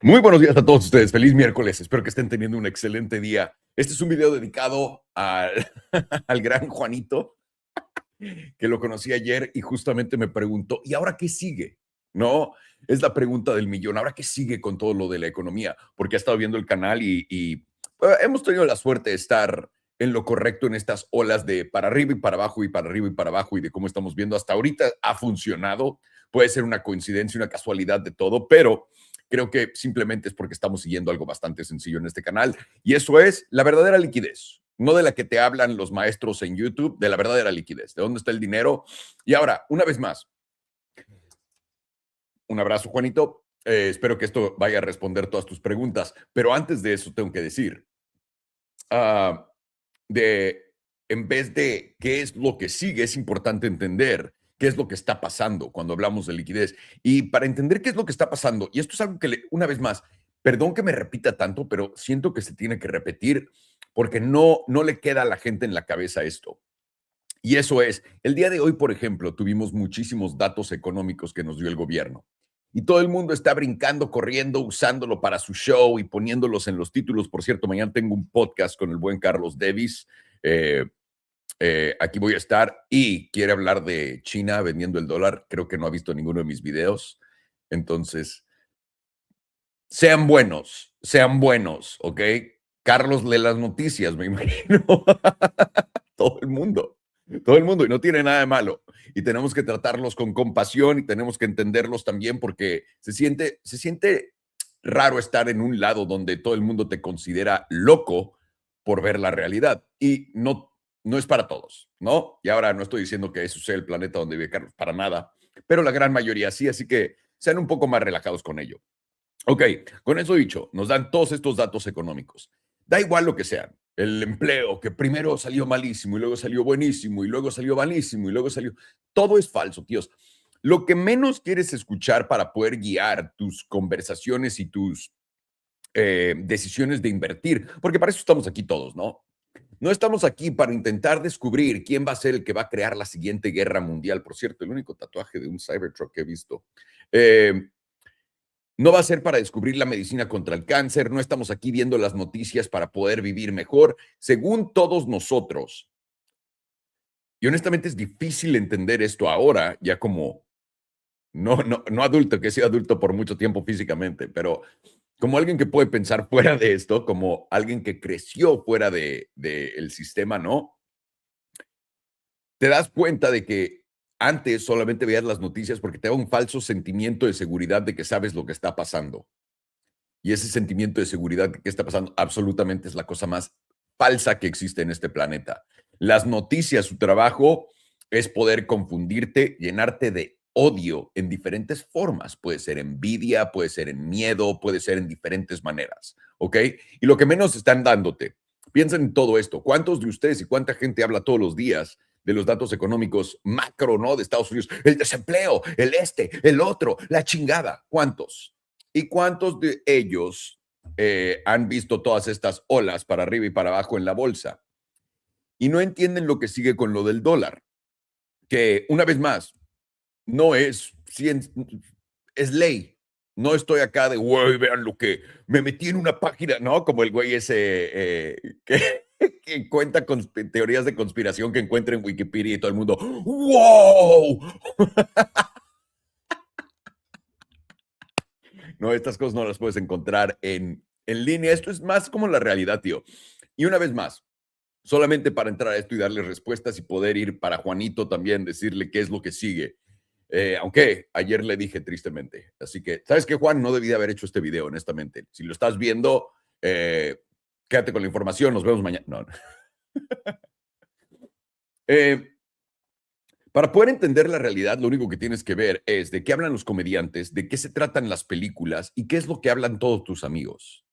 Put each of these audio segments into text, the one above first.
Muy buenos días a todos ustedes. Feliz miércoles. Espero que estén teniendo un excelente día. Este es un video dedicado al gran Juanito, que lo conocí ayer y justamente me preguntó, ¿y ahora qué sigue? ¿No? Es la pregunta del millón. ¿Ahora qué sigue con todo lo de la economía? Porque ha estado viendo el canal y hemos tenido la suerte de estar en lo correcto en estas olas de para arriba y para abajo y para arriba y para abajo y de cómo estamos viendo hasta ahorita ha funcionado. Puede ser una coincidencia, una casualidad de todo, pero creo que simplemente es porque estamos siguiendo algo bastante sencillo en este canal y eso es la verdadera liquidez. No de la que te hablan los maestros en YouTube, de la verdadera liquidez, de dónde está el dinero. Y ahora, una vez más, un abrazo, Juanito. Espero que esto vaya a responder todas tus preguntas. Pero antes de eso, tengo que decir, ah, en vez de qué es lo que sigue, es importante entender qué es lo que está pasando cuando hablamos de liquidez. Y para entender qué es lo que está pasando, y esto es algo que, una vez más, perdón que me repita tanto, pero siento que se tiene que repetir porque no le queda a la gente en la cabeza esto. Y eso es, el día de hoy, por ejemplo, tuvimos muchísimos datos económicos que nos dio el gobierno. Y todo el mundo está brincando, corriendo, usándolo para su show y poniéndolos en los títulos. Por cierto, mañana tengo un podcast con el buen Carlos Davis. Aquí voy a estar y quiere hablar de China vendiendo el dólar. Creo que no ha visto ninguno de mis videos. Entonces, sean buenos, ¿ok? Carlos lee las noticias, me imagino. Todo el mundo, y no tiene nada de malo. Y tenemos que tratarlos con compasión y tenemos que entenderlos también porque se siente raro estar en un lado donde todo el mundo te considera loco por ver la realidad. Y no es para todos, ¿no? Y ahora no estoy diciendo que eso sea el planeta donde vive Carlos, para nada, pero la gran mayoría sí, así que sean un poco más relajados con ello. Ok, con eso dicho, nos dan todos estos datos económicos. Da igual lo que sean. El empleo, que primero salió malísimo y luego salió buenísimo y luego salió malísimo y luego salió... Todo es falso, tíos. Lo que menos quieres escuchar para poder guiar tus conversaciones y tus decisiones de invertir, porque para eso estamos aquí todos, ¿no? No estamos aquí para intentar descubrir quién va a ser el que va a crear la siguiente guerra mundial. Por cierto, el único tatuaje de un Cybertruck que he visto. No va a ser para descubrir la medicina contra el cáncer, no estamos aquí viendo las noticias para poder vivir mejor, según todos nosotros. Y honestamente es difícil entender esto ahora, ya como no adulto, que he sido adulto por mucho tiempo físicamente, pero como alguien que puede pensar fuera de esto, como alguien que creció fuera del sistema, ¿no? Te das cuenta de que antes solamente veías las noticias porque te da un falso sentimiento de seguridad de que sabes lo que está pasando. Y ese sentimiento de seguridad que está pasando absolutamente es la cosa más falsa que existe en este planeta. Las noticias, su trabajo es poder confundirte, llenarte de odio en diferentes formas. Puede ser envidia, puede ser en miedo, puede ser en diferentes maneras, ¿ok? Y lo que menos están dándote, piensen en todo esto. ¿Cuántos de ustedes y cuánta gente habla todos los días de los datos económicos macro, ¿no? De Estados Unidos, el desempleo, el otro, la chingada. ¿Cuántos? ¿Y cuántos de ellos han visto todas estas olas para arriba y para abajo en la bolsa? Y no entienden lo que sigue con lo del dólar, que una vez más, no es, es ley. No estoy acá de, güey, vean lo que me metí en una página, ¿no? Como el güey ese que cuenta con teorías de conspiración que encuentra en Wikipedia y todo el mundo, ¡wow! No, estas cosas no las puedes encontrar en línea. Esto es más como la realidad, tío. Y una vez más, solamente para entrar a esto y darle respuestas y poder ir para Juanito también, decirle qué es lo que sigue. Aunque ayer le dije tristemente. Así que, ¿sabes qué, Juan? No debí de haber hecho este video, honestamente. Si lo estás viendo, quédate con la información. Nos vemos mañana. No. Para poder entender la realidad, lo único que tienes que ver es de qué hablan los comediantes, de qué se tratan las películas y qué es lo que hablan todos tus amigos.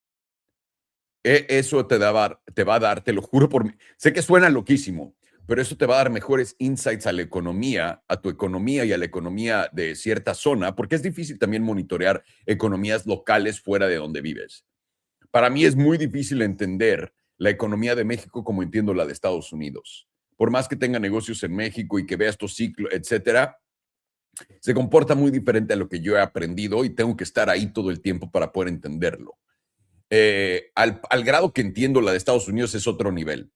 Eso te va a dar, te lo juro por mí. Sé que suena loquísimo, pero eso te va a dar mejores insights a la economía, a tu economía y a la economía de cierta zona, porque es difícil también monitorear economías locales fuera de donde vives. Para mí es muy difícil entender la economía de México como entiendo la de Estados Unidos. Por más que tenga negocios en México y que vea estos ciclos, etcétera, se comporta muy diferente a lo que yo he aprendido y tengo que estar ahí todo el tiempo para poder entenderlo. Al grado que entiendo la de Estados Unidos es otro nivel.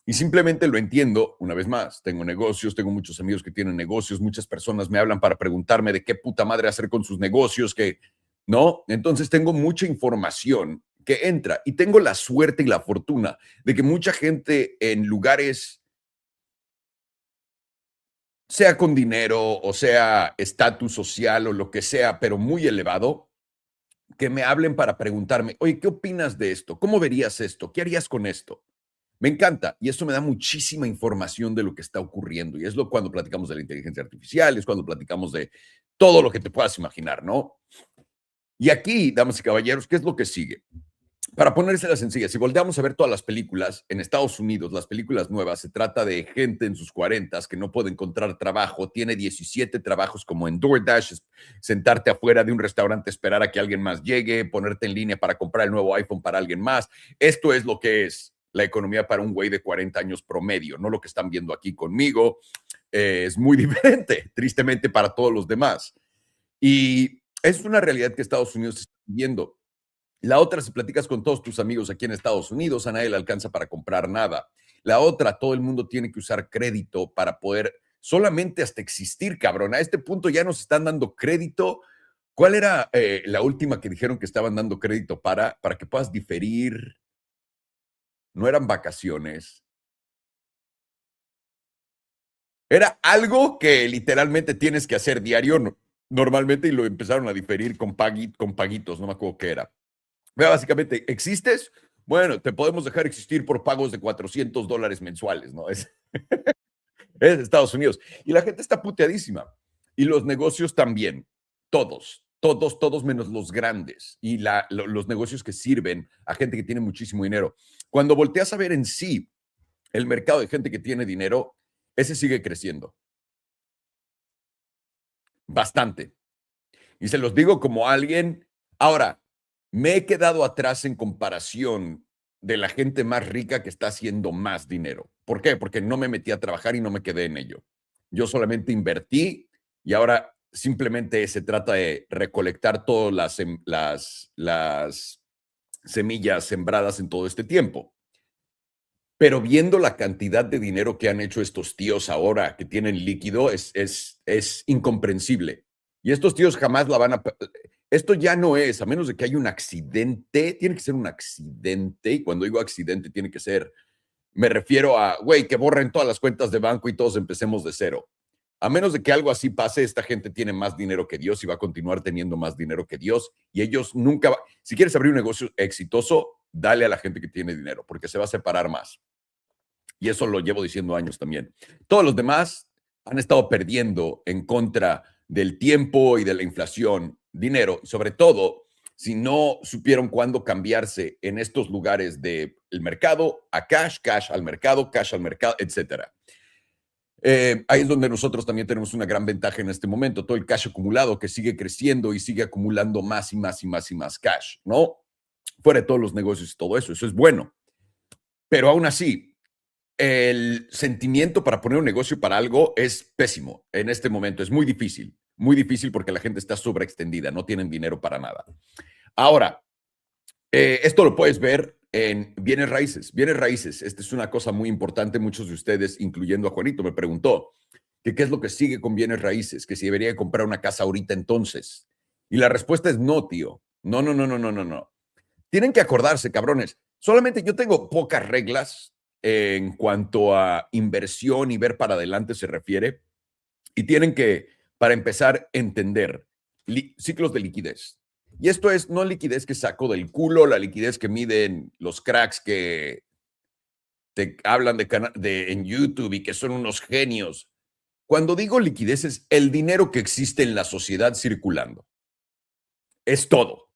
Y simplemente lo entiendo, una vez más, tengo negocios, tengo muchos amigos que tienen negocios, muchas personas me hablan para preguntarme de qué puta madre hacer con sus negocios, ¿no? Entonces tengo mucha información que entra y tengo la suerte y la fortuna de que mucha gente en lugares, sea con dinero o sea estatus social o lo que sea, pero muy elevado, que me hablen para preguntarme, oye, ¿qué opinas de esto? ¿Cómo verías esto? ¿Qué harías con esto? Me encanta y esto me da muchísima información de lo que está ocurriendo y es lo cuando platicamos de la inteligencia artificial, es cuando platicamos de todo lo que te puedas imaginar, ¿no? Y aquí, damas y caballeros, ¿qué es lo que sigue? Para ponérsela sencilla, si volteamos a ver todas las películas en Estados Unidos, las películas nuevas, se trata de gente en sus 40 que no puede encontrar trabajo, tiene 17 trabajos como en DoorDash, sentarte afuera de un restaurante, esperar a que alguien más llegue, ponerte en línea para comprar el nuevo iPhone para alguien más. Esto es lo que es la economía para un güey de 40 años promedio, no lo que están viendo aquí conmigo. Es muy diferente, tristemente, para todos los demás. Y es una realidad que Estados Unidos está viviendo. La otra, si platicas con todos tus amigos aquí en Estados Unidos, a nadie le alcanza para comprar nada. La otra, todo el mundo tiene que usar crédito para poder solamente hasta existir, cabrón. A este punto ya nos están dando crédito. ¿Cuál era la última que dijeron que estaban dando crédito para que puedas diferir? No eran vacaciones. Era algo que literalmente tienes que hacer diario normalmente y lo empezaron a diferir con paguitos, no me acuerdo qué era. Básicamente, ¿existes? Bueno, te podemos dejar existir por pagos de $400 mensuales, ¿no? Es Estados Unidos. Y la gente está puteadísima. Y los negocios también. Todos menos los grandes. Y los negocios que sirven a gente que tiene muchísimo dinero. Cuando volteas a ver en sí el mercado de gente que tiene dinero, ese sigue creciendo. Bastante. Y se los digo como alguien. Ahora, me he quedado atrás en comparación de la gente más rica que está haciendo más dinero. ¿Por qué? Porque no me metí a trabajar y no me quedé en ello. Yo solamente invertí y ahora simplemente se trata de recolectar todas las semillas sembradas en todo este tiempo. Pero viendo la cantidad de dinero que han hecho estos tíos ahora que tienen líquido, es incomprensible. Y estos tíos jamás la van a... Esto ya no es, a menos de que haya un accidente, tiene que ser un accidente. Y cuando digo accidente, tiene que ser, me refiero a, güey, que borren todas las cuentas de banco y todos empecemos de cero. A menos de que algo así pase, esta gente tiene más dinero que Dios y va a continuar teniendo más dinero que Dios. Y ellos nunca... Si quieres abrir un negocio exitoso, dale a la gente que tiene dinero, porque se va a separar más. Y eso lo llevo diciendo años también. Todos los demás han estado perdiendo en contra del tiempo y de la inflación dinero, y sobre todo si no supieron cuándo cambiarse en estos lugares del mercado a cash, cash al mercado, etcétera. Ahí es donde nosotros también tenemos una gran ventaja en este momento, todo el cash acumulado que sigue creciendo y sigue acumulando más y más y más y más cash, ¿no? Fuera de todos los negocios y todo eso, eso es bueno. Pero aún así, el sentimiento para poner un negocio para algo es pésimo en este momento. Es muy difícil porque la gente está sobreextendida, no tienen dinero para nada. Ahora, esto lo puedes ver en bienes raíces. Bienes raíces, esta es una cosa muy importante. Muchos de ustedes, incluyendo a Juanito, me preguntó que qué es lo que sigue con bienes raíces, que si debería comprar una casa ahorita entonces. Y la respuesta es no, tío. No, no, no, no, no, no, no. Tienen que acordarse, cabrones. Solamente yo tengo pocas reglas en cuanto a inversión y ver para adelante se refiere. Y tienen que, para empezar, entender ciclos de liquidez. Y esto es no liquidez que saco del culo, la liquidez que miden los cracks que te hablan en YouTube y que son unos genios. Cuando digo liquidez es el dinero que existe en la sociedad circulando. Es todo.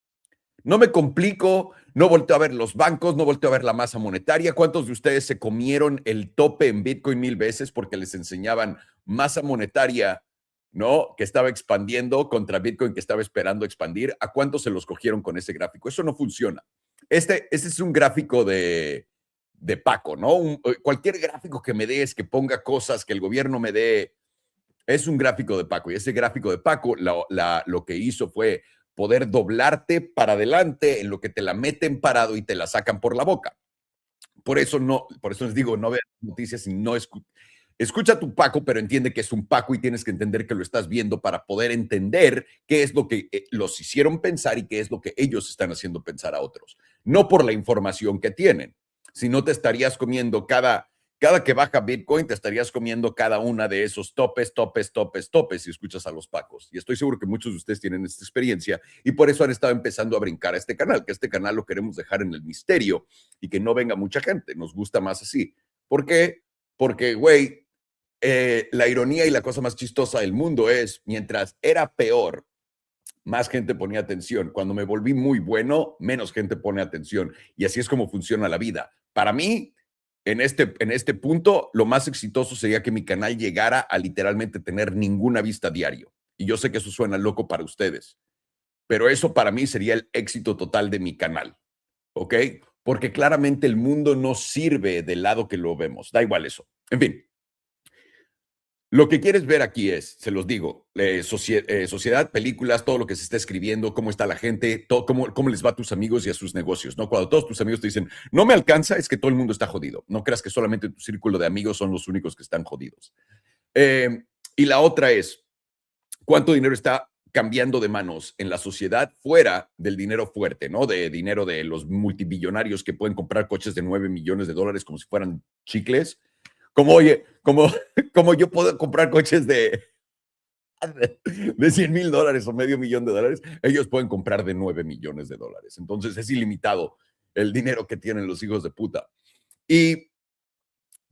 No me complico, no volteo a ver los bancos, no volteo a ver la masa monetaria. ¿Cuántos de ustedes se comieron el tope en Bitcoin 1000 veces porque les enseñaban masa monetaria, ¿no? Que estaba expandiendo contra Bitcoin que estaba esperando expandir. ¿A cuántos se los cogieron con ese gráfico? Eso no funciona. Este es un gráfico de Paco, ¿no? Cualquier gráfico que me des, que ponga cosas, que el gobierno me dé Es un gráfico de Paco y ese gráfico de Paco lo que hizo fue poder doblarte para adelante en lo que te la meten parado y te la sacan por la boca. Por eso les digo, no veas noticias y no escucha a tu Paco, pero entiende que es un Paco y tienes que entender que lo estás viendo para poder entender qué es lo que los hicieron pensar y qué es lo que ellos están haciendo pensar a otros. No por la información que tienen, sino te estarías comiendo cada que baja Bitcoin, te estarías comiendo cada una de esos topes si escuchas a los Pacos. Y estoy seguro que muchos de ustedes tienen esta experiencia y por eso han estado empezando a brincar a este canal, que este canal lo queremos dejar en el misterio y que no venga mucha gente. Nos gusta más así. ¿Por qué? Porque, güey, la ironía y la cosa más chistosa del mundo es, mientras era peor, más gente ponía atención. Cuando me volví muy bueno, menos gente pone atención. Y así es como funciona la vida. Para mí, en este punto, lo más exitoso sería que mi canal llegara a literalmente tener ninguna vista diario. Y yo sé que eso suena loco para ustedes, pero eso para mí sería el éxito total de mi canal, ¿ok? Porque claramente el mundo no sirve del lado que lo vemos. Da igual eso. En fin, lo que quieres ver aquí es, se los digo, sociedad, películas, todo lo que se está escribiendo, cómo está la gente, todo, cómo les va a tus amigos y a sus negocios, ¿no? Cuando todos tus amigos te dicen, no me alcanza, es que todo el mundo está jodido. No creas que solamente tu círculo de amigos son los únicos que están jodidos. Y la otra es, ¿cuánto dinero está cambiando de manos en la sociedad fuera del dinero fuerte, ¿no? De dinero de los multimillonarios que pueden comprar coches de 9 millones de dólares como si fueran chicles? Como, oye, como yo puedo comprar coches de $100,000 o $500,000, ellos pueden comprar de 9 millones de dólares. Entonces es ilimitado el dinero que tienen los hijos de puta. Y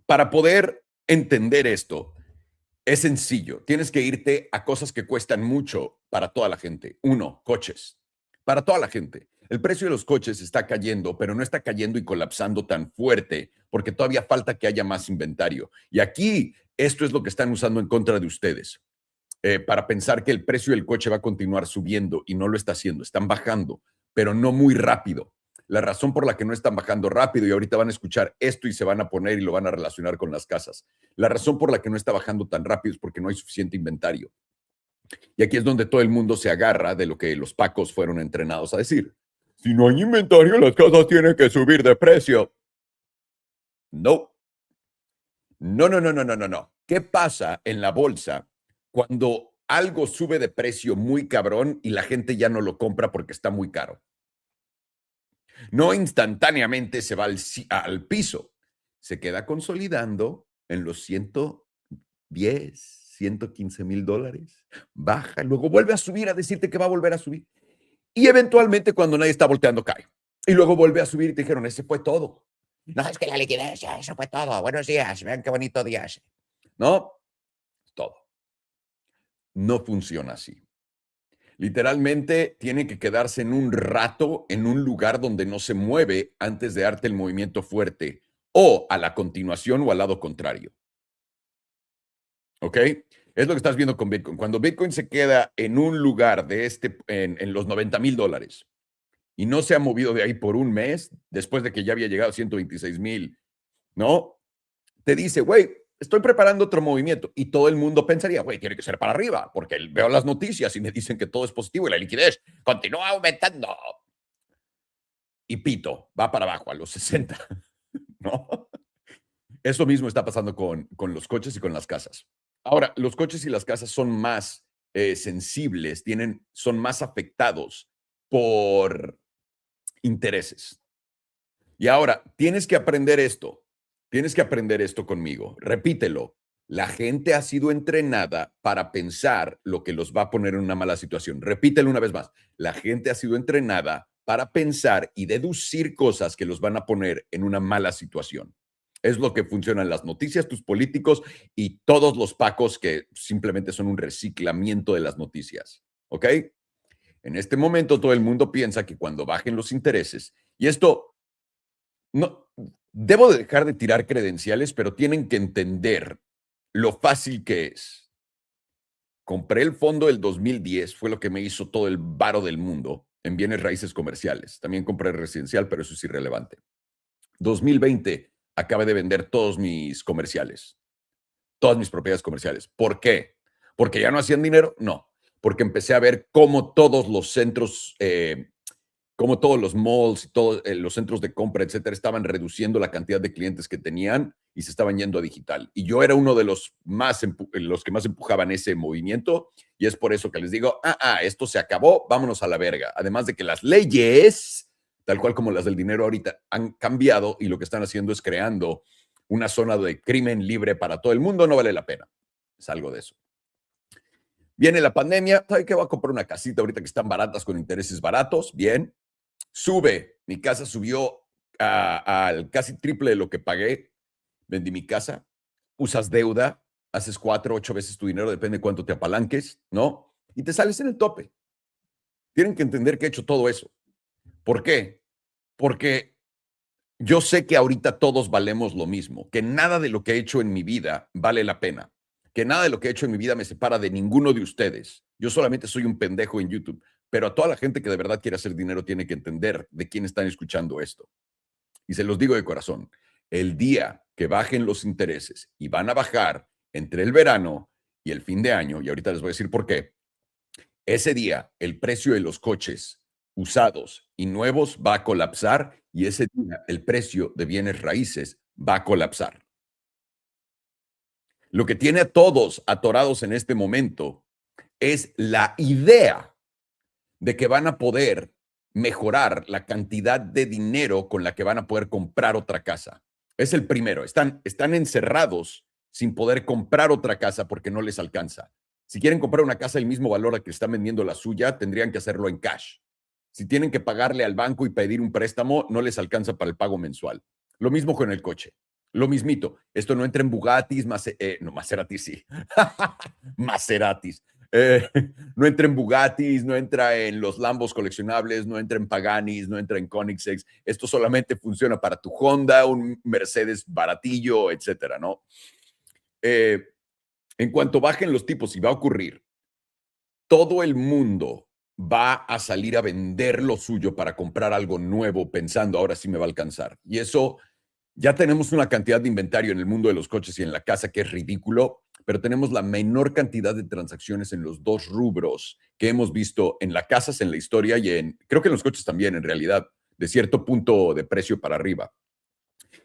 para poder entender esto, es sencillo. Tienes que irte a cosas que cuestan mucho para toda la gente. Uno, coches. Para toda la gente. El precio de los coches está cayendo, pero no está cayendo y colapsando tan fuerte porque todavía falta que haya más inventario. Y aquí esto es lo que están usando en contra de ustedes. Para pensar que el precio del coche va a continuar subiendo y no lo está haciendo. Están bajando, pero no muy rápido. La razón por la que no están bajando rápido, y ahorita van a escuchar esto y se van a poner y lo van a relacionar con las casas. La razón por la que no está bajando tan rápido es porque no hay suficiente inventario. Y aquí es donde todo el mundo se agarra de lo que los pacos fueron entrenados a decir. Si no hay inventario, las casas tienen que subir de precio. No. No, no, no, no, no, no, no. ¿Qué pasa en la bolsa cuando algo sube de precio muy cabrón y la gente ya no lo compra porque está muy caro? No instantáneamente se va al piso, se queda consolidando en los 110, $115,000, baja, luego vuelve a subir a decirte que va a volver a subir. Y eventualmente cuando nadie está volteando cae. Y luego vuelve a subir y te dijeron, ese fue todo. No, es que la liquidez, eso fue todo. Buenos días, vean qué bonito día es. No, todo. No funciona así. Literalmente tiene que quedarse en un rato en un lugar donde no se mueve antes de darte el movimiento fuerte o a la continuación o al lado contrario. ¿Ok? Es lo que estás viendo con Bitcoin. Cuando Bitcoin se queda en un lugar de en los $90,000 y no se ha movido de ahí por un mes, después de que ya había llegado a 126,000, ¿no? Te dice, güey, estoy preparando otro movimiento. Y todo el mundo pensaría, güey, tiene que ser para arriba, porque veo las noticias y me dicen que todo es positivo y la liquidez continúa aumentando. Y pito, va para abajo a los 60, ¿no? Eso mismo está pasando con los coches y con las casas. Ahora, los coches y las casas son más sensibles, son más afectados por intereses. Y ahora, tienes que aprender esto conmigo. Repítelo. La gente ha sido entrenada para pensar lo que los va a poner en una mala situación. Repítelo una vez más. La gente ha sido entrenada para pensar y deducir cosas que los van a poner en una mala situación. Es lo que funcionan las noticias, tus políticos y todos los pacos que simplemente son un reciclamiento de las noticias. ¿Ok? En este momento todo el mundo piensa que cuando bajen los intereses, y esto no, debo de dejar de tirar credenciales, pero tienen que entender lo fácil que es. Compré el fondo del 2010, fue lo que me hizo todo el varo del mundo en bienes raíces comerciales. También compré residencial, pero eso es irrelevante. 2020, acabé de vender todos mis comerciales, todas mis propiedades comerciales. ¿Por qué? ¿Porque ya no hacían dinero? No, porque empecé a ver cómo todos los centros, como todos los malls y todos los centros de compra, etcétera, estaban reduciendo la cantidad de clientes que tenían y se estaban yendo a digital. Y yo era uno de los que más empujaban ese movimiento, y es por eso que les digo, esto se acabó, vámonos a la verga. Además de que las leyes, tal cual como las del dinero ahorita, han cambiado y lo que están haciendo es creando una zona de crimen libre para todo el mundo, no vale la pena. Es algo de eso. Viene la pandemia, ¿sabe qué? Voy a comprar una casita ahorita que están baratas con intereses baratos, bien. Sube, mi casa subió al casi triple de lo que pagué, vendí mi casa, usas deuda, haces 4, 8 veces tu dinero, depende de cuánto te apalanques, ¿no? Y te sales en el tope. Tienen que entender que he hecho todo eso. ¿Por qué? Porque yo sé que ahorita todos valemos lo mismo, que nada de lo que he hecho en mi vida vale la pena, que nada de lo que he hecho en mi vida me separa de ninguno de ustedes. Yo solamente soy un pendejo en YouTube, pero a toda la gente que de verdad quiere hacer dinero tiene que entender de quién están escuchando esto. Y se los digo de corazón, el día que bajen los intereses, y van a bajar entre el verano y el fin de año, y ahorita les voy a decir por qué, ese día el precio de los coches usados y nuevos va a colapsar, y ese día el precio de bienes raíces va a colapsar. Lo que tiene a todos atorados en este momento es la idea de que van a poder mejorar la cantidad de dinero con la que van a poder comprar otra casa. Es el primero. Están encerrados sin poder comprar otra casa porque no les alcanza. Si quieren comprar una casa del mismo valor a que están vendiendo la suya, tendrían que hacerlo en cash. Si tienen que pagarle al banco y pedir un préstamo, no les alcanza para el pago mensual. Lo mismo con el coche. Lo mismito. Esto no entra en Bugattis, no, Maserati sí. Maseratis. No entra en Bugattis, no entra en los Lambos coleccionables, no entra en Paganis, no entra en Koenigseggs. Esto solamente funciona para tu Honda, un Mercedes baratillo, etcétera, ¿no? En cuanto bajen los tipos, y va a ocurrir, todo el mundo va a salir a vender lo suyo para comprar algo nuevo pensando, ahora sí me va a alcanzar. Y eso, ya tenemos una cantidad de inventario en el mundo de los coches y en la casa que es ridículo, pero tenemos la menor cantidad de transacciones en los dos rubros que hemos visto en las casas, en la historia, y creo que en los coches también, en realidad, de cierto punto de precio para arriba.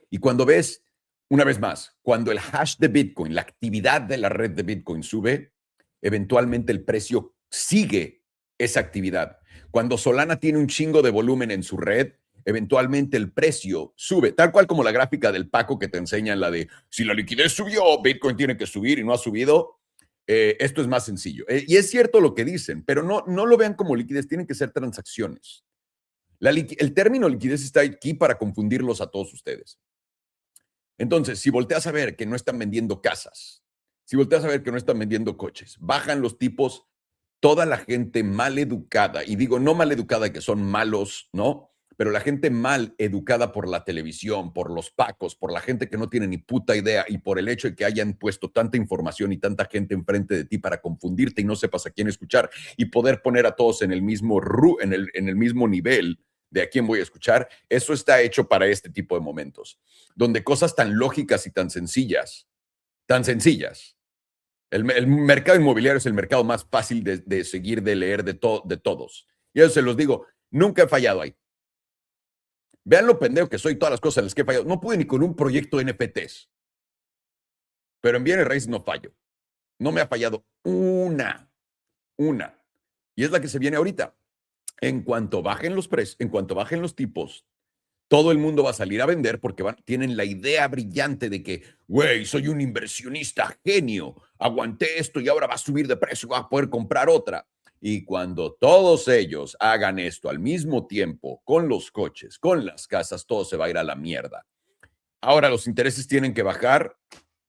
Y cuando ves, una vez más, cuando el hash de Bitcoin, la actividad de la red de Bitcoin sube, eventualmente el precio sigue esa actividad. Cuando Solana tiene un chingo de volumen en su red, eventualmente el precio sube, tal cual como la gráfica del Paco que te enseñan, la de si la liquidez subió, Bitcoin tiene que subir y no ha subido. Esto es más sencillo. Y es cierto lo que dicen, pero no lo vean como liquidez, tienen que ser transacciones. El término liquidez está aquí para confundirlos a todos ustedes. Entonces, si volteas a ver que no están vendiendo casas, si volteas a ver que no están vendiendo coches, bajan los tipos, toda la gente mal educada, y digo no mal educada que son malos, ¿no? Pero la gente mal educada por la televisión, por los pacos, por la gente que no tiene ni puta idea, y por el hecho de que hayan puesto tanta información y tanta gente enfrente de ti para confundirte y no sepas a quién escuchar y poder poner a todos en el mismo en el mismo nivel de a quién voy a escuchar, eso está hecho para este tipo de momentos, donde cosas tan lógicas y tan sencillas. El mercado inmobiliario es el mercado más fácil de seguir, de leer de todos. Y eso se los digo, nunca he fallado ahí. Vean lo pendejo que soy, todas las cosas en las que he fallado. No pude ni con un proyecto de NFTs, pero en bienes raíces no fallo. No me ha fallado una. Y es la que se viene ahorita. En cuanto bajen los precios, en cuanto bajen los tipos, todo el mundo va a salir a vender porque tienen la idea brillante de que, güey, soy un inversionista genio, aguanté esto y ahora va a subir de precio, va a poder comprar otra. Y cuando todos ellos hagan esto al mismo tiempo, con los coches, con las casas, todo se va a ir a la mierda. Ahora los intereses tienen que bajar,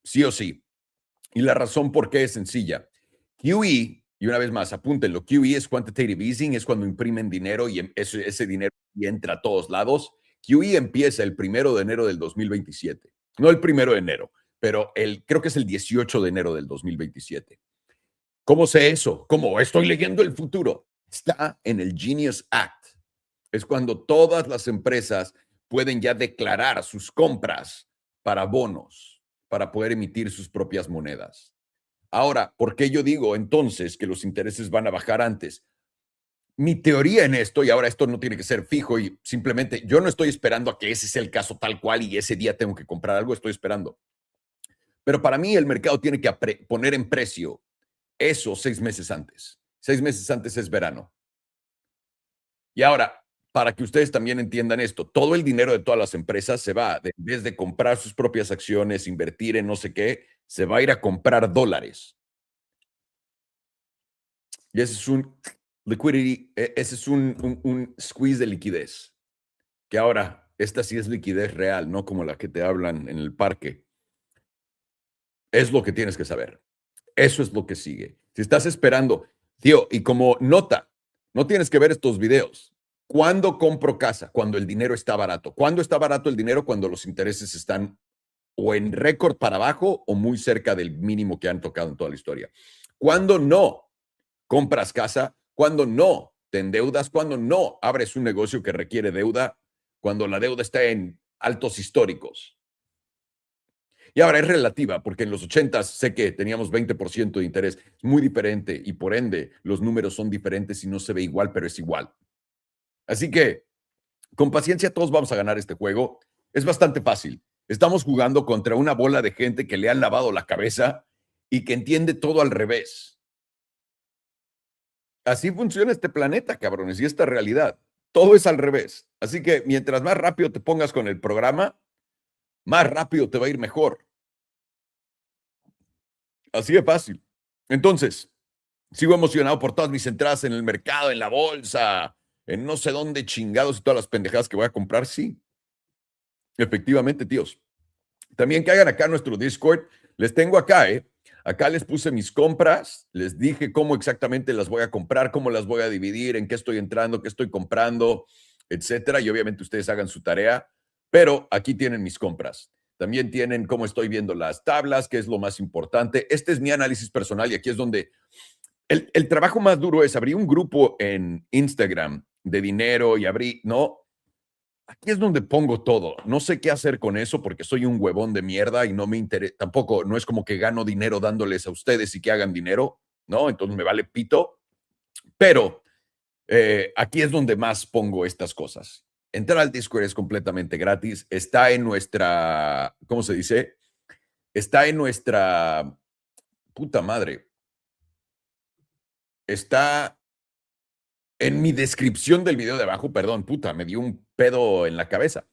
sí o sí. Y la razón por qué es sencilla. QE, y una vez más, apúntenlo, QE es quantitative easing, es cuando imprimen dinero y ese dinero entra a todos lados. QE empieza el 1 de enero del 2027. No el 1 de enero, pero creo que es el 18 de enero del 2027. ¿Cómo sé eso? ¿Cómo? Estoy leyendo el futuro. Está en el Genius Act. Es cuando todas las empresas pueden ya declarar sus compras para bonos, para poder emitir sus propias monedas. Ahora, ¿por qué yo digo entonces que los intereses van a bajar antes? Mi teoría en esto, y ahora esto no tiene que ser fijo y simplemente yo no estoy esperando a que ese sea el caso tal cual y ese día tengo que comprar algo, estoy esperando. Pero para mí el mercado tiene que poner en precio eso 6 meses antes. 6 meses antes es verano. Y ahora, para que ustedes también entiendan esto, todo el dinero de todas las empresas se va, en vez de comprar sus propias acciones, invertir en no sé qué, se va a ir a comprar dólares. Y ese es un liquidity, ese es un squeeze de liquidez. Que ahora, esta sí es liquidez real, no como la que te hablan en el parque. Es lo que tienes que saber. Eso es lo que sigue. Si estás esperando, tío, y como nota, no tienes que ver estos videos. ¿Cuándo compro casa? Cuando el dinero está barato. ¿Cuándo está barato el dinero? Cuando los intereses están o en récord para abajo o muy cerca del mínimo que han tocado en toda la historia. ¿Cuándo no compras casa? ¿Cuándo no te endeudas? ¿Cuándo no abres un negocio que requiere deuda? Cuando la deuda está en altos históricos. Y ahora es relativa, porque en los 80 sé que teníamos 20% de interés. Es muy diferente y por ende los números son diferentes y no se ve igual, pero es igual. Así que con paciencia todos vamos a ganar este juego. Es bastante fácil. Estamos jugando contra una bola de gente que le han lavado la cabeza y que entiende todo al revés. Así funciona este planeta, cabrones, y esta realidad. Todo es al revés. Así que mientras más rápido te pongas con el programa, más rápido te va a ir mejor. Así de fácil. Entonces, sigo emocionado por todas mis entradas en el mercado, en la bolsa, en no sé dónde chingados y todas las pendejadas que voy a comprar. Sí, efectivamente, tíos. También caigan acá a nuestro Discord. Les tengo acá, ¿eh? Acá les puse mis compras, les dije cómo exactamente las voy a comprar, cómo las voy a dividir, en qué estoy entrando, qué estoy comprando, etcétera. Y obviamente ustedes hagan su tarea, pero aquí tienen mis compras. También tienen cómo estoy viendo las tablas, que es lo más importante. Este es mi análisis personal y aquí es donde el trabajo más duro es abrir un grupo en Instagram de dinero y abrir, no, aquí es donde pongo todo. No sé qué hacer con eso porque soy un huevón de mierda y no me interesa, tampoco, no es como que gano dinero dándoles a ustedes y que hagan dinero, ¿no? Entonces me vale pito, pero aquí es donde más pongo estas cosas. Entrar al Discord es completamente gratis, está en nuestra, ¿cómo se dice? Está en nuestra, puta madre, está en mi descripción del video de abajo, perdón, puta, me dio un pedo en la cabeza.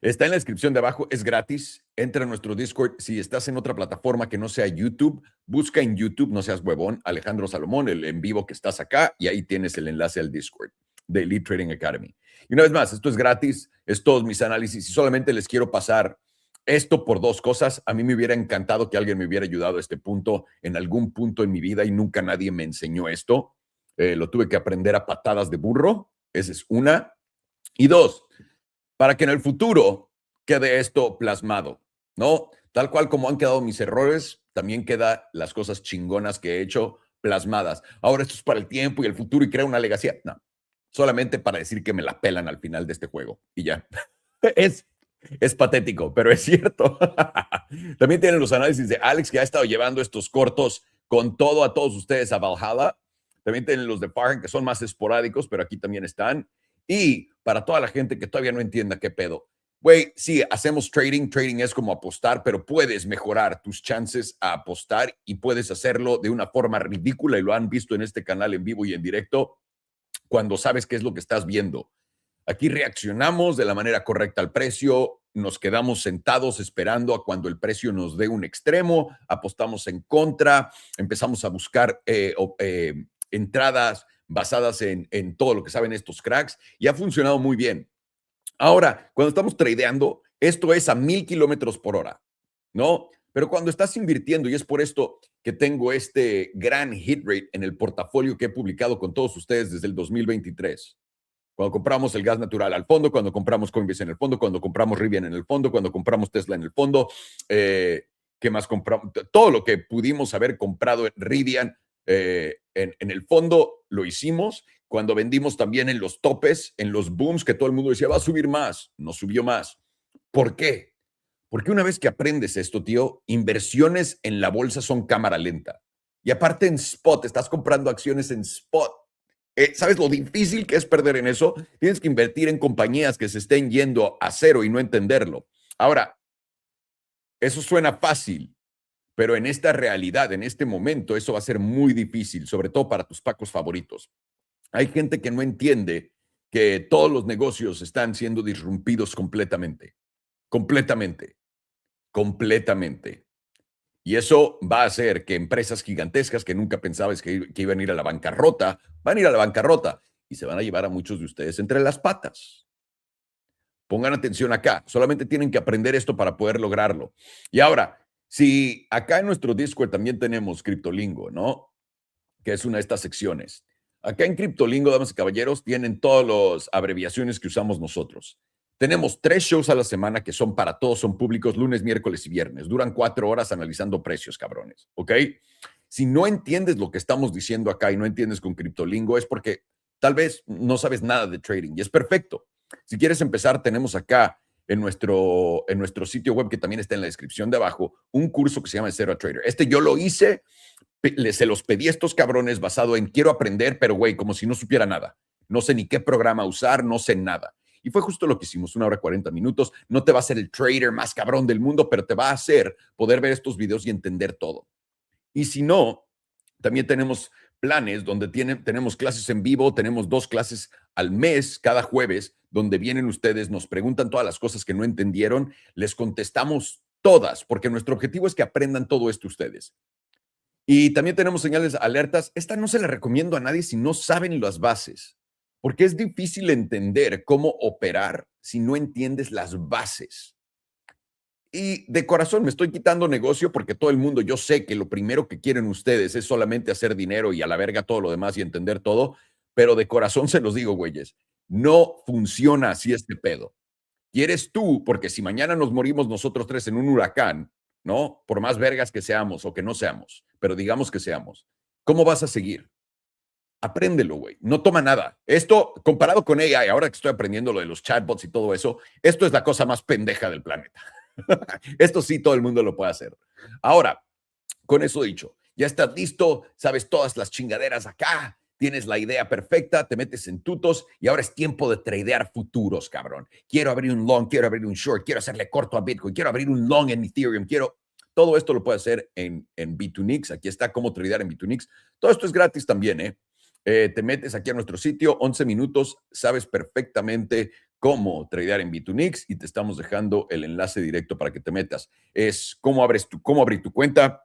Está en la descripción de abajo, es gratis. Entra a nuestro Discord. Si estás en otra plataforma que no sea YouTube, busca en YouTube, no seas huevón, Alejandro Salomón, el en vivo que estás acá, y ahí tienes el enlace al Discord de Elite Trading Academy. Y una vez más, esto es gratis, es todos mis análisis y solamente les quiero pasar esto por dos cosas. A mí me hubiera encantado que alguien me hubiera ayudado a este punto en algún punto en mi vida y nunca nadie me enseñó esto. Lo tuve que aprender a patadas de burro. Esa es una. Y dos, para que en el futuro quede esto plasmado, ¿no? Tal cual como han quedado mis errores, también quedan las cosas chingonas que he hecho plasmadas. Ahora esto es para el tiempo y el futuro y crea una legacía. No, solamente para decir que me la pelan al final de este juego y ya. Es, es patético, pero es cierto. También tienen los análisis de Alex, que ha estado llevando estos cortos con todo a todos ustedes a Valhalla. También tienen los de Farhan, que son más esporádicos, pero aquí también están. Y para toda la gente que todavía no entienda qué pedo, güey, sí, hacemos trading. Trading es como apostar, pero puedes mejorar tus chances a apostar y puedes hacerlo de una forma ridícula y lo han visto en este canal en vivo y en directo cuando sabes qué es lo que estás viendo. Aquí reaccionamos de la manera correcta al precio, nos quedamos sentados esperando a cuando el precio nos dé un extremo, apostamos en contra, empezamos a buscar entradas basadas en todo lo que saben estos cracks y ha funcionado muy bien. Ahora, cuando estamos tradeando, esto es a 1000 kilómetros por hora, ¿no? Pero cuando estás invirtiendo, y es por esto que tengo este gran hit rate en el portafolio que he publicado con todos ustedes desde el 2023. Cuando compramos el gas natural al fondo, cuando compramos Coinbase en el fondo, cuando compramos Rivian en el fondo, cuando compramos Tesla en el fondo, ¿qué más compramos? Todo lo que pudimos haber comprado en Rivian en el fondo lo hicimos. Cuando vendimos también en los topes, en los booms, que todo el mundo decía, va a subir más, no subió más. ¿Por qué? Porque una vez que aprendes esto, tío, inversiones en la bolsa son cámara lenta. Y aparte en spot, estás comprando acciones en spot. ¿Sabes lo difícil que es perder en eso? Tienes que invertir en compañías que se estén yendo a cero y no entenderlo. Ahora, eso suena fácil, pero en esta realidad, en este momento, eso va a ser muy difícil, sobre todo para tus pacos favoritos. Hay gente que no entiende que todos los negocios están siendo disrumpidos completamente, completamente, completamente. Y eso va a hacer que empresas gigantescas que nunca pensabas que iban a ir a la bancarrota, van a ir a la bancarrota y se van a llevar a muchos de ustedes entre las patas. Pongan atención acá, solamente tienen que aprender esto para poder lograrlo. Y ahora, si acá en nuestro Discord también tenemos Criptolingo, ¿no? Que es una de estas secciones. Acá en Criptolingo, damas y caballeros, tienen todas las abreviaciones que usamos nosotros. Tenemos 3 shows a la semana que son para todos, son públicos lunes, miércoles y viernes. Duran 4 horas analizando precios, cabrones, ¿ok? Si no entiendes lo que estamos diciendo acá y no entiendes con Criptolingo, es porque tal vez no sabes nada de trading y es perfecto. Si quieres empezar, tenemos acá en nuestro sitio web, que también está en la descripción de abajo, un curso que se llama Zero Trader. Yo lo hice, se los pedí a estos cabrones basado en quiero aprender, pero güey, como si no supiera nada. No sé ni qué programa usar, no sé nada. Y fue justo lo que hicimos, 1 hora 40 minutos. No te va a ser el trader más cabrón del mundo, pero te va a hacer poder ver estos videos y entender todo. Y si no, también tenemos planes donde tenemos clases en vivo, tenemos 2 clases al mes, cada jueves, donde vienen ustedes, nos preguntan todas las cosas que no entendieron, les contestamos todas, porque nuestro objetivo es que aprendan todo esto ustedes. Y también tenemos señales alertas. Esta no se la recomiendo a nadie si no saben las bases, porque es difícil entender cómo operar si no entiendes las bases. Y de corazón me estoy quitando negocio porque todo el mundo, yo sé que lo primero que quieren ustedes es solamente hacer dinero y a la verga todo lo demás y entender todo, pero de corazón se los digo, güeyes, no funciona así este pedo. Quieres tú, porque si mañana nos morimos nosotros 3 en un huracán, ¿no? Por más vergas que seamos o que no seamos, pero digamos que seamos, ¿cómo vas a seguir? Apréndelo, güey. No toma nada. Esto, comparado con AI, ahora que estoy aprendiendo lo de los chatbots y todo eso, esto es la cosa más pendeja del planeta. Esto sí todo el mundo lo puede hacer. Ahora, con eso dicho, ya estás listo, sabes todas las chingaderas acá, tienes la idea perfecta, te metes en tutos y ahora es tiempo de tradear futuros, cabrón. Quiero abrir un long, quiero abrir un short, quiero hacerle corto a Bitcoin, quiero abrir un long en Ethereum, Todo esto lo puedes hacer en Bitunix. Aquí está cómo tradear en Bitunix. Todo esto es gratis también, ¿eh? Te metes aquí a nuestro sitio, 11 minutos, sabes perfectamente cómo tradear en Bitunix y te estamos dejando el enlace directo para que te metas. Es cómo abrir tu cuenta,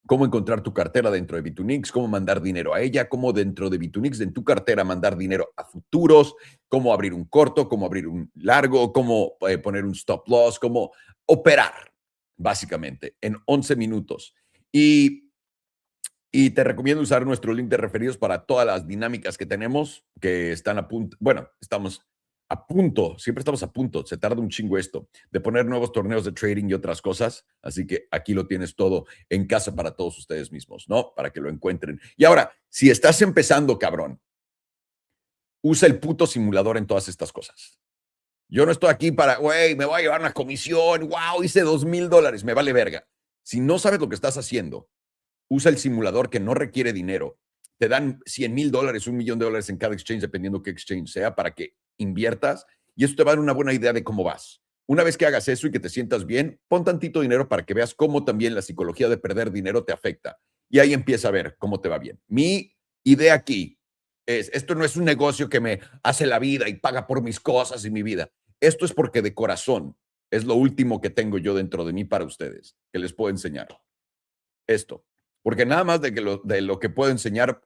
cómo encontrar tu cartera dentro de Bitunix, cómo mandar dinero a ella, cómo dentro de Bitunix, en tu cartera, mandar dinero a futuros, cómo abrir un corto, cómo abrir un largo, cómo poner un stop loss, cómo operar, básicamente, en 11 minutos. Y te recomiendo usar nuestro link de referidos para todas las dinámicas que tenemos, que están a punto, bueno, estamos a punto, siempre estamos a punto, se tarda un chingo esto, de poner nuevos torneos de trading y otras cosas, así que aquí lo tienes todo en casa para todos ustedes mismos, ¿no? Para que lo encuentren. Y ahora, si estás empezando, cabrón, usa el puto simulador en todas estas cosas. Yo no estoy aquí para, güey, me voy a llevar una comisión, wow, hice $2,000, me vale verga. Si no sabes lo que estás haciendo, usa el simulador que no requiere dinero. Te dan $100,000, $1,000,000 en cada exchange, dependiendo qué exchange sea, para que inviertas. Y eso te va a dar una buena idea de cómo vas. Una vez que hagas eso y que te sientas bien, pon tantito dinero para que veas cómo también la psicología de perder dinero te afecta. Y ahí empieza a ver cómo te va bien. Mi idea aquí es, esto no es un negocio que me hace la vida y paga por mis cosas y mi vida. Esto es porque de corazón es lo último que tengo yo dentro de mí para ustedes, que les puedo enseñar. Esto. Porque nada más de lo que puedo enseñar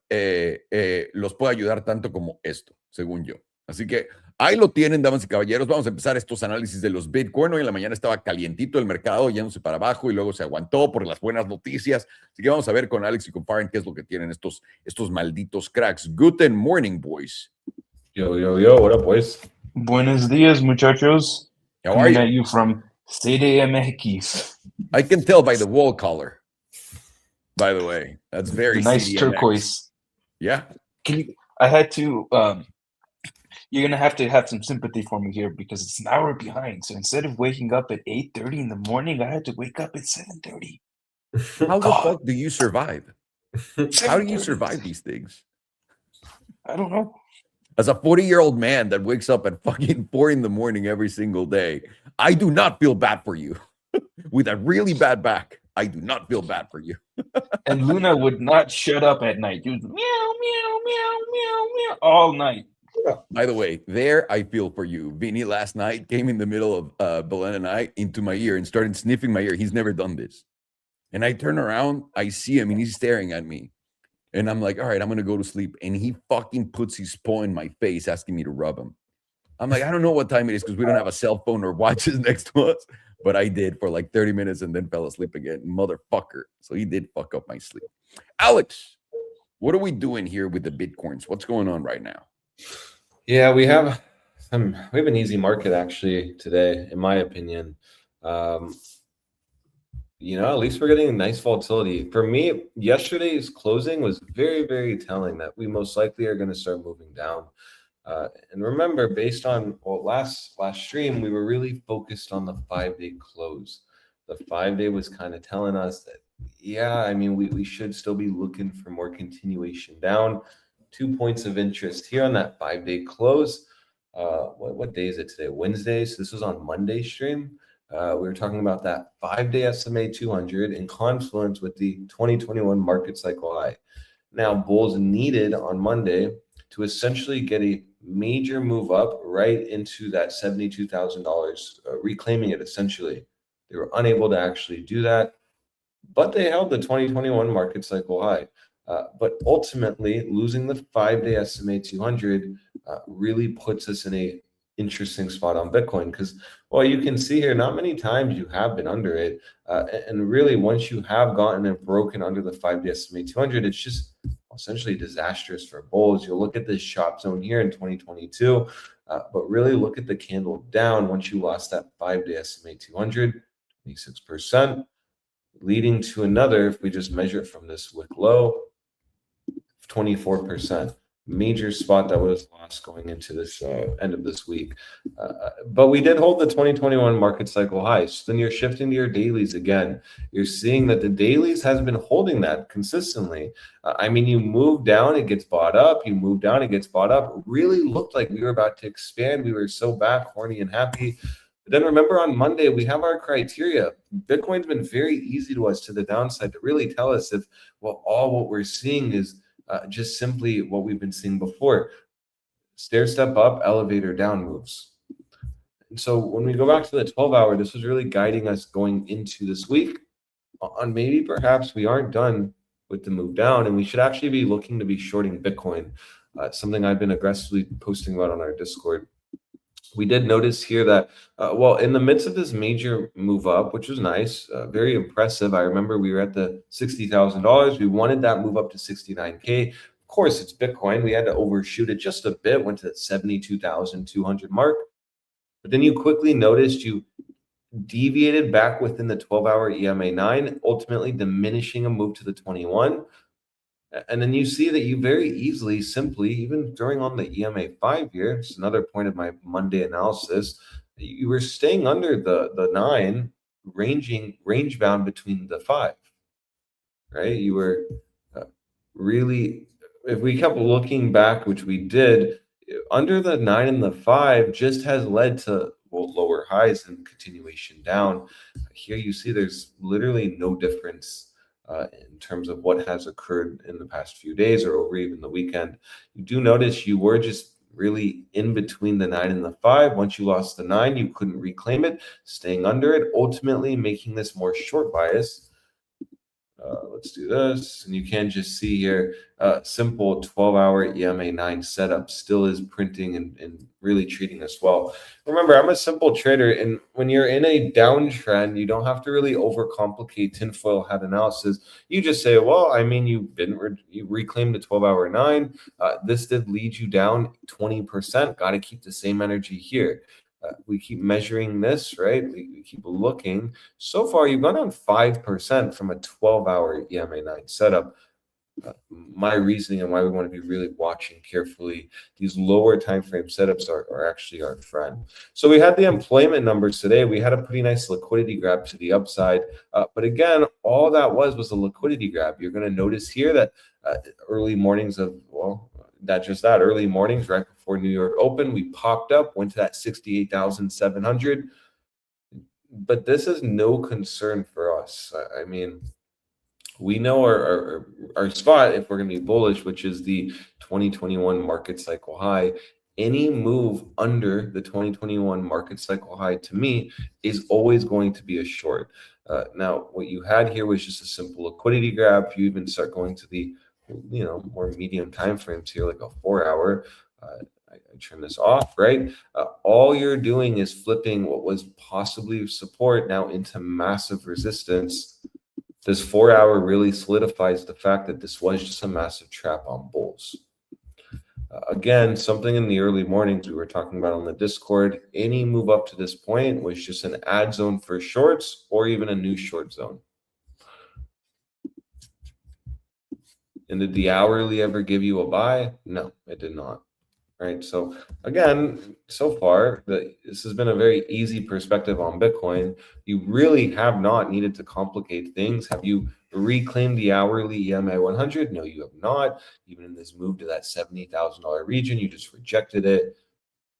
los puede ayudar tanto como esto, según yo. Así que ahí lo tienen, damas y caballeros. Vamos a empezar estos análisis de los Bitcoin. Hoy en la mañana estaba calientito el mercado, yéndose para abajo y luego se aguantó por las buenas noticias. Así que vamos a ver con Alex y con Farren qué es lo que tienen estos malditos cracks. Guten morning, boys. Yo, ahora pues. Buenos días, muchachos. How are Coming you? at you from CDMX. I can tell by the wall color. By the way, that's very The nice CDMX. turquoise. Yeah. I had to. You're gonna have to have some sympathy for me here because it's an hour behind. So instead of waking up at 8:30 in the morning, I had to wake up at 7:30. How the fuck do you survive? How do you survive these things? I don't know. As a 40-year-old man that wakes up at fucking 4 in the morning every single day, I do not feel bad for you. With a really bad back, I do not feel bad for you. And Luna would not shut up at night. You would meow, meow, meow, meow, meow all night. By the way, there I feel for you. Vinny last night came in the middle of Belen and I into my ear and started sniffing my ear. He's never done this. And I turn around, I see him and he's staring at me. And I'm like, all right, I'm going to go to sleep. And he fucking puts his paw in my face asking me to rub him. I'm like, I don't know what time it is because we don't have a cell phone or watches next to us. But I did for like 30 minutes and then fell asleep again. Motherfucker. So he did fuck up my sleep. Alex, what are we doing here with the Bitcoins? What's going on right now? Yeah, we have an easy market actually today, in my opinion. At least we're getting nice volatility. For me, yesterday's closing was very, very telling that we most likely are going to start moving down. And remember, based on last stream, we were really focused on the 5-day close. The 5-day was kind of telling us that, we should still be looking for more continuation down. 2 points of interest here on that 5-day close. What day is it today? Wednesday. So this was on Monday stream. We were talking about that 5-day SMA 200 in confluence with the 2021 market cycle high. Now, bulls needed on Monday to essentially get a major move up right into that $72,000, reclaiming it essentially. They were unable to actually do that, but they held the 2021 market cycle high. But ultimately, losing the 5-day SMA 200 really puts us in a interesting spot on Bitcoin because, you can see here, not many times you have been under it. And really, once you have gotten and broken under the 5-day SMA 200, it's just essentially disastrous for bulls. You'll look at this shop zone here in 2022, but really look at the candle down once you lost that 5-day SMA 200, 26%, leading to another, if we just measure it from this wick low, 24%. Major spot that was lost going into this end of this week. But we did hold the 2021 market cycle high. So then you're shifting to your dailies again. You're seeing that the dailies has been holding that consistently. You move down, it gets bought up. You move down, it gets bought up. Really looked like we were about to expand. We were so back, horny and happy. But then remember on Monday, we have our criteria. Bitcoin's been very easy to us to the downside to really tell us if, all what we're seeing is just simply what we've been seeing before. Stair step up, elevator down moves. And so when we go back to the 12-hour, this was really guiding us going into this week on maybe perhaps we aren't done with the move down and we should actually be looking to be shorting Bitcoin. Something I've been aggressively posting about on our Discord. We did notice here that, in the midst of this major move up, which was nice, very impressive. I remember we were at the $60,000. We wanted that move up to 69K. Of course, it's Bitcoin. We had to overshoot it just a bit, went to that 72,200 mark. But then you quickly noticed you deviated back within the 12-hour EMA 9, ultimately diminishing a move to the 21. And then you see that you very easily, simply, even during on the EMA 5 year, it's another point of my Monday analysis, you were staying under the 9, range bound between the 5, right? You were really, if we kept looking back, which we did, under the 9 and the 5 just has led to lower highs and continuation down. Here you see there's literally no difference in terms of what has occurred in the past few days or over even the weekend. You do notice you were just really in between the 9 and the 5. Once you lost the 9, you couldn't reclaim it, staying under it, ultimately making this more short bias. Let's do this. And you can just see here, simple 12-hour EMA 9 setup still is printing and really treating us well. Remember, I'm a simple trader, and when you're in a downtrend, you don't have to really overcomplicate tinfoil hat analysis. You just say, you reclaimed the 12-hour 9. This did lead you down 20%. Got to keep the same energy here. We keep measuring this, right? We keep looking. So far, you've gone down 5% from a 12-hour EMA 9 setup. my reasoning and why we want to be really watching carefully. These lower time frame setups are actually our friend. So we had the employment numbers today. We had a pretty nice liquidity grab to the upside. But again, all that was a liquidity grab. You're going to notice here that early mornings of, well, early mornings right before New York open, we popped up, went to that 68,700. But this is no concern for us. I mean, we know our spot if we're going to be bullish, which is the 2021 market cycle high. Any move under the 2021 market cycle high to me is always going to be a short. Now, what you had here was just a simple liquidity grab. If you even start going to the more medium time frames here, like a 4-hour, I turn this off, right? All you're doing is flipping what was possibly support now into massive resistance. This 4-hour really solidifies the fact that this was just a massive trap on bulls. Again, something in the early mornings we were talking about on the Discord, any move up to this point was just an add zone for shorts or even a new short zone. And did the hourly ever give you a buy? No, it did not. Right. So again, so far, this has been a very easy perspective on Bitcoin. You really have not needed to complicate things. Have you reclaimed the hourly EMA 100? No, you have not. Even in this move to that $70,000 region, you just rejected it.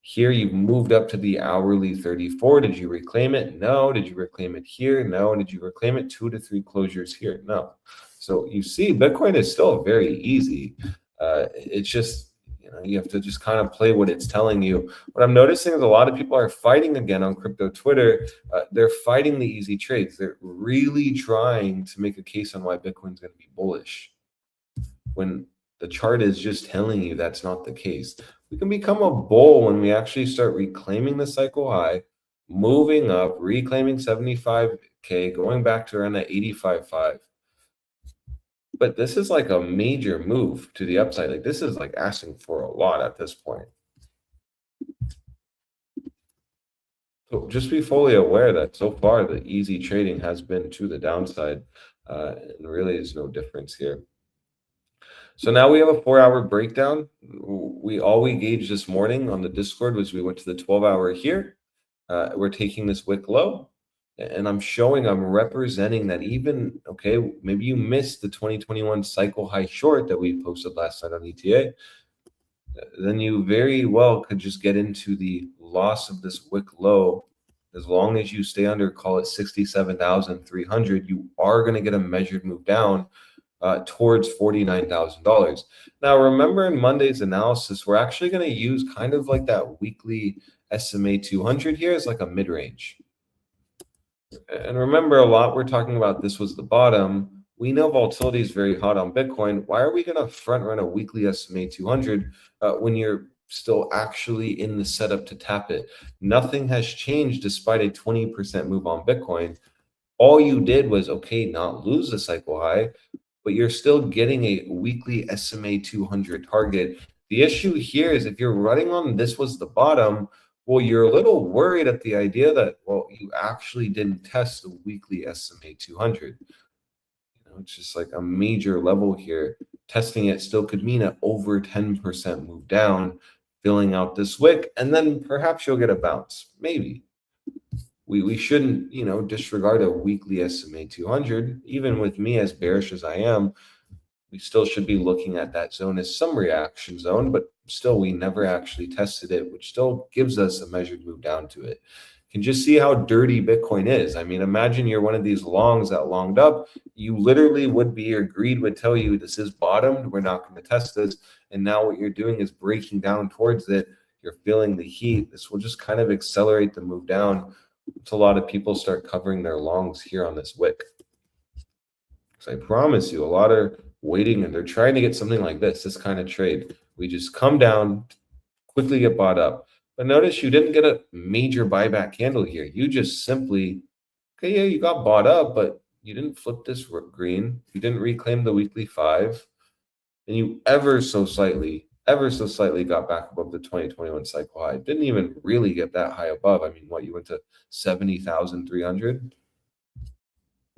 Here, you've moved up to the hourly 34. Did you reclaim it? No. Did you reclaim it here? No. Did you reclaim it 2 to 3 closures here? No. So you see, Bitcoin is still very easy. It's just, you have to just kind of play what it's telling you. What I'm noticing is a lot of people are fighting again on crypto Twitter. They're fighting the easy trades. They're really trying to make a case on why Bitcoin's going to be bullish, when the chart is just telling you that's not the case. We can become a bull when we actually start reclaiming the cycle high, moving up, reclaiming 75K, going back to around that 85.5. But this is like a major move to the upside. Like, this is like asking for a lot at this point. So just be fully aware that so far the easy trading has been to the downside, and really is no difference here. So now we have a 4-hour breakdown. All we gauged this morning on the Discord was we went to the 12-hour here. We're taking this wick low. And I'm representing that even, okay, maybe you missed the 2021 cycle high short that we posted last night on ETA. Then you very well could just get into the loss of this wick low. As long as you stay under, call it 67,300, you are going to get a measured move down towards $49,000. Now, remember in Monday's analysis, we're actually going to use kind of like that weekly SMA 200 here as like a mid-range. And remember, a lot we're talking about, this was the bottom. We know volatility is very hot on Bitcoin. Why are we going to front run a weekly SMA 200 when you're still actually in the setup to tap it? Nothing has changed despite a 20% move on Bitcoin. All you did was, okay, not lose the cycle high, but you're still getting a weekly SMA 200 target. The issue here is if you're running on this was the bottom, well, you're a little worried at the idea that, well, you actually didn't test the weekly SMA 200. It's just like a major level here. Testing it still could mean an over 10% move down, filling out this wick, and then perhaps you'll get a bounce. Maybe. We shouldn't, disregard a weekly SMA 200. Even with me as bearish as I am, we still should be looking at that zone as some reaction zone, but still we never actually tested it, which still gives us a measured move down to it. You can just see how dirty Bitcoin is. I mean, imagine you're one of these longs that longed up. You literally would be, your greed would tell you this is bottomed. We're not going to test this. And now what you're doing is breaking down towards it. You're feeling the heat. This will just kind of accelerate the move down until a lot of people start covering their longs here on this wick. So I promise you, a lot are waiting and they're trying to get something like this kind of trade. We just come down, quickly get bought up. But notice you didn't get a major buyback candle here. You just simply, okay, yeah, you got bought up, but you didn't flip this green. You didn't reclaim the weekly 5. And you ever so slightly got back above the 2021 cycle high. Didn't even really get that high above. I mean, what, you went to 70,300?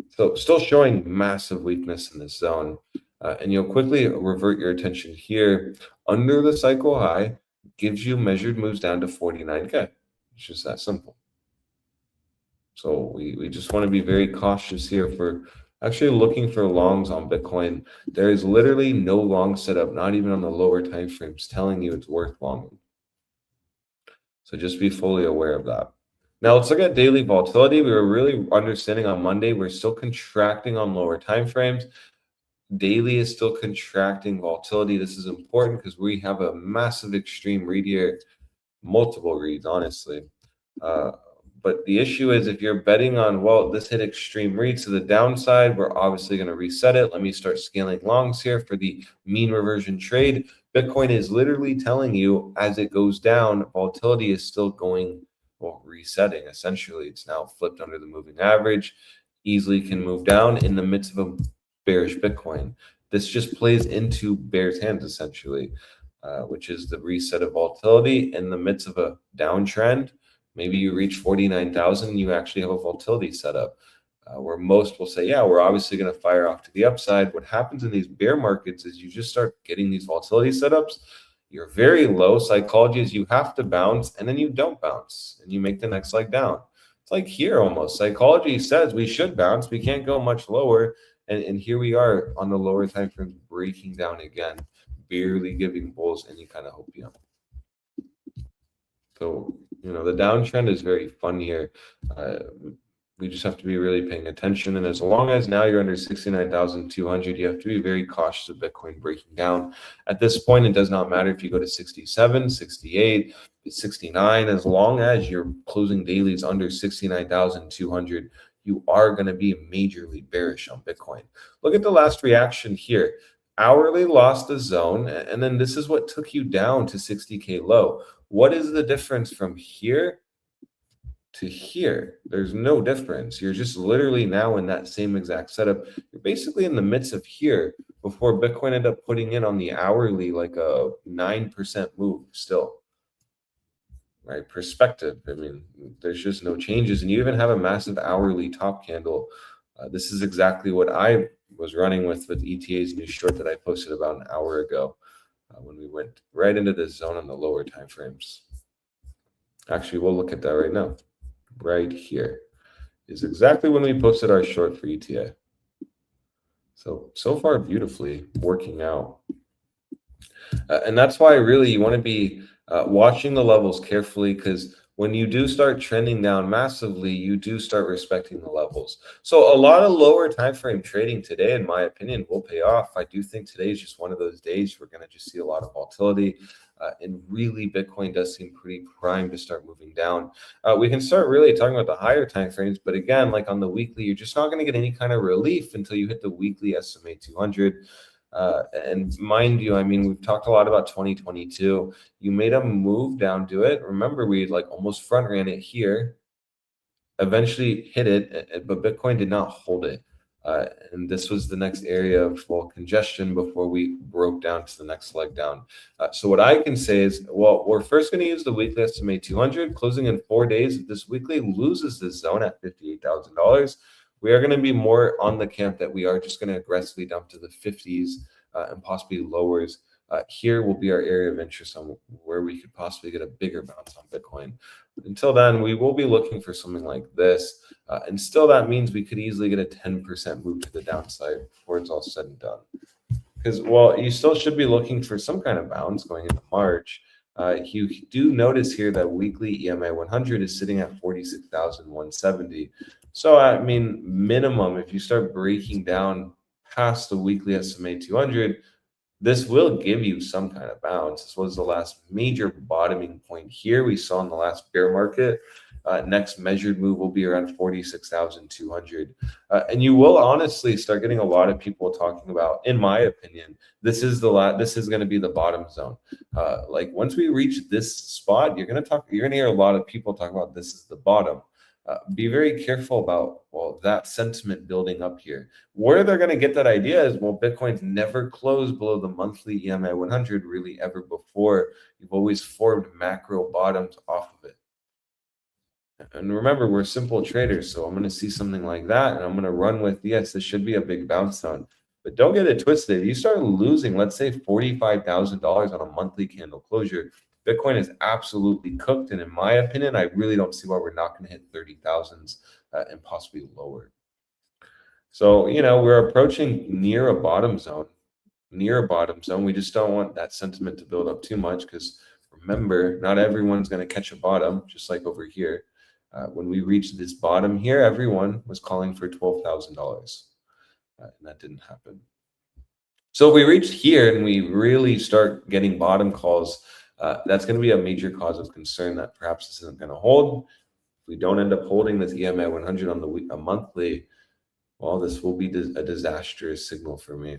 So still showing massive weakness in this zone. And you'll quickly revert your attention here. Under the cycle high gives you measured moves down to 49K. It's just that simple. So we just want to be very cautious here for actually looking for longs on Bitcoin. There is literally no long setup, not even on the lower time frames, telling you it's worth longing. So just be fully aware of that. Now let's look at daily volatility. We were really understanding on Monday, we're still contracting on lower time frames. Daily is still contracting volatility. This is important because we have a massive extreme read here, multiple reads, honestly. But the issue is if you're betting on, well, this hit extreme read to the downside, we're obviously going to reset it. Let me start scaling longs here for the mean reversion trade. Bitcoin is literally telling you as it goes down, volatility is still going, well, resetting. Essentially, it's now flipped under the moving average, easily can move down in the midst of a bearish Bitcoin. This just plays into bear's hands, essentially, which is the reset of volatility in the midst of a downtrend. Maybe you reach 49,000, you actually have a volatility setup where most will say, yeah, we're obviously going to fire off to the upside. What happens in these bear markets is you just start getting these volatility setups. You're very low. Psychology is you have to bounce and then you don't bounce and you make the next leg down. It's like here almost. Psychology says we should bounce. We can't go much lower. And here we are on the lower time frame breaking down again, barely giving bulls any kind of hope. So, you know, the downtrend is very fun here. We just have to be really paying attention. And as long as now you're under 69,200, you have to be very cautious of Bitcoin breaking down. At this point, it does not matter if you go to 67, 68, 69, as long as you're closing dailies under 69,200, you are going to be majorly bearish on Bitcoin. Look at the last reaction here. Hourly lost the zone, and then this is what took you down to 60K low. What is the difference from here to here? There's no difference. You're just literally now in that same exact setup. You're basically in the midst of here before Bitcoin ended up putting in on the hourly like a 9% move still. Right? Perspective. I mean, there's just no changes. And you even have a massive hourly top candle. This is exactly what I was running with ETA's new short that I posted about an hour ago. When we went right into this zone on the lower time frames. Actually, we'll look at that right now. Right here is exactly when we posted our short for ETA. So far, beautifully working out. And that's why really you want to be watching the levels carefully, because when you do start trending down massively, you do start respecting the levels. So a lot of lower time frame trading today, in my opinion, will pay off. I do think today is just one of those days we're going to just see a lot of volatility. And really, Bitcoin does seem pretty primed to start moving down. We can start really talking about the higher time frames. But again, like on the weekly, you're just not going to get any kind of relief until you hit the weekly SMA 200. And mind you, I mean, we've talked a lot about 2022. You made a move down to it. Remember, we like almost front ran it here, eventually hit it, but Bitcoin did not hold it. And this was the next area of congestion before we broke down to the next leg down. So what I can say is, well, we're first going to use the weekly SMA 200, closing in 4 days. If this weekly loses this zone at $58,000, we are going to be more on the camp that we are just going to aggressively dump to the 50s and possibly lowers. Here will be our area of interest on where we could possibly get a bigger bounce on Bitcoin. But until then, we will be looking for something like this. And still, that means we could easily get a 10% move to the downside before it's all said and done. Because, well, you still should be looking for some kind of bounce going into March. You do notice here that weekly EMA 100 is sitting at 46,170. So, I mean, minimum, if you start breaking down past the weekly SMA 200, this will give you some kind of bounce. This was the last major bottoming point here we saw in the last bear market. Next measured move will be around 46,200. And you will honestly start getting a lot of people talking about, in my opinion, this is going to be the bottom zone. Like once we reach this spot, you're going to hear a lot of people talk about this is the bottom. Be very careful about, well, that sentiment building up here. Where they're going to get that idea is, well, Bitcoin's never closed below the monthly EMA 100 really ever before. You've always formed macro bottoms off of it. And remember, we're simple traders, so I'm going to see something like that, and I'm going to run with, yes, this should be a big bounce zone. But don't get it twisted. If you start losing, let's say $45,000 on a monthly candle closure, Bitcoin is absolutely cooked. And in my opinion, I really don't see why we're not going to hit 30,000s and possibly lower. So, we're approaching near a bottom zone. We just don't want that sentiment to build up too much, because remember, not everyone's going to catch a bottom, just like over here. When we reached this bottom here, everyone was calling for $12,000, and that didn't happen. So if we reach here and we really start getting bottom calls, that's going to be a major cause of concern that perhaps this isn't going to hold. If we don't end up holding this EMA 100 on the monthly, well, this will be a disastrous signal for me.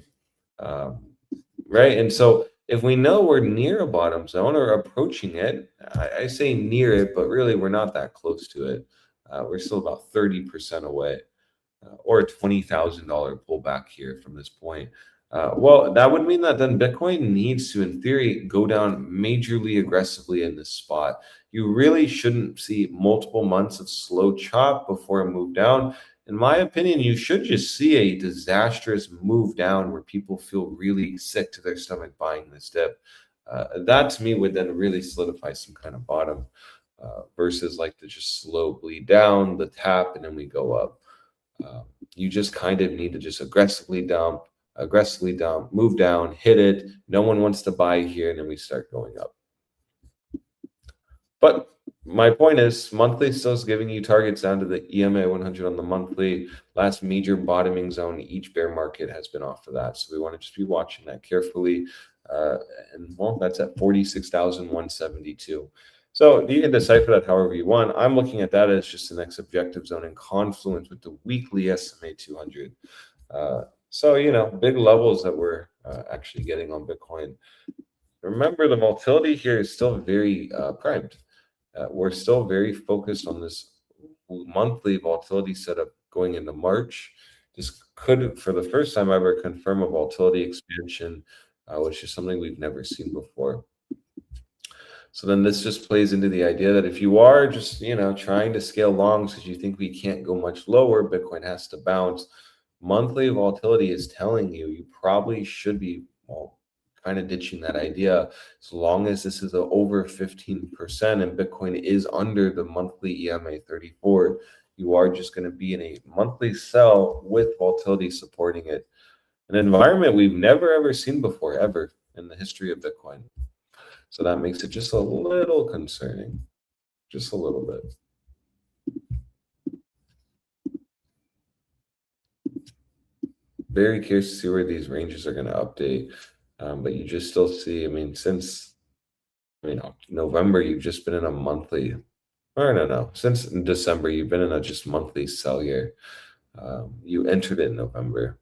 Right? And so if we know we're near a bottom zone or approaching it, I say near it, but really we're not that close to it. We're still about 30% away, or a $20,000 pullback here from this point. Well, that would mean that then Bitcoin needs to, in theory, go down majorly aggressively in this spot. You really shouldn't see multiple months of slow chop before a move down. In my opinion, you should just see a disastrous move down where people feel really sick to their stomach buying this dip. That to me would then really solidify some kind of bottom, versus like the just slow bleed down, the tap, and then we go up. You just kind of need to just aggressively dump, move down, hit it. No one wants to buy here, and then we start going up. But my point is, monthly still is giving you targets down to the EMA 100 on the monthly. Last major bottoming zone, each bear market has been off of that. So we want to just be watching that carefully. And well, that's at 46,172. So you can decipher that however you want. I'm looking at that as just the next objective zone in confluence with the weekly SMA 200. So, big levels that we're actually getting on Bitcoin. Remember, the volatility here is still very primed. We're still very focused on this monthly volatility setup going into March. This could, for the first time ever, confirm a volatility expansion, which is something we've never seen before. So then this just plays into the idea that if you are just, trying to scale longs because you think we can't go much lower, Bitcoin has to bounce. Monthly volatility is telling you probably should be, kind of ditching that idea. As long as this is over 15% and Bitcoin is under the monthly EMA 34, you are just going to be in a monthly sell with volatility supporting it. An environment we've never ever seen before, ever in the history of Bitcoin. So that makes it just a little concerning, just a little bit. Very curious to see where these ranges are going to update. But you just still see, since November, you've just been in a monthly, or no, since December, you've been in a just monthly sell year. You entered it in November.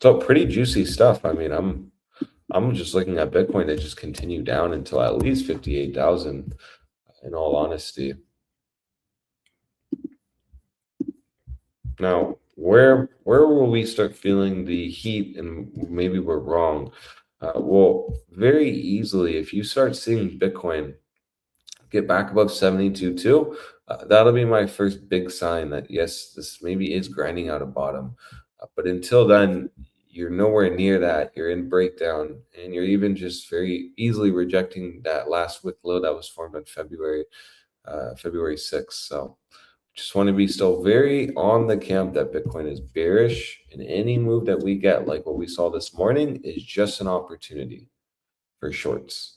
So pretty juicy stuff. I'm just looking at Bitcoin to just continue down until at least 58,000, in all honesty. Now, where will we start feeling the heat and maybe we're wrong? Well, very easily, if you start seeing Bitcoin get back above 72.2, that'll be my first big sign that, yes, this maybe is grinding out a bottom. But until then, you're nowhere near that. You're in breakdown, and you're even just very easily rejecting that last wick low that was formed on February 6th. So just want to be still very on the camp that Bitcoin is bearish, and any move that we get, like what we saw this morning, is just an opportunity for shorts.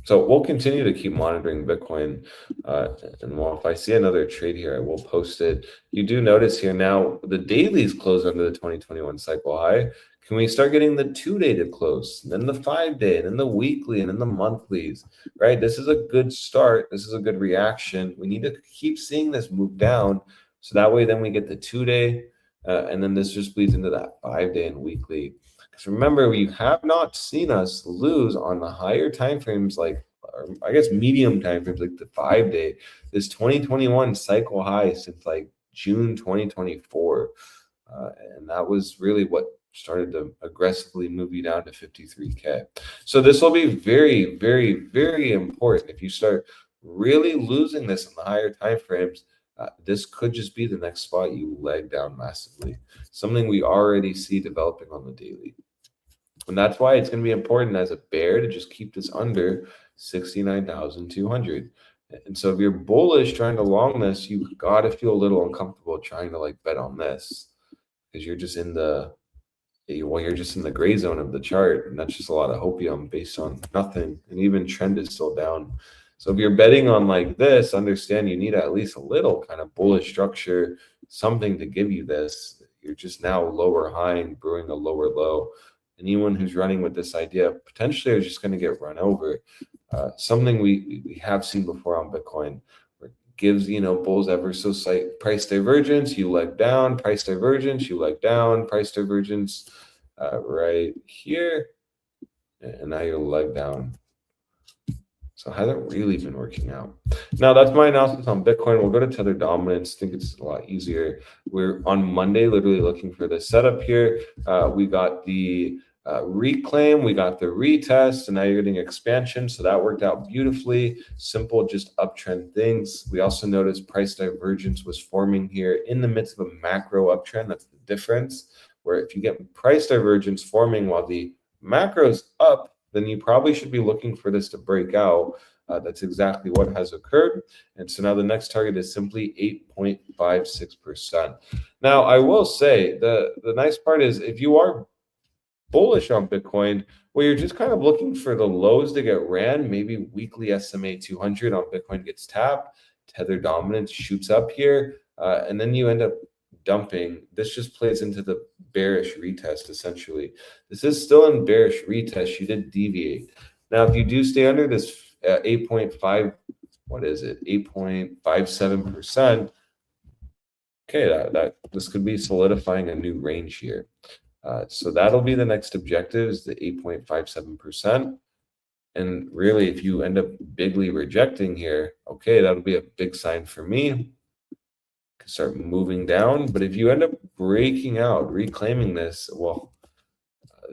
So we'll continue to keep monitoring Bitcoin. And well, if I see another trade here, I will post it. You do notice here now the dailies close under the 2021 cycle high. Can we start getting the 2-day to close, and then the 5-day, and then the weekly, and then the monthlies, right? This is a good start. This is a good reaction. We need to keep seeing this move down. So that way, then we get the 2-day, and then this just bleeds into that 5-day and weekly. Because remember, you have not seen us lose on the higher time frames, like, or I guess medium time frames, like the 5-day, this 2021 cycle high since like June 2024. And that was really what started to aggressively move you down to 53K. So this will be very, very, very important. If you start really losing this in the higher time frames, this could just be the next spot you leg down massively. Something we already see developing on the daily. And that's why it's going to be important as a bear to just keep this under 69,200. And so if you're bullish trying to long this, you got to feel a little uncomfortable trying to like bet on this, because you're just in the gray zone of the chart, and that's just a lot of hopium based on nothing, and even trend is still down. So if you're betting on like this, understand you need at least a little kind of bullish structure, something to give you this. You're just now lower high and brewing a lower low. Anyone who's running with this idea potentially are just going to get run over. Something we have seen before on Bitcoin, where it gives, bulls ever so slight price divergence, you leg down, price divergence, you leg down, price divergence right here, and now you're leg down. So it hasn't really been working out. Now that's my analysis on Bitcoin. We'll go to Tether dominance. I think it's a lot easier. We're on Monday literally looking for the setup here. We got the reclaim, we got the retest, and now you're getting expansion. So that worked out beautifully. Simple, just uptrend things. We also noticed price divergence was forming here in the midst of a macro uptrend. That's the difference, where if you get price divergence forming while the macro's up, then you probably should be looking for this to break out. That's exactly what has occurred. And so now the next target is simply 8.56%. Now, I will say the nice part is if you are bullish on Bitcoin, well, you're just kind of looking for the lows to get ran. Maybe weekly SMA 200 on Bitcoin gets tapped, Tether dominance shoots up here, and then you end up dumping. This just plays into the bearish retest, essentially. This is still in bearish retest. You did deviate. Now, if you do stay under this 8.5, what is it? 8.57%. Okay, that this could be solidifying a new range here. So that'll be the next objective, is the 8.57%. And really, if you end up bigly rejecting here, okay, that'll be a big sign for me. Start moving down. But if you end up breaking out, reclaiming this, well,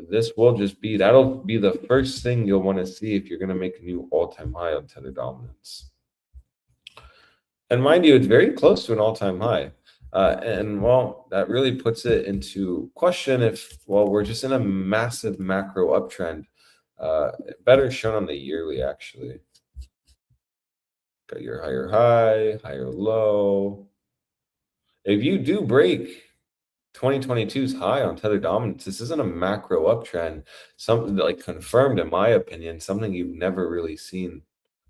this will just be, that'll be the first thing you'll want to see if you're going to make a new all-time high on Tether dominance. And mind you, it's very close to an all-time high. And well, that really puts it into question if, well, we're just in a massive macro uptrend. Better shown on the yearly, actually. Got your higher high, higher low. If you do break 2022's high on Tether dominance, this isn't a macro uptrend, something like confirmed, in my opinion, something you've never really seen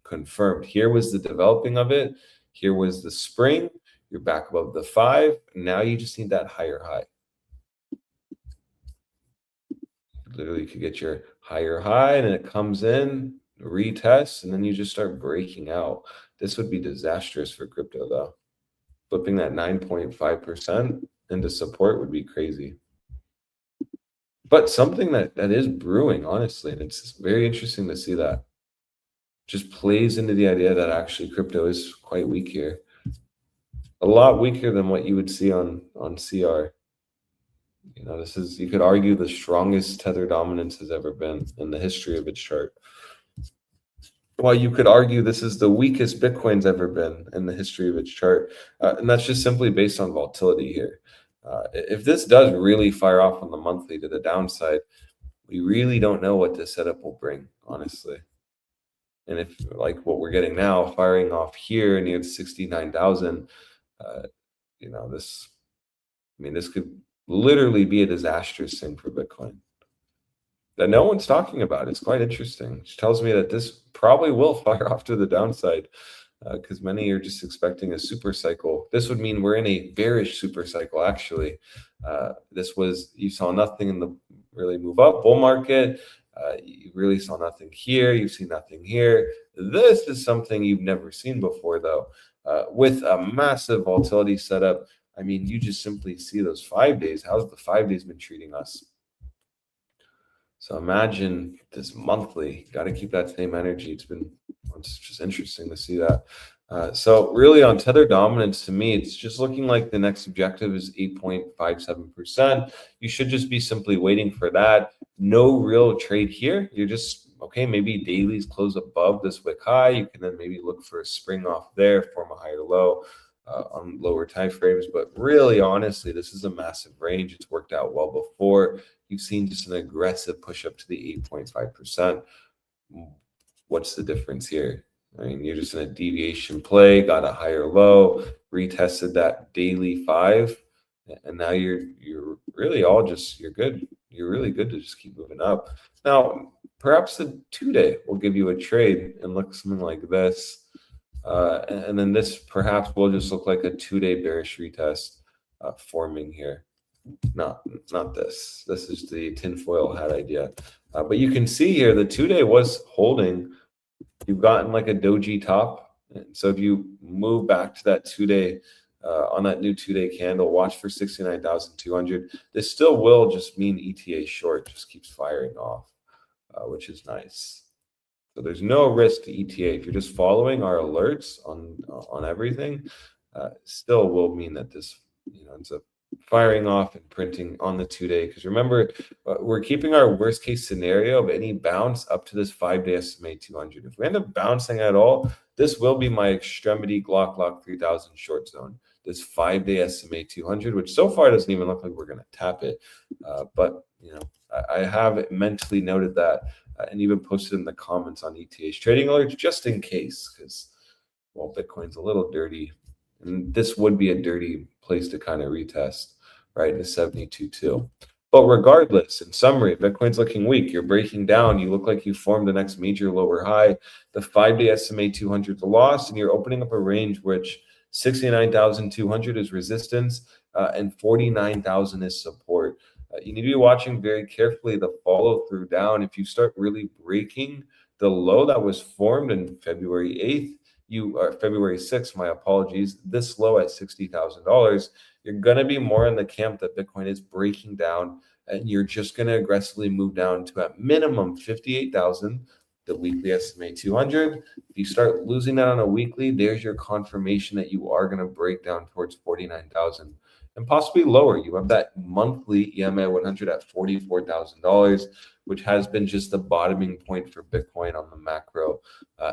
confirmed. Here was the developing of it. Here was the spring. You're back above the 5. Now you just need that higher high. Literally, you could get your higher high, and then it comes in, retests, and then you just start breaking out. This would be disastrous for crypto, though. Flipping that 9.5% into support would be crazy. But something that is brewing, honestly, and it's very interesting to see that. Just plays into the idea that actually crypto is quite weak here. A lot weaker than what you would see on CR. This is, you could argue, the strongest Tether dominance has ever been in the history of its chart. Well, you could argue this is the weakest Bitcoin's ever been in the history of its chart. And that's just simply based on volatility here. If this does really fire off on the monthly to the downside, we really don't know what this setup will bring, honestly. And if, like what we're getting now, firing off here near 69,000, this could literally be a disastrous thing for Bitcoin that no one's talking about. It's quite interesting. Which tells me that this probably will fire off to the downside, because many are just expecting a super cycle. This would mean we're in a bearish super cycle, actually. You saw nothing in the really move up bull market. You really saw nothing here. You've seen nothing here. This is something you've never seen before, though. With a massive volatility setup, you just simply see those 5 days. How's the 5 days been treating us? So imagine this monthly. Got to keep that same energy. It's just interesting to see that. So really on Tether dominance, to me, it's just looking like the next objective is 8.57%. You should just be simply waiting for that. No real trade here. You're just Okay, maybe dailies close above this wick high. You can then maybe look for a spring off there, form a higher low on lower time frames. But really, honestly, this is a massive range. It's worked out well before. You've seen just an aggressive push up to the 8.5%. What's the difference here? I mean, you're just in a deviation play, got a higher low, retested that daily 5, and now you're really all just, you're good. You're really good to just keep moving up. Now, perhaps the 2-day will give you a trade and look something like this. And then this perhaps will just look like a 2-day bearish retest forming here. Not this. This is the tinfoil hat idea. But you can see here the 2-day was holding. You've gotten like a doji top. And so if you move back to that 2-day on that new 2-day candle, watch for 69,200. This still will just mean ETA short just keeps firing off, which is nice. So there's no risk to ETA. If you're just following our alerts on everything, still will mean that this, ends up firing off and printing on the 2-day. Because remember, we're keeping our worst case scenario of any bounce up to this 5-day SMA 200. If we end up bouncing at all, this will be my extremity Glock 3000 short zone. This 5-day SMA 200, which so far doesn't even look like we're going to tap it. But I have mentally noted that and even posted in the comments on ETH trading alerts just in case, because well, Bitcoin's a little dirty, and this would be a dirty place to kind of retest, right? The 72.2. But regardless, in summary, Bitcoin's looking weak. You're breaking down. You look like you formed the next major lower high. The 5-day SMA 200 is a loss, and you're opening up a range which 69,200 is resistance and 49,000 is support. You need to be watching very carefully the follow through down. If you start really breaking the low that was formed in February 8th, February 6th, my apologies, this low at $60,000, you're going to be more in the camp that Bitcoin is breaking down, and you're just going to aggressively move down to at minimum 58,000, the weekly SMA 200. If you start losing that on a weekly, there's your confirmation that you are going to break down towards 49,000 and possibly lower. You have that monthly EMA 100 at $44,000, which has been just the bottoming point for Bitcoin on the macro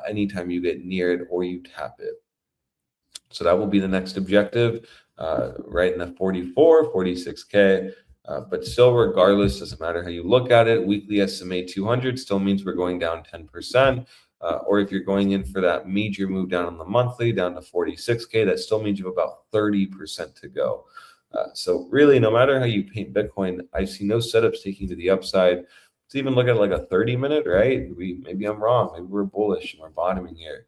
anytime you get near it or you tap it. So that will be the next objective, right in the 46K. But still, regardless, doesn't matter how you look at it, weekly SMA 200 still means we're going down 10%. Or if you're going in for that major move down on the monthly, down to 46K, that still means you have about 30% to go. So really, no matter how you paint Bitcoin, I see no setups taking to the upside. Let's even look at like a 30-minute, right? Maybe I'm wrong. Maybe we're bullish and we're bottoming here.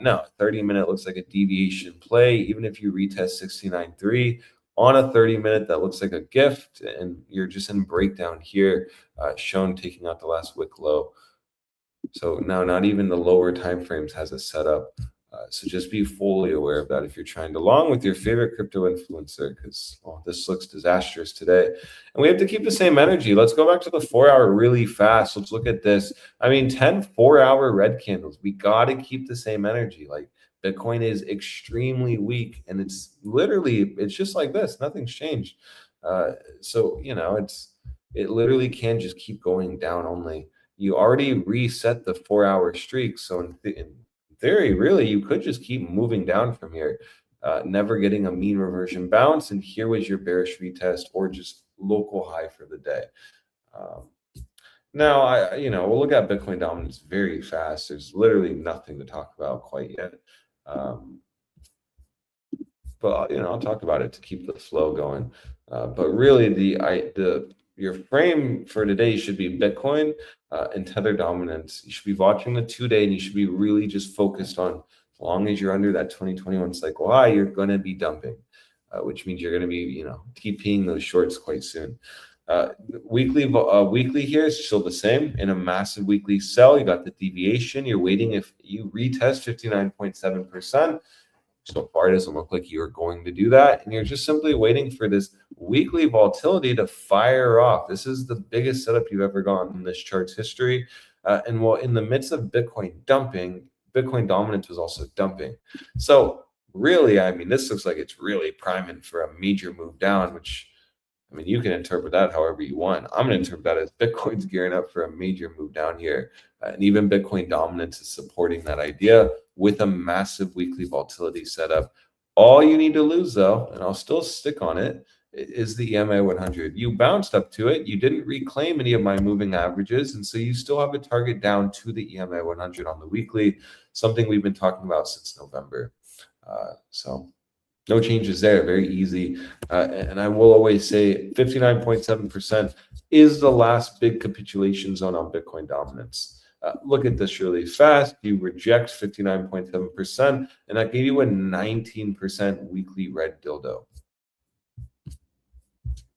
No, 30-minute looks like a deviation play. Even if you retest 69.3 on a 30-minute, that looks like a gift, and you're just in breakdown here, shown taking out the last wick low. So now not even the lower time frames has a setup. So just be fully aware of that if you're trying to long with your favorite crypto influencer, because this looks disastrous today. And we have to keep the same energy. Let's go back to the 4-hour really fast. Let's look at this. I mean, 10 4-hour red candles. We got to keep the same energy. Like, Bitcoin is extremely weak, and it's just like this. Nothing's changed. So, it literally can just keep going down only. You already reset the 4-hour streak. So in theory, really, you could just keep moving down from here, never getting a mean reversion bounce. And here was your bearish retest or just local high for the day. Now, we'll look at Bitcoin dominance very fast. There's literally nothing to talk about quite yet. But I'll talk about it to keep the flow going. But really, your frame for today should be Bitcoin and Tether dominance. You should be watching the 2-day, and you should be really just focused on, as long as you're under that 2021 cycle high, you're going to be dumping, which means you're going to be, TPing those shorts quite soon. Weekly here is still the same. In a massive weekly sell, you got the deviation. You're waiting. If you retest 59.7%, so far it doesn't look like you're going to do that, and you're just simply waiting for this weekly volatility to fire off. This is the biggest setup you've ever gotten in this chart's history. And while in the midst of Bitcoin dumping, Bitcoin dominance was also dumping. So really, I mean, this looks like it's really priming for a major move down, which I mean, you can interpret that however you want. I'm going to interpret that as Bitcoin's gearing up for a major move down here. And even Bitcoin dominance is supporting that idea with a massive weekly volatility setup. All you need to lose, though, and I'll still stick on it, is the EMA 100. You bounced up to it. You didn't reclaim any of my moving averages. And so you still have a target down to the EMA 100 on the weekly, something we've been talking about since November. So no changes there, very easy. And I will always say 59.7% is the last big capitulation zone on Bitcoin dominance. Look at this really fast. You reject 59.7%, and that gave you a 19% weekly red dildo.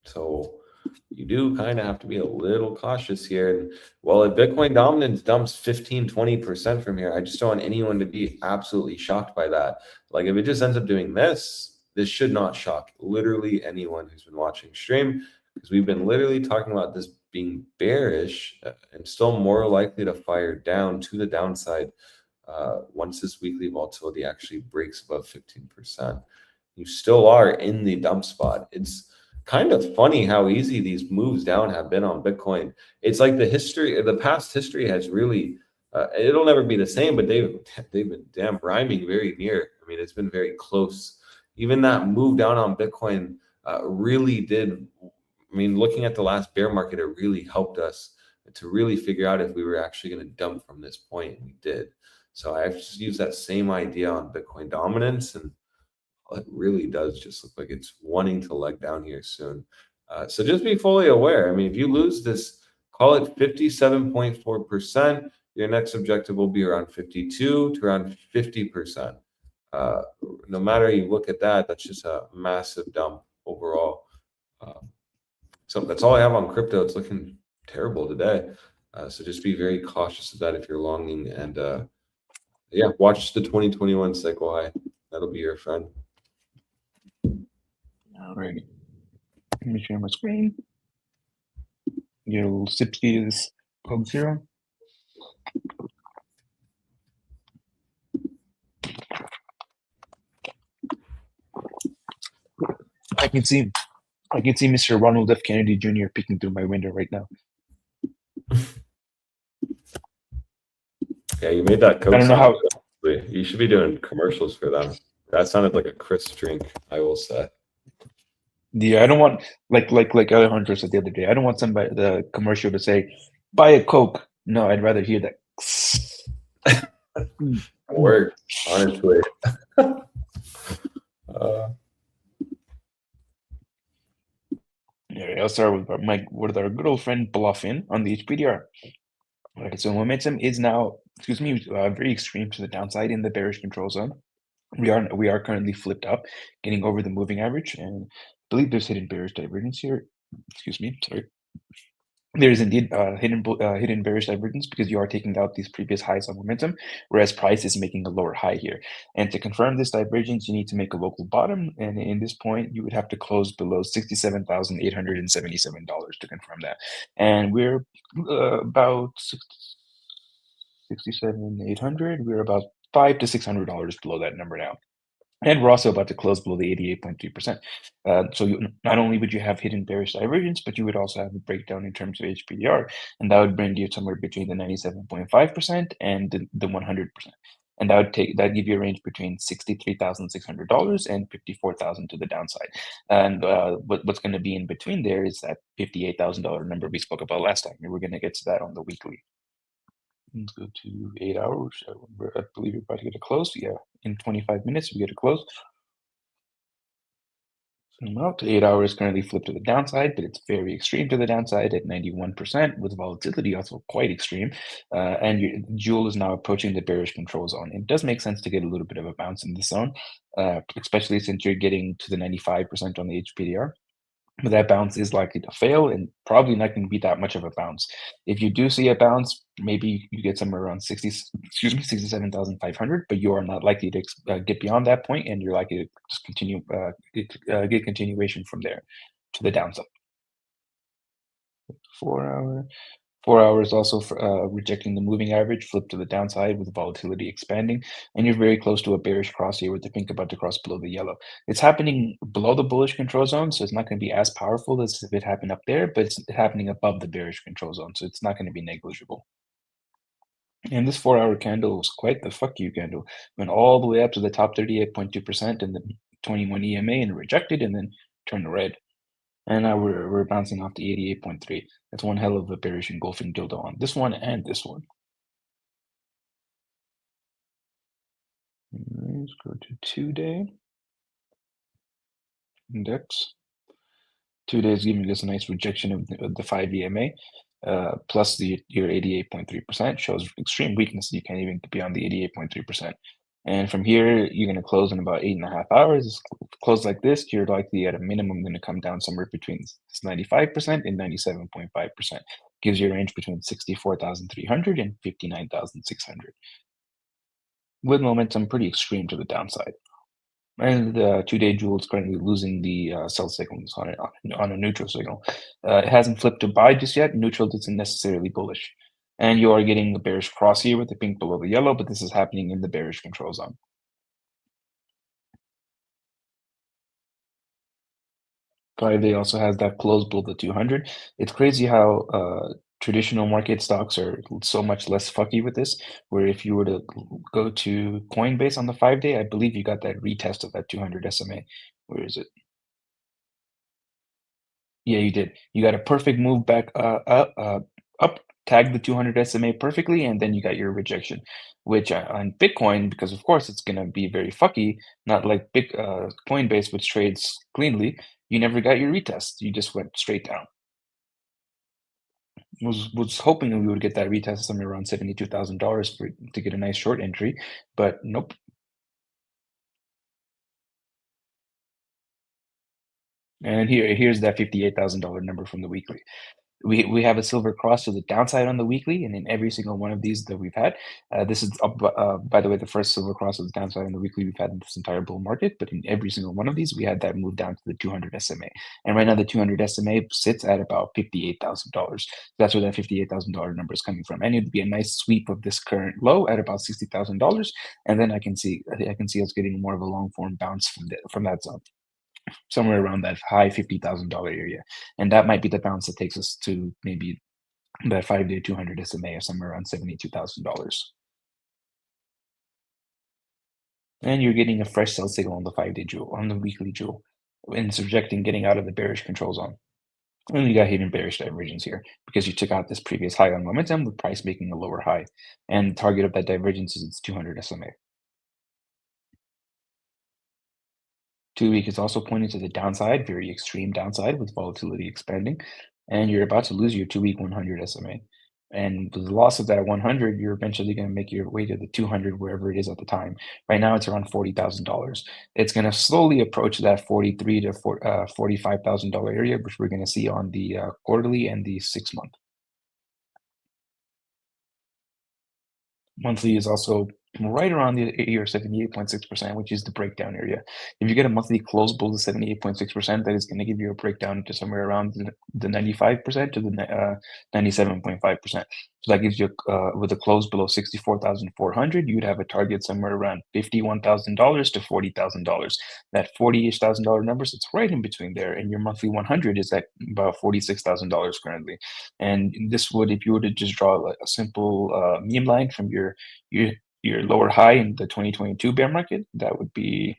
So you do kind of have to be a little cautious here. And while if Bitcoin dominance dumps 15-20% from here, I just don't want anyone to be absolutely shocked by that. Like if it just ends up doing this, this should not shock literally anyone who's been watching stream, because we've been literally talking about this being bearish and still more likely to fire down to the downside once this weekly volatility actually breaks above 15%. You still are in the dump spot. It's kind of funny how easy these moves down have been on Bitcoin. It's like the past history has really, it'll never be the same, but they've been damn rhyming very near. I mean, it's been very close. Even that move down on Bitcoin really did. I mean, looking at the last bear market, it really helped us to really figure out if we were actually going to dump from this point. And we did. So I just use that same idea on Bitcoin dominance, and it really does just look like it's wanting to leg down here soon. So just be fully aware. I mean, if you lose this, call it 57.4%, your next objective will be around 52 to around 50%. No matter you look at that, that's just a massive dump overall. So that's all I have on crypto. It's looking terrible today. So just be very cautious of that if you're longing. And yeah, watch the 2021 cycle high. That'll be your friend. Alrighty. Let me share my screen. Your SIPSky is code 0. I can see Mr. Ronald F. Kennedy Jr. peeking through my window right now. Yeah, you made that code. I don't know how. You should be doing commercials for them. That sounded like a crisp drink, I will say. Yeah, I don't want like Alejandro said the other day. I don't want the commercial to say, "Buy a Coke." No, I'd rather hear that. Word, honestly. Yeah, I'll start with our good old friend Bluffin on the HPDR. All right, so momentum is now, very extreme to the downside in the bearish control zone. We are currently flipped up, getting over the moving average, and I believe there's hidden bearish divergence here. Sorry. There is indeed hidden bearish divergence because you are taking out these previous highs on momentum, whereas price is making a lower high here. And to confirm this divergence, you need to make a local bottom, and in this point, you would have to close below $67,877 to confirm that. And we're about 67,800. We're about $500 to $600 below that number now. And we're also about to close below the 88.3%. So not only would you have hidden bearish divergence, but you would also have a breakdown in terms of HPDR, and that would bring you somewhere between the 97.5% and the 100%. And that would give you a range between $63,600 and $54,000 to the downside. And what's going to be in between there is that $58,000 number we spoke about last time. We're going to get to that on the weekly. Let's go to 8 hours. I believe we're about to get a close. Yeah, in 25 minutes we get a close. Zoom out. 8 hours currently flipped to the downside, but it's very extreme to the downside at 91%, with volatility also quite extreme. And your Joule is now approaching the bearish control zone. It does make sense to get a little bit of a bounce in this zone, especially since you're getting to the 95% on the HPDR. But that bounce is likely to fail and probably not going to be that much of a bounce. If you do see a bounce, maybe you get somewhere around 67,500, but you are not likely to get beyond that point, and you're likely to just continue get continuation from there to the downside. 4 hour. 4 hours also rejecting the moving average, flip to the downside with volatility expanding, and you're very close to a bearish cross here with the pink about to cross below the yellow. It's happening below the bullish control zone, so it's not going to be as powerful as if it happened up there, but it's happening above the bearish control zone, so it's not going to be negligible. And this 4-hour candle was quite the fuck you candle. Went all the way up to the top 38.2% in the 21 EMA and rejected and then turned red. And now we're bouncing off the 88.3. That's one hell of a bearish engulfing dildo on this one and this one. Let's go to 2-day index. 2 days giving us a nice rejection of the 5 EMA. Plus your 88.3% shows extreme weakness. You can't even be on the 88.3%. And from here, you're going to close in about 8.5 hours. Close like this, you're likely at a minimum going to come down somewhere between 95% and 97.5%. Gives you a range between 64,300 and 59,600. With momentum pretty extreme to the downside. And the 2-day jewel is currently losing the sell signals on a neutral signal. It hasn't flipped to buy just yet. Neutral isn't necessarily bullish. And you are getting the bearish cross here with the pink below the yellow, but this is happening in the bearish control zone. Friday also has that close below the 200. It's crazy how traditional market stocks are so much less fucky with this, where if you were to go to Coinbase on the 5-day, I believe you got that retest of that 200 SMA. Where is it? Yeah, you did. You got a perfect move back up, tagged the 200 SMA perfectly, and then you got your rejection, which on Bitcoin, because of course it's gonna be very fucky, not like Coinbase, which trades cleanly, you never got your retest. You just went straight down. Was hoping we would get that retest somewhere around $72,000 to get a nice short entry, but nope. And here's that $58,000 number from the weekly. We have a silver cross to the downside on the weekly, and in every single one of these that we've had, this is by the way, the first silver cross to the downside on the weekly we've had in this entire bull market. But in every single one of these, we had that move down to the 200 SMA, and right now the 200 SMA sits at about $58,000. That's where that $58,000 number is coming from, and it'd be a nice sweep of this current low at about $60,000, and then I can see us getting more of a long form bounce from that zone, somewhere around that high $50,000 area. And that might be the bounce that takes us to maybe that 5-day 200 SMA of somewhere around $72,000. And you're getting a fresh sell signal on the 5-day jewel, on the weekly jewel. And it's rejecting getting out of the bearish control zone. And you got hidden bearish divergence here because you took out this previous high on momentum with price making a lower high. And the target of that divergence is its 200 SMA. 2-week is also pointing to the downside, very extreme downside with volatility expanding, and you're about to lose your 2-week 100 SMA. And with the loss of that 100, you're eventually going to make your way to the 200, wherever it is at the time. Right now, it's around $40,000. It's going to slowly approach that $43,000 to $45,000 area, which we're going to see on the quarterly and the 6-month. Monthly is also right around the your 78.6%, which is the breakdown area. If you get a monthly close below the 78.6%, that is going to give you a breakdown to somewhere around the 95% to the 97.5%. So that gives you, with a close below 64,400, you'd have a target somewhere around $51,000 to $40,000. That $40,000 number sits right in between there, and your monthly 100 is at about $46,000 currently. And this would, if you were to just draw a simple meme line from your lower high in the 2022 bear market, that would be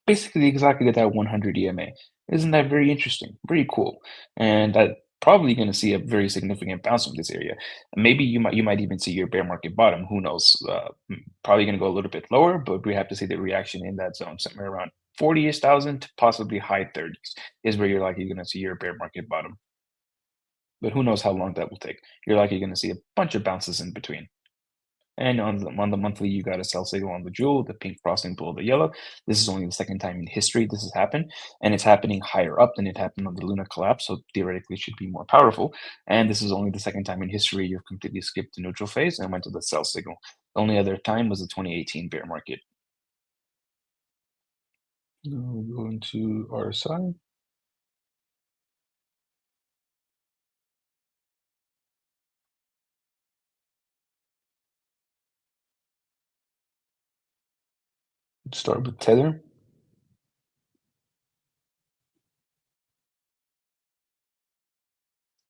basically exactly that 100 EMA. Isn't that very interesting? Very cool. And that probably going to see a very significant bounce from this area. Maybe you might even see your bear market bottom. Who knows? Probably going to go a little bit lower, but we have to see the reaction in that zone, somewhere around 40-ish thousand to possibly high 30s is where you're likely going to see your bear market bottom. But who knows how long that will take? You're likely going to see a bunch of bounces in between. And on the monthly, you got a sell signal on the jewel, the pink crossing below the yellow. This is only the second time in history this has happened, and it's happening higher up than it happened on the Luna collapse, so theoretically it should be more powerful. And this is only the second time in history you've completely skipped the neutral phase and went to the sell signal. The only other time was the 2018 bear market. Now we'll go into RSI. Start with Tether.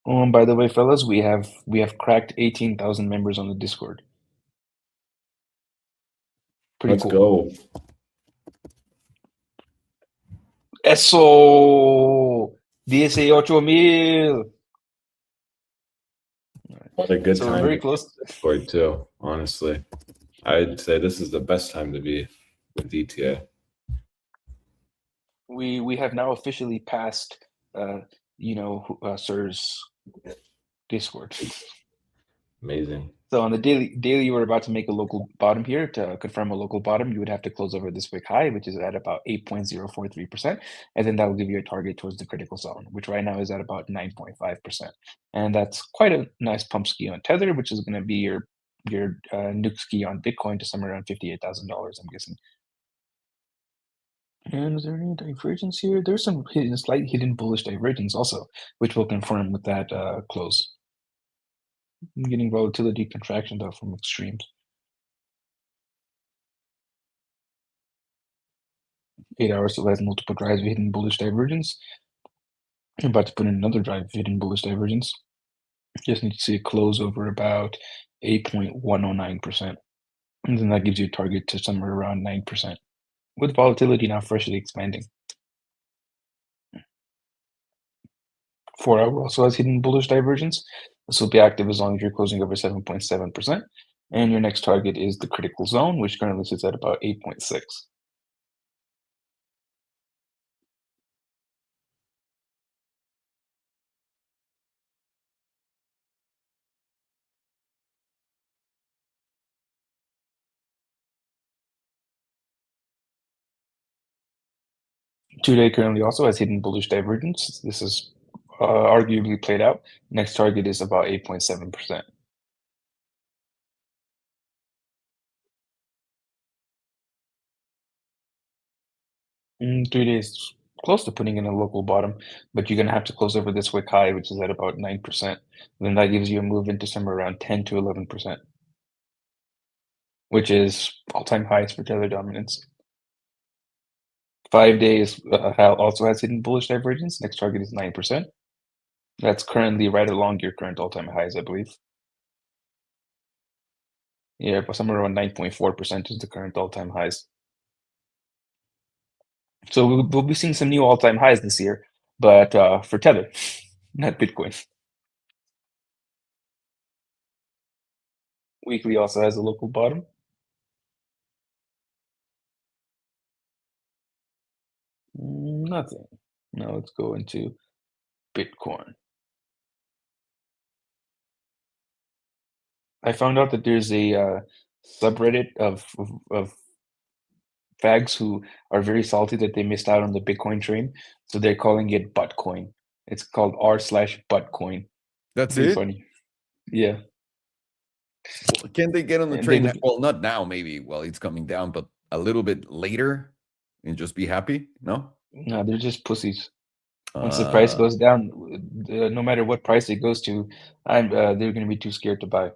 Oh, and by the way, fellas, we have cracked 18,000 members on the Discord. Pretty Let's cool. go. Eso 18,000. What a good So we're time very to be close. in Discord too, honestly. I'd say this is the best time to be with DTA. We have now officially passed, Sir's Discord. Amazing. So on the daily, we're about to make a local bottom here. To confirm a local bottom, you would have to close over this wick high, which is at about 8.043%, and then that will give you a target towards the critical zone, which right now is at about 9.5%, and that's quite a nice pump ski on Tether, which is going to be your nuke ski on Bitcoin to somewhere around $58,000, I'm guessing. And is there any divergence here? There's some slight hidden bullish divergence also, which will confirm with that close. I'm getting volatility contraction though from extremes. 8 hours still has multiple drives of hidden bullish divergence. I'm about to put in another drive of hidden bullish divergence. Just need to see a close over about 8.109%. And then that gives you a target to somewhere around 9%, with volatility now freshly expanding. 4 hour also has hidden bullish divergence. This will be active as long as you're closing over 7.7%. And your next target is the critical zone, which currently sits at about 8.6. Two-day currently also has hidden bullish divergence. This is arguably played out. Next target is about 8.7%. In 3 days, close to putting in a local bottom, but you're going to have to close over this wick high, which is at about 9%. Then that gives you a move into somewhere around 10 to 11%, which is all-time highs for Tether dominance. 5 days also has hidden bullish divergence. Next target is 9%. That's currently right along your current all-time highs, I believe. Yeah, but somewhere around 9.4% is the current all-time highs. So we'll be seeing some new all-time highs this year, but for Tether, not Bitcoin. Weekly also has a local bottom. Nothing. Now let's go into Bitcoin. I found out that there's a subreddit of fags who are very salty that they missed out on the Bitcoin train, so they're calling it Buttcoin. It's called r/Buttcoin. That's Pretty it. funny. Yeah. Can they get on the And train? they- Well, not now, maybe while it's coming down, but a little bit later and just be happy? No? No, they're just pussies. Once the price goes down, no matter what price it goes to, they're going to be too scared to buy.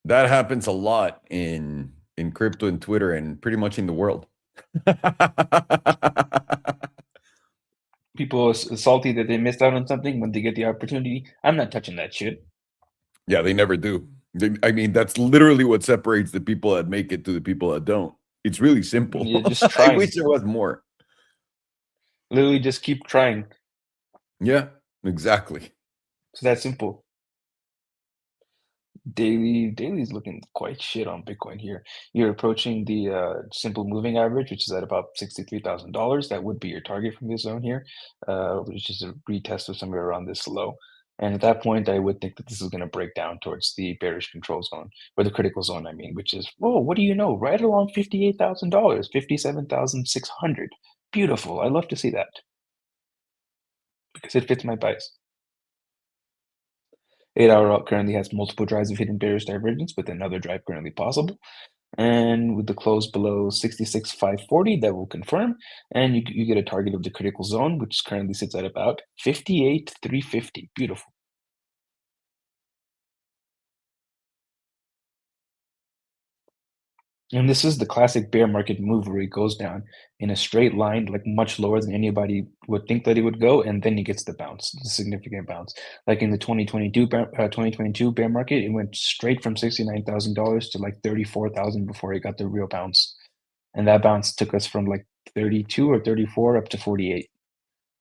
That happens a lot in crypto and Twitter and pretty much in the world. People are salty that they missed out on something when they get the opportunity. I'm not touching that shit. Yeah, they never do. I mean, that's literally what separates the people that make it to the people that don't. It's really simple. Yeah, just I trying. wish there was more. Literally, just keep trying. Yeah, exactly. It's that simple. Daily's looking quite shit on Bitcoin here. You're approaching the simple moving average, which is at about $63,000. That would be your target from this zone here, which is a retest of somewhere around this low. And at that point, I would think that this is going to break down towards the bearish control zone, or the critical zone, I mean, which is, oh, what do you know? Right along $58,000, $57,600. Beautiful. I love to see that because it fits my bias. 8 hour out currently has multiple drives of hidden bearish divergence with another drive currently possible. And with the close below 66,540, that will confirm. And you get a target of the critical zone, which currently sits at about 58,350. Beautiful. And this is the classic bear market move where it goes down in a straight line, like much lower than anybody would think that it would go, and then it gets the bounce, the significant bounce. Like in the 2022 bear market, it went straight from $69,000 to like 34,000 before it got the real bounce. And that bounce took us from like 32 or 34 up to 48,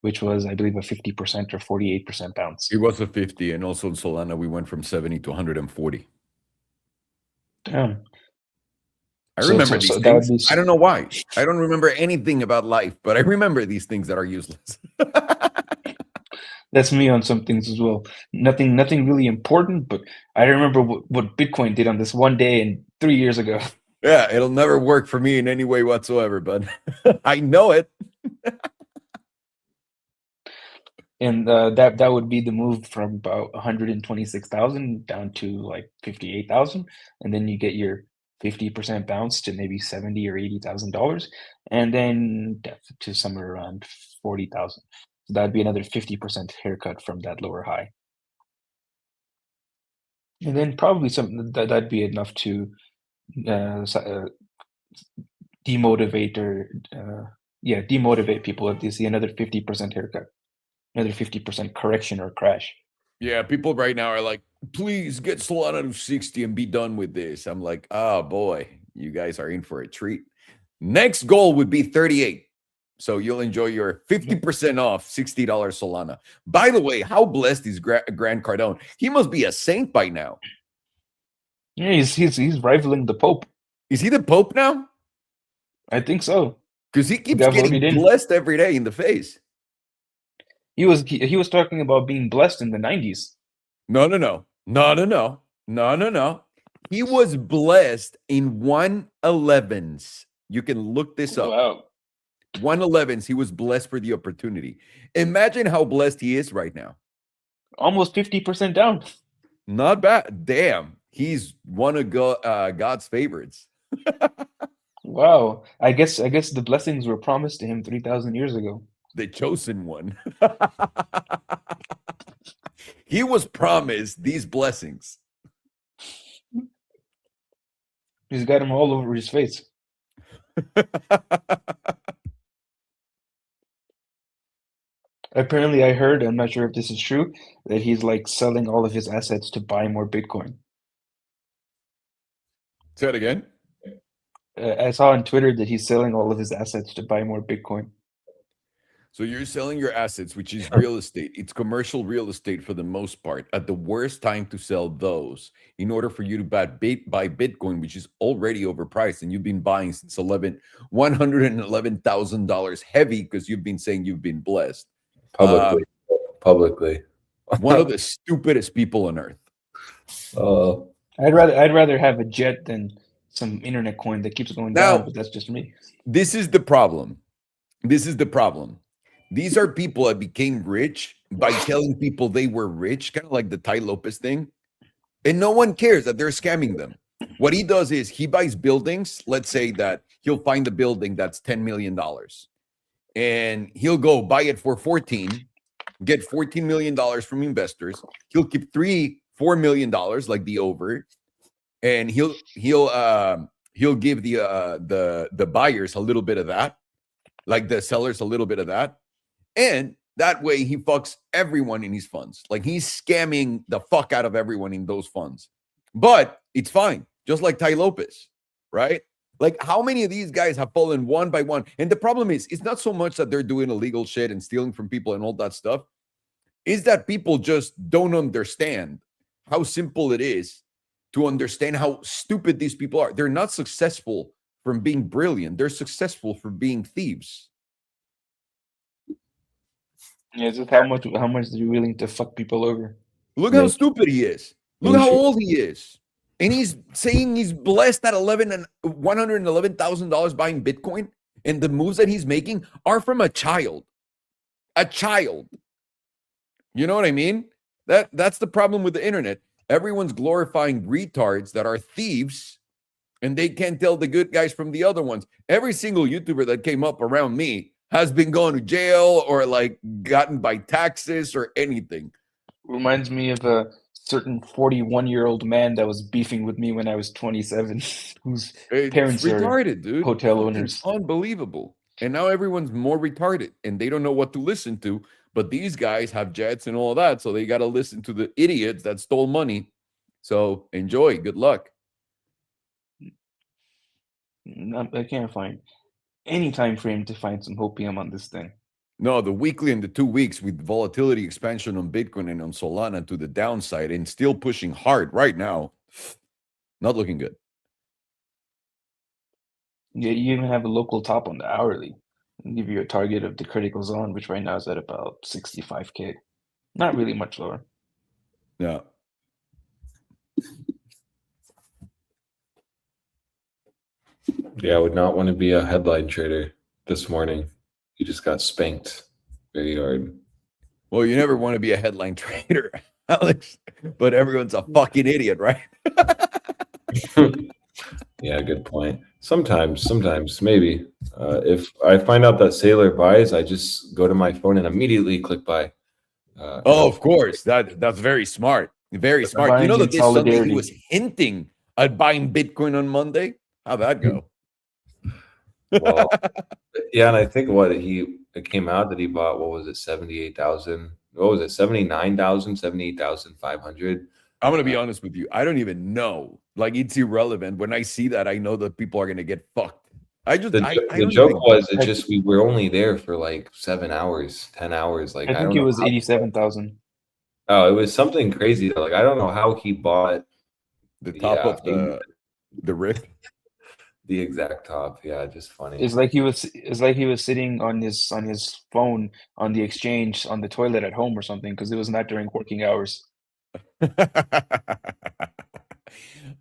which was, I believe, a 50% or 48% bounce. It was a 50, and also in Solana, we went from 70 to 140. Damn. I remember these that would things. be I don't know why. I don't remember anything about life, but I remember these things that are useless. That's me on some things as well. Nothing really important, but I remember what Bitcoin did on this one day and 3 years ago. Yeah, it'll never work for me in any way whatsoever, but I know it. And that would be the move from about 126,000 down to like 58,000, and then you get your 50% bounce to maybe $70,000 or $80,000, and then to somewhere around 40,000. So that'd be another 50% haircut from that lower high, and then probably something that'd be enough to demotivate demotivate people if they see another 50% haircut, another 50% correction or crash. Yeah, people right now are like, please get Solana to 60 and be done with this. I'm like, oh boy, you guys are in for a treat. Next goal would be 38. So you'll enjoy your 50% off $60 Solana. By the way, how blessed is Grant Cardone? He must be a saint by now. Yeah, he's rivaling the Pope. Is he the Pope now? I think so. Because he keeps getting blessed every day in the face. He was talking about being blessed in the 90s. No. He was blessed in 111s. You can look this up. Wow. 111s. He was blessed for the opportunity. Imagine how blessed he is right now. Almost 50% down. Not bad. Damn. He's one of God's favorites. Wow. I guess the blessings were promised to him 3,000 years ago. The chosen one. He was promised these blessings. He's got them all over his face. Apparently, I heard, I'm not sure if this is true, that he's like selling all of his assets to buy more Bitcoin. Say it again. I saw on Twitter that he's selling all of his assets to buy more Bitcoin. So you're selling your assets, which is real estate. It's commercial real estate for the most part, at the worst time to sell those in order for you to buy Bitcoin, which is already overpriced. And you've been buying since $111,000 heavy because you've been saying you've been blessed. Publicly. One of the stupidest people on earth. I'd rather have a jet than some internet coin that keeps going down, but that's just me. This is the problem. These are people that became rich by telling people they were rich, kind of like the Tai Lopez thing. And no one cares that they're scamming them. What he does is he buys buildings. Let's say that he'll find a building that's $10 million. And he'll go buy it for 14, get $14 million from investors. He'll keep $4 million, like the over. And he'll give the buyers a little bit of that, like the sellers a little bit of that. And that way he fucks everyone in his funds. Like he's scamming the fuck out of everyone in those funds. But it's fine. Just like Tai Lopez, right? Like how many of these guys have fallen one by one? And the problem is, it's not so much that they're doing illegal shit and stealing from people and all that stuff. Is that people just don't understand how simple it is to understand how stupid these people are. They're not successful from being brilliant. They're successful for being thieves. Yeah, just how much they're willing to fuck people over. Look how stupid he is. Look how old he is. And he's saying he's blessed at $111,000 buying Bitcoin. And the moves that he's making are from a child. A child. You know what I mean? That's the problem with the internet. Everyone's glorifying retards that are thieves, and they can't tell the good guys from the other ones. Every single YouTuber that came up around me has been going to jail or like gotten by taxes or anything. Reminds me of certain 41-year-old man that was beefing with me when I was 27, whose It's parents are retarded, dude. hotel Fucking owners. unbelievable. And now everyone's more retarded and they don't know what to listen to. But these guys have jets and all that. So they got to listen to the idiots that stole money. So enjoy. Good luck. I can't find any time frame to find some hopium on this thing. No, the weekly and the 2 weeks with volatility expansion on Bitcoin and on Solana to the downside and still pushing hard right now. Not looking good. Yeah, you even have a local top on the hourly. I'll give you a target of the critical zone, which right now is at about 65K. Not really much lower. Yeah. Yeah, I would not want to be a headline trader this morning. You just got spanked very hard. Well, you never want to be a headline trader, Alex, but everyone's a fucking idiot, right? Yeah, good point. Sometimes, maybe. If I find out that Sailor buys, I just go to my phone and immediately click buy. Oh, of course. That's very smart. Very smart. You know that this Sunday he was hinting at buying Bitcoin on Monday? How'd that go? Well, yeah, and I think it came out that he bought, what was it, 78,000? What was it, 79,000, 78,500? I'm going to be honest with you. I don't even know. Like, it's irrelevant. When I see that, I know that people are going to get fucked. The joke was we were only there for like 7 hours, 10 hours. Like, I think it was 87,000. Oh, it was something crazy. Like, I don't know how he bought the top of the rift. The exact top. Yeah, just funny. It's like he was sitting on his phone on the exchange on the toilet at home or something, because it was not during working hours.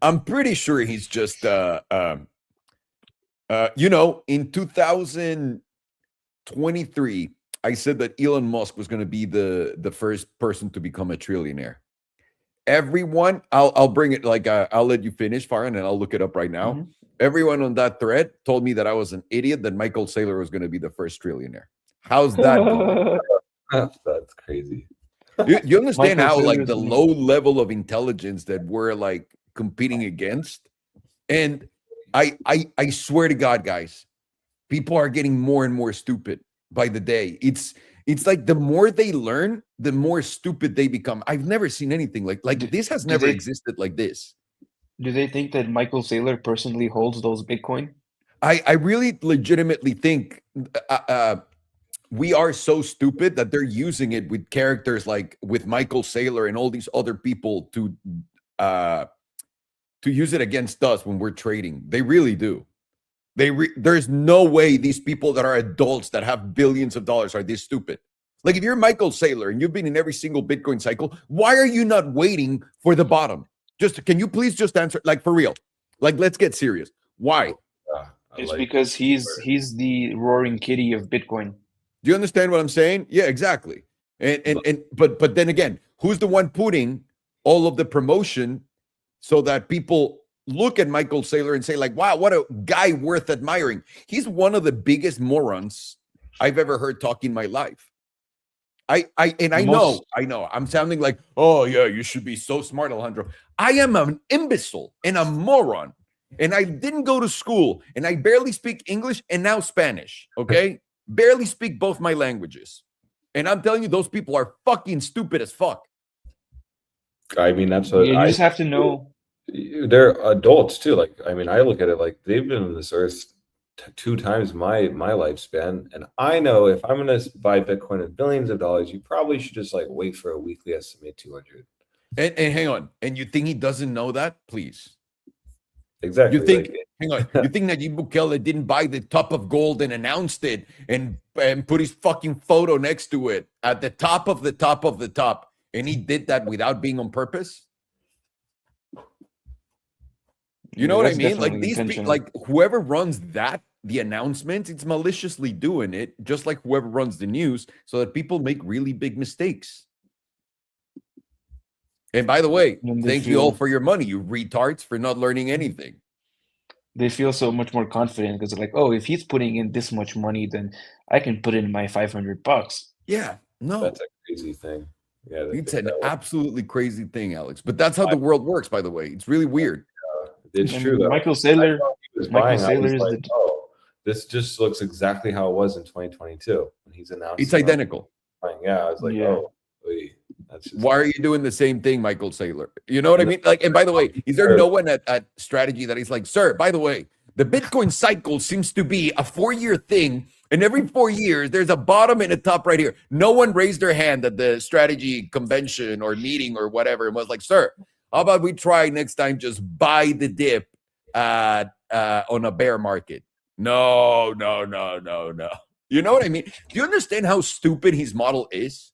I'm pretty sure he's just in 2023 I said that Elon Musk was going to be the first person to become a trillionaire. Everyone, I'll bring it, like I'll let you finish, Farhan, and I'll look it up right now. Mm-hmm. Everyone on that thread told me that I was an idiot, that Michael Saylor was going to be the first trillionaire. How's that going? That's crazy. You understand how like the low level of intelligence that we're like competing against? And I swear to God, guys, people are getting more and more stupid by the day. It's like the more they learn, the more stupid they become. I've never seen anything like this has never existed like this. Do they think that Michael Saylor personally holds those Bitcoin? I really legitimately think we are so stupid that they're using it with characters like with Michael Saylor and all these other people to use it against us when we're trading. They really do. There's no way these people that are adults that have billions of dollars are this stupid. Like, if you're Michael Saylor and you've been in every single Bitcoin cycle, why are you not waiting for the bottom? Can you please just answer, like, for real? Like, let's get serious. Why? It's because he's the roaring kitty of Bitcoin. Do you understand what I'm saying? Yeah, exactly. But then again, who's the one putting all of the promotion so that people look at Michael Saylor and say, like, wow, what a guy worth admiring. He's one of the biggest morons I've ever heard talk in my life. I know I'm sounding like, oh yeah, you should be so smart, Alejandro. I am an imbecile and a moron, and I didn't go to school, and I barely speak English and now Spanish. Okay, barely speak both my languages, and I'm telling you, those people are fucking stupid as fuck. I mean, that's what you just have to know. They're adults too. Like, I mean, I look at it like they've been on this earth 2 times my lifespan, and I know if I'm going to buy Bitcoin at billions of dollars, you probably should just like wait for a weekly estimate 200. And hang on, and you think he doesn't know that? Please. Exactly. You think? Hang on. You think Nayib Bukele didn't buy the top of gold and announced it and put his fucking photo next to it at the top of the top of the top, and he did that without being on purpose? You know what I mean? Like, these people, like, whoever runs that, the announcements, it's maliciously doing it, just like whoever runs the news, so that people make really big mistakes. And by the way, thank you all for your money, you retards, for not learning anything. They feel so much more confident because they're like, oh, if he's putting in this much money, then I can put in my $500. Yeah, no. That's a crazy thing. Yeah, It's an absolutely crazy thing, Alex. But that's how the world works, by the way. It's really weird. It's I true mean, though. Michael I Saylor, thought he was Michael buying. I was Saylor is like, oh, this just looks exactly how it was in 2022 when he's announcing. It's identical. Yeah, I was like, Yeah. oh, wait, that's just Why are you doing the same thing, Michael Saylor? You know what I mean? Like, and by the way, is there no one at Strategy that is like, sir, by the way, the Bitcoin cycle seems to be a 4-year thing, and every 4 years there's a bottom and a top right here. No one raised their hand at the Strategy convention or meeting or whatever and was like, sir, how about we try next time just buy the dip on a bear market? No. You know what I mean? Do you understand how stupid his model is?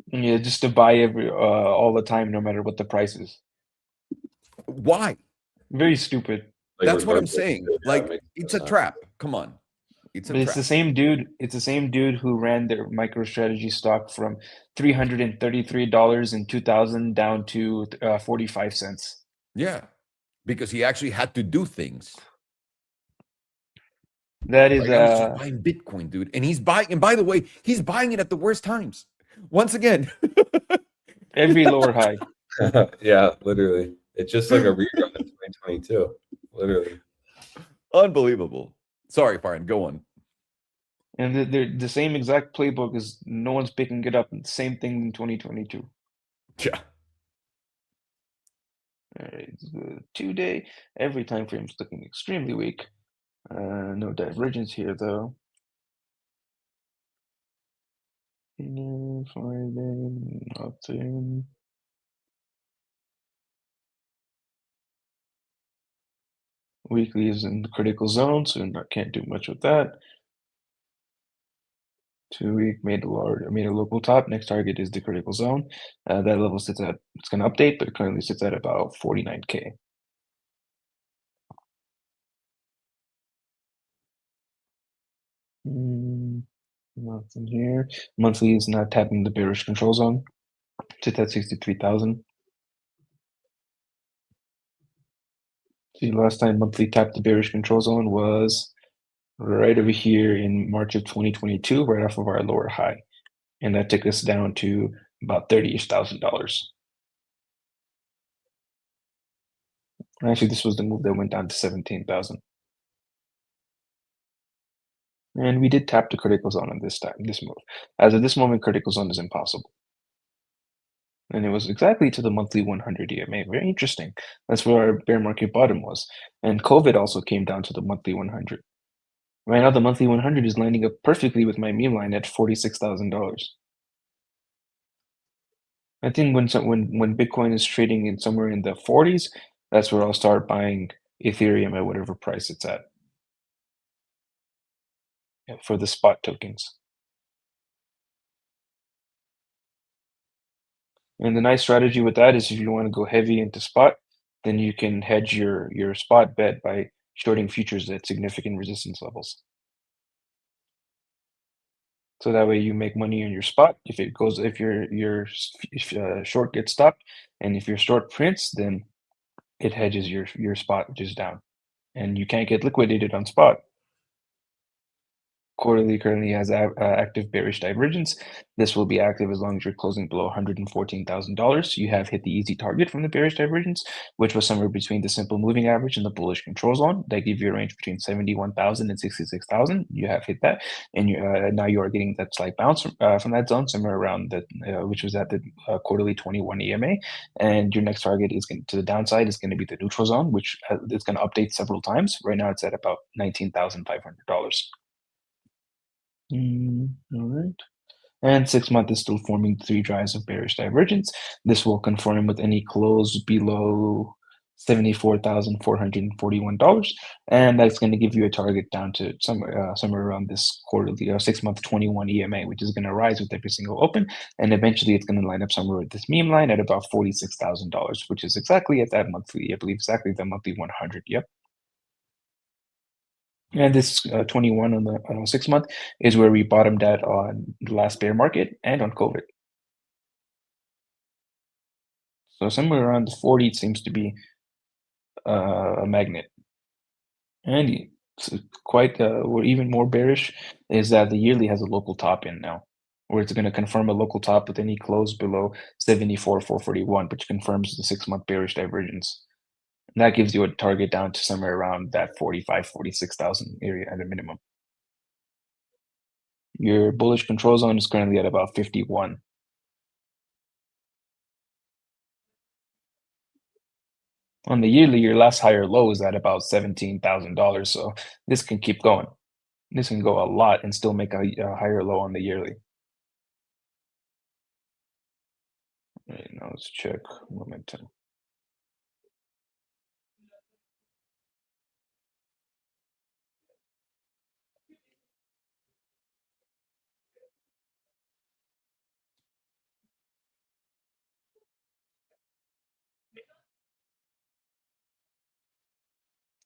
Yeah, just to buy every all the time, no matter what the price is. Why? Very stupid. That's what I'm saying. Yeah, Like, it's a trap. Come on. It's a But trap. it's the same dude. It's the same dude who ran their MicroStrategy stock from $333 in 2000 down to 45 cents. Yeah, because he actually had to do things. That is Right now he's just buying Bitcoin, dude. And he's buying, and by the way, he's buying it at the worst times. Once again. every lower high. Yeah, literally. It's just like a rerun of 2022. Literally. Unbelievable. Sorry, Farhan, go on. And the same exact playbook is no one's picking it up. Same thing in 2022. Yeah. All right, the 2-day. Every time frame is looking extremely weak. No divergence here though. Friday, nothing. Weekly is in the critical zone, so I can't do much with that. 2-week made a local top. Next target is the critical zone. That level sits at, it's going to update, but it currently sits at about 49K. Nothing here. Monthly is not tapping the bearish control zone. Sits at 63,000. See, last time monthly tapped the bearish control zone was right over here in March of 2022, right off of our lower high. And that took us down to about $30,000. Actually, this was the move that went down to 17,000. And we did tap the critical zone on this move. As of this moment, critical zone is impossible. And it was exactly to the monthly 100 EMA. Very interesting. That's where our bear market bottom was. And COVID also came down to the monthly 100. Right now, the monthly 100 is lining up perfectly with my meme line at $46,000. I think when Bitcoin is trading in somewhere in the 40s, that's where I'll start buying Ethereum at whatever price it's at for the spot tokens. And the nice strategy with that is if you want to go heavy into spot, then you can hedge your spot bet by shorting futures at significant resistance levels. So that way you make money on your spot. If your short gets stopped, and if your short prints, then it hedges your spot just down, and you can't get liquidated on spot. Quarterly currently has active bearish divergence. This will be active as long as you're closing below $114,000. You have hit the easy target from the bearish divergence, which was somewhere between the simple moving average and the bullish control zone. That gives you a range between 71,000 and 66,000. You have hit that, and now you are getting that slight bounce from that zone, somewhere around that, which was at the quarterly 21 EMA. And your next target is to the downside is going to be the neutral zone, which is going to update several times. Right now, it's at about $19,500. All right. And 6 month is still forming 3 drives of bearish divergence. This will conform with any close below $74,441, and that's going to give you a target down to somewhere around this quarterly 6 month 21 EMA, which is going to rise with every single open, and eventually it's going to line up somewhere with this meme line at about $46,000, which is exactly at that monthly, I believe exactly the monthly 100. Yep. And this 21 on the 6 month is where we bottomed at on the last bear market and on COVID. So somewhere around the 40 seems to be a magnet. And it's quite, we're even more bearish is that the yearly has a local top in now. where it's going to confirm a local top with any close below 74,441, which confirms the 6-month bearish divergence. And that gives you a target down to somewhere around that 45, 46,000 area at a minimum. Your bullish control zone is currently at about 51. On the yearly, your last higher low is at about $17,000. So this can keep going. This can go a lot and still make a higher low on the yearly. Right, now let's check momentum.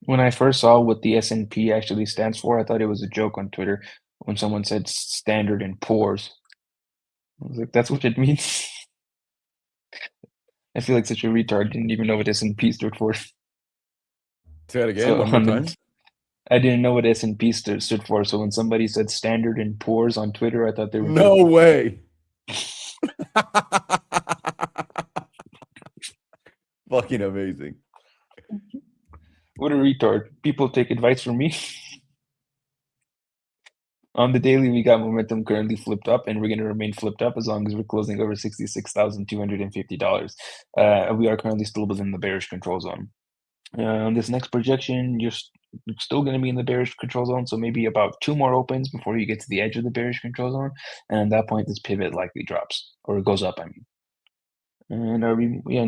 When I first saw what the S&P actually stands for, I thought it was a joke on Twitter when someone said Standard and Poor's. I was like, that's what it means? I feel like such a retard. Didn't even know what S&P stood for. Say that again, So one more time. I didn't know what S&P stood for. So when somebody said Standard and Poor's on Twitter, I thought they were No joking. way. Fucking amazing. What a retard. People take advice from me. On the daily, we got momentum currently flipped up, and we're going to remain flipped up as long as we're closing over $66,250. We are currently still within the bearish control zone. On this next projection, you're still going to be in the bearish control zone, so maybe about 2 more opens before you get to the edge of the bearish control zone, and at that point, this pivot likely drops, or it goes up, I mean. And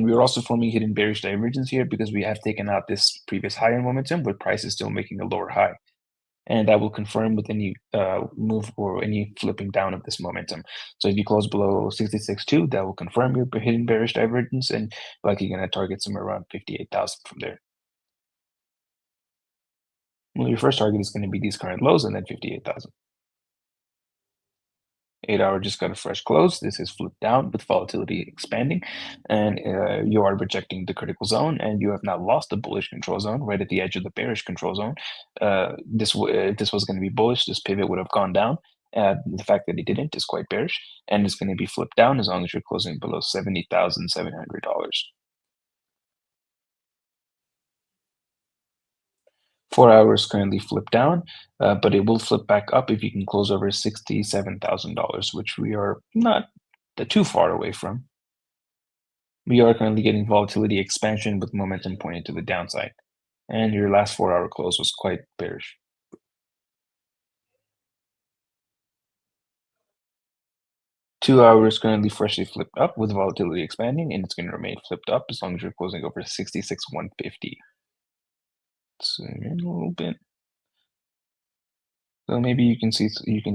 we're also forming hidden bearish divergence here because we have taken out this previous high in momentum, but price is still making a lower high. And that will confirm with any move or any flipping down of this momentum. So if you close below 66.2, that will confirm your hidden bearish divergence, and likely going to target somewhere around 58,000 from there. Well, your first target is going to be these current lows and then 58,000. 8-hour just got a fresh close. This is flipped down with volatility expanding, and you are rejecting the critical zone, and you have now lost the bullish control zone right at the edge of the bearish control zone. This was going to be bullish. This pivot would have gone down. The fact that it didn't is quite bearish, and it's going to be flipped down as long as you're closing below $70,700. 4 hours currently flipped down, but it will flip back up if you can close over $67,000, which we are not too far away from. We are currently getting volatility expansion with momentum pointing to the downside, and your last 4-hour close was quite bearish. Two hours currently freshly flipped up with volatility expanding, and it's going to remain flipped up as long as you're closing over 66,150. So a little bit. So maybe you can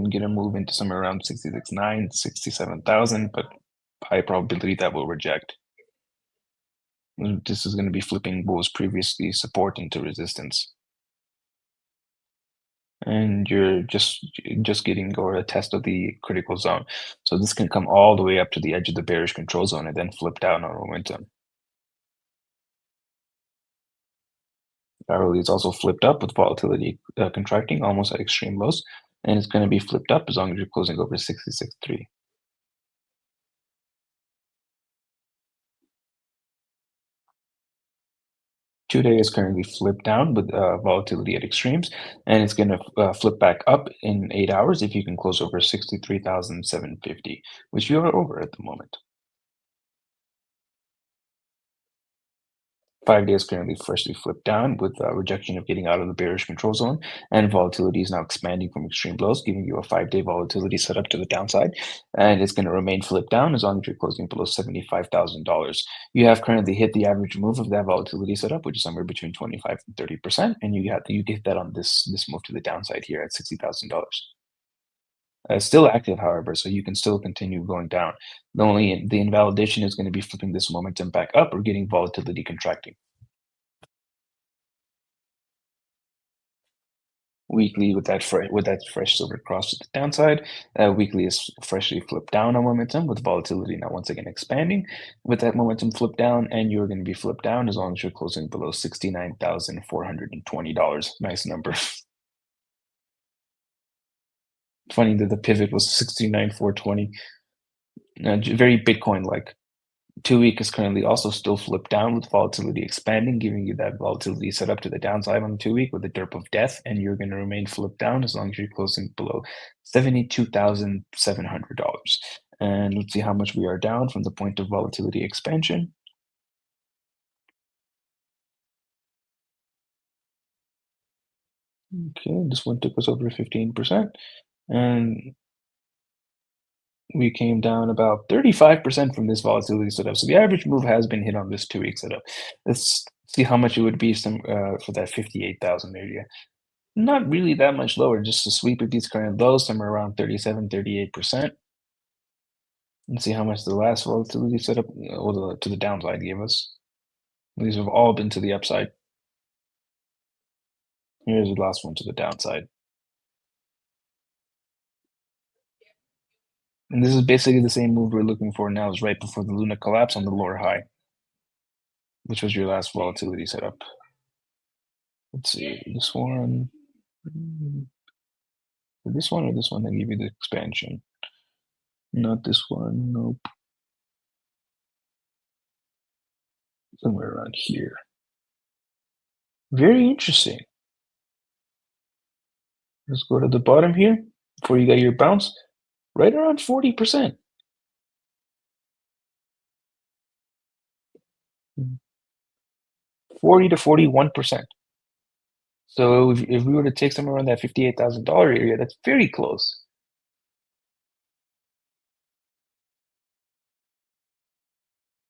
get a move into somewhere around 66.9, 67,000, but high probability that will reject. This is going to be flipping what was previously support into resistance. And you're just getting or a test of the critical zone. So this can come all the way up to the edge of the bearish control zone and then flip down on momentum. Hourly is also flipped up with volatility contracting almost at extreme lows, and it's going to be flipped up as long as you're closing over 66.3. Two-day is currently flipped down with volatility at extremes, and it's going to flip back up in 8 hours if you can close over 63,750, which you are over at the moment. 5 days currently freshly flipped down with rejection of getting out of the bearish control zone, and volatility is now expanding from extreme lows, giving you a 5-day volatility setup to the downside, and it's going to remain flipped down as long as you're closing below $75,000. You have currently hit the average move of that volatility setup, which is somewhere between 25 and 30%, and you get that on this move to the downside here at $60,000. It's still active, however, so you can still continue going down. The invalidation is going to be flipping this momentum back up or getting volatility contracting. Weekly with that fresh silver cross to the downside. Weekly is freshly flipped down on momentum with volatility now once again expanding with that momentum flipped down, and you're going to be flipped down as long as you're closing below $69,420. Nice number. Funny that the pivot was 69,420. Very Bitcoin-like. 2-week is currently also still flipped down with volatility expanding, giving you that volatility set up to the downside on the 2-week with the derp of death, and you're going to remain flipped down as long as you're closing below $72,700. And let's see how much we are down from the point of volatility expansion. Okay, this one took us over 15%, and we came down about 35% from this volatility setup. So the average move has been hit on this 2-week setup. Let's see how much it would be for that 58,000 area. Not really that much lower, just a sweep of these current lows, somewhere around 37, 38%. And see how much the last volatility setup or to the downside gave us. These have all been to the upside. Here's the last one to the downside. And this is basically the same move we're looking for now, is right before the Luna collapse on the lower high, which was your last volatility setup. Let's see, this one. This one or this one that give you the expansion? Not this one, nope. Somewhere around here. Very interesting. Let's go to the bottom here before you got your bounce. Right around 40%. 40 to 41%. So if we were to take somewhere around that $58,000 area, that's very close.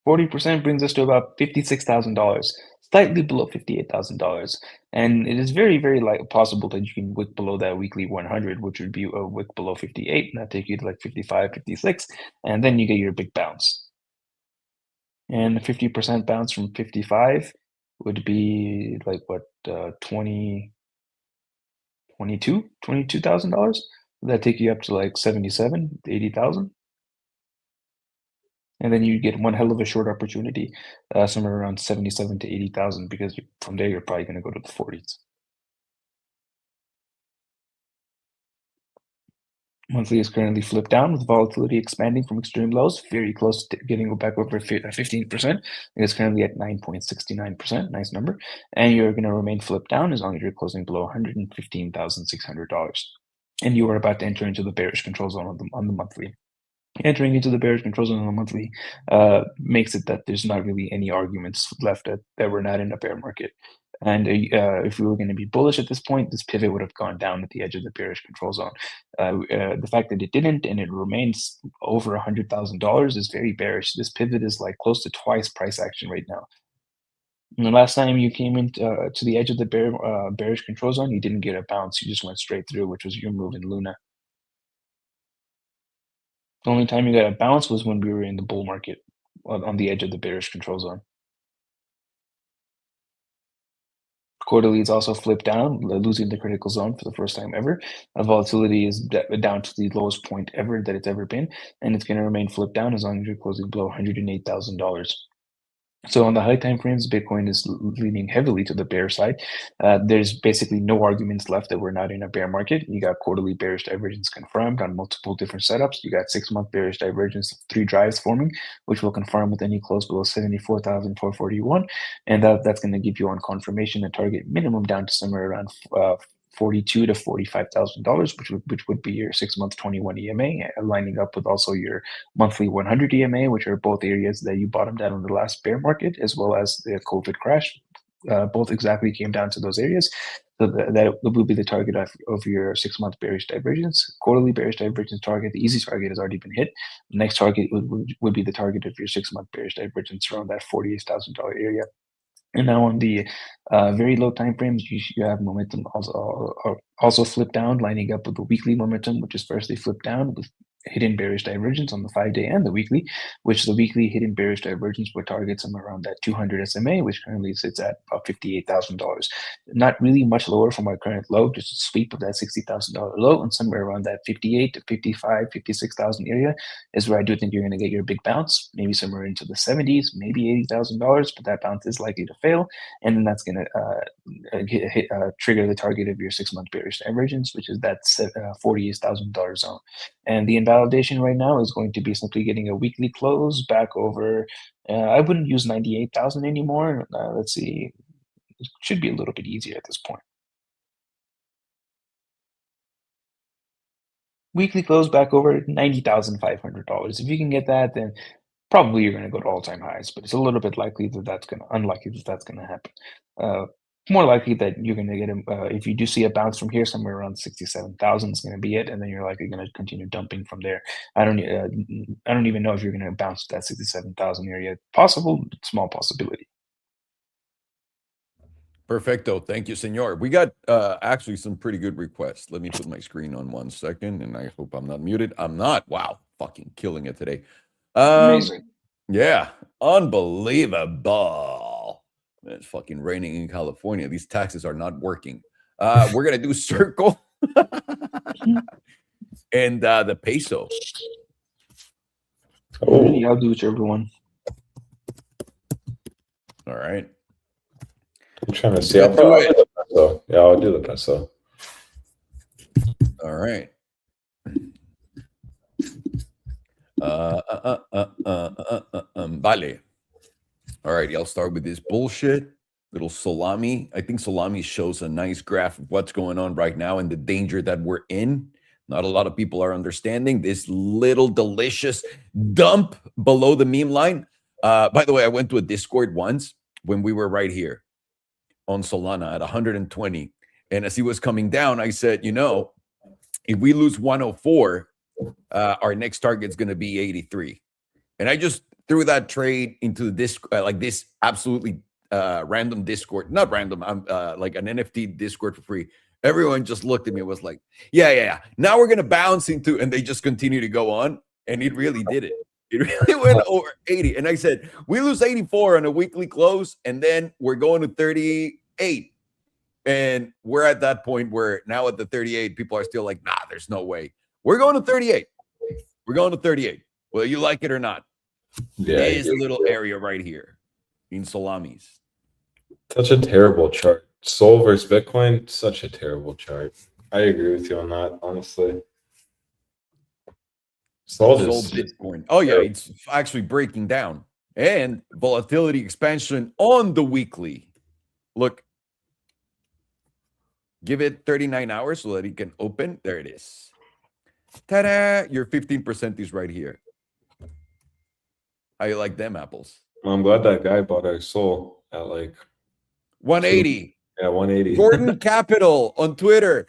%40 brings us to about $56,000, slightly below $58,000. And it is very, very possible that you can wick below that weekly 100, which would be a wick below 58, and that take you to like 55, 56, and then you get your big bounce. And the 50% bounce from 55 would be like what, $22,000. That take you up to like 77, 80,000. And then you get one hell of a short opportunity, somewhere around 77 to 80,000, because from there you're probably going to go to the 40s. Monthly is currently flipped down with volatility expanding from extreme lows, very close to getting back over 15%. It is currently at 9.69%, nice number. And you're going to remain flipped down as long as you're closing below $115,600. And you are about to enter into the bearish control zone on the monthly. Entering into the bearish control zone on the monthly makes it that there's not really any arguments left that we're not in a bear market. And if we were going to be bullish at this point, this pivot would have gone down at the edge of the bearish control zone. The fact that it didn't and it remains over $100,000 is very bearish. This pivot is like close to twice price action right now. And the last time you came into to the edge of the bearish control zone, you didn't get a bounce. You just went straight through, which was your move in Luna. The only time you got a bounce was when we were in the bull market on the edge of the bearish control zone. Quarterly is also flipped down, losing the critical zone for the first time ever. Volatility is down to the lowest point ever that it's ever been, and it's going to remain flipped down as long as you're closing below $108,000. So on the high time frames, Bitcoin is leaning heavily to the bear side. There's basically no arguments left that we're not in a bear market. You got quarterly bearish divergence confirmed on multiple different setups. You got 6-month bearish divergence of 3 drives forming, which will confirm with any close below 74,441. And that's going to give you on confirmation a target minimum down to somewhere around $42,000 to $45,000, which would be your 6-month 21 EMA, lining up with also your monthly 100 EMA, which are both areas that you bottomed out on the last bear market, as well as the COVID crash. Both exactly came down to those areas. So that will be the target of your 6-month bearish divergence. Quarterly bearish divergence target, the easy target has already been hit. The next target would be the target of your 6-month bearish divergence around that $48,000 area. And now on the very low time frames, you have momentum also flipped down, lining up with the weekly momentum, which is firstly flipped down with hidden bearish divergence on the 5-day and the weekly, which the weekly hidden bearish divergence would target somewhere around that 200 SMA, which currently sits at about $58,000. Not really much lower from our current low, just a sweep of that $60,000 low, and somewhere around that 58 to 55, 56,000 area is where I do think you're going to get your big bounce, maybe somewhere into the 70s, maybe $80,000, but that bounce is likely to fail, and then that's going to trigger the target of your 6-month bearish divergence, which is that $48,000 zone. And the invalidation right now is going to be simply getting a weekly close back over. I wouldn't use 98,000 anymore. Let's see. It should be a little bit easier at this point. Weekly close back over $90,500. If you can get that, then probably you're going to go to all-time highs, but it's a little bit unlikely that that's going to happen. More likely that you're going to get if you do see a bounce from here, somewhere around 67,000 is going to be it, and then you're likely going to continue dumping from there. I don't even know if you're going to bounce to that 67,000 area. Possible, small possibility. Perfecto. Thank you, senor. We got actually some pretty good requests. Let me put my screen on 1 second, and I hope I'm not muted. I'm not. Wow, fucking killing it today. Amazing. Yeah, unbelievable. It's fucking raining in California. These taxes are not working. We're gonna do Circle and the peso. Oh, I'll do whichever one. All right. I'm trying to see. I'll do the peso. Yeah, I'll do the peso. All right. Vale. All right, I'll start with this bullshit. Little salami. I think salami shows a nice graph of what's going on right now and the danger that we're in. Not a lot of people are understanding this little delicious dump below the meme line. By the way, I went to a Discord once when we were right here on Solana at 120. And as he was coming down, I said, you know, if we lose 104, our next target is going to be 83. And I just threw that trade into the Discord, like this absolutely random Discord, not random, like an NFT Discord for free. Everyone just looked at me and was like, yeah. Now we're going to bounce into, and they just continue to go on. And it really did it. It really went over 80. And I said, we lose 84 on a weekly close, and then we're going to 38. And we're at that point where now at the 38, people are still like, nah, there's no way. We're going to 38. We're going to 38. Whether you like it or not. Yeah, this little area right here in salamis. Such a terrible chart. Sol versus Bitcoin, such a terrible chart. I agree with you on that, honestly. Sol Bitcoin. Oh, yeah, it's actually breaking down. And volatility expansion on the weekly. Look. Give it 39 hours so that it can open. There it is. Ta-da! Your 15% is right here. How you like them apples? Well, I'm glad that guy bought our Sol at like 180. Yeah, 180. Gordon Capital on Twitter.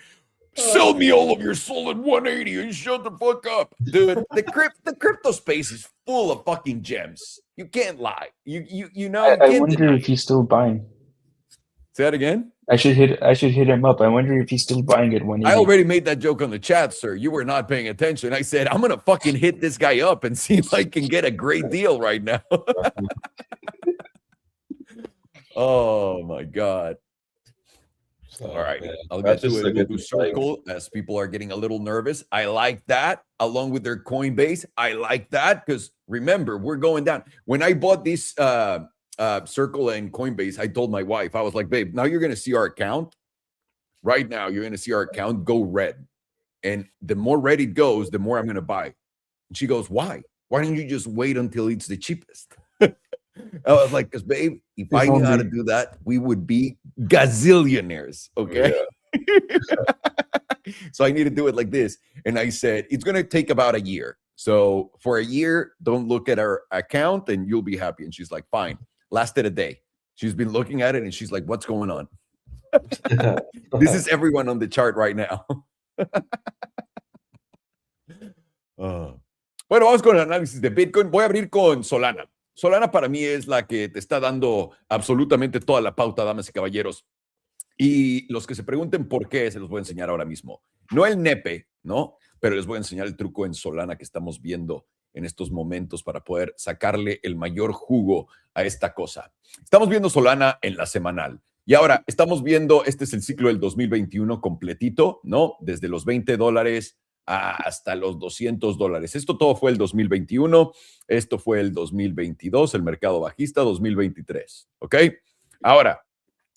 Sell me all of your Sol at 180 and shut the fuck up. Dude, the crypto space is full of fucking gems. You can't lie. You know. I wonder if he's still buying. Say that again? I should hit him up. I wonder if he's still buying at 180. I already made that joke on the chat, sir. You were not paying attention. I said, I'm going to fucking hit this guy up and see if I can get a great deal right now. Oh, my God. So, all right. yeah, I'll get to it. We'll do Circle as people are getting a little nervous. I like that. Along with their Coinbase. I like that because remember, we're going down. When I bought this Circle and Coinbase, I told my wife, I was like, babe, now you're going to see our account. Right now, you're going to see our account go red. And the more red it goes, the more I'm going to buy. And she goes, why? Why don't you just wait until it's the cheapest? I was like, because babe, if I knew how to do that, we would be gazillionaires. Okay. Yeah. So I need to do it like this. And I said, it's going to take about a year. So for a year, don't look at our account and you'll be happy. And she's like, fine. Lasted a day. She's been looking at it and she's like, what's going on? This is everyone on the chart right now. Bueno, vamos con el análisis de Bitcoin. Voy a abrir con Solana. Solana para mí es la que te está dando absolutamente toda la pauta, damas y caballeros. Y los que se pregunten por qué, se los voy a enseñar ahora mismo. no el nepe, ¿no? Pero les voy a enseñar el truco en Solana que estamos viendo en estos momentos para poder sacarle el mayor jugo a esta cosa. Estamos viendo Solana en la semanal. Y ahora estamos viendo, este es el ciclo del 2021 completito, ¿no? Desde los $20 hasta los $200. Esto todo fue el 2021, esto fue el 2022, el mercado bajista 2023, ¿ok? Ahora,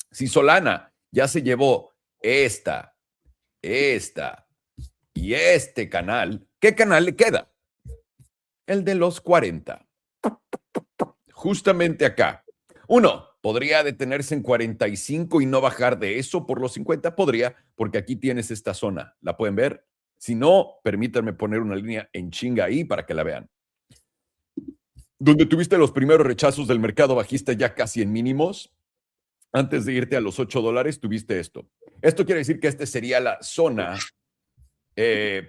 si Solana ya se llevó esta y este canal, ¿qué canal le queda? El de los 40. Justamente acá. Uno, podría detenerse en 45 y no bajar de eso por los 50. Podría, porque aquí tienes esta zona. ¿La pueden ver? Si no, permítanme poner una línea en chinga ahí para que la vean. Donde tuviste los primeros rechazos del mercado bajista ya casi en mínimos, antes de irte a los $8, tuviste esto. Esto quiere decir que esta sería la zona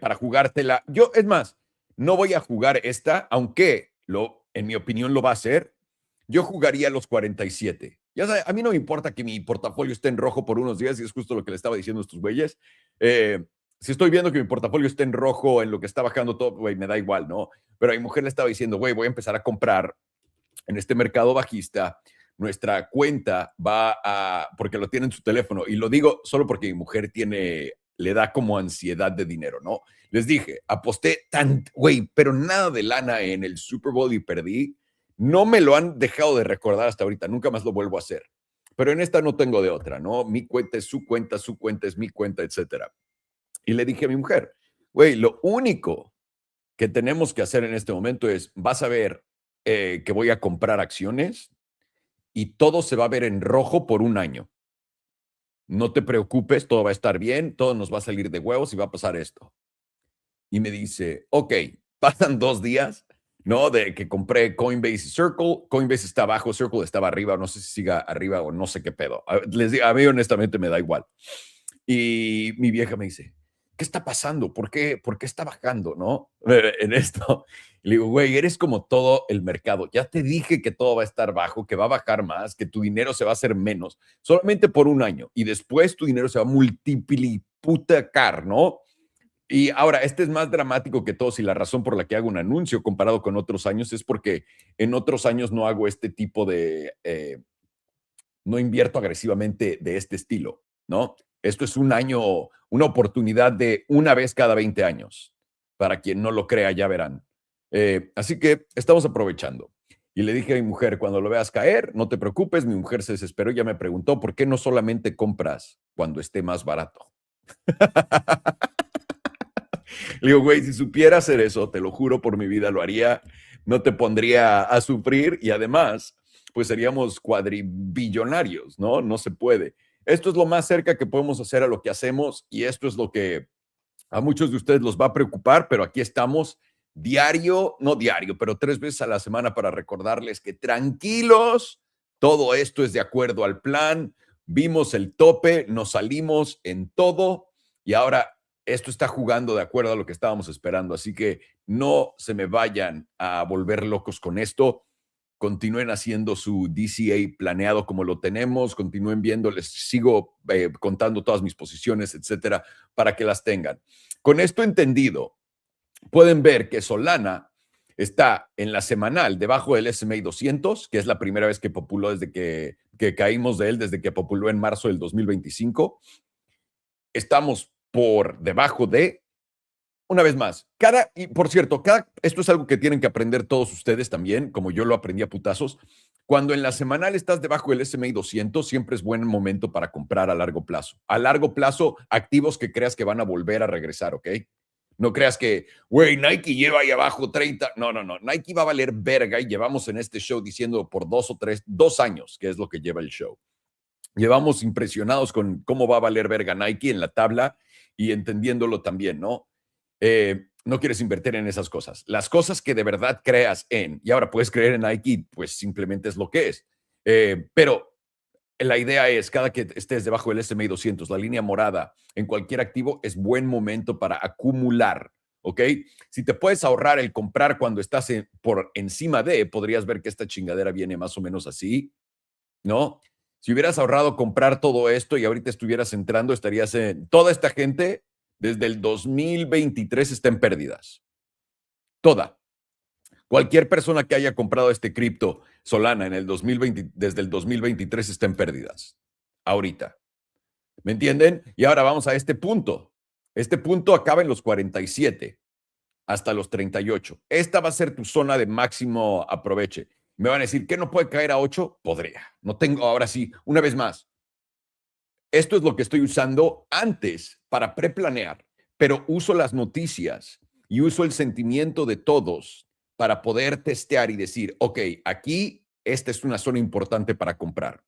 para jugártela. Yo, es más, no voy a jugar esta, aunque en mi opinión lo va a hacer. Yo jugaría los 47. Ya sabes, a mí no me importa que mi portafolio esté en rojo por unos días, y es justo lo que le estaba diciendo a estos güeyes. Si estoy viendo que mi portafolio está en rojo en lo que está bajando todo, güey, me da igual, ¿no? Pero a mi mujer le estaba diciendo, güey, voy a empezar a comprar en este mercado bajista. Nuestra cuenta va a, porque lo tiene en su teléfono, y lo digo solo porque mi mujer le da como ansiedad de dinero, ¿no? Les dije, aposté tanto, güey, pero nada de lana en el Super Bowl y perdí. No me lo han dejado de recordar hasta ahorita, nunca más lo vuelvo a hacer. Pero en esta no tengo de otra, ¿no? Mi cuenta es su cuenta es mi cuenta, etcétera. Y le dije a mi mujer, güey, lo único que tenemos que hacer en este momento es, vas a ver que voy a comprar acciones y todo se va a ver en rojo por un año. No te preocupes, todo va a estar bien, todo nos va a salir de huevos y va a pasar esto. Y me dice, ok, pasan 2 días, ¿no? De que compré Coinbase y Circle. Coinbase está abajo, Circle estaba arriba, no sé si siga arriba o no sé qué pedo. Les digo, a mí honestamente me da igual. Y mi vieja me dice, ¿qué está pasando? ¿Por qué está bajando, no? En esto. Y le digo, güey, eres como todo el mercado. Ya te dije que todo va a estar bajo, que va a bajar más, que tu dinero se va a hacer menos, solamente por un año. Y después tu dinero se va a multiplicar, ¿no? Y ahora, este es más dramático que todos, y la razón por la que hago un anuncio comparado con otros años es porque en otros años no hago este tipo de, no invierto agresivamente de este estilo, ¿no? Esto es un año, una oportunidad de una vez cada 20 años. Para quien no lo crea, ya verán. Así que estamos aprovechando. Y le dije a mi mujer, cuando lo veas caer, no te preocupes. Mi mujer se desesperó y ya me preguntó, ¿por qué no solamente compras cuando esté más barato? Le digo, güey, si supiera hacer eso, te lo juro por mi vida, lo haría. No te pondría a sufrir y además, pues seríamos cuadribillonarios, ¿no? No se puede. Esto es lo más cerca que podemos hacer a lo que hacemos, y esto es lo que a muchos de ustedes los va a preocupar, pero aquí estamos diario, no diario, pero 3 veces a la semana para recordarles que tranquilos, todo esto es de acuerdo al plan. Vimos el tope, nos salimos en todo y ahora esto está jugando de acuerdo a lo que estábamos esperando. Así que no se me vayan a volver locos con esto. Continúen haciendo su DCA planeado como lo tenemos, continúen viendo, les sigo contando todas mis posiciones, etcétera, para que las tengan. Con esto entendido, pueden ver que Solana está en la semanal debajo del S&P 200, que es la primera vez que populó desde que caímos de él, desde que populó en marzo del 2025. Estamos por debajo de, una vez más, y por cierto, esto es algo que tienen que aprender todos ustedes también, como yo lo aprendí a putazos. Cuando en la semanal estás debajo del S&P 200, siempre es buen momento para comprar a largo plazo. A largo plazo, activos que creas que van a volver a regresar, ¿ok? No creas que, güey, Nike lleva ahí abajo 30. No. Nike va a valer verga, y llevamos en este show diciendo por 2 años, que es lo que lleva el show. Llevamos impresionados con cómo va a valer verga Nike en la tabla y entendiéndolo también, ¿no? No quieres invertir en esas cosas. Las cosas que de verdad creas en, y ahora puedes creer en Nike, pues simplemente es lo que es. Pero la idea es, cada que estés debajo del S&P 200, la línea morada, en cualquier activo, es buen momento para acumular, ¿ok? Si te puedes ahorrar el comprar cuando estás por encima de, podrías ver que esta chingadera viene más o menos así, ¿no? Si hubieras ahorrado comprar todo esto y ahorita estuvieras entrando, estarías en... Toda esta gente desde el 2023 está en pérdidas. Toda. Cualquier persona que haya comprado este cripto Solana en el 2020, desde el 2023 está en pérdidas. Ahorita. ¿Me entienden? Y ahora vamos a este punto. Este punto acaba en los 47 hasta los 38. Esta va a ser tu zona de máximo aproveche. Me van a decir, ¿qué no puede caer a 8? Podría. No tengo, ahora sí, una vez más. Esto es lo que estoy usando antes para preplanear, pero uso las noticias y uso el sentimiento de todos para poder testear y decir, ok, aquí esta es una zona importante para comprar.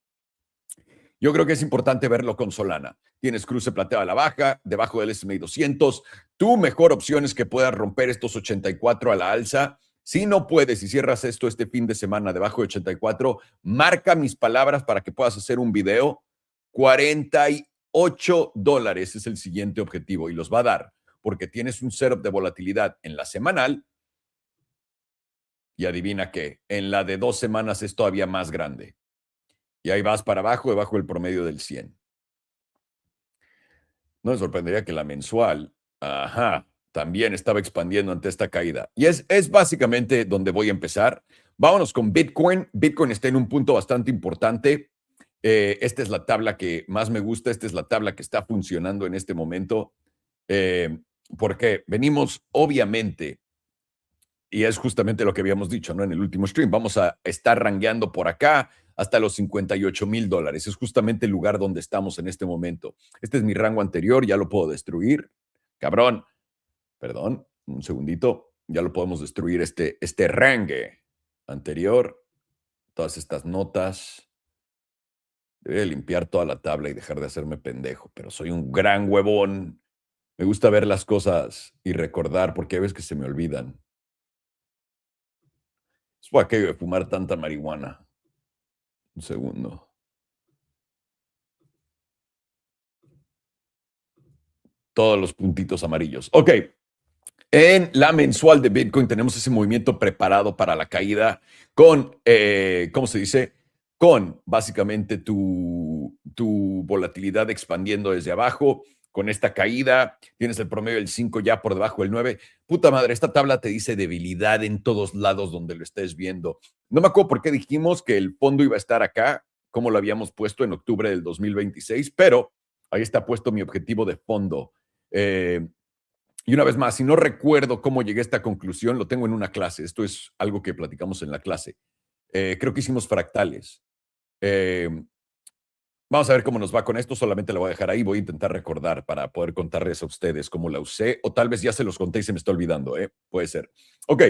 Yo creo que es importante verlo con Solana. Tienes cruce plateado a la baja, debajo del S&P 200. Tu mejor opción es que puedas romper estos 84 a la alza. Si no puedes y cierras esto este fin de semana debajo de 84, marca mis palabras para que puedas hacer un video. $48 es el siguiente objetivo y los va a dar porque tienes un setup de volatilidad en la semanal y adivina qué, en la de 2 semanas es todavía más grande. Y ahí vas para abajo, debajo del promedio del 100. No me sorprendería que la mensual, también estaba expandiendo ante esta caída. Y es básicamente donde voy a empezar. Vámonos con Bitcoin. Bitcoin está en un punto bastante importante. Esta es la tabla que más me gusta. Esta es la tabla que está funcionando en este momento. Porque venimos, obviamente, y es justamente lo que habíamos dicho, ¿no? En el último stream, vamos a estar rangueando por acá hasta los $58,000. Es justamente el lugar donde estamos en este momento. Este es mi rango anterior, ya lo puedo destruir. Cabrón, perdón, un segundito. Ya lo podemos destruir este rangue anterior. Todas estas notas. Debería limpiar toda la tabla y dejar de hacerme pendejo, pero soy un gran huevón. Me gusta ver las cosas y recordar porque hay veces que se me olvidan. Es por aquello de fumar tanta marihuana. Un segundo. Todos los puntitos amarillos. Ok. En la mensual de Bitcoin tenemos ese movimiento preparado para la caída con, ¿cómo se dice? Con básicamente tu volatilidad expandiendo desde abajo. Con esta caída tienes el promedio del 5 ya por debajo del 9. Puta madre, esta tabla te dice debilidad en todos lados donde lo estés viendo. No me acuerdo por qué dijimos que el fondo iba a estar acá, como lo habíamos puesto en octubre del 2026, pero ahí está puesto mi objetivo de fondo. Y una vez más, si no recuerdo cómo llegué a esta conclusión, lo tengo en una clase. Esto es algo que platicamos en la clase. Creo que hicimos fractales. Vamos a ver cómo nos va con esto. Solamente lo voy a dejar ahí. Voy a intentar recordar para poder contarles a ustedes cómo la usé. O tal vez ya se los conté y se me está olvidando. Puede ser. Ok.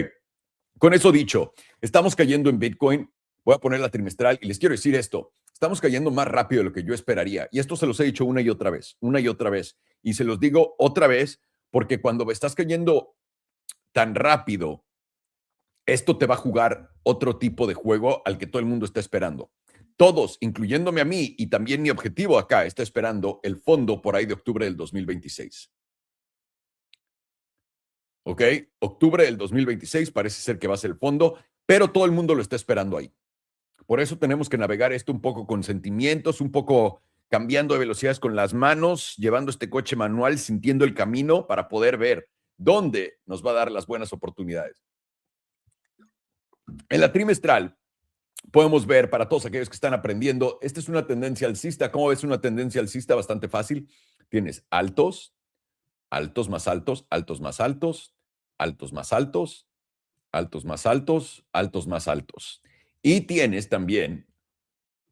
Con eso dicho, estamos cayendo en Bitcoin. Voy a poner la trimestral y les quiero decir esto. Estamos cayendo más rápido de lo que yo esperaría. Y esto se los he dicho una y otra vez. Y se los digo otra vez porque cuando estás cayendo tan rápido, esto te va a jugar otro tipo de juego al que todo el mundo está esperando. Todos, incluyéndome a mí, y también mi objetivo acá, está esperando el fondo por ahí de octubre del 2026. ¿Ok? Octubre del 2026 parece ser que va a ser el fondo, pero todo el mundo lo está esperando ahí. Por eso tenemos que navegar esto un poco con sentimientos, un poco cambiando de velocidades con las manos, llevando este coche manual, sintiendo el camino para poder ver dónde nos va a dar las buenas oportunidades. En la trimestral, podemos ver para todos aquellos que están aprendiendo, esta es una tendencia alcista. ¿Cómo ves una tendencia alcista? Bastante fácil. Tienes altos, altos más altos, altos más altos, altos más altos, altos más altos, altos más altos. Y tienes también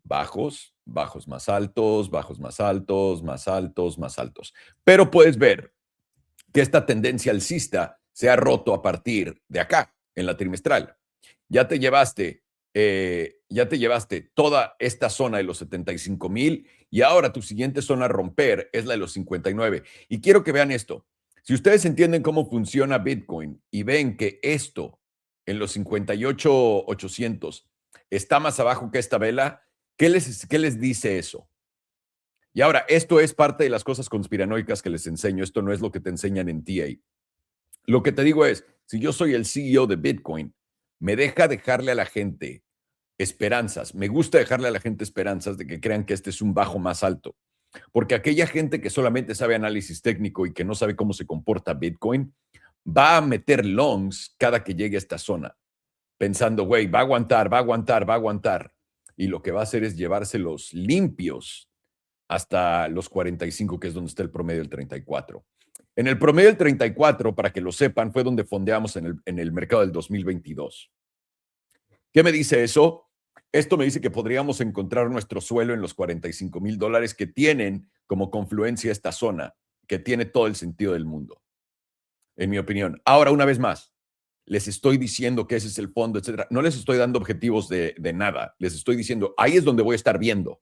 bajos, bajos más altos, bajos más altos, más altos, más altos. Pero puedes ver que esta tendencia alcista se ha roto a partir de acá, en la trimestral. Ya te llevaste toda esta zona de los 75,000 y ahora tu siguiente zona a romper es la de los 59. Y quiero que vean esto. Si ustedes entienden cómo funciona Bitcoin y ven que esto en los 58,800 está más abajo que esta vela, ¿qué les dice eso? Y ahora, esto es parte de las cosas conspiranoicas que les enseño. Esto no es lo que te enseñan en TA. Lo que te digo es, si yo soy el CEO de Bitcoin, me deja dejarle a la gente esperanzas. Me gusta dejarle a la gente esperanzas de que crean que este es un bajo más alto. Porque aquella gente que solamente sabe análisis técnico y que no sabe cómo se comporta Bitcoin, va a meter longs cada que llegue a esta zona, pensando, güey, va a aguantar, va a aguantar, va a aguantar. Y lo que va a hacer es llevárselos limpios hasta los 45, que es donde está el promedio del 34. En el promedio del 34, para que lo sepan, fue donde fondeamos en el mercado del 2022. ¿Qué me dice eso? Esto me dice que podríamos encontrar nuestro suelo en los $45,000 que tienen como confluencia esta zona, que tiene todo el sentido del mundo, en mi opinión. Ahora, una vez más, les estoy diciendo que ese es el fondo, etcétera. No les estoy dando objetivos de nada. Les estoy diciendo, ahí es donde voy a estar viendo.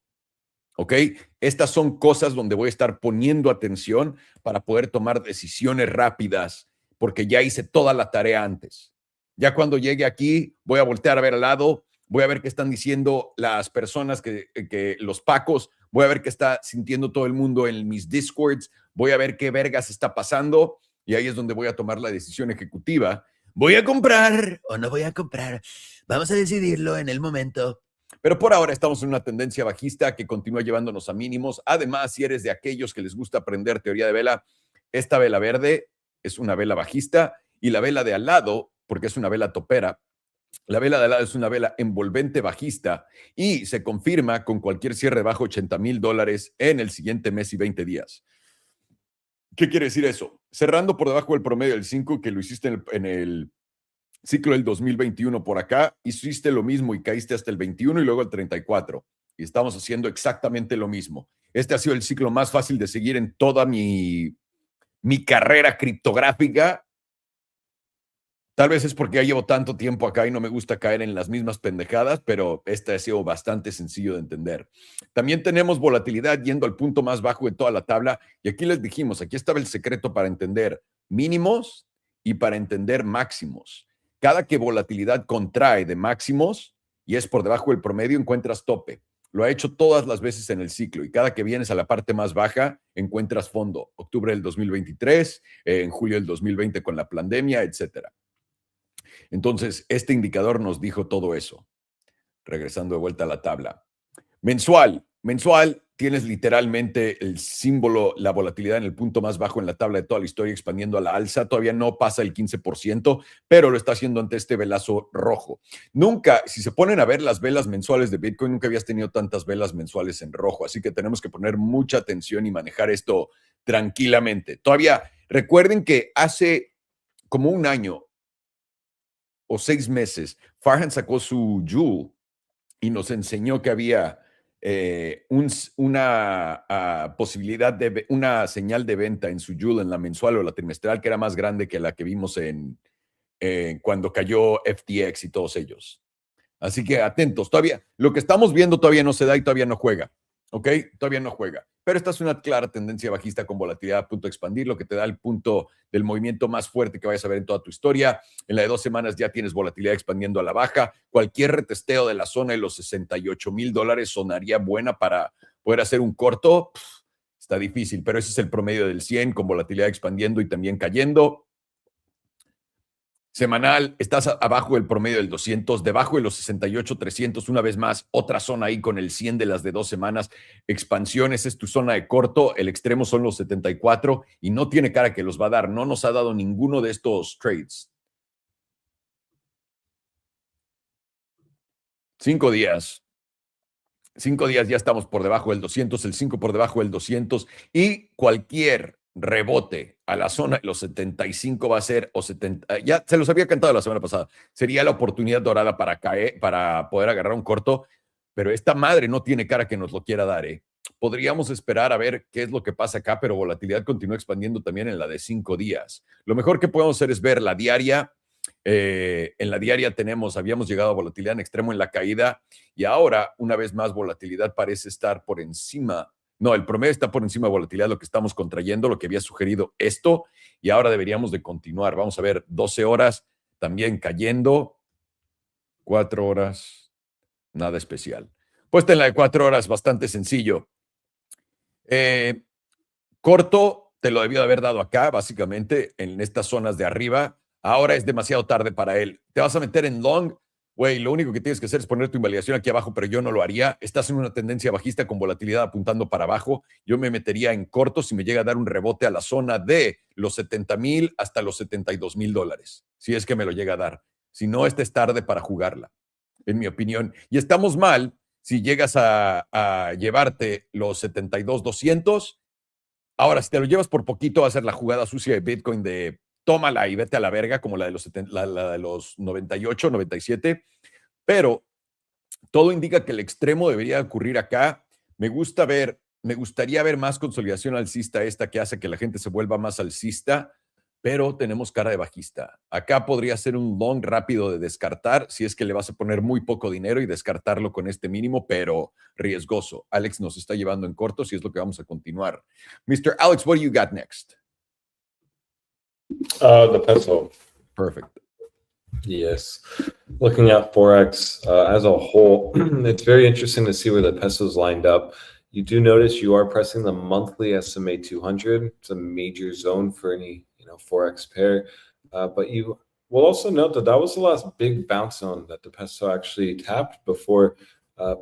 ¿Ok? Estas son cosas donde voy a estar poniendo atención para poder tomar decisiones rápidas, porque ya hice toda la tarea antes. Ya cuando llegue aquí, voy a voltear a ver al lado, voy a ver qué están diciendo las personas, que los pacos, voy a ver qué está sintiendo todo el mundo en mis Discords, voy a ver qué vergas está pasando, y ahí es donde voy a tomar la decisión ejecutiva. ¿Voy a comprar o no voy a comprar? Vamos a decidirlo en el momento. Pero por ahora estamos en una tendencia bajista que continúa llevándonos a mínimos. Además, si eres de aquellos que les gusta aprender teoría de vela, esta vela verde es una vela bajista y la vela de al lado, porque es una vela topera, la vela de al lado es una vela envolvente bajista y se confirma con cualquier cierre bajo $80,000 en el siguiente mes y 20 días. ¿Qué quiere decir eso? Cerrando por debajo del promedio del 5, que lo hiciste en el ciclo del 2021 por acá, hiciste lo mismo y caíste hasta el 21 y luego el 34. Y estamos haciendo exactamente lo mismo. Este ha sido el ciclo más fácil de seguir en toda mi carrera criptográfica. Tal vez es porque ya llevo tanto tiempo acá y no me gusta caer en las mismas pendejadas, pero este ha sido bastante sencillo de entender. También tenemos volatilidad yendo al punto más bajo de toda la tabla. Y aquí les dijimos, aquí estaba el secreto para entender mínimos y para entender máximos. Cada que volatilidad contrae de máximos y es por debajo del promedio, encuentras tope. Lo ha hecho todas las veces en el ciclo y cada que vienes a la parte más baja, encuentras fondo. Octubre del 2023, en julio del 2020 con la pandemia, etcétera. Entonces, este indicador nos dijo todo eso. Regresando de vuelta a la tabla. Mensual tienes literalmente el símbolo, la volatilidad en el punto más bajo en la tabla de toda la historia, expandiendo a la alza. Todavía no pasa el 15%, pero lo está haciendo ante este velazo rojo. Nunca, si se ponen a ver las velas mensuales de Bitcoin, nunca habías tenido tantas velas mensuales en rojo. Así que tenemos que poner mucha atención y manejar esto tranquilamente. Todavía, recuerden que hace como un año o 6 meses, Farhan sacó su Joule y nos enseñó que había una posibilidad de una señal de venta en su Joule, en la mensual o la trimestral, que era más grande que la que vimos cuando cayó FTX y todos ellos. Así que atentos, todavía lo que estamos viendo todavía no se da y todavía no juega. ¿Ok? Todavía no juega. Pero esta es una clara tendencia bajista con volatilidad a punto de expandir, lo que te da el punto del movimiento más fuerte que vayas a ver en toda tu historia. En la de 2 semanas ya tienes volatilidad expandiendo a la baja. Cualquier retesteo de la zona de los $68,000 sonaría buena para poder hacer un corto. Está difícil, pero ese es el promedio del 100 con volatilidad expandiendo y también cayendo. Semanal, estás abajo del promedio del 200, debajo de los 68,300, una vez más, otra zona ahí con el 100 de las de 2 semanas. Expansiones es tu zona de corto, el extremo son los 74 y no tiene cara que los va a dar. No nos ha dado ninguno de estos trades. 5 días. 5 días ya estamos por debajo del 200, el 5 por debajo del 200 y cualquier rebote a la zona de los 75 va a ser, o 70, ya se los había cantado la semana pasada, sería la oportunidad dorada para caer, para poder agarrar un corto, pero esta madre no tiene cara que nos lo quiera dar, ¿eh? Podríamos esperar a ver qué es lo que pasa acá, pero volatilidad continúa expandiendo también en la de 5 días. Lo mejor que podemos hacer es ver la diaria. En la diaria habíamos llegado a volatilidad en extremo en la caída y ahora, una vez más, volatilidad parece estar por encima. No, el promedio está por encima de volatilidad, lo que estamos contrayendo, lo que había sugerido esto, y ahora deberíamos de continuar. Vamos a ver, 12 horas también cayendo, 4 horas, nada especial. Puesta en la de 4 horas, bastante sencillo. Corto, te lo debía de haber dado acá, básicamente, en estas zonas de arriba. Ahora es demasiado tarde para él. Te vas a meter en long. güey, lo único que tienes que hacer es poner tu invalidación aquí abajo, pero yo no lo haría. Estás en una tendencia bajista con volatilidad apuntando para abajo. Yo me metería en corto si me llega a dar un rebote a la zona de los 70,000 hasta los $72,000, si es que me lo llega a dar. Si no, esta es tarde para jugarla, en mi opinión. Y estamos mal si llegas a llevarte los 72,200. Ahora, si te lo llevas por poquito, va a ser la jugada sucia de Bitcoin de tómala y vete a la verga, como la de la de los 98, 97. Pero todo indica que el extremo debería ocurrir acá. Me gustaría ver más consolidación alcista esta que hace que la gente se vuelva más alcista, pero tenemos cara de bajista. Acá podría ser un long rápido de descartar si es que le vas a poner muy poco dinero y descartarlo con este mínimo, pero riesgoso. Alex nos está llevando en corto, si es lo que vamos a continuar. Mr. Alex, what do you got next? The peso. Perfect. Yes. Looking at Forex as a whole, it's very interesting to see where the peso's lined up. You do notice you are pressing the monthly SMA 200. It's a major zone for any Forex pair. But you will also note that that was the last big bounce zone that the peso actually tapped before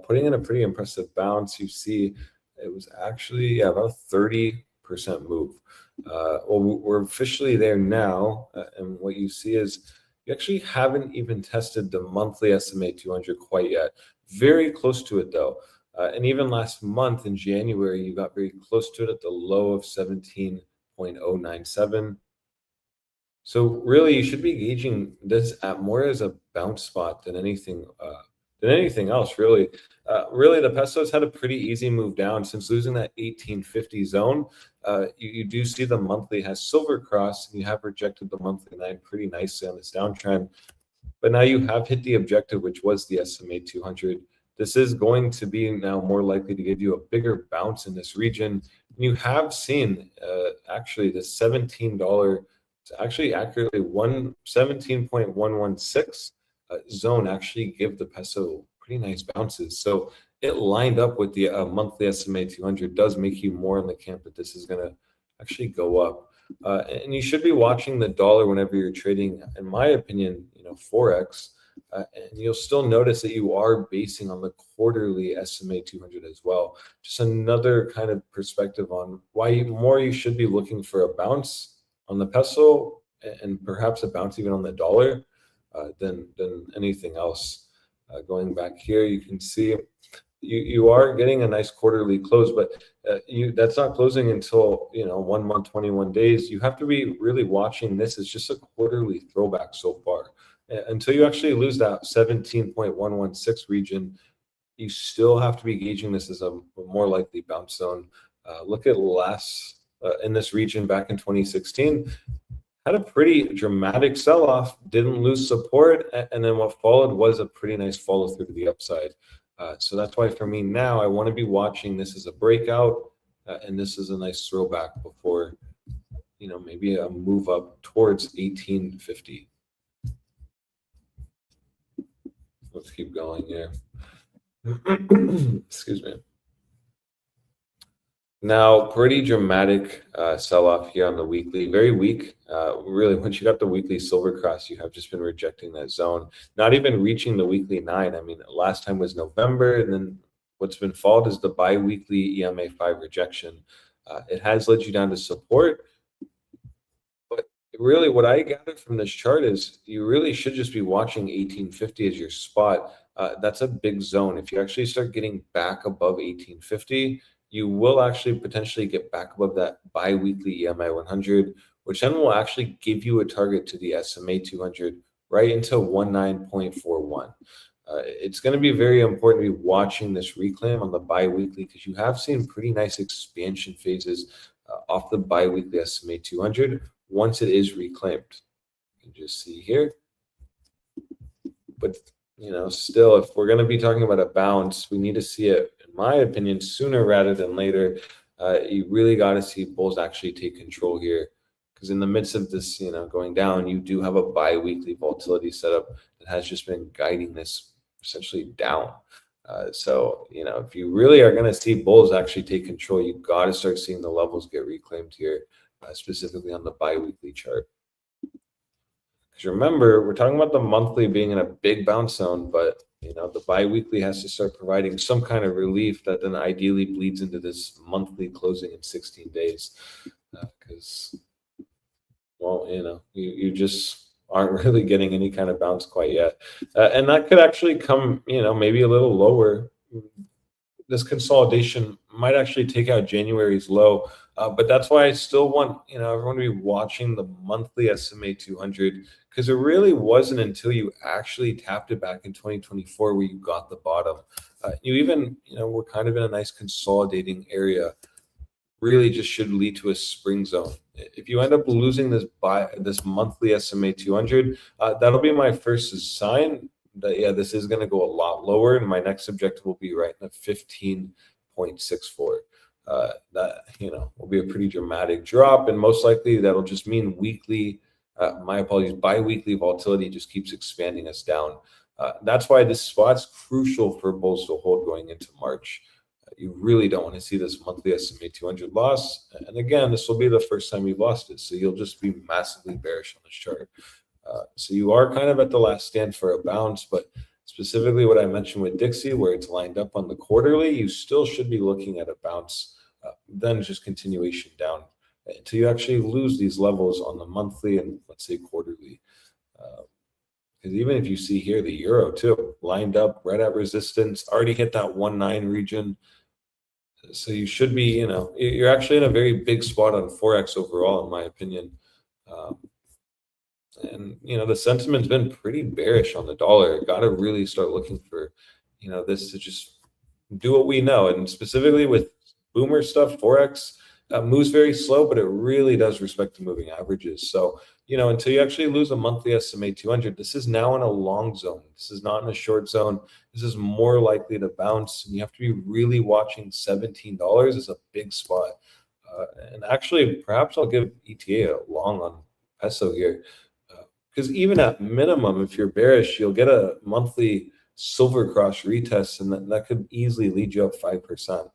putting in a pretty impressive bounce. You see it was actually about a 30% move. Well, we're officially there now. And what you see is you actually haven't even tested the monthly SMA 200 quite yet. Very close to it though. And even last month in January, you got very close to it at the low of 17.097. So really, you should be gauging this at more as a bounce spot than anything else. Really, the peso's had a pretty easy move down since losing that 1850 zone. You do see the monthly has silver crossed, and you have rejected the monthly line pretty nicely on this downtrend. But now you have hit the objective, which was the SMA 200. This is going to be now more likely to give you a bigger bounce in this region. And you have seen actually the $17. It's actually accurately 17.116 zone actually give the peso pretty nice bounces. So it lined up with the monthly SMA 200 does make you more in the camp that this is going to actually go up. And you should be watching the dollar whenever you're trading, in my opinion, Forex. And you'll still notice that you are basing on the quarterly SMA 200 as well. Just another kind of perspective on why you should be looking for a bounce on the peso and perhaps a bounce even on the dollar than anything else. Going back here, you can see you are getting a nice quarterly close, but that's not closing until 1 month, 21 days. You have to be really watching this as just a quarterly throwback so far. Until you actually lose that 17.116 region, you still have to be gauging this as a more likely bounce zone. Look at last in this region back in 2016, had a pretty dramatic sell-off, didn't lose support, and then what followed was a pretty nice follow-through to the upside. So that's why for me now, I want to be watching this as a breakout, and this is a nice throwback before, maybe a move up towards 1850. Let's keep going here. Excuse me. Now, pretty dramatic sell-off here on the weekly. Very weak. Really, once you got the weekly silver cross, you have just been rejecting that zone. Not even reaching the weekly 9. I mean, last time was November, and then what's been followed is the bi-weekly EMA 5 rejection. It has led you down to support. But really, what I gathered from this chart is you really should just be watching 1850 as your spot. That's a big zone. If you actually start getting back above 1850, you will actually potentially get back above that bi-weekly EMI 100, which then will actually give you a target to the SMA 200 right into 19.41. It's going to be very important to be watching this reclaim on the bi-weekly because you have seen pretty nice expansion phases off the bi-weekly SMA 200 once it is reclaimed. You can just see here. But still, if we're going to be talking about a bounce, we need to see it, in my opinion, sooner rather than later. You really got to see bulls actually take control here, because in the midst of this, going down, you do have a bi-weekly volatility setup that has just been guiding this essentially down. So, if you really are going to see bulls actually take control, you got to start seeing the levels get reclaimed here, specifically on the bi-weekly chart. Because remember, we're talking about the monthly being in a big bounce zone, but the bi-weekly has to start providing some kind of relief that then ideally bleeds into this monthly closing in 16 days. Because, you just aren't really getting any kind of bounce quite yet. And that could actually come, maybe a little lower. This consolidation might actually take out January's low, but that's why I still want everyone to be watching the monthly SMA 200, because it really wasn't until you actually tapped it back in 2024 where you got the bottom. You even we're kind of in a nice consolidating area. Really just should lead to a spring zone. If you end up losing this monthly SMA 200, that'll be my first sign that this is going to go a lot lower, and my next objective will be right in the 15.64. That will be a pretty dramatic drop, and most likely that'll just mean weekly. My apologies, bi-weekly volatility just keeps expanding us down. That's why this spot's crucial for bulls to hold going into March. You really don't want to see this monthly SMA 200 loss. And again, this will be the first time you've lost it. So you'll just be massively bearish on this chart. So you are kind of at the last stand for a bounce, but specifically what I mentioned with Dixie, where it's lined up on the quarterly, you still should be looking at a bounce, then just continuation down until you actually lose these levels on the monthly and let's say quarterly. Because even if you see here, the euro too, lined up right at resistance, already hit that 1.9 region. So you should be, you're actually in a very big spot on Forex overall, in my opinion. And, the sentiment's been pretty bearish on the dollar. Got to really start looking for, this to just do what we know. And specifically with boomer stuff, Forex moves very slow, but it really does respect the moving averages. So, until you actually lose a monthly SMA 200, this is now in a long zone. This is not in a short zone. This is more likely to bounce, and you have to be really watching $17 is a big spot. And actually, perhaps I'll give ETA a long on peso here, because even at minimum, if you're bearish, you'll get a monthly silver cross retest, and that could easily lead you up 5%.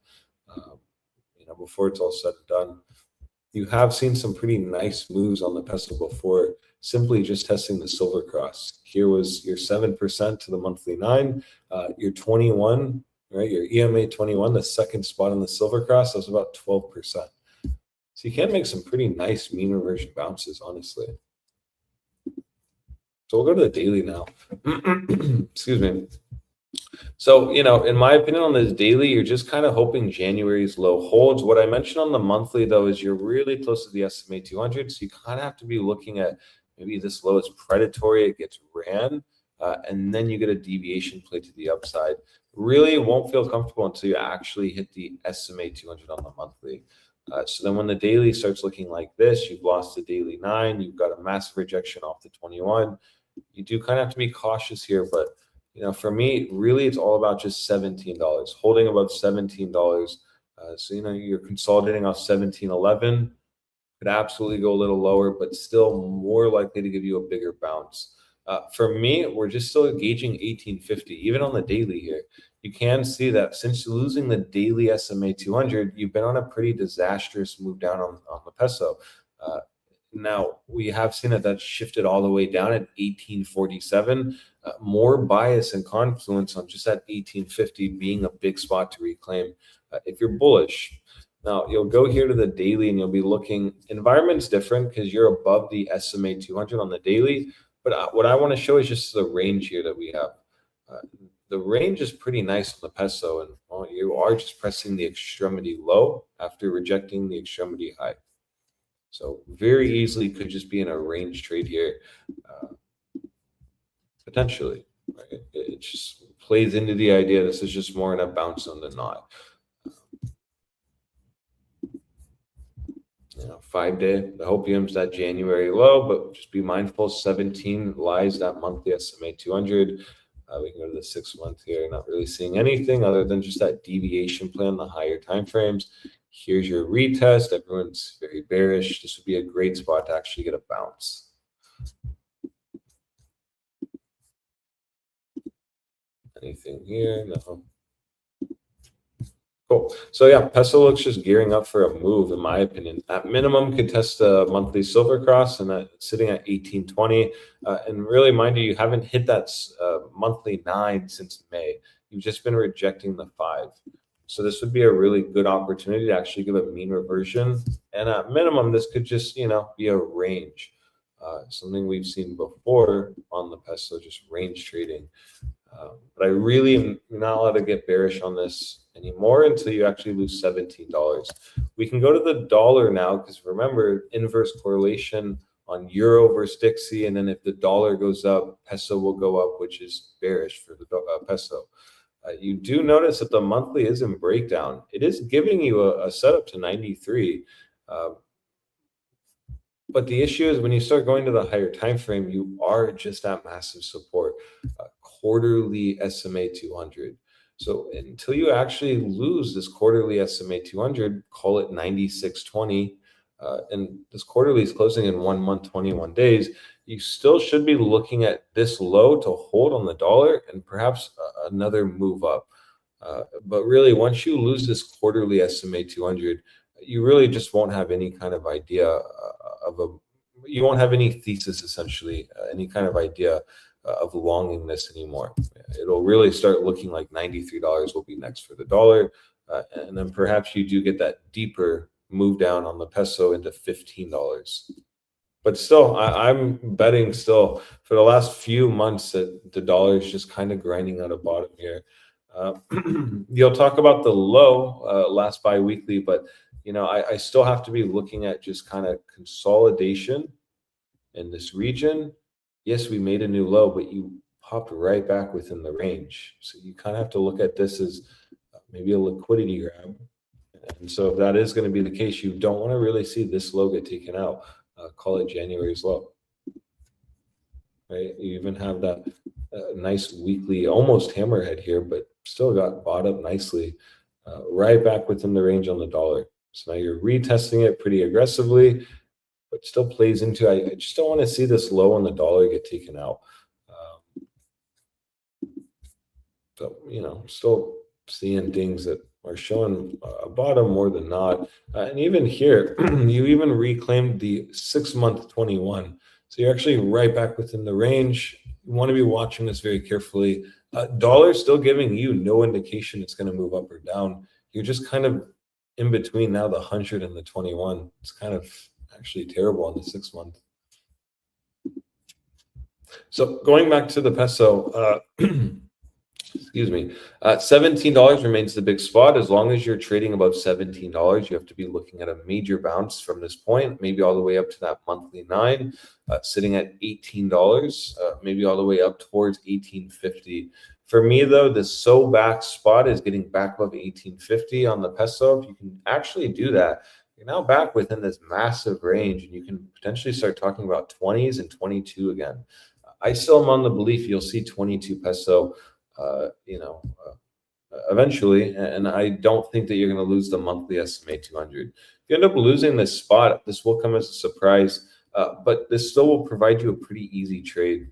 Before it's all said and done. You have seen some pretty nice moves on the peso before, simply just testing the silver cross. Here was your 7% to the monthly 9, your 21, right? Your EMA 21, the second spot on the silver cross, that was about 12%. So you can make some pretty nice mean reversion bounces, honestly. So we'll go to the daily now. Excuse me. So, in my opinion on this daily, you're just kind of hoping January's low holds. What I mentioned on the monthly, though, is you're really close to the SMA 200. So you kind of have to be looking at maybe this low is predatory, it gets ran, and then you get a deviation play to the upside. Really won't feel comfortable until you actually hit the SMA 200 on the monthly. So then when the daily starts looking like this, you've lost the daily 9, you've got a massive rejection off the 21. You do kind of have to be cautious here, but for me, really, it's all about just $17, holding about $17. So, you're consolidating off 17.11. Could absolutely go a little lower, but still more likely to give you a bigger bounce. For me, we're just still gauging 1850, even on the daily here. You can see that since losing the daily SMA 200, you've been on a pretty disastrous move down on the peso. Now, we have seen that shifted all the way down at 1847. More bias and confluence on just that 1850 being a big spot to reclaim if you're bullish. Now, you'll go here to the daily and you'll be looking, environment's different because you're above the SMA 200 on the daily. But what I want to show is just the range here that we have. The range is pretty nice on the peso, and you are just pressing the extremity low after rejecting the extremity high. So very easily could just be in a range trade here, potentially. Right? It just plays into the idea this is just more in a bounce zone than not. 5-day, the hopium's that January low, but just be mindful, 17 lies that monthly SMA 200. We can go to the 6 month here, not really seeing anything other than just that deviation play on the higher time frames. Here's your retest. Everyone's very bearish. This would be a great spot to actually get a bounce. Anything here? No. Cool. So yeah, peso looks just gearing up for a move, in my opinion. At minimum, could test a monthly silver cross, and that sitting at 1820. And really, mind you, you haven't hit that monthly 9 since May. You've just been rejecting the 5. So this would be a really good opportunity to actually give a mean reversion. And at minimum, this could just, be a range. Something we've seen before on the peso, just range trading. But I really am not allowed to get bearish on this anymore until you actually lose $17. We can go to the dollar now, because remember, inverse correlation on euro versus Dixie, and then if the dollar goes up, peso will go up, which is bearish for the peso. You do notice that the monthly is in breakdown. It is giving you a setup to 93. But the issue is when you start going to the higher time frame, you are just at massive support, quarterly SMA 200. So until you actually lose this quarterly SMA 200, call it 96.20, and this quarterly is closing in 1 month, 21 days, you still should be looking at this low to hold on the dollar and perhaps another move up. But really, once you lose this quarterly SMA 200, you really just won't have any kind of idea you won't have any thesis, essentially, any kind of idea of longing this anymore. It'll really start looking like $93 will be next for the dollar. And then perhaps you do get that deeper move down on the peso into $15. But still, I'm betting still for the last few months that the dollar is just kind of grinding out a bottom here. You'll talk about the low last bi-weekly, but I still have to be looking at just kind of consolidation in this region. Yes, we made a new low, but you popped right back within the range. So you kind of have to look at this as maybe a liquidity grab. And so if that is going to be the case, you don't want to really see this low get taken out. Call it January's low. Right? You even have that nice weekly, almost hammerhead here, but still got bought up nicely, right back within the range on the dollar. So now you're retesting it pretty aggressively, but still plays into, I just don't want to see this low on the dollar get taken out. So, still seeing things that are showing a bottom more than not. And even here, you even reclaimed the 6-month 21. So you're actually right back within the range. You want to be watching this very carefully. Dollar still giving you no indication it's going to move up or down. You're just kind of in between now, the 100 and the 21. It's kind of actually terrible on the 6 month. So going back to the peso, excuse me, $17 remains the big spot. As long as you're trading above $17, you have to be looking at a major bounce from this point, maybe all the way up to that monthly 9, sitting at $18, maybe all the way up towards $18.50. For me, though, the so back spot is getting back above $18.50 on the peso. If you can actually do that, you're now back within this massive range, and you can potentially start talking about 20s and 22 again. I still am on the belief you'll see 22 peso, eventually, and I don't think that you're going to lose the monthly SMA 200. If you end up losing this spot, this will come as a surprise, but this still will provide you a pretty easy trade.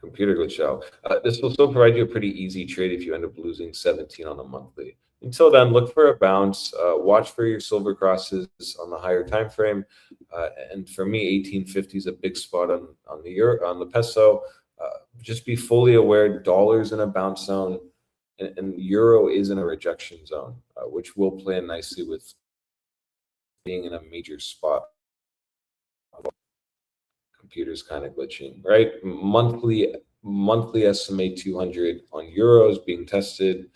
Computer glitch out. This will still provide you a pretty easy trade if you end up losing 17 on the monthly. Until then, look for a bounce. Watch for your silver crosses on the higher time frame. And for me, 18.50 is a big spot on the euro, on the peso. Just be fully aware dollar's in a bounce zone, and euro is in a rejection zone, which will play in nicely with being in a major spot. Computer's kind of glitching, right? Monthly SMA 200 on euros being tested.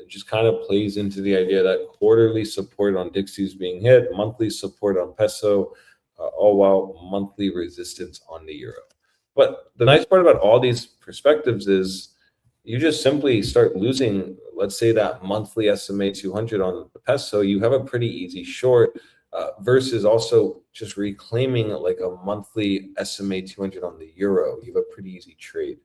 Just kind of plays into the idea that quarterly support on Dixie is being hit, monthly support on peso, all while monthly resistance on the euro. But the nice part about all these perspectives is you just simply start losing, let's say, that monthly SMA 200 on the peso, you have a pretty easy short, versus also just reclaiming like a monthly SMA 200 on the euro. You have a pretty easy trade.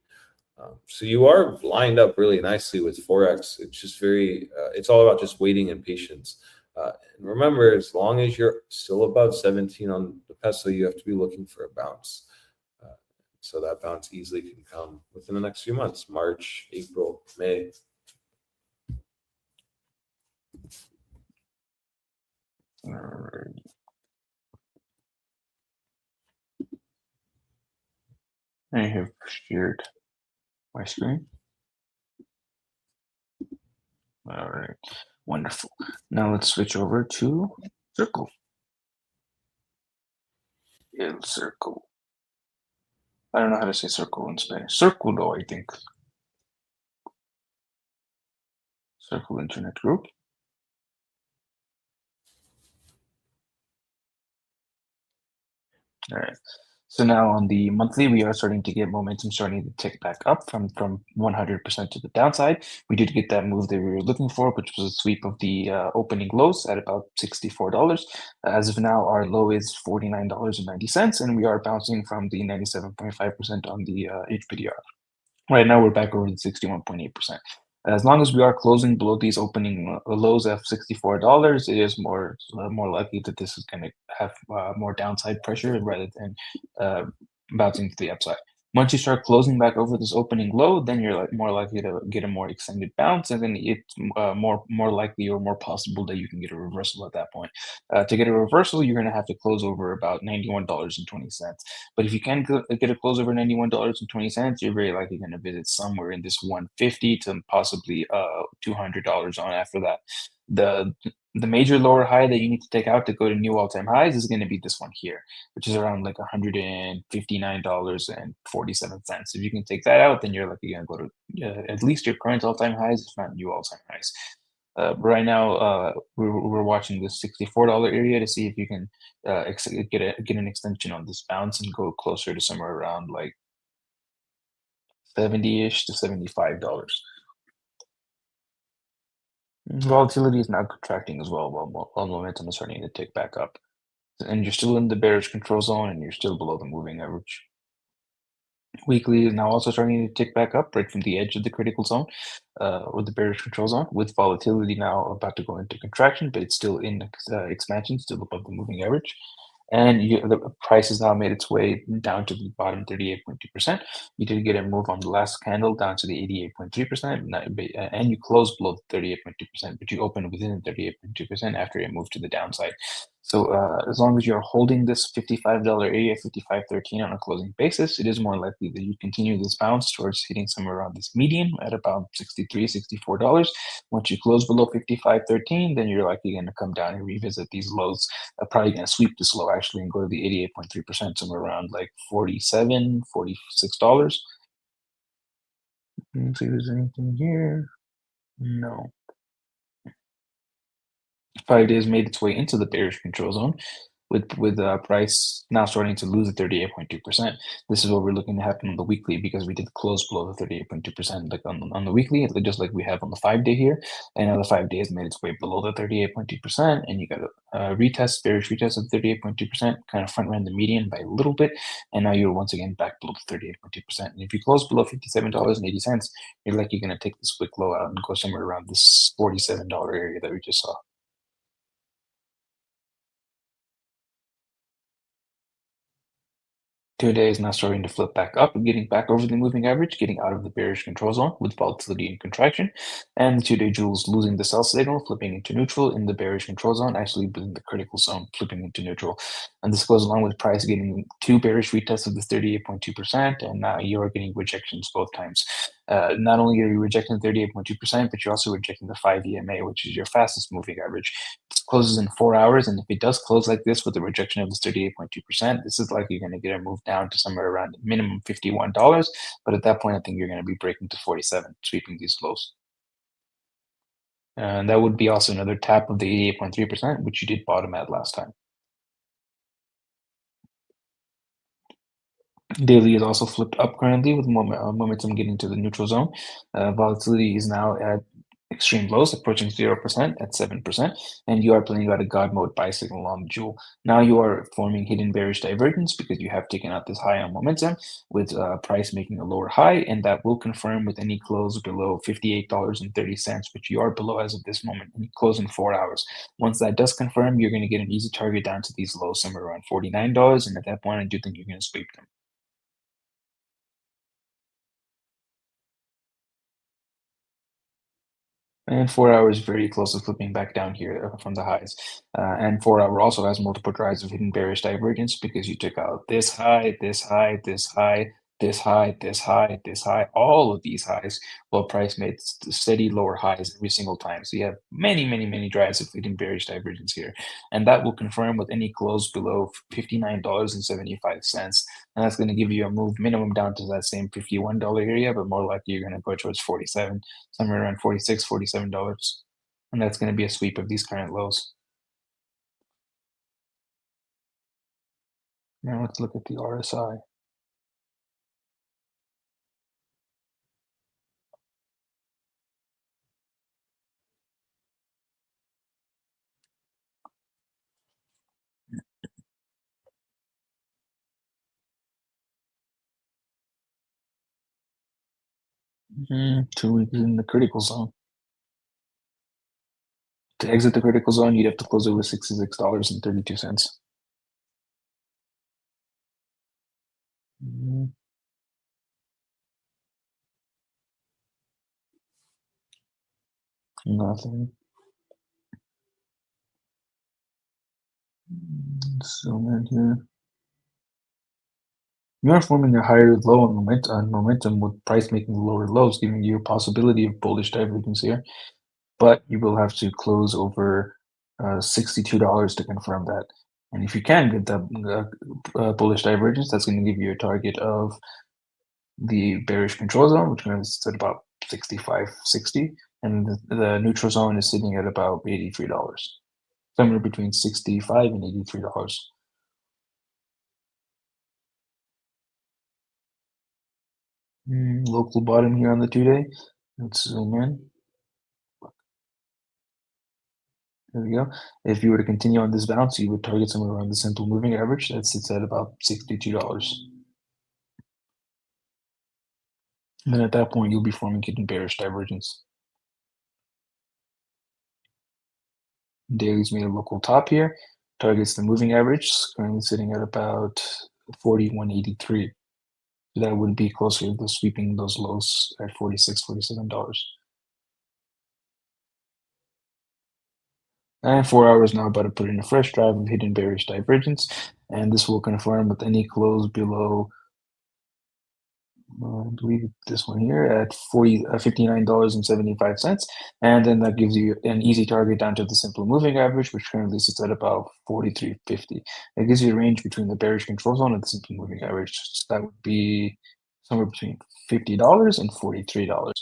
So you are lined up really nicely with Forex. It's just it's all about just waiting and patience. And remember, as long as you're still above 17 on the peso, you have to be looking for a bounce. So that bounce easily can come within the next few months, March, April, May. All right. I have shared my screen. All right, wonderful. Now let's switch over to Circle. El Circle. I don't know how to say circle in Spanish. Circulo, I think. Circle Internet Group. All right. So now on the monthly, we are starting to get momentum starting to tick back up from 100% to the downside. We did get that move that we were looking for, which was a sweep of the opening lows at about $64. As of now, our low is $49.90, and we are bouncing from the 97.5% on the HPDR. Right now, we're back over the 61.8%. As long as we are closing below these opening lows of $64, it is more likely that this is going to have more downside pressure rather than bouncing to the upside. Once you start closing back over this opening low, then you're more likely to get a more extended bounce, and then it's more likely or more possible that you can get a reversal at that point. To get a reversal, you're going to have to close over about $91.20. But if you can get a close over $91.20, you're very likely going to visit somewhere in this $150 to possibly $200 on after that. The major lower high that you need to take out to go to new all-time highs is going to be this one here, which is around like $159.47. If you can take that out, then you're likely going to go to at least your current all-time highs, if not new all-time highs. Right now, we're watching this $64 area to see if you can get an extension on this bounce and go closer to somewhere around like 70-ish to $75. Volatility is now contracting as well, while momentum is starting to tick back up. And you're still in the bearish control zone, and you're still below the moving average. Weekly is now also starting to tick back up right from the edge of the critical zone, or the bearish control zone, with volatility now about to go into contraction, but it's still in expansion, still above the moving average. And the price has now made its way down to the bottom 38.2%. You did get a move on the last candle down to the 88.3%, and you closed below the 38.2%, but you opened within the 38.2% after it moved to the downside. So as long as you're holding this $55 area, $55.13 on a closing basis, it is more likely that you continue this bounce towards hitting somewhere around this median at about $63, $64. Once you close below $55.13, then you're likely going to come down and revisit these lows. Probably going to sweep this low actually and go to the 88.3%, somewhere around like $47, $46. Let's see if there's anything here. No. 5 days made its way into the bearish control zone, with price now starting to lose the 38.2%. This is what we're looking to happen on the weekly, because we did close below the 38.2% like on the weekly, just like we have on the 5-day here. And now the 5 days made its way below the 38.2%, and you got a bearish retest of 38.2%, kind of front ran the median by a little bit, and now you're once again back below the 38.2%. And if you close below $57.80, you're likely going to take this quick low out and go somewhere around this $47 area that we just saw. 2 days now starting to flip back up and getting back over the moving average, getting out of the bearish control zone with volatility and contraction. And the 2-day jewels losing the sell signal, flipping into neutral in the bearish control zone, actually within the critical zone, flipping into neutral. And this goes along with price getting 2 bearish retests of the 38.2%, and now you're getting rejections both times. Not only are you rejecting 38.2%, but you're also rejecting the 5 EMA, which is your fastest moving average. It closes in 4 hours, and if it does close like this with a rejection of this 38.2%, this is likely going to get a move down to somewhere around minimum $51. But at that point, I think you're going to be breaking to 47, sweeping these lows. And that would be also another tap of the 88.3%, which you did bottom at last time. Daily is also flipped up currently with momentum getting to the neutral zone. Volatility is now at extreme lows, approaching 0% at 7%, and you are playing out a God mode buy signal on the jewel. Now you are forming hidden bearish divergence because you have taken out this high on momentum with price making a lower high, and that will confirm with any close below $58.30, which you are below as of this moment, and you close in 4 hours. Once that does confirm, you're going to get an easy target down to these lows somewhere around $49, and at that point, I do think you're going to sweep them. And 4 hours very close to flipping back down here from the highs. And 4 hour also has multiple drives of hidden bearish divergence because you took out this high, this high, this high, this high, this high, this high, all of these highs, while price made steady lower highs every single time. So you have many, many, many drives of hidden bearish divergence here. And that will confirm with any close below $59.75. And that's going to give you a move minimum down to that same $51 area, but more likely you're going to go towards 47, somewhere around $46, $47. And that's going to be a sweep of these current lows. Now let's look at the RSI. Mm-hmm. 2 weeks in the critical zone. To exit the critical zone, you'd have to close it with $66.32. Mm-hmm. Nothing. Zoom in here. You are forming a higher low on momentum with price making lower lows, giving you a possibility of bullish divergence here. But you will have to close over $62 to confirm that. And if you can get that bullish divergence, that's going to give you a target of the bearish control zone, which is at about 65, 60, and the neutral zone is sitting at about $83, somewhere between $65 and $83. Local bottom here on the 2-day. Let's zoom in. There we go. If you were to continue on this bounce, you would target somewhere around the simple moving average. That sits at about $62. And then at that point, you'll be forming hidden bearish divergence. Daily's made a local top here. Targets the moving average, currently sitting at about 41.83. So that would be closer to sweeping those lows at $46, $47. And 4 hours now about to put in a fresh drive of hidden bearish divergence. And this will confirm with any close below, I believe this one here at $59.75. And then that gives you an easy target down to the simple moving average, which currently sits at about 43.50. It gives you a range between the bearish control zone and the simple moving average. So that would be somewhere between $50 and $43.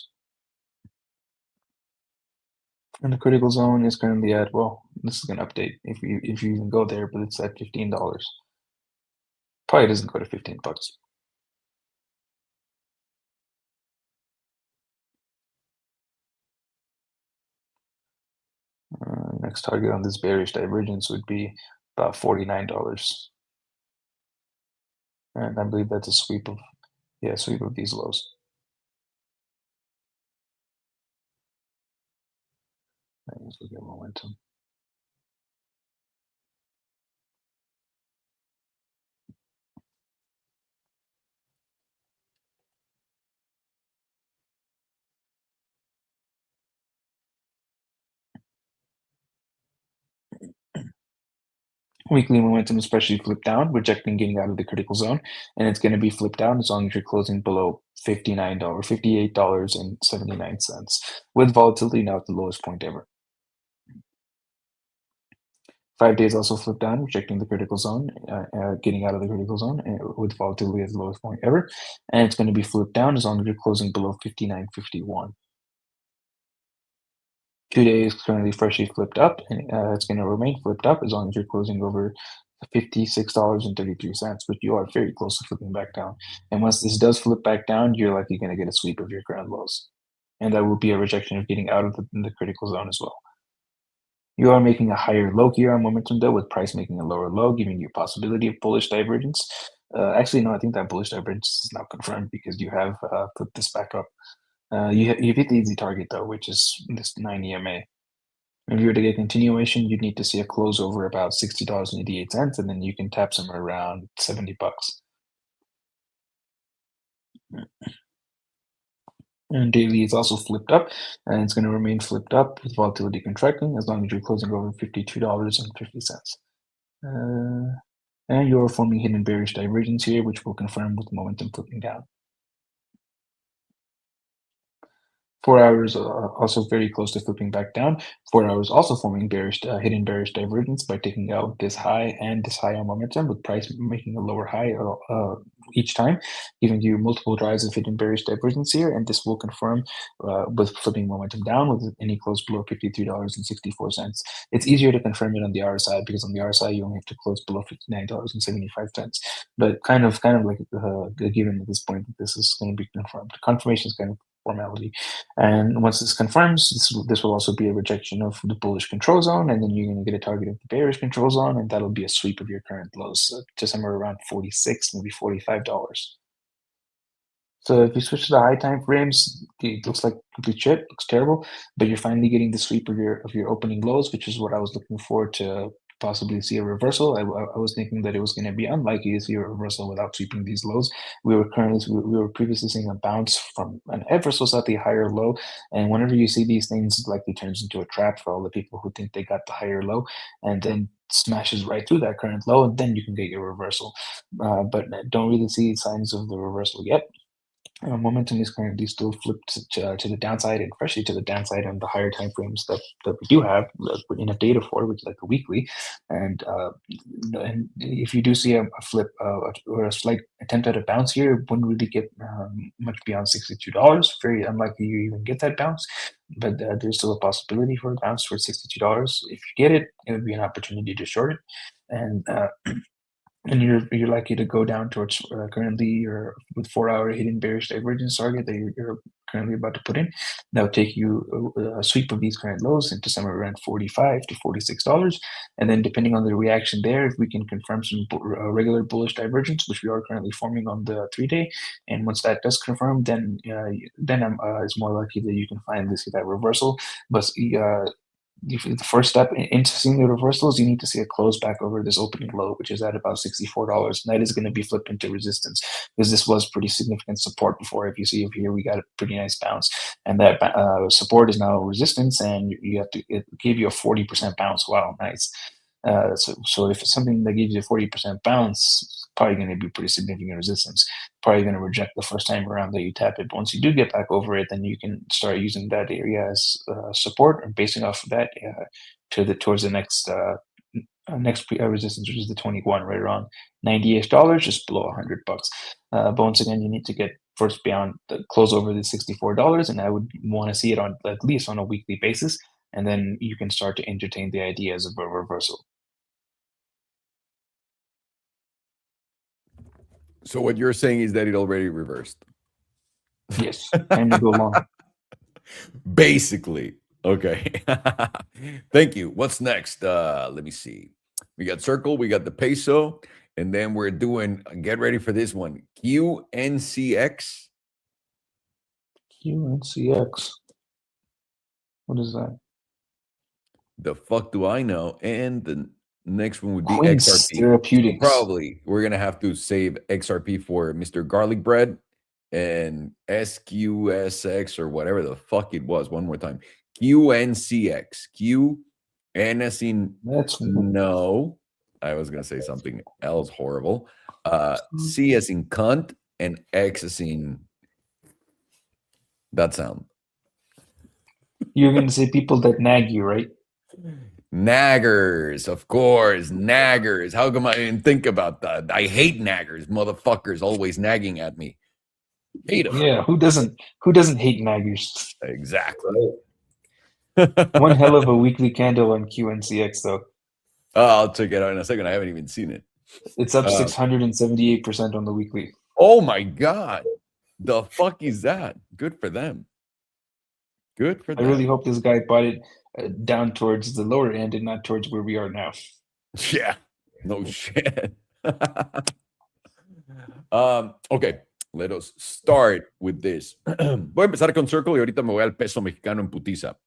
And the critical zone is currently at, well, this is going to update if you even go there, but it's at $15. Probably doesn't go to 15 bucks. Next target on this bearish divergence would be about $49. And I believe that's a sweep of these lows. Let's look at momentum. Weekly momentum especially flipped down, rejecting getting out of the critical zone, and it's going to be flipped down as long as you're closing below $58.79 with volatility now at the lowest point ever. 5 days also flipped down, rejecting the critical zone, getting out of the critical zone with volatility at the lowest point ever, and it's going to be flipped down as long as you're closing below 59.51. 2 days currently freshly flipped up, and it's going to remain flipped up as long as you're closing over $56.33, but you are very close to flipping back down. And once this does flip back down, you're likely going to get a sweep of your current lows, and that will be a rejection of getting out of the critical zone as well. You are making a higher low here on momentum though, with price making a lower low, giving you a possibility of bullish divergence. Actually, no, I think that bullish divergence is now confirmed because you have put this back up. You've hit the easy target though, which is this 9 EMA. If you were to get continuation, you'd need to see a close over about $60.88, and then you can tap somewhere around 70 bucks. And daily is also flipped up, and it's going to remain flipped up with volatility contracting as long as you're closing over $52.50. And you're forming hidden bearish divergence here, which will confirm with momentum flipping down. 4 hours also very close to flipping back down. 4 hours also forming hidden bearish divergence by taking out this high and this high on momentum, with price making a lower high each time, giving you multiple drives of hidden bearish divergence here. And this will confirm with flipping momentum down with any close below $53.64. It's easier to confirm it on the RSI because on the RSI you only have to close below $59.75. But kind of like a given at this point that this is going to be confirmed. Confirmation is kind of formality. And once this confirms, this will also be a rejection of the bullish control zone, and then you're going to get a target of the bearish control zone, and that'll be a sweep of your current lows to somewhere around $46, maybe $45. So if you switch to the high time frames, it looks like complete shit, looks terrible, but you're finally getting the sweep of your opening lows, which is what I was looking for to possibly see a reversal. I was thinking that it was going to be unlikely to see a reversal without sweeping these lows. We were previously seeing a bounce from an ever so slightly higher low, and whenever you see these things, it likely turns into a trap for all the people who think they got the higher low, and then smashes right through that current low, and then you can get your reversal. But don't really see signs of the reversal yet. Momentum is currently still flipped to the downside, and especially to the downside on the higher time frames that we do have enough data for, which is like the weekly. And if you do see a flip or a slight attempt at a bounce here, it wouldn't really get much beyond $62. Very unlikely you even get that bounce, but there's still a possibility for a bounce for $62. If you get it, it would be an opportunity to short it. And you're likely to go down towards currently you're with 4 hour hidden bearish divergence target that you're currently about to put in. That will take you a sweep of these current lows into somewhere around $45 to $46. And then depending on the reaction there, if we can confirm some regular bullish divergence, which we are currently forming on the 3-day, and once that does confirm, then it's more likely that you can finally see that reversal. But the first step into seeing the reversals, you need to see a close back over this opening low, which is at about $64. And that is going to be flipped into resistance because this was pretty significant support before. If you see up here, we got a pretty nice bounce, and that support is now resistance, and it gave you a 40% bounce. Wow, nice. So if it's something that gives you a 40% bounce, it's probably going to be pretty significant resistance. Probably going to reject the first time around that you tap it. But once you do get back over it, then you can start using that area as support, and basing off of that towards the next resistance, which is the 21, right around $98, just below $100. But once again, you need to get first beyond the close over the $64, and I would want to see it on at least on a weekly basis, and then you can start to entertain the ideas of a reversal. So what you're saying is that it already reversed? Yes, time to go long. Basically. Okay. Thank you. What's next? Let me see. We got Circle, we got the Peso, and then we're doing, get ready for this one, QNCX. QNCX. What is that? The fuck do I know? And the next one would be Quince XRP. Therapeutics. So probably we're going to have to save XRP for Mr. Garlic Bread and SQSX or whatever the fuck it was. One more time. QNCX. N as in no. I was going to say something else horrible. C as in cunt, and X as in that sound. You're going to say people that nag you, right? Naggers, of course, naggers. How come I didn't think about that? I hate naggers, motherfuckers, always nagging at me. Hate them. Yeah, who doesn't hate naggers? Exactly. One hell of a weekly candle on QNCX, though. I'll check it out in a second. I haven't even seen it. It's up 678% on the weekly. Oh my God. The fuck is that? Good for them. Good for them. I really hope this guy bought it down towards the lower end and not towards where we are now. Yeah, no shit. Okay, let us start with this. Voy a empezar con Circle y ahorita me voy al peso mexicano en putiza.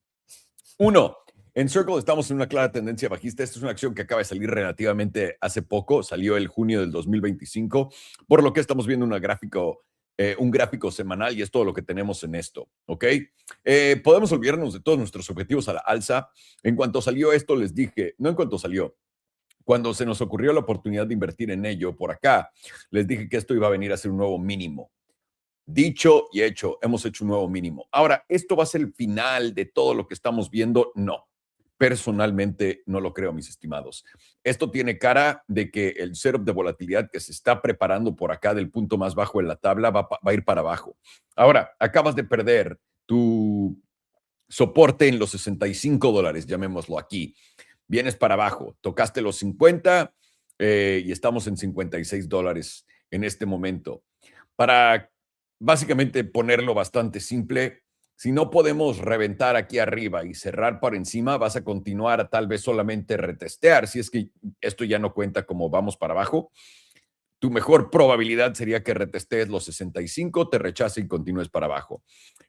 1. En Circle estamos en una clara tendencia bajista. Esta es una acción que acaba de salir relativamente hace poco. Salió el junio del 2025, por lo que estamos viendo un gráfico un gráfico semanal y es todo lo que tenemos en esto, ¿ok? Podemos olvidarnos de todos nuestros objetivos a la alza. En cuanto salió esto, les dije, no en cuanto salió, cuando se nos ocurrió la oportunidad de invertir en ello por acá, les dije que esto iba a venir a ser un nuevo mínimo. Dicho y hecho, hemos hecho un nuevo mínimo. Ahora, ¿esto va a ser el final de todo lo que estamos viendo? No. Personalmente no lo creo, mis estimados. Esto tiene cara de que el setup de volatilidad que se está preparando por acá del punto más bajo de la tabla va a ir para abajo. Ahora, acabas de perder tu soporte en los $65, llamémoslo aquí. Vienes para abajo, tocaste los 50 y estamos en $56 en este momento. Para básicamente ponerlo bastante simple, si no podemos reventar aquí arriba y cerrar por encima, vas a continuar a tal vez solamente retestear. Si es que esto ya no cuenta como vamos para abajo, tu mejor probabilidad sería que retestees los 65, te rechace y continúes para abajo.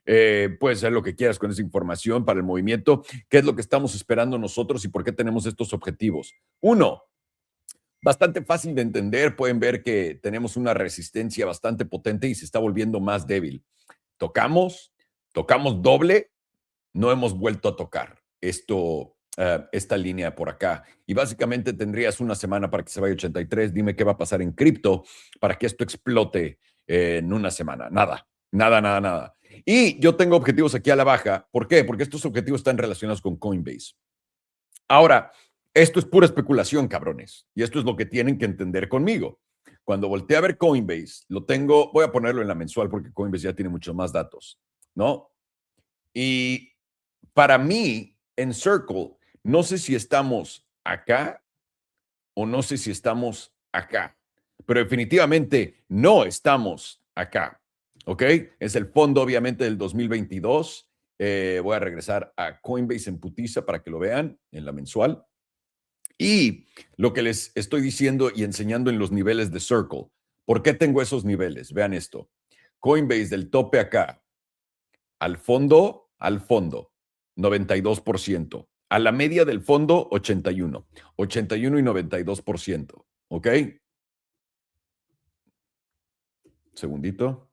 Puedes hacer lo que quieras con esa información para el movimiento. ¿Qué es lo que estamos esperando nosotros y por qué tenemos estos objetivos? Uno, bastante fácil de entender. Pueden ver que tenemos una resistencia bastante potente y se está volviendo más débil. Tocamos doble, no hemos vuelto a tocar esta línea por acá. Y básicamente tendrías una semana para que se vaya 83. Dime qué va a pasar en cripto para que esto explote en una semana. Nada. Y yo tengo objetivos aquí a la baja. ¿Por qué? Porque estos objetivos están relacionados con Coinbase. Ahora, esto es pura especulación, cabrones. Y esto es lo que tienen que entender conmigo. Cuando volteé a ver Coinbase, lo tengo, voy a ponerlo en la mensual porque Coinbase ya tiene muchos más datos, ¿no? Y para mí, en Circle, no sé si estamos acá o no sé si estamos acá, pero definitivamente no estamos acá, ¿ok? Es el fondo, obviamente, del 2022. Voy a regresar a Coinbase en putiza para que lo vean en la mensual. Y lo que les estoy diciendo y enseñando en los niveles de Circle. ¿Por qué tengo esos niveles? Vean esto. Coinbase del tope acá, al fondo, 92%. A la media del fondo, 81 y 92%. ¿Ok? Segundito.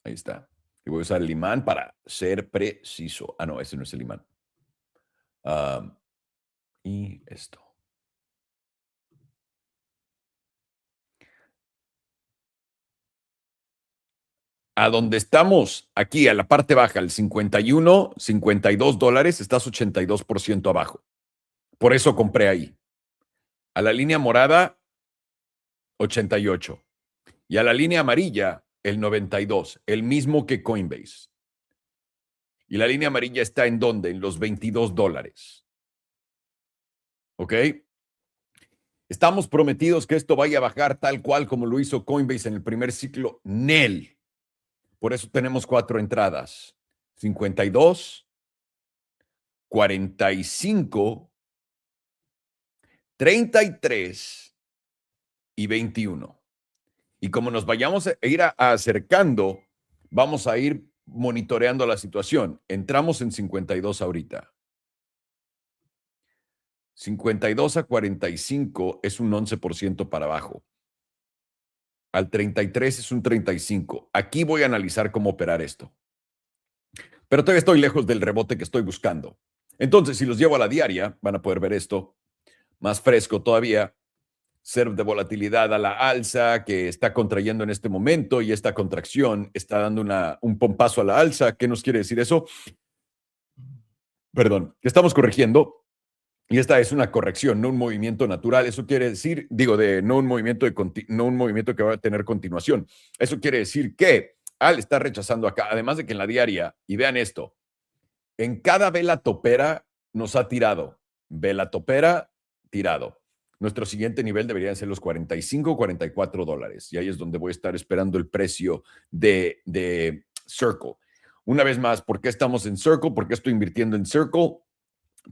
Ahí está. Y voy a usar el imán para ser preciso. Ah, no, ese no es el imán. Y esto. A donde estamos, aquí a la parte baja, el 51, $52, estás 82% abajo. Por eso compré ahí. A la línea morada, 88. Y a la línea amarilla, el 92, el mismo que Coinbase. Y la línea amarilla está en ¿dónde? En los $22. ¿Ok? Estamos prometidos que esto vaya a bajar tal cual como lo hizo Coinbase en el primer ciclo. Nel. Por eso tenemos 4 entradas. 52, 45, 33 y 21. Y como nos vayamos a ir acercando, vamos a ir monitoreando la situación. Entramos en 52 ahorita. 52 a 45 es un 11% para abajo. Al 33 es un 35. Aquí voy a analizar cómo operar esto. Pero todavía estoy lejos del rebote que estoy buscando. Entonces, si los llevo a la diaria, van a poder ver esto más fresco todavía. Setup de volatilidad a la alza que está contrayendo en este momento y esta contracción está dando un pompazo a la alza. ¿Qué nos quiere decir eso? Perdón, que estamos corrigiendo y esta es una corrección, no un movimiento natural. Eso quiere decir, no un movimiento que va a tener continuación. Eso quiere decir que al estar rechazando acá, además de que en la diaria, y vean esto, en cada vela topera nos ha tirado. Vela topera, tirado. Nuestro siguiente nivel deberían ser los 45, $44. Y ahí es donde voy a estar esperando el precio de Circle. Una vez más, ¿por qué estamos en Circle? ¿Por qué estoy invirtiendo en Circle?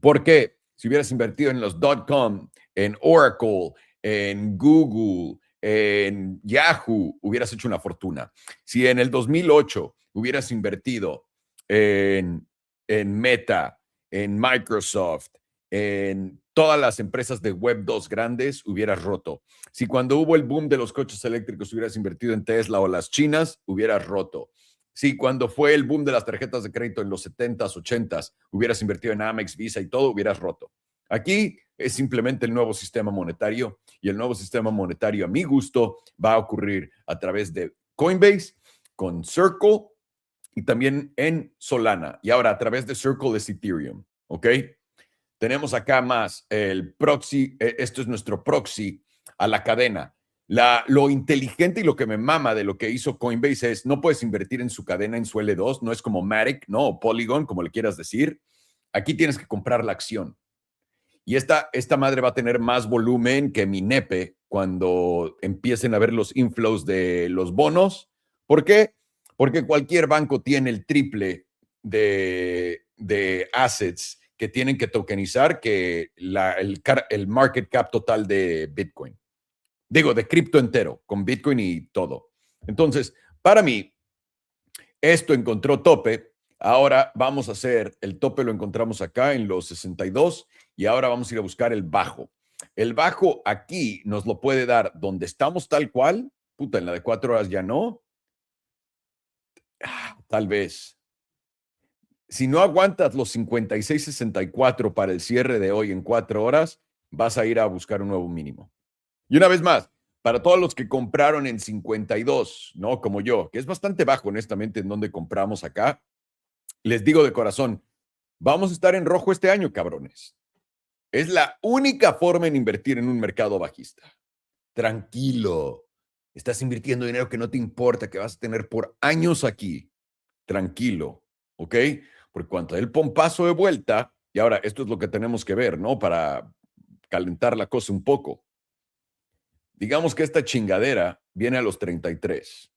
Porque si hubieras invertido en los .com, en Oracle, en Google, en Yahoo, hubieras hecho una fortuna. Si en el 2008 hubieras invertido en Meta, en Microsoft, en todas las empresas de Web 2 grandes, hubieras roto. Si cuando hubo el boom de los coches eléctricos hubieras invertido en Tesla o las chinas, hubieras roto. Si cuando fue el boom de las tarjetas de crédito en los 70s, 80s, hubieras invertido en Amex, Visa y todo, hubieras roto. Aquí es simplemente el nuevo sistema monetario, y el nuevo sistema monetario, a mi gusto, va a ocurrir a través de Coinbase, con Circle y también en Solana. Y ahora a través de Circle es Ethereum, ¿ok? Tenemos acá más el proxy. Esto es nuestro proxy a la cadena. Lo inteligente y lo que me mama de lo que hizo Coinbase es no puedes invertir en su cadena en su L2, no es como Matic, ¿no? O Polygon, como le quieras decir. Aquí tienes que comprar la acción. Y esta madre va a tener más volumen que mi nepe cuando empiecen a ver los inflows de los bonos. ¿Por qué? Porque cualquier banco tiene el triple de assets que tienen que tokenizar que el market cap total de Bitcoin. Digo, de cripto entero, con Bitcoin y todo. Entonces, para mí, esto encontró tope. Ahora vamos a hacer, el tope lo encontramos acá en los 62 y ahora vamos a ir a buscar el bajo. El bajo aquí nos lo puede dar donde estamos tal cual. Puta, en la de 4 horas ya no. Tal vez. Si no aguantas los 56.64 para el cierre de hoy en 4 horas, vas a ir a buscar un nuevo mínimo. Y una vez más, para todos los que compraron en 52, ¿no? Como yo, que es bastante bajo, honestamente, en donde compramos acá, les digo de corazón, vamos a estar en rojo este año, cabrones. Es la única forma en invertir en un mercado bajista. Tranquilo. Estás invirtiendo dinero que no te importa, que vas a tener por años aquí. Tranquilo, ¿ok? Por cuanto el pompazo de vuelta, y ahora esto es lo que tenemos que ver, ¿no? Para calentar la cosa un poco. Digamos que esta chingadera viene a los 33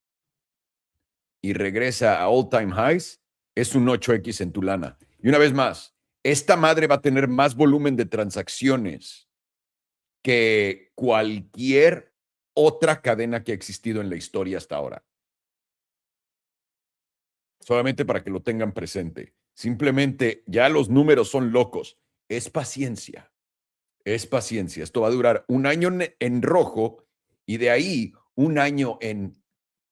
y regresa a all-time highs, es un 8X en tu lana. Y una vez más, esta madre va a tener más volumen de transacciones que cualquier otra cadena que ha existido en la historia hasta ahora. Solamente para que lo tengan presente. Simplemente ya los números son locos. Es paciencia. Es paciencia. Esto va a durar un año en rojo y de ahí un año en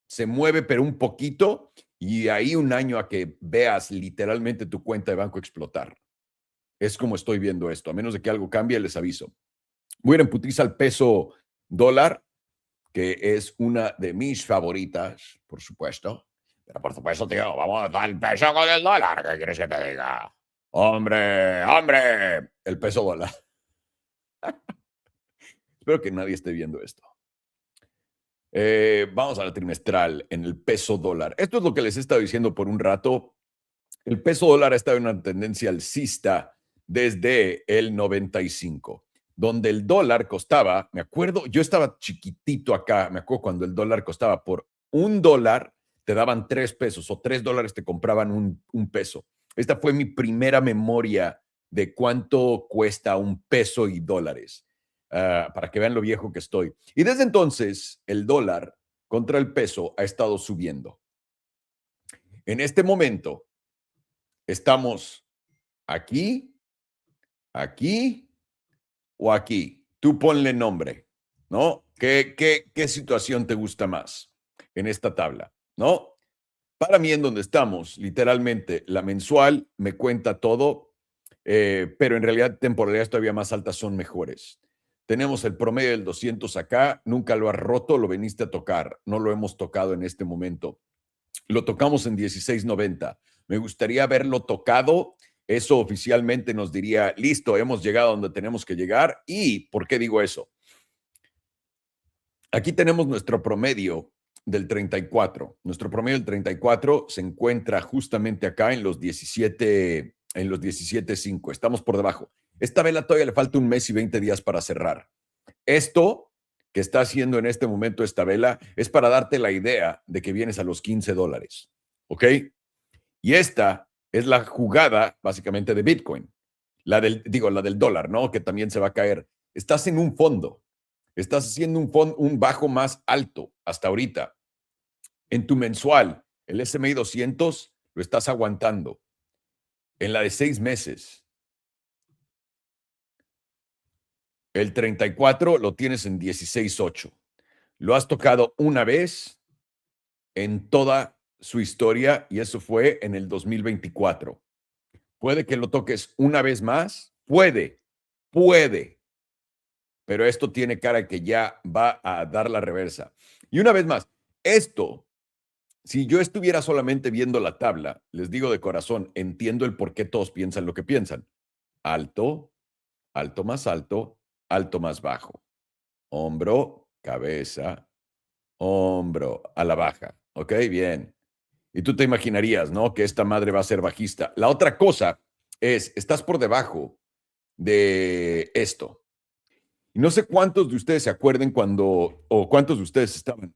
se mueve pero un poquito y de ahí un año a que veas literalmente tu cuenta de banco explotar. Es como estoy viendo esto. A menos de que algo cambie, les aviso. Voy a ir en putiza al peso dólar, que es una de mis favoritas, por supuesto. Pero por supuesto, tío, vamos al peso con el dólar. ¿Qué quieres que te diga? ¡Hombre! ¡Hombre! El peso dólar. Espero que nadie esté viendo esto. Vamos a la trimestral en el peso dólar. Esto es lo que les he estado diciendo por un rato. El peso dólar ha estado en una tendencia alcista desde el 95, donde el dólar costaba, me acuerdo, yo estaba chiquitito acá, me acuerdo cuando el dólar costaba por $1, te daban 3 pesos o $3 te compraban un peso. Esta fue mi primera memoria de cuánto cuesta un peso y dólares. Para que vean lo viejo que estoy. Y desde entonces, el dólar contra el peso ha estado subiendo. En este momento, estamos aquí, aquí o aquí. Tú ponle nombre, ¿no? ¿Qué situación te gusta más en esta tabla, ¿no? Para mí, en donde estamos, literalmente, la mensual me cuenta todo, pero en realidad temporalidades todavía más altas son mejores. Tenemos el promedio del 200 acá, nunca lo has roto, lo veniste a tocar, no lo hemos tocado en este momento. Lo tocamos en 16.90. Me gustaría haberlo tocado, eso oficialmente nos diría, listo, hemos llegado donde tenemos que llegar. ¿Y por qué digo eso? Aquí tenemos nuestro promedio del 34. Nuestro promedio del 34 se encuentra justamente acá en los 17, en los 17.5. Estamos por debajo. Esta vela todavía le falta 1 mes y 20 días para cerrar. Esto que está haciendo en este momento esta vela es para darte la idea de que vienes a los $15. ¿Ok? Y esta es la jugada básicamente de Bitcoin. La del dólar, ¿no? Que también se va a caer. Estás en un fondo. Estás haciendo un bajo más alto hasta ahorita. En tu mensual, el S&P 200 lo estás aguantando. En la de 6 meses, El 34 lo tienes en 16.8. Lo has tocado una vez en toda su historia y eso fue en el 2024. Puede que lo toques una vez más, puede, pero esto tiene cara que ya va a dar la reversa. Y una vez más, esto, si yo estuviera solamente viendo la tabla, les digo de corazón, entiendo el por qué todos piensan lo que piensan. Alto, alto más alto, alto más bajo. Hombro, cabeza, hombro, a la baja. ¿Ok? Bien. Y tú te imaginarías, ¿no? Que esta madre va a ser bajista. La otra cosa es, estás por debajo de esto. Y no sé cuántos de ustedes se acuerden o cuántos de ustedes estaban.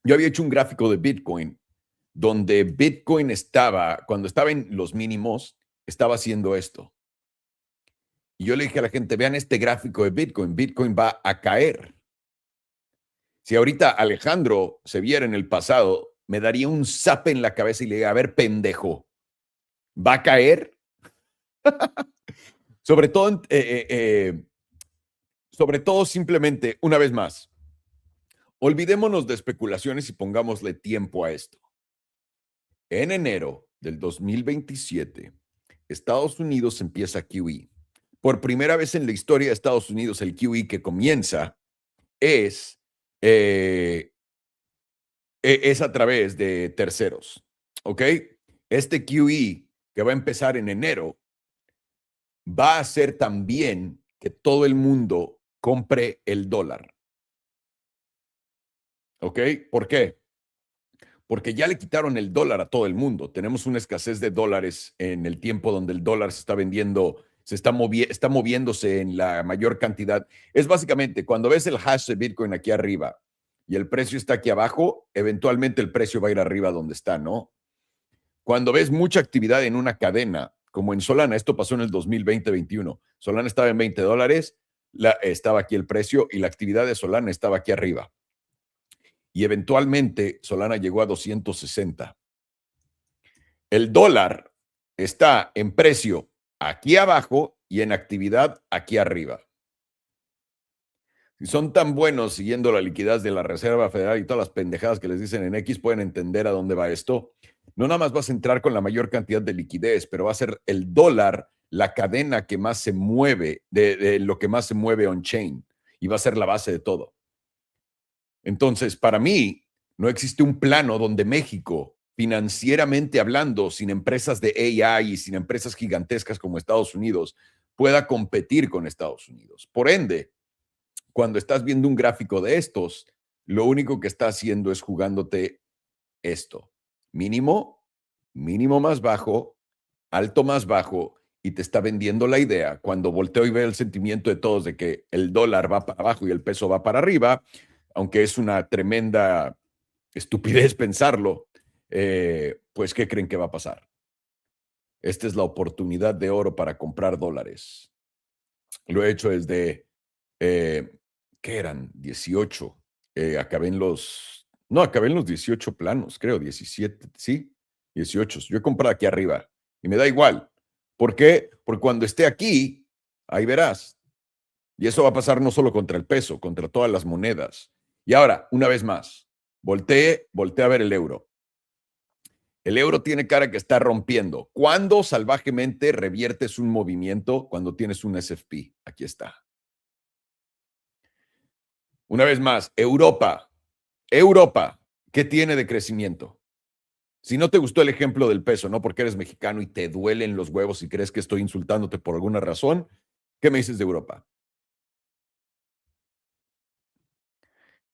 Yo había hecho un gráfico de Bitcoin donde Bitcoin estaba, cuando estaba en los mínimos, estaba haciendo esto. Y yo le dije a la gente, vean este gráfico de Bitcoin, Bitcoin va a caer. Si ahorita Alejandro se viera en el pasado, me daría un zape en la cabeza y le diría, a ver, pendejo, ¿va a caer? Sobre todo, simplemente, una vez más, olvidémonos de especulaciones y pongámosle tiempo a esto. En enero del 2027, Estados Unidos empieza QE. Por primera vez en la historia de Estados Unidos, el QE que comienza es a través de terceros, ¿ok? Este QE que va a empezar en enero va a hacer también que todo el mundo compre el dólar, ¿ok? ¿Por qué? Porque ya le quitaron el dólar a todo el mundo. Tenemos una escasez de dólares en el tiempo donde el dólar se está vendiendo, está moviéndose en la mayor cantidad. Es básicamente cuando ves el hash de Bitcoin aquí arriba y el precio está aquí abajo, eventualmente el precio va a ir arriba donde está, ¿no? Cuando ves mucha actividad en una cadena, como en Solana, esto pasó en el 2020-21, Solana estaba en $20, estaba aquí el precio y la actividad de Solana estaba aquí arriba. Y eventualmente Solana llegó a 260. El dólar está en precio aquí abajo y en actividad aquí arriba. Si son tan buenos siguiendo la liquidez de la Reserva Federal y todas las pendejadas que les dicen en X, pueden entender a dónde va esto. No nada más vas a entrar con la mayor cantidad de liquidez, pero va a ser el dólar la cadena que más se mueve, de lo que más se mueve on-chain, y va a ser la base de todo. Entonces, para mí, no existe un plano donde México, financieramente hablando, sin empresas de AI y sin empresas gigantescas como Estados Unidos, pueda competir con Estados Unidos. Por ende, cuando estás viendo un gráfico de estos, lo único que está haciendo es jugándote esto. Mínimo, mínimo más bajo, alto más bajo, y te está vendiendo la idea. Cuando volteo y veo el sentimiento de todos de que el dólar va para abajo y el peso va para arriba, aunque es una tremenda estupidez pensarlo, pues ¿qué creen que va a pasar? Esta es la oportunidad de oro para comprar dólares. Lo he hecho desde, ¿qué eran? 18. Acabé en los 18 planos, creo, 17, sí, 18. Yo he comprado aquí arriba y me da igual. ¿Por qué? Porque cuando esté aquí, ahí verás. Y eso va a pasar no solo contra el peso, contra todas las monedas. Y ahora, una vez más, volteé a ver el euro. El euro tiene cara que está rompiendo. ¿Cuándo salvajemente reviertes un movimiento? Cuando tienes un SFP. Aquí está. Una vez más, Europa, ¿qué tiene de crecimiento? Si no te gustó el ejemplo del peso, no porque eres mexicano y te duelen los huevos y crees que estoy insultándote por alguna razón, ¿qué me dices de Europa?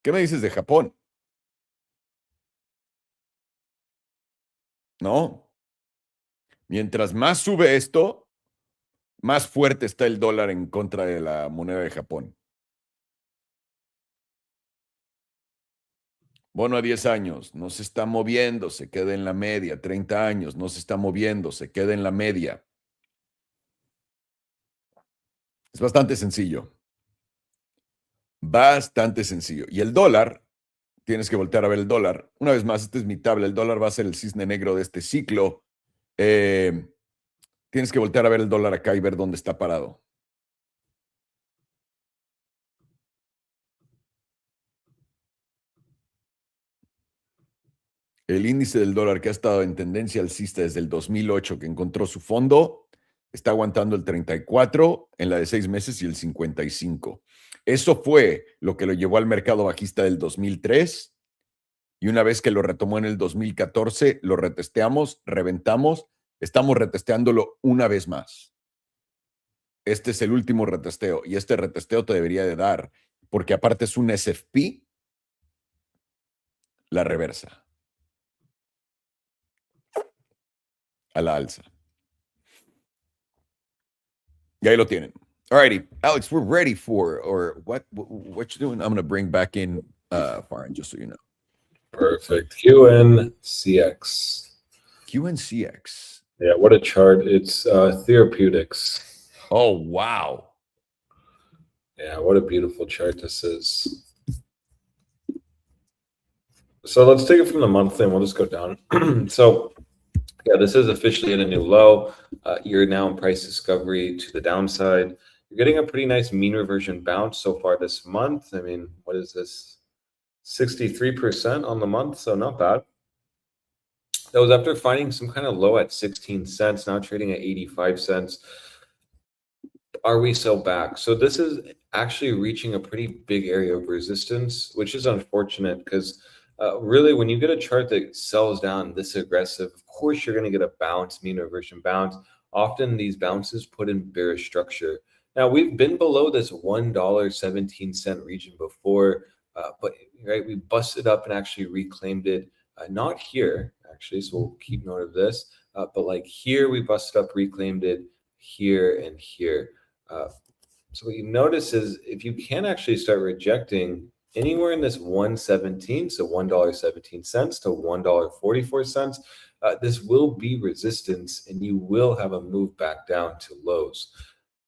¿Qué me dices de Japón? No. Mientras más sube esto, más fuerte está el dólar en contra de la moneda de Japón. Bono a 10 años, no se está moviendo, se queda en la media. 30 años, no se está moviendo, se queda en la media. Es bastante sencillo. Bastante sencillo. Y el dólar, tienes que voltear a ver el dólar. Una vez más, esta es mi tabla. El dólar va a ser el cisne negro de este ciclo. Tienes que voltear a ver el dólar acá y ver dónde está parado. El índice del dólar, que ha estado en tendencia alcista desde el 2008, que encontró su fondo, está aguantando el 34 en la de 6 meses y el 55. Eso fue lo que lo llevó al mercado bajista del 2003. Y una vez que lo retomó en el 2014, lo retesteamos, reventamos, estamos retesteándolo una vez más. Este es el último retesteo y este retesteo te debería de dar, porque aparte es un SFP, la reversa a la alza. Y ahí lo tienen. Alrighty, Alex, we're ready for, or what you doing? I'm going to bring back in Faran, just so you know. Perfect. QNCX. QNCX. Yeah, what a chart. It's Therapeutics. Oh, wow. Yeah, what a beautiful chart this is. So let's take it from the monthly and we'll just go down. So yeah, this is officially at a new low. You're now in price discovery to the downside. You're getting a pretty nice mean reversion bounce so far this month. I mean, what is this? 63% on the month, so not bad. That was after finding some kind of low at 16 cents, now trading at 85 cents. Are we so back? So this is actually reaching a pretty big area of resistance, which is unfortunate because really when you get a chart that sells down this aggressive, of course you're going to get a bounce, mean reversion bounce. Often these bounces put in bearish structure. Now we've been below this $1.17 region before, but right, we busted up and actually reclaimed it. Not here, actually, so we'll keep note of this. But like here, we busted up, reclaimed it, here and here. So what you notice is if you can actually start rejecting anywhere in this 117, so $1.17 to $1.44, this will be resistance and you will have a move back down to lows.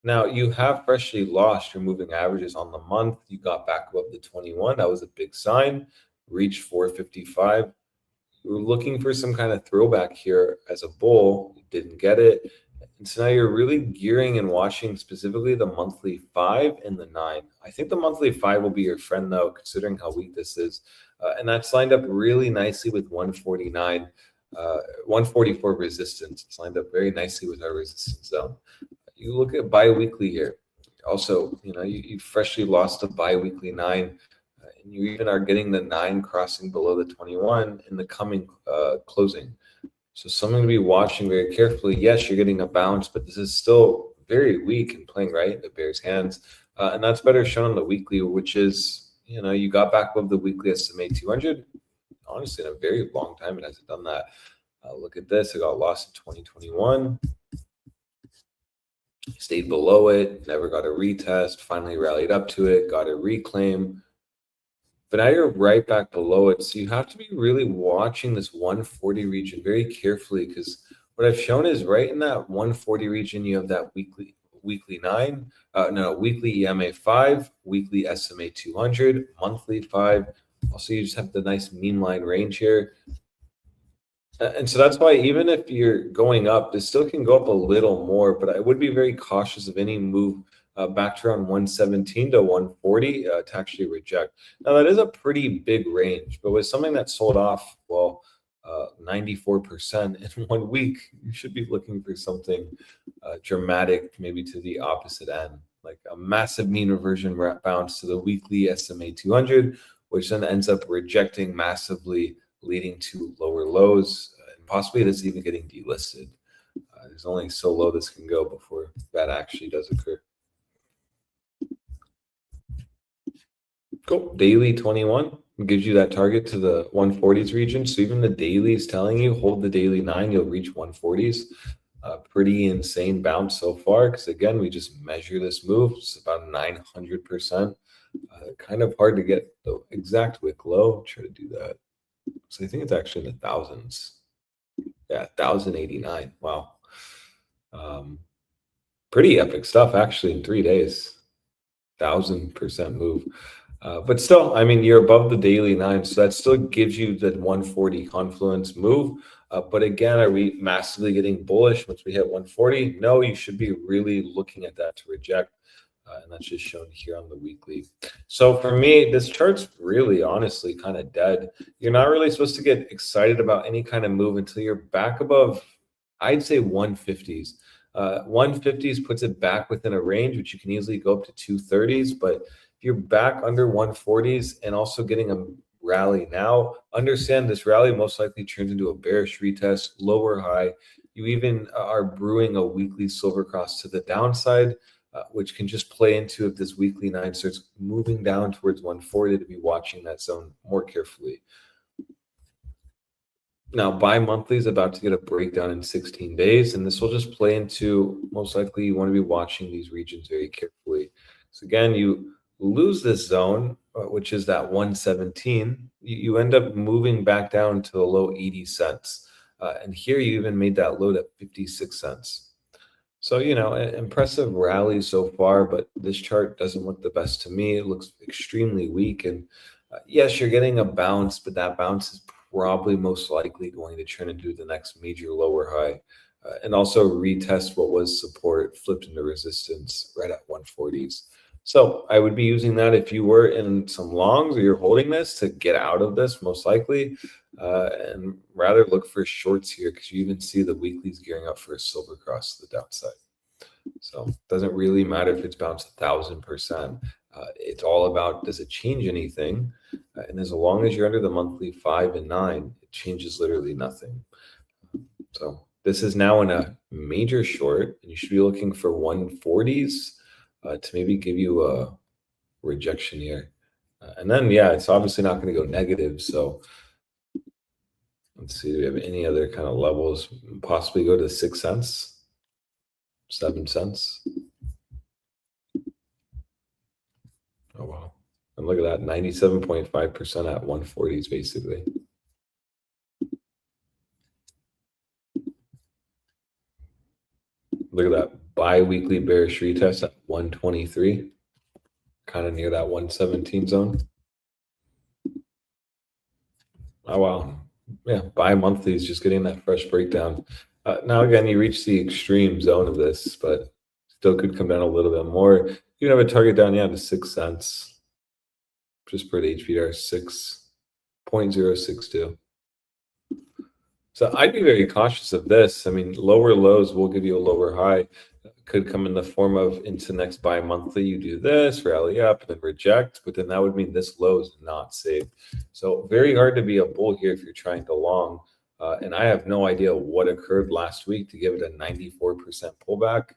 Now you have freshly lost your moving averages on the month. You got back above the 21. That was a big sign. Reached 455. You were looking for some kind of throwback here as a bull. You didn't get it. And so now you're really gearing and watching specifically the monthly 5 and the 9. I think the monthly 5 will be your friend though, considering how weak this is. And that's lined up really nicely with 149, 144 resistance. It's lined up very nicely with our resistance zone. You look at bi-weekly here. Also, you know, you freshly lost a bi-weekly 9. And you even are getting the 9 crossing below the 21 in the coming closing. So something to be watching very carefully. Yes, you're getting a bounce, but this is still very weak and playing right in the bear's hands. And that's better shown on the weekly, which is, you know, you got back above the weekly SMA 200. Honestly, in a very long time, it hasn't done that. Look at this. It got lost in 2021. Stayed below it, never got a retest, finally rallied up to it, got a reclaim. But now you're right back below it. So you have to be really watching this 140 region very carefully because what I've shown is right in that 140 region, you have that weekly 9, weekly EMA 5, weekly SMA 200, monthly 5. Also, you just have the nice mean line range here. And so that's why even if you're going up, this still can go up a little more, but I would be very cautious of any move back to around 117 to 140 to actually reject. Now that is a pretty big range, but with something that sold off, well, 94% in 1 week, you should be looking for something dramatic, maybe to the opposite end, like a massive mean reversion bounce to the weekly SMA 200, which then ends up rejecting massively, leading to lower lows, and possibly this even getting delisted. There's only so low this can go before that actually does occur. Cool. Daily 21 gives you that target to the 140s region. So even the daily is telling you hold the daily 9, you'll reach 140s. Pretty insane bounce so far because again, we just measure this move. It's about 900%. Kind of hard to get the exact wick low. Try to do that. So I think it's actually in the thousands. Yeah, 1,089. Wow. Pretty epic stuff actually in 3 days. 1,000% move. But still, I mean, you're above the daily 9, so that still gives you that 140 confluence move. But again, are we massively getting bullish once we hit 140? No, you should be really looking at that to reject. and that's just shown here on the weekly. So for me, this chart's really honestly kind of dead. You're not really supposed to get excited about any kind of move until you're back above, I'd say 150s. 150s puts it back within a range, which you can easily go up to 230s. But if you're back under 140s and also getting a rally now, understand this rally most likely turns into a bearish retest, lower high. You even are brewing a weekly silver cross to the downside, which can just play into if this weekly 9 starts moving down towards 140, to be watching that zone more carefully. Now, bi-monthly is about to get a breakdown in 16 days, and this will just play into, most likely you want to be watching these regions very carefully. So again, you lose this zone, which is that 117, you end up moving back down to the low 80 cents. And here you even made that low at 56 cents. So, you know, an impressive rally so far, but this chart doesn't look the best to me. It looks extremely weak. And yes, you're getting a bounce, but that bounce is probably most likely going to turn into the next major lower high and also retest what was support, flipped into resistance right at 140s. So I would be using that if you were in some longs or you're holding this to get out of this most likely, and rather look for shorts here because you even see the weeklies gearing up for a silver cross to the downside. So it doesn't really matter if it's bounced 1,000%. It's all about, does it change anything? And as long as you're under the monthly 5 and 9, it changes literally nothing. So this is now in a major short, and you should be looking for 140s to maybe give you a rejection here. And then, yeah, it's obviously not going to go negative. So let's see, do we have any other kind of levels? Possibly go to 6 cents, 7 cents. Oh, wow. And look at that, 97.5% at 140s, basically. Look at that bi-weekly bearish retest at 123, kind of near that 117 zone. Oh, wow. Yeah, bi-monthly is just getting that fresh breakdown. Now, again, you reach the extreme zone of this, but still could come down a little bit more. You can have a target down, yeah, to 6 cents. Just per the HPR, 6.062. So I'd be very cautious of this. I mean, lower lows will give you a lower high. Could come in the form of into next bi-monthly, you do this, rally up, and then reject, but then that would mean this low is not safe. So very hard to be a bull here if you're trying to long. And I have no idea what occurred last week to give it a 94% pullback.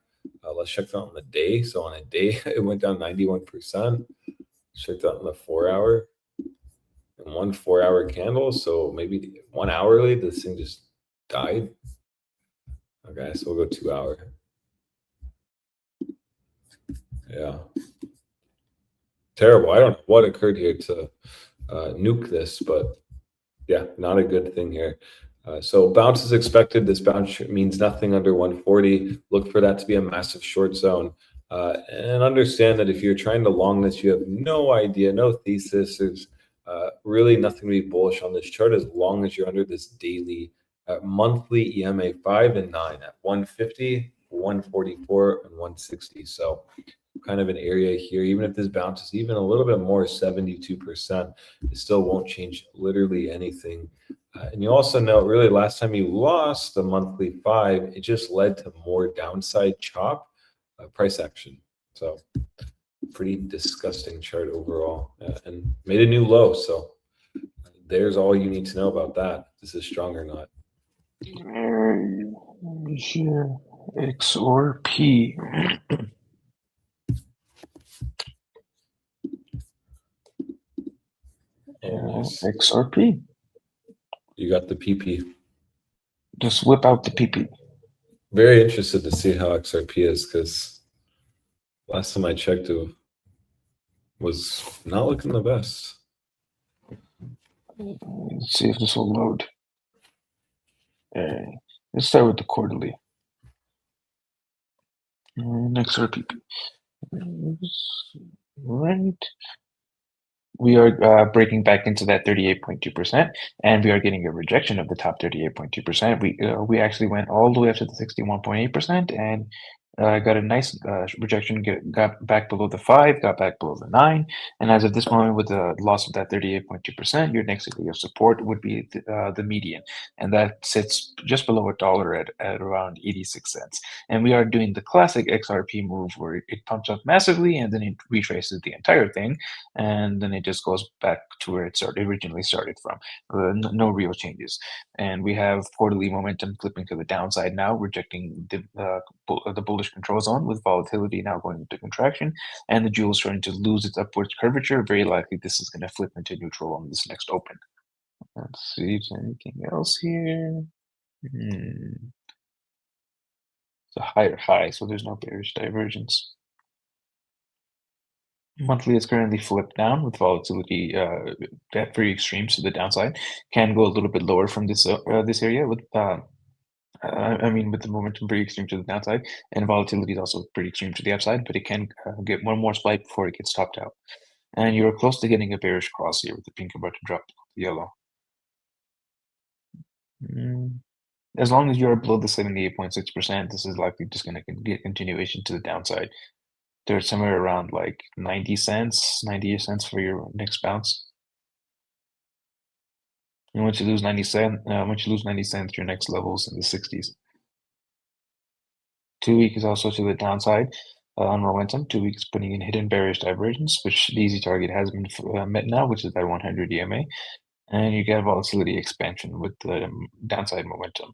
Let's check that on the day. So on a day, it went down 91%. Check that on the 4 hour. And 1 4 hour candle. So maybe 1 hourly, this thing just died. Okay, so we'll go 2 hour. Yeah. Terrible. I don't know what occurred here to nuke this, but yeah, not a good thing here. So bounce is expected. This bounce means nothing under 140. Look for that to be a massive short zone. And understand that if you're trying to long this, you have no idea, no thesis. There's really nothing to be bullish on this chart as long as you're under this daily, monthly EMA 5 and 9 at 150, 144, and 160. So kind of an area here, even if this bounces even a little bit more, 72%, it still won't change literally anything. And you also know, really, last time you lost the monthly 5, it just led to more downside chop price action. So pretty disgusting chart overall, and made a new low. So there's all you need to know about that. This is strong or not. Here, XRP. XRP. You got the PP. Just whip out the PP. Very interested to see how XRP is, because last time I checked, it was not looking the best. Let's see if this will load. Let's start with the quarterly. XRP. Right. We are breaking back into that 38.2%, and we are getting a rejection of the top 38.2%. We actually went all the way up to the 61.8%, and got a nice rejection, got back below the 5, got back below the 9, and as of this moment, with the loss of that 38.2%, your next area of support would be the median, and that sits just below $1 at around 86 cents. And we are doing the classic XRP move where it pumps up massively and then it retraces the entire thing, and then it just goes back to where it originally started from. No real changes. And we have quarterly momentum flipping to the downside now, rejecting the bullish control zone, with volatility now going into contraction, and the jewel starting to lose its upwards curvature. Very likely this is going to flip into neutral on this next open. Let's see if there's anything else here. It's a higher high, so there's no bearish divergence. Monthly is currently flipped down with volatility at very extremes to the downside. Can go a little bit lower from this area with with the momentum pretty extreme to the downside, and volatility is also pretty extreme to the upside, but it can get one more spike before it gets topped out. And you're close to getting a bearish cross here with the pink about to drop the yellow. As long as you're below the 78.6%, this is likely just going to get continuation to the downside. There's somewhere around like 90 cents for your next bounce. And once you lose 90 cents, your next level is in the 60s. 2 week is also to the downside on momentum. 2 weeks putting in hidden bearish divergence, which the easy target has been met now, which is that 100 EMA. And you get volatility expansion with the downside momentum.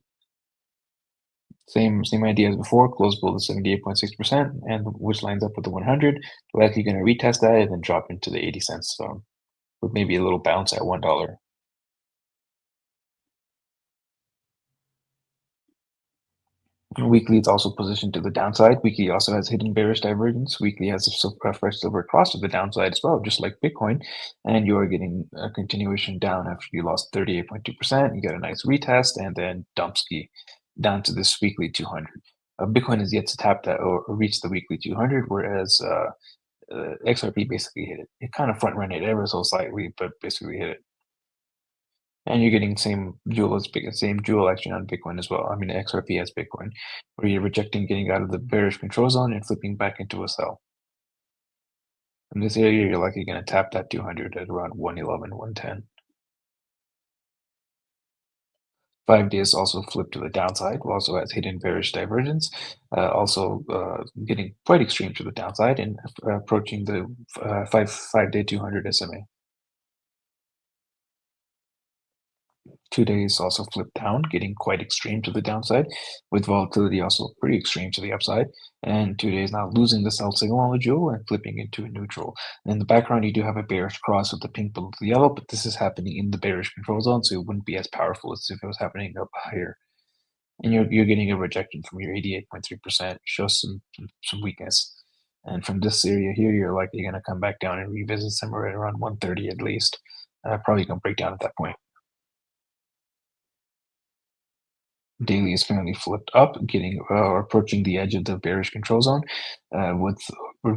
Same idea as before, close below the 78.6%, and which lines up with the 100. Likely going to retest that and then drop into the 80 cents zone with maybe a little bounce at $1. Weekly is also positioned to the downside. Weekly also has hidden bearish divergence. Weekly has a fresh silver cross to the downside as well, just like Bitcoin. And you are getting a continuation down after you lost 38.2%. You get a nice retest and then dump ski down to this weekly 200. Bitcoin is yet to tap that or reach the weekly 200, whereas XRP basically hit it. It kind of front ran it ever so slightly, but basically hit it. And you're getting same jewel action on Bitcoin as well. I mean, XRP has Bitcoin, where you're rejecting getting out of the bearish control zone and flipping back into a sell. In this area, you're likely going to tap that 200 at around 111, 110. 5 days also flipped to the downside, also has hidden bearish divergence, also getting quite extreme to the downside and approaching the 5-day 200 SMA. 2 days also flipped down, getting quite extreme to the downside, with volatility also pretty extreme to the upside. And 2 days now losing the sell signal on the jewel and flipping into a neutral. In the background, you do have a bearish cross with the pink below the yellow, but this is happening in the bearish control zone, so it wouldn't be as powerful as if it was happening up higher. And you're getting a rejection from your 88.3%, shows some weakness. And from this area here, you're likely going to come back down and revisit somewhere at around 130 at least. Probably going to break down at that point. Daily is currently flipped up, getting approaching the edge of the bearish control zone with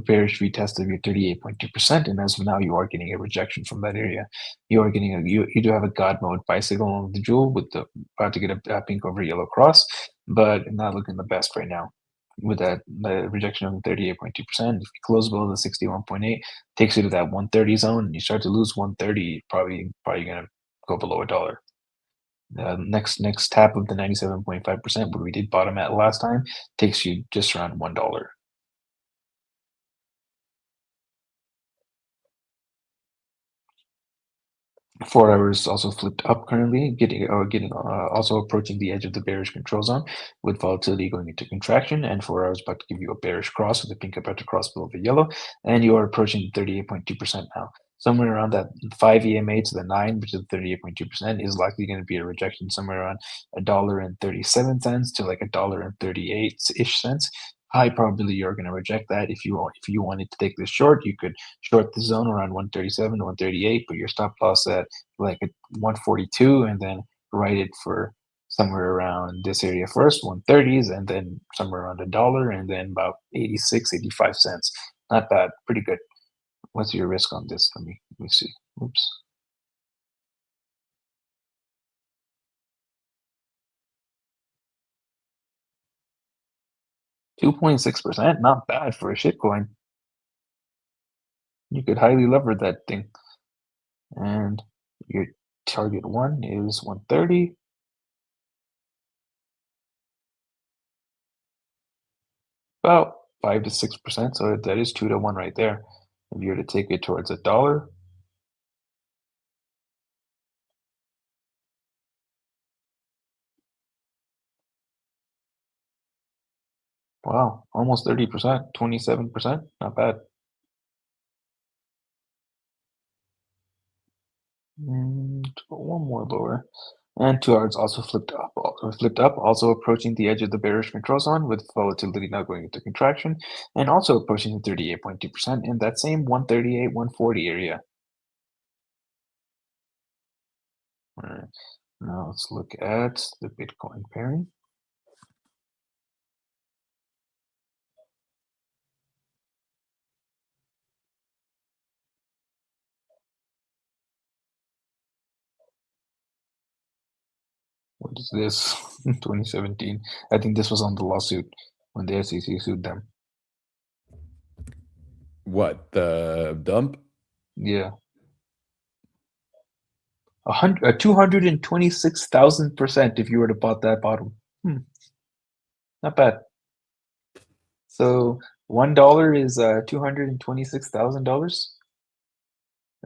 bearish retest of your 38.2%. And as of now, you are getting a rejection from that area. You are getting you do have a God mode buy signal on the jewel with the about to get a pink over yellow cross, but not looking the best right now. With that the rejection of 38.2%, if you close below the 61.8, takes you to that 130 zone, and you start to lose 130, probably gonna go below $1. Next tap of the 97.5%, where we did bottom at last time, takes you just around $1. 4 hours also flipped up currently, getting also approaching the edge of the bearish control zone with volatility going into contraction, and 4 hours about to give you a bearish cross with the pink about to cross below the yellow, and you are approaching 38.2% now. Somewhere around that 5 EMA to the 9, which is 38.2%, is likely going to be a rejection somewhere around $1.37 to like $1.38-ish cents. High probability you're going to reject that. If you wanted to take this short, you could short the zone around 137 to 138, but your stop loss at like at 142, and then write it for somewhere around this area first, 130s, and then somewhere around $1, and then about 86, 85 cents. Not bad, pretty good. What's your risk on this? Let me see. Oops. 2.6%, not bad for a shitcoin. You could highly lever that thing. And your target one is 130. About 5 to 6%, so that is 2 to 1 right there. If you were to take it towards $1, wow, almost 30%, 27%, not bad. And one more lower. And 2 hours also flipped up, also approaching the edge of the bearish control zone with volatility now going into contraction, and also approaching the 38.2% in that same 138, 140 area. All right, now let's look at the Bitcoin pairing. What is this? 2017. I think this was on the lawsuit when the SEC sued them. What, the dump? Yeah. 226,000% if you were to bought that bottom. Not bad. So $1 is $226,000.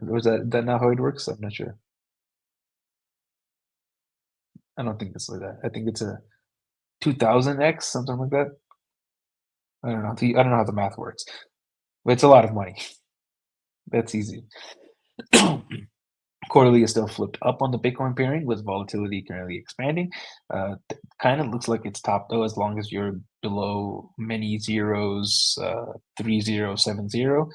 Or is that not how it works? I'm not sure. I don't think it's like that. I think it's a 2000x, something like that. I don't know. I don't know how the math works, but it's a lot of money. That's easy. Quarterly is still flipped up on the Bitcoin pairing with volatility currently expanding. Kind of looks like it's topped though, as long as you're below many zeros, 3070.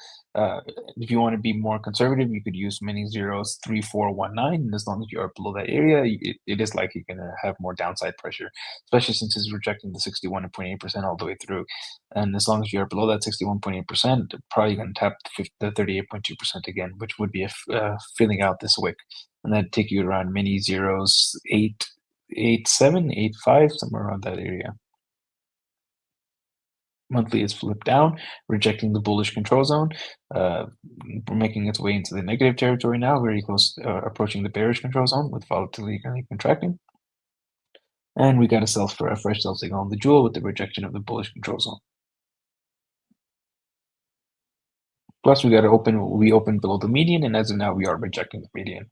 If you want to be more conservative, you could use many zeros 3419. And as long as you are below that area, it is likely going to have more downside pressure, especially since it's rejecting the 61.8% all the way through. And as long as you're below that 61.8%, probably going to tap the 38.2% again, which would be filling out this wick. And that'd take you around many zeros, 887, 85, somewhere around that area. Monthly is flipped down, rejecting the bullish control zone, making its way into the negative territory now, very close, approaching the bearish control zone with volatility currently contracting. And we got a fresh sell signal on the jewel with the rejection of the bullish control zone. Plus, we opened below the median, and as of now, we are rejecting the median,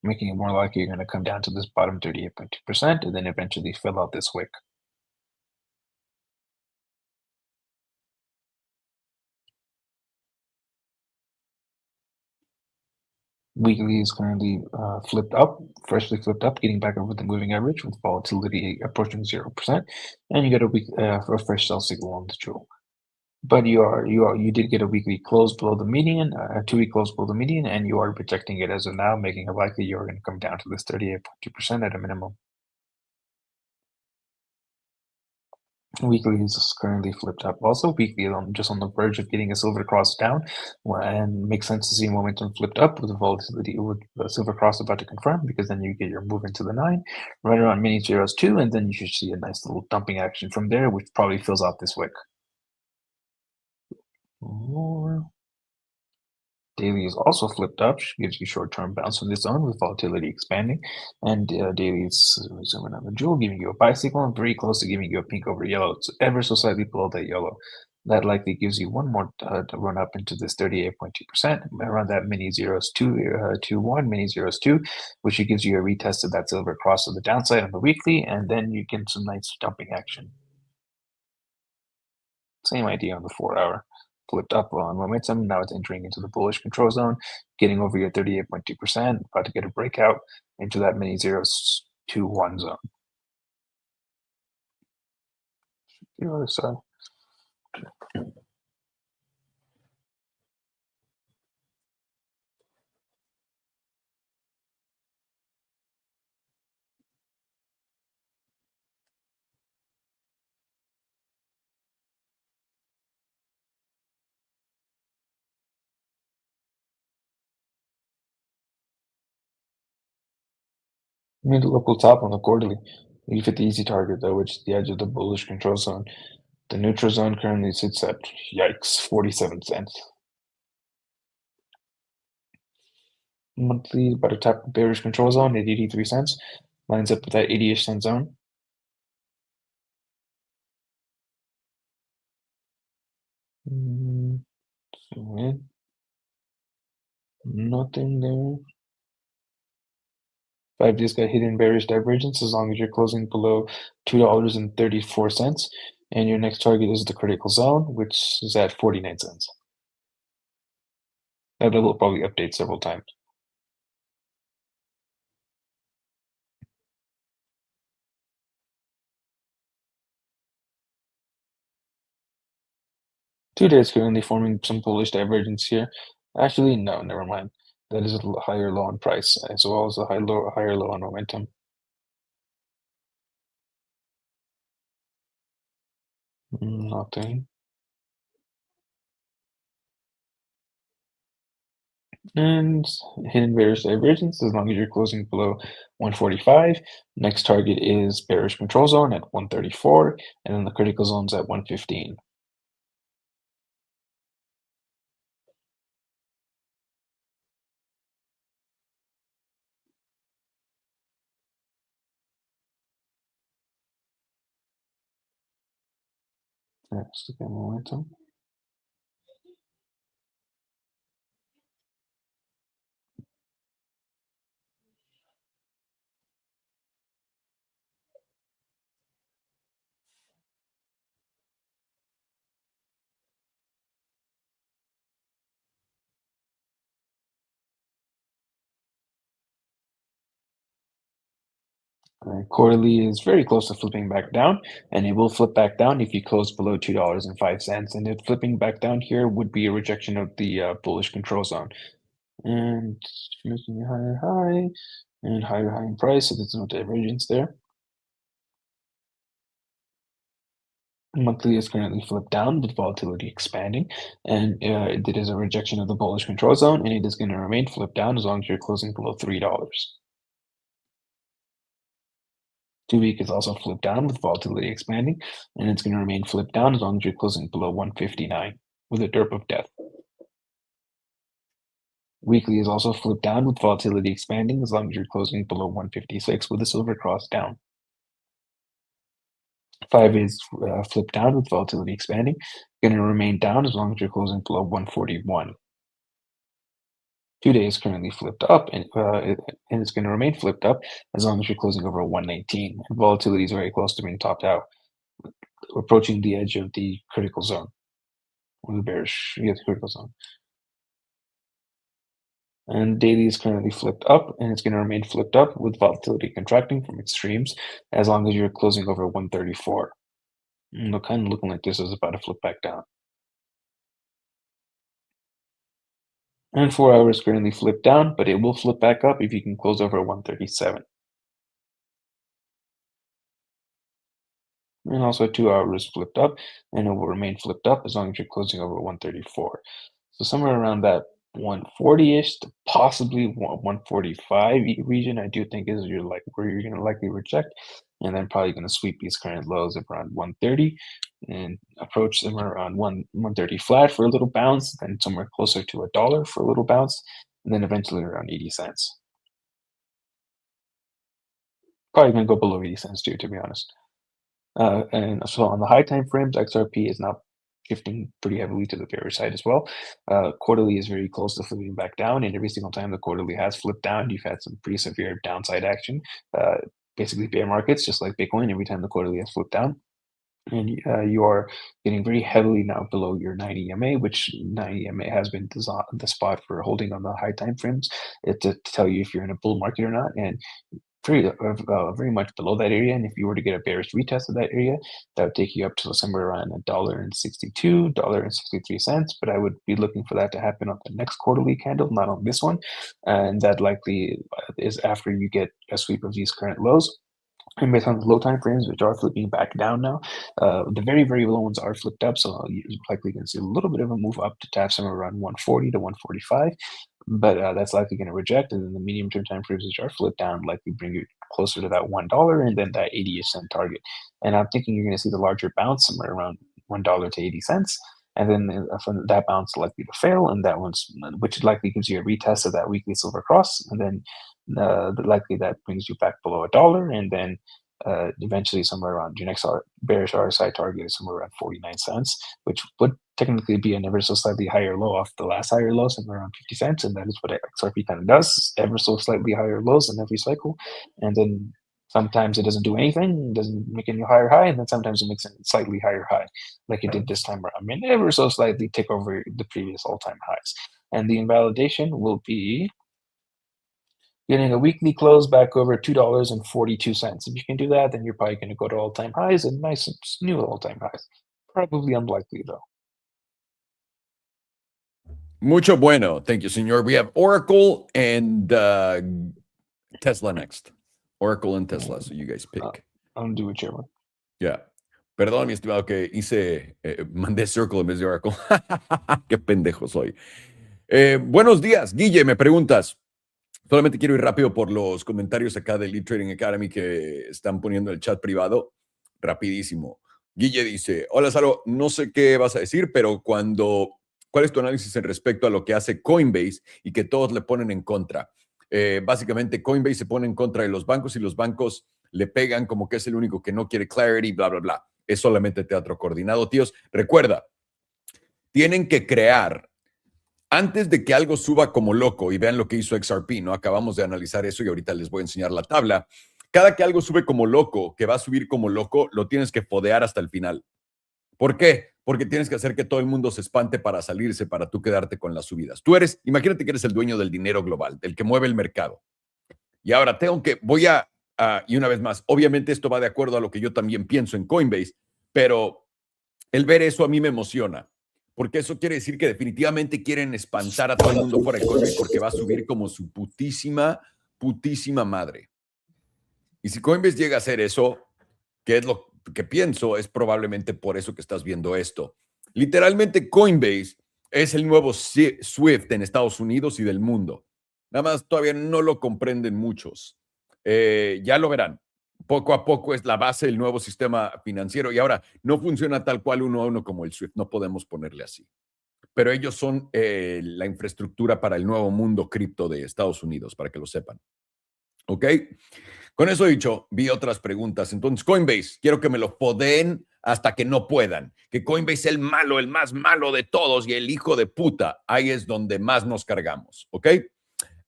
making it more likely you're going to come down to this bottom 38.2% and then eventually fill out this wick. Weekly is currently freshly flipped up, getting back over the moving average with volatility approaching 0%, and you get a fresh sell signal on the jewel. But you did get a weekly close below the median, a 2-week close below the median, and you are rejecting it as of now, making it likely you're going to come down to this 38.2% at a minimum. Weekly is currently flipped up. Also, weekly just on the verge of getting a silver cross down, and makes sense to see momentum flipped up with the volatility with the silver cross about to confirm, because then you get your move into the 9, right around mini zeros 2, and then you should see a nice little dumping action from there, which probably fills out this wick. Daily is also flipped up, gives you short-term bounce from this zone with volatility expanding, and daily is zooming on the jewel, giving you a buy signal, and very close to giving you a pink over yellow. It's ever so slightly below that yellow. That likely gives you one more to run up into this 38.2%, around that mini zeros 2, mini zeros 2, which gives you a retest of that silver cross to the downside on the weekly, and then you get some nice dumping action. Same idea on the 4-hour. Flipped up on momentum. Now it's entering into the bullish control zone, getting over your 38.2%, about to get a breakout into that mini zeros 2-1 zone. The other side. Need a local top on the quarterly. You fit the easy target though, which is the edge of the bullish control zone. The neutral zone currently sits at, yikes, 47 cents. Monthly, about to tap the bearish control zone at 83 cents. Lines up with that 80-ish cent zone. So nothing there. 5 days got hidden bearish divergence as long as you're closing below $2.34, and your next target is the critical zone, which is at 49 cents. That will probably update several times. Two days currently forming some bullish divergence here. Actually, no, never mind. That is a higher low on price as well as a higher low on momentum. Nothing. And hidden bearish divergence as long as you're closing below 145. Next target is bearish control zone at 134, and then the critical zone's at 115. Let's look at momentum. Quarterly is very close to flipping back down, and it will flip back down if you close below $2.05. And if flipping back down here would be a rejection of the bullish control zone. And making a higher high and higher high in price, so there's no divergence there. Monthly is currently flipped down with volatility expanding, and it is a rejection of the bullish control zone, and it is going to remain flipped down as long as you're closing below $3. 2-week is also flipped down with volatility expanding, and it's going to remain flipped down as long as you're closing below 159 with a derp of death. Weekly is also flipped down with volatility expanding as long as you're closing below 156 with a silver cross down. 5 is flipped down with volatility expanding, going to remain down as long as you're closing below 141. 2 days currently flipped up, and it's going to remain flipped up as long as you're closing over 119. And volatility is very close to being topped out. We're approaching the edge of the critical zone, or the bearish, the critical zone. And daily is currently flipped up, and it's going to remain flipped up with volatility contracting from extremes as long as you're closing over 134. And they're kind of looking like this is about to flip back down. And 4 hours currently flipped down, but it will flip back up if you can close over 137. And also 2 hours flipped up, and it will remain flipped up as long as you're closing over 134. So somewhere around that 140-ish to possibly 145 region, I do think is where you're going to likely reject, and then probably going to sweep these current lows of around 130 and approach somewhere around 130 flat for a little bounce, then somewhere closer to $1 for a little bounce, and then eventually around 80 cents. Probably going to go below 80 cents too, to be honest. And so on the high time frames, XRP is now shifting pretty heavily to the bearish side as well. Quarterly is very close to flipping back down, and every single time the quarterly has flipped down, you've had some pretty severe downside action. Basically bear markets, just like Bitcoin, every time the quarterly has flipped down. And you are getting very heavily now below your 90 EMA, which 90 EMA has been the spot for holding on the high time frames to tell you if you're in a bull market or not. And very much below that area, and if you were to get a bearish retest of that area, that would take you up to somewhere around $1.62, $1.63. But I would be looking for that to happen on the next quarterly candle, not on this one, and that likely is after you get a sweep of these current lows. And based on the low time frames, which are flipping back down now, the very, very low ones are flipped up, so you're likely going to see a little bit of a move up to tap somewhere around 140 to 145, but that's likely going to reject, and then the medium-term time frames, which are flipped down, likely bring you closer to that $1 and then that 80-ish cent target. And I'm thinking you're going to see the larger bounce somewhere around $1 to 80 cents. And then from that bounce likely to fail, and that one's which likely gives you a retest of that weekly silver cross, and then likely that brings you back below $1, and then eventually somewhere around your next bearish RSI target is somewhere around 49 cents, which would technically be an ever so slightly higher low off the last higher low, somewhere around 50 cents, and that is what XRP kind of does, ever so slightly higher lows in every cycle, and then sometimes it doesn't do anything, doesn't make any higher high, and then sometimes it makes a slightly higher high, like it did this time around. I mean, ever so slightly take over the previous all-time highs. And the invalidation will be getting a weekly close back over $2.42. If you can do that, then you're probably going to go to all-time highs and nice new all-time highs. Probably unlikely, though. Mucho bueno. Thank you, señor. We have Oracle and Tesla next. Oracle and Tesla, so you guys pick. I'm going to do whichever. Yeah. Perdón, mi estimado, que mandé Circle en vez de Oracle. Qué pendejo soy. Buenos días, Guille, me preguntas. Solamente quiero ir rápido por los comentarios acá del E-Trading Academy que están poniendo en el chat privado. Rapidísimo. Guille dice, hola, Salo, no sé qué vas a decir, pero ¿cuál es tu análisis en respecto a lo que hace Coinbase y que todos le ponen en contra? Básicamente, Coinbase se pone en contra de los bancos y los bancos le pegan como que es el único que no quiere clarity, bla, bla, bla. Es solamente teatro coordinado, tíos. Recuerda, tienen que crear, antes de que algo suba como loco, y vean lo que hizo XRP, ¿no? Acabamos de analizar eso y ahorita les voy a enseñar la tabla. Cada que algo sube como loco, que va a subir como loco, lo tienes que fodear hasta el final. ¿Por qué? Porque tienes que hacer que todo el mundo se espante para salirse, para tú quedarte con las subidas. Imagínate que eres el dueño del dinero global, del que mueve el mercado. Y ahora y una vez más, obviamente esto va de acuerdo a lo que yo también pienso en Coinbase, pero el ver eso a mí me emociona, porque eso quiere decir que definitivamente quieren espantar a todo el mundo fuera de Coinbase porque va a subir como su putísima madre. Y si Coinbase llega a hacer eso, que es lo que pienso, es probablemente por eso que estás viendo esto. Literalmente Coinbase es el nuevo Swift en Estados Unidos y del mundo. Nada más todavía no lo comprenden muchos. Ya lo verán. Poco a poco es la base del nuevo sistema financiero y ahora no funciona tal cual uno a uno como el Swift. No podemos ponerle así. Pero ellos son la infraestructura para el nuevo mundo cripto de Estados Unidos, para que lo sepan. ¿Ok? Con eso dicho, vi otras preguntas. Entonces, Coinbase, quiero que me lo podeen hasta que no puedan. Que Coinbase es el malo, el más malo de todos y el hijo de puta. Ahí es donde más nos cargamos. ¿Ok?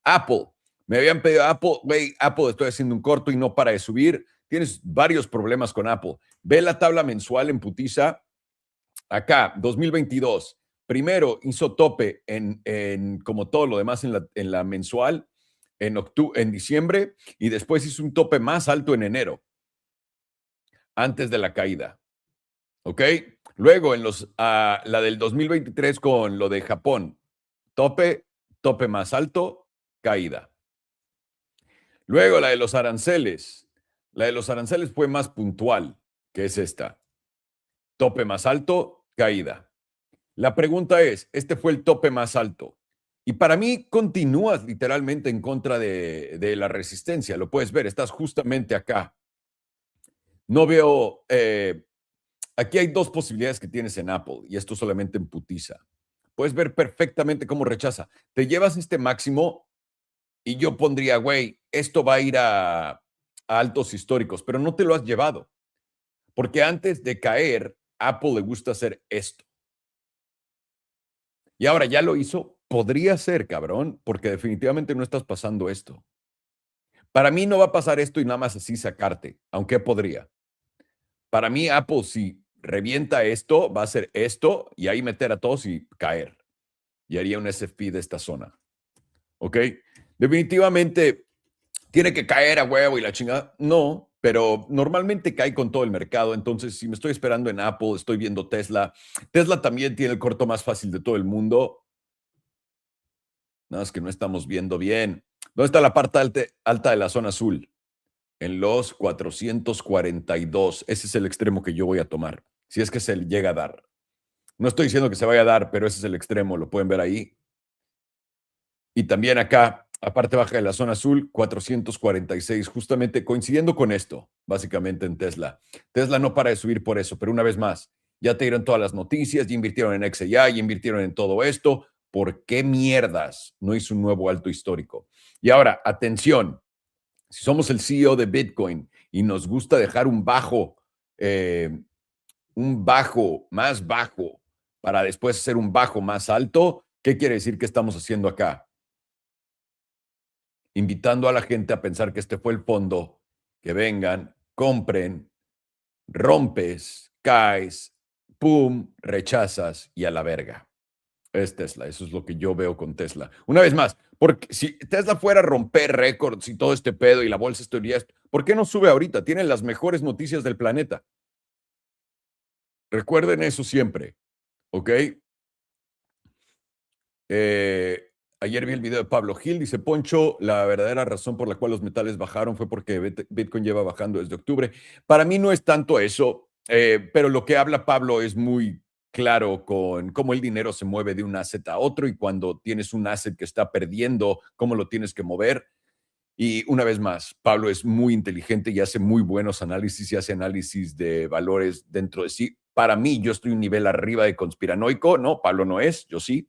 Apple. Me habían pedido Apple. Güey, Apple, estoy haciendo un corto y no para de subir. Tienes varios problemas con Apple. Ve la tabla mensual en putiza. Acá, 2022. Primero hizo tope en como todo lo demás en la mensual. En diciembre, y después hizo un tope más alto en enero, antes de la caída. ¿Ok? Luego, la del 2023 con lo de Japón, tope más alto, caída. Luego, la de los aranceles. La de los aranceles fue más puntual, que es esta. Tope más alto, caída. La pregunta es, este fue el tope más alto. Y para mí continúas literalmente en contra de la resistencia. Lo puedes ver, estás justamente acá. No veo... aquí hay dos posibilidades que tienes en Apple y esto solamente en putiza. Puedes ver perfectamente cómo rechaza. Te llevas este máximo y yo pondría, güey, esto va a ir a altos históricos, pero no te lo has llevado. Porque antes de caer, Apple le gusta hacer esto. Y ahora ya lo hizo. Podría ser, cabrón, porque definitivamente no estás pasando esto. Para mí no va a pasar esto y nada más así sacarte, aunque podría. Para mí Apple, si revienta esto, va a hacer esto y ahí meter a todos y caer. Y haría un SFP de esta zona. ¿Ok? Definitivamente tiene que caer a huevo y la chingada. No, pero normalmente cae con todo el mercado. Entonces, si me estoy esperando en Apple, estoy viendo Tesla. Tesla también tiene el corto más fácil de todo el mundo. No, es que no estamos viendo bien. ¿Dónde está la parte alta de la zona azul? En los 442. Ese es el extremo que yo voy a tomar. Si es que se llega a dar. No estoy diciendo que se vaya a dar, pero ese es el extremo. Lo pueden ver ahí. Y también acá, a parte baja de la zona azul, 446. Justamente coincidiendo con esto, básicamente en Tesla. Tesla no para de subir por eso, pero una vez más, Ya te dieron todas las noticias, ya invirtieron en XAI, ya invirtieron en todo esto. ¿Por qué mierdas no hizo un nuevo alto histórico? Y ahora, atención, si somos el CEO de Bitcoin y nos gusta dejar un bajo más bajo para después hacer un bajo más alto, ¿qué quiere decir que estamos haciendo acá? Invitando a la gente a pensar que este fue el fondo, que vengan, compren, rompes, caes, pum, rechazas y a la verga. Es Tesla, eso es lo que yo veo con Tesla. Una vez más, porque si Tesla fuera a romper récords y todo este pedo y la bolsa estaría, ¿por qué no sube ahorita? Tienen las mejores noticias del planeta. Recuerden eso siempre, ¿ok? Ayer vi el video de Pablo Gil, dice Poncho, la verdadera razón por la cual los metales bajaron fue porque Bitcoin lleva bajando desde octubre. Para mí no es tanto eso, pero lo que habla Pablo es muy claro con cómo el dinero se mueve de un asset a otro y cuando tienes un asset que está perdiendo, cómo lo tienes que mover. Y una vez más, Pablo es muy inteligente y hace muy buenos análisis y hace análisis de valores dentro de sí. Para mí, yo estoy un nivel arriba de conspiranoico, ¿no? Pablo no es, yo sí,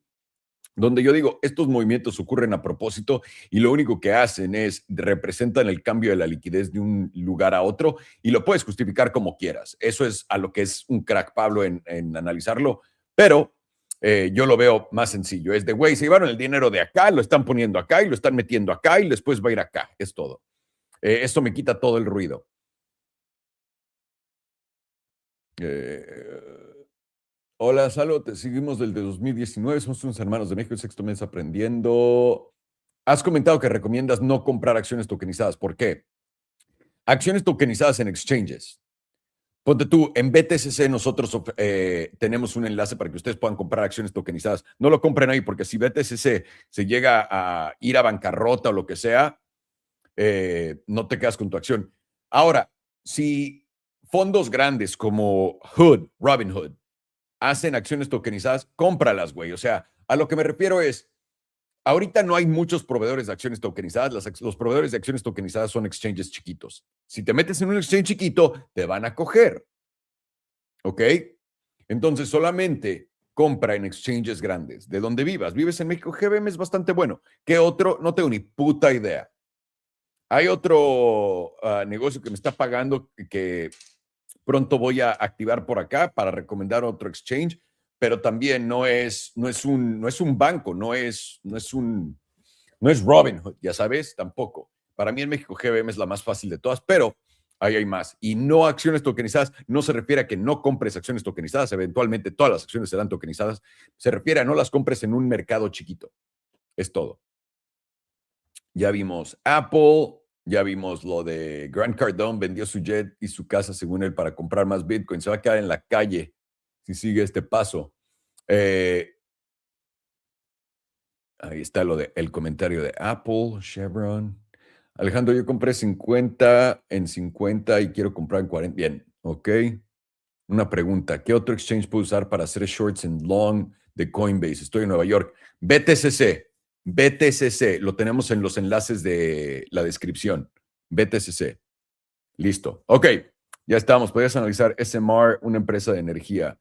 donde yo digo, estos movimientos ocurren a propósito y lo único que hacen es representan el cambio de la liquidez de un lugar a otro y lo puedes justificar como quieras. Eso es a lo que es un crack Pablo en analizarlo, pero yo lo veo más sencillo. Es de, güey, se llevaron el dinero de acá, lo están poniendo acá y lo están metiendo acá y después va a ir acá. Es todo. Esto me quita todo el ruido. Hola, Salo, te seguimos desde 2019, somos unos hermanos de México, el sexto mes aprendiendo. Has comentado que recomiendas no comprar acciones tokenizadas. ¿Por qué? Acciones tokenizadas en exchanges. Ponte tú, en BTCC nosotros tenemos un enlace para que ustedes puedan comprar acciones tokenizadas. No lo compren ahí porque si BTCC se llega a ir a bancarrota o lo que sea, no te quedas con tu acción. Ahora, si fondos grandes como Robinhood, hacen acciones tokenizadas, cómpralas, güey. O sea, a lo que me refiero es, ahorita no hay muchos proveedores de acciones tokenizadas. Los proveedores de acciones tokenizadas son exchanges chiquitos. Si te metes en un exchange chiquito, te van a coger. ¿Ok? Entonces, solamente compra en exchanges grandes, de donde vivas. Vives en México, GBM es bastante bueno. ¿Qué otro? No tengo ni puta idea. Hay otro negocio que me está pagando que pronto voy a activar por acá para recomendar otro exchange, pero también no es un banco, no es Robinhood, ya sabes, tampoco. Para mí en México GBM es la más fácil de todas, pero ahí hay más. Y no acciones tokenizadas no se refiere a que no compres acciones tokenizadas, eventualmente todas las acciones serán tokenizadas, se refiere a no las compres en un mercado chiquito. Es todo. Ya vimos Apple, ya vimos lo de Grant Cardone, vendió su jet y su casa, según él, para comprar más Bitcoin. Se va a quedar en la calle si sigue este paso. Ahí está el comentario de Apple, Chevron. Alejandro, yo compré 50 en 50 y quiero comprar en 40. Bien, ok. Una pregunta, ¿qué otro exchange puedo usar para hacer shorts en long de Coinbase? Estoy en Nueva York. BTCC, lo tenemos en los enlaces de la descripción. BTCC. Listo. Ok, ya estamos. Podrías analizar SMR, una empresa de energía.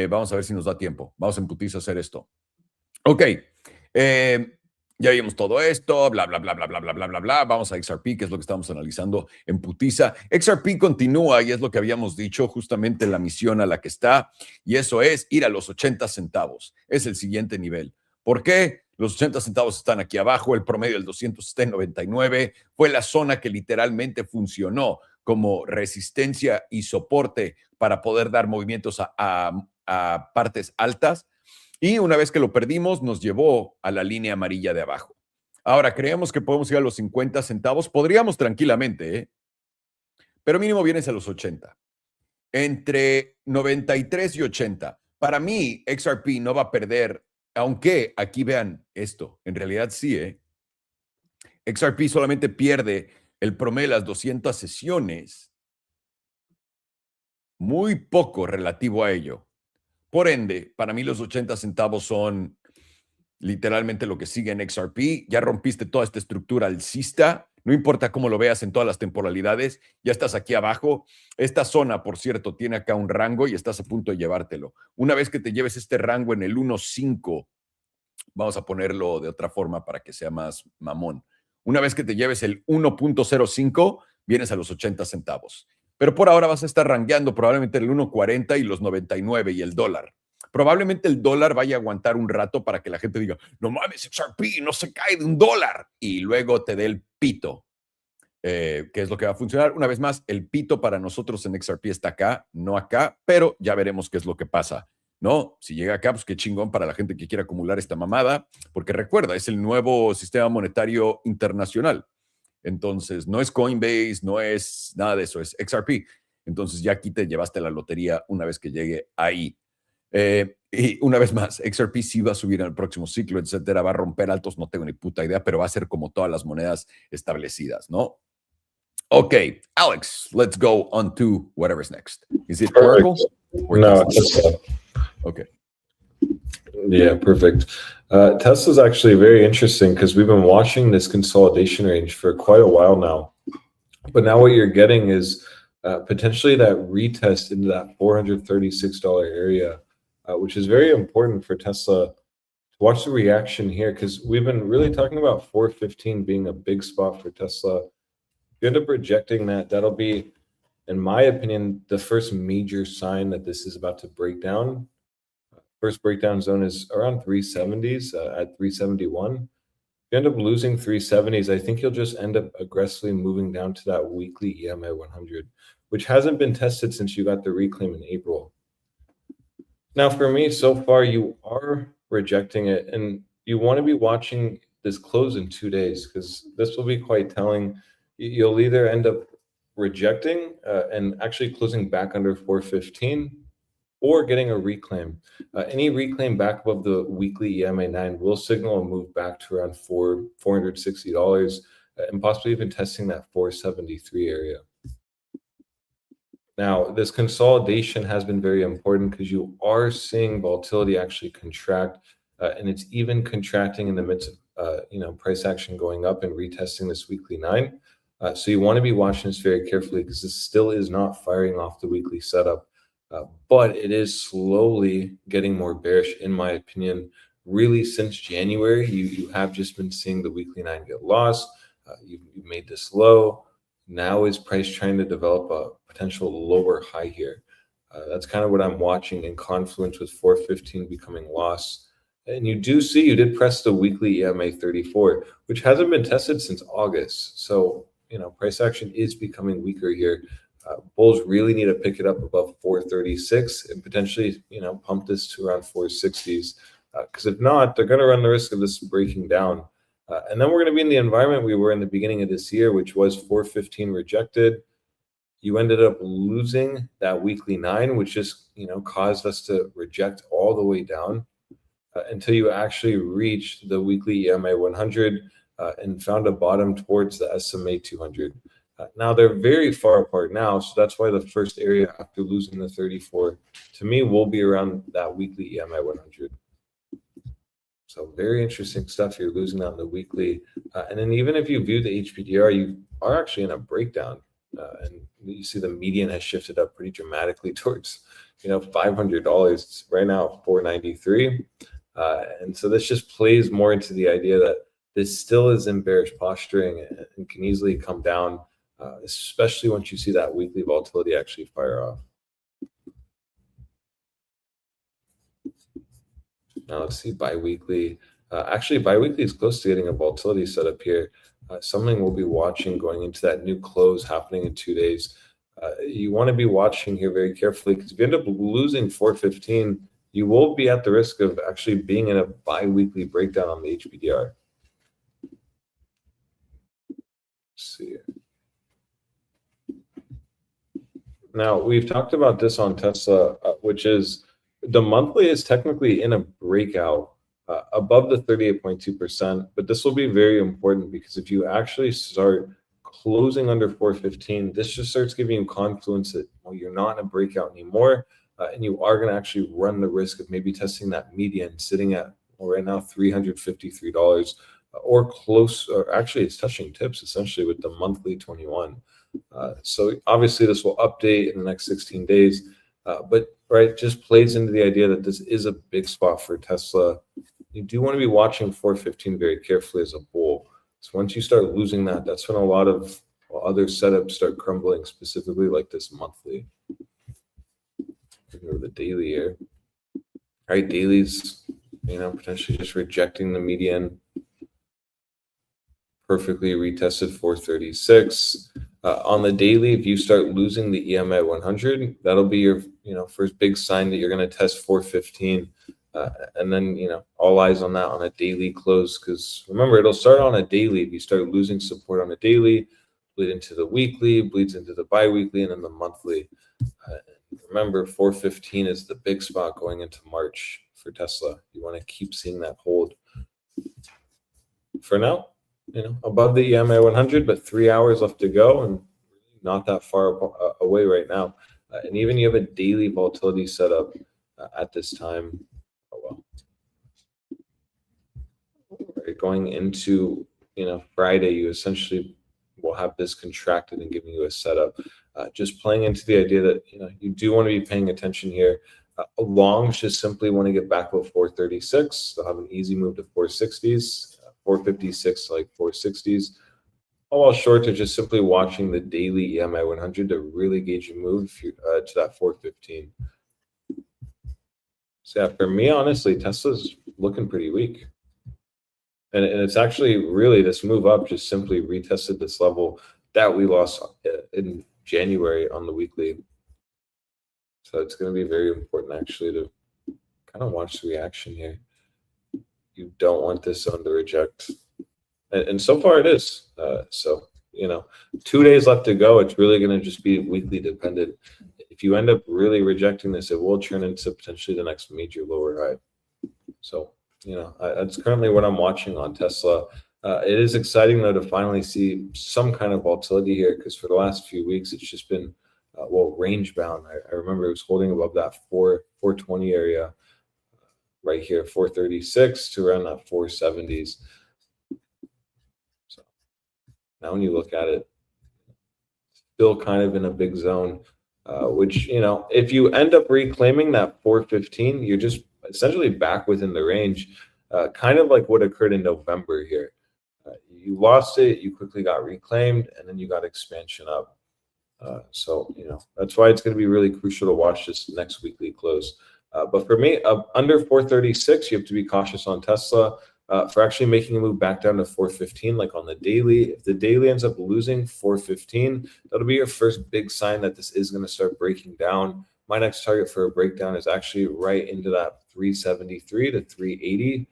Vamos a ver si nos da tiempo. Vamos en putiza a hacer esto. Ok. Ya vimos todo esto, bla, bla, bla, bla, bla, bla, bla, bla, bla. Vamos a XRP, que es lo que estamos analizando en putiza. XRP continúa y es lo que habíamos dicho, justamente la misión a la que está, y eso es ir a los 80 centavos. Es el siguiente nivel. ¿Por qué? Los 80 centavos están aquí abajo, el promedio del 200 está en 99. Fue la zona que literalmente funcionó como resistencia y soporte para poder dar movimientos a partes altas. Y una vez que lo perdimos, nos llevó a la línea amarilla de abajo. Ahora, creemos que podemos ir a los 50 centavos. Podríamos tranquilamente, ¿eh? Pero mínimo vienes a los 80. Entre 93 y 80. Para mí, XRP no va a perder, aunque aquí vean esto. En realidad sí, ¿eh? XRP solamente pierde el promedio de las 200 sesiones. Muy poco relativo a ello. Por ende, para mí los 80 centavos son literalmente lo que sigue en XRP. Ya rompiste toda esta estructura alcista. No importa cómo lo veas en todas las temporalidades, ya estás aquí abajo. Esta zona, por cierto, tiene acá un rango y estás a punto de llevártelo. Una vez que te lleves este rango en el 1.5, vamos a ponerlo de otra forma para que sea más mamón. Una vez que te lleves el 1.05, vienes a los 80 centavos. Pero por ahora vas a estar rangueando probablemente el 1.40 y los 99 y el dólar. Probablemente el dólar vaya a aguantar un rato para que la gente diga, no mames, XRP no se cae de $1 y luego te dé el pito, que es lo que va a funcionar. Una vez más, el pito para nosotros en XRP está acá, no acá, pero ya veremos qué es lo que pasa, ¿no? Si llega acá, pues qué chingón para la gente que quiera acumular esta mamada, porque recuerda, es el nuevo sistema monetario internacional. Entonces, no es Coinbase, no es nada de eso, es XRP. Entonces, ya aquí te llevaste la lotería una vez que llegue ahí. Y una vez más, XRP sí va a subir en el próximo ciclo, etcétera, va a romper altos, no tengo ni puta idea, pero va a ser como todas las monedas establecidas, ¿no? Okay, Alex, let's go on to whatever's next. Is it Oracle? Or No, Tesla? Tesla. Okay. Yeah, perfect. Tesla's actually very interesting because we've been watching this consolidation range for quite a while now. But now what you're getting is potentially that retest into that $436 area, which is very important for Tesla to watch the reaction here, because we've been really talking about 415 being a big spot for Tesla. If you end up rejecting that, that'll be, in my opinion, the first major sign that this is about to break down. First breakdown zone is around 370s at 371. If you end up losing 370s, I think you'll just end up aggressively moving down to that weekly EMA 100, which hasn't been tested since you got the reclaim in April. Now, for me, so far, you are rejecting it, and you want to be watching this close in 2 days, because this will be quite telling. You'll either end up rejecting and actually closing back under 415, or getting a reclaim. Any reclaim back above the weekly EMA 9 will signal a move back to around $460 and possibly even testing that 473 area. Now, this consolidation has been very important because you are seeing volatility actually contract, and it's even contracting in the midst of price action going up and retesting this weekly 9. So you want to be watching this very carefully, because this still is not firing off the weekly setup. But it is slowly getting more bearish, in my opinion. Really, since January, you have just been seeing the weekly 9 get lost. You've made this low. Now is price trying to develop a potential lower high here? That's kind of what I'm watching in confluence with 415 becoming lost. And you did press the weekly EMA 34, which hasn't been tested since August. So, price action is becoming weaker here. Bulls really need to pick it up above 436 and potentially, pump this to around 460s. Because if not, they're going to run the risk of this breaking down. And then we're going to be in the environment we were in the beginning of this year, which was 415 rejected. You ended up losing that weekly 9, which just, caused us to reject all the way down until you actually reached the weekly EMA 100 and found a bottom towards the SMA 200. Now they're very far apart now, so that's why the first area after losing the 34, to me, will be around that weekly EMA 100. So very interesting stuff. You're losing out on the weekly, and then even if you view the HPDR, you are actually in a breakdown, and you see the median has shifted up pretty dramatically towards, $500. It's right now $493, and so this just plays more into the idea that this still is in bearish posturing and can easily come down. Especially once you see that weekly volatility actually fire off. Now let's see biweekly. Actually, biweekly is close to getting a volatility setup here. Something we'll be watching going into that new close happening in 2 days. You want to be watching here very carefully, because if you end up losing 415, you will be at the risk of actually being in a biweekly breakdown on the HPDR. Let's see here. Now, we've talked about this on Tesla, which is the monthly is technically in a breakout above the 38.2%, but this will be very important, because if you actually start closing under 415, this just starts giving you confluence that, well, you're not in a breakout anymore, and you are going to actually run the risk of maybe testing that median sitting at, well, right now, $353, or close, or actually it's touching tips essentially with the monthly 21. So obviously this will update in the next 16 days, but right, just plays into the idea that this is a big spot for Tesla. You do want to be watching 415 very carefully as a bull. So once you start losing that, that's when a lot of other setups start crumbling, specifically like this monthly. Or the daily here. All right, dailies, potentially just rejecting the median. Perfectly retested 436. On the daily, if you start losing the EMA 100, that'll be your first big sign that you're going to test 415. And then, all eyes on that on a daily close, because remember, it'll start on a daily. If you start losing support on a daily, bleed into the weekly, bleeds into the bi-weekly, and then the monthly. Remember, 415 is the big spot going into March for Tesla. You want to keep seeing that hold. For now, above the EMA 100, but 3 hours left to go and not that far away right now. And even you have a daily volatility set up at this time. Oh, well. Right, going into, Friday, you essentially will have this contracted and giving you a setup. Just playing into the idea that, you do want to be paying attention here. Longs just simply want to get back above 436. They'll have an easy move to 460s. 456 to like 460s. All while shorts are just simply watching the daily EMA 100 to really gauge a move to that 415. So yeah, for me, honestly, Tesla's looking pretty weak. And it's actually really this move up just simply retested this level that we lost in January on the weekly. So it's going to be very important actually to kind of watch the reaction here. You don't want this zone to reject. And so far it is. So, 2 days left to go. It's really going to just be weekly dependent. If you end up really rejecting this, it will turn into potentially the next major lower high. So, that's currently what I'm watching on Tesla. It is exciting, though, to finally see some kind of volatility here, because for the last few weeks, it's just been, range bound. I remember it was holding above that 420 area right here, 436 to around that 470s. So now when you look at it, still kind of in a big zone, which, if you end up reclaiming that 415, you're just essentially back within the range, kind of like what occurred in November here. You lost it, you quickly got reclaimed, and then you got expansion up. So, that's why it's going to be really crucial to watch this next weekly close. But for me, under 436, you have to be cautious on Tesla for actually making a move back down to 415, like on the daily. If the daily ends up losing 415, that'll be your first big sign that this is going to start breaking down. My next target for a breakdown is actually right into that 373 to 380,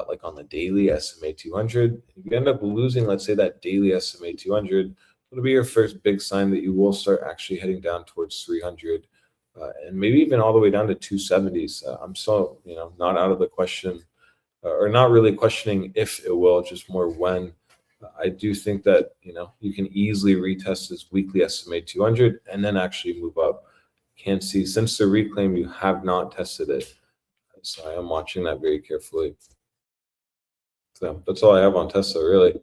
like on the daily SMA 200. If you end up losing, let's say, that daily SMA 200, it'll be your first big sign that you will start actually heading down towards 300. And maybe even all the way down to 270s. I'm still, not out of the question, or not really questioning if it will, just more when. I do think that, you can easily retest this weekly SMA 200 and then actually move up. Can't see, since the reclaim, you have not tested it. So I am watching that very carefully. So that's all I have on Tesla, really.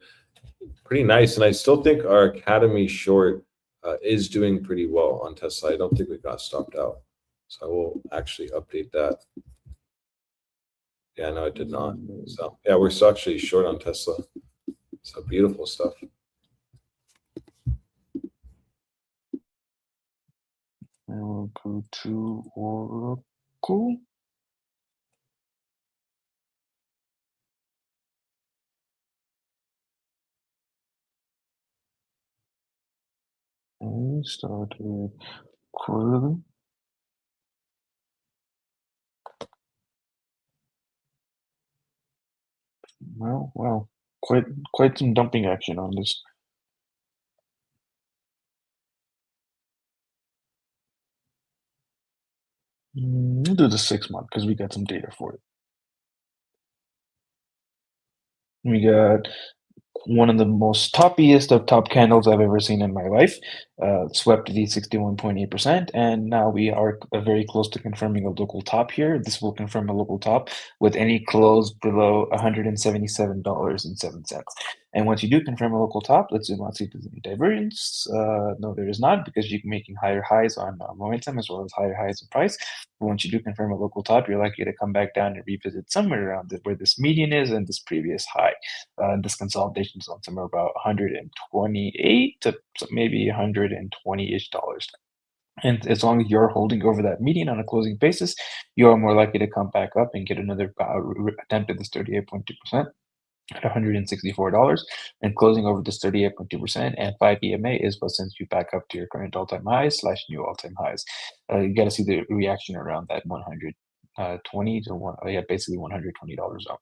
Pretty nice. And I still think our Academy short is doing pretty well on Tesla. I don't think we got stopped out. So I will actually update that. Yeah, no, it did not. So yeah, we're still actually short on Tesla. So beautiful stuff. I'll go to Oracle. And start with quarterly. Well, quite some dumping action on this. We'll do the 6 month because we got some data for it. We got one of the most toppiest of top candles I've ever seen in my life. Swept the 61.8%, and now we are very close to confirming a local top here. This will confirm a local top with any close below $177.07. And once you do confirm a local top, let's zoom out, see if there's any divergence. No, there is not, because you're making higher highs on momentum as well as higher highs in price. But once you do confirm a local top, you're likely to come back down and revisit somewhere around where this median is and this previous high. This consolidation is on somewhere about 128 to maybe 120-ish dollars. And as long as you're holding over that median on a closing basis, you are more likely to come back up and get another attempt at this 38.2%. At $164, and closing over this 38.2% and 5 EMA is what sends you back up to your current all-time highs / new all-time highs. You got to see the reaction around that 120 to basically $120 zone.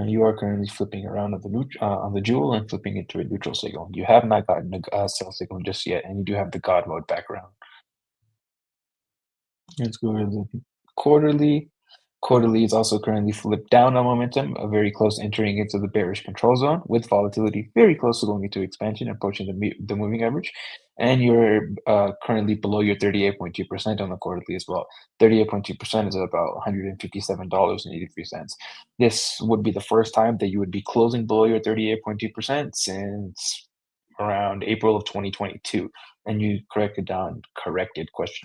You are currently flipping around on the jewel and flipping into a neutral signal. You have not gotten a sell signal just yet, and you do have the God mode background. Let's go to the quarterly. Quarterly is also currently flipped down on momentum, very close to entering into the bearish control zone, with volatility very close to going into expansion, approaching the moving average. And you're currently below your 38.2% on the quarterly as well. 38.2% is about $157.83. This would be the first time that you would be closing below your 38.2% since around April of 2022. And you corrected quotes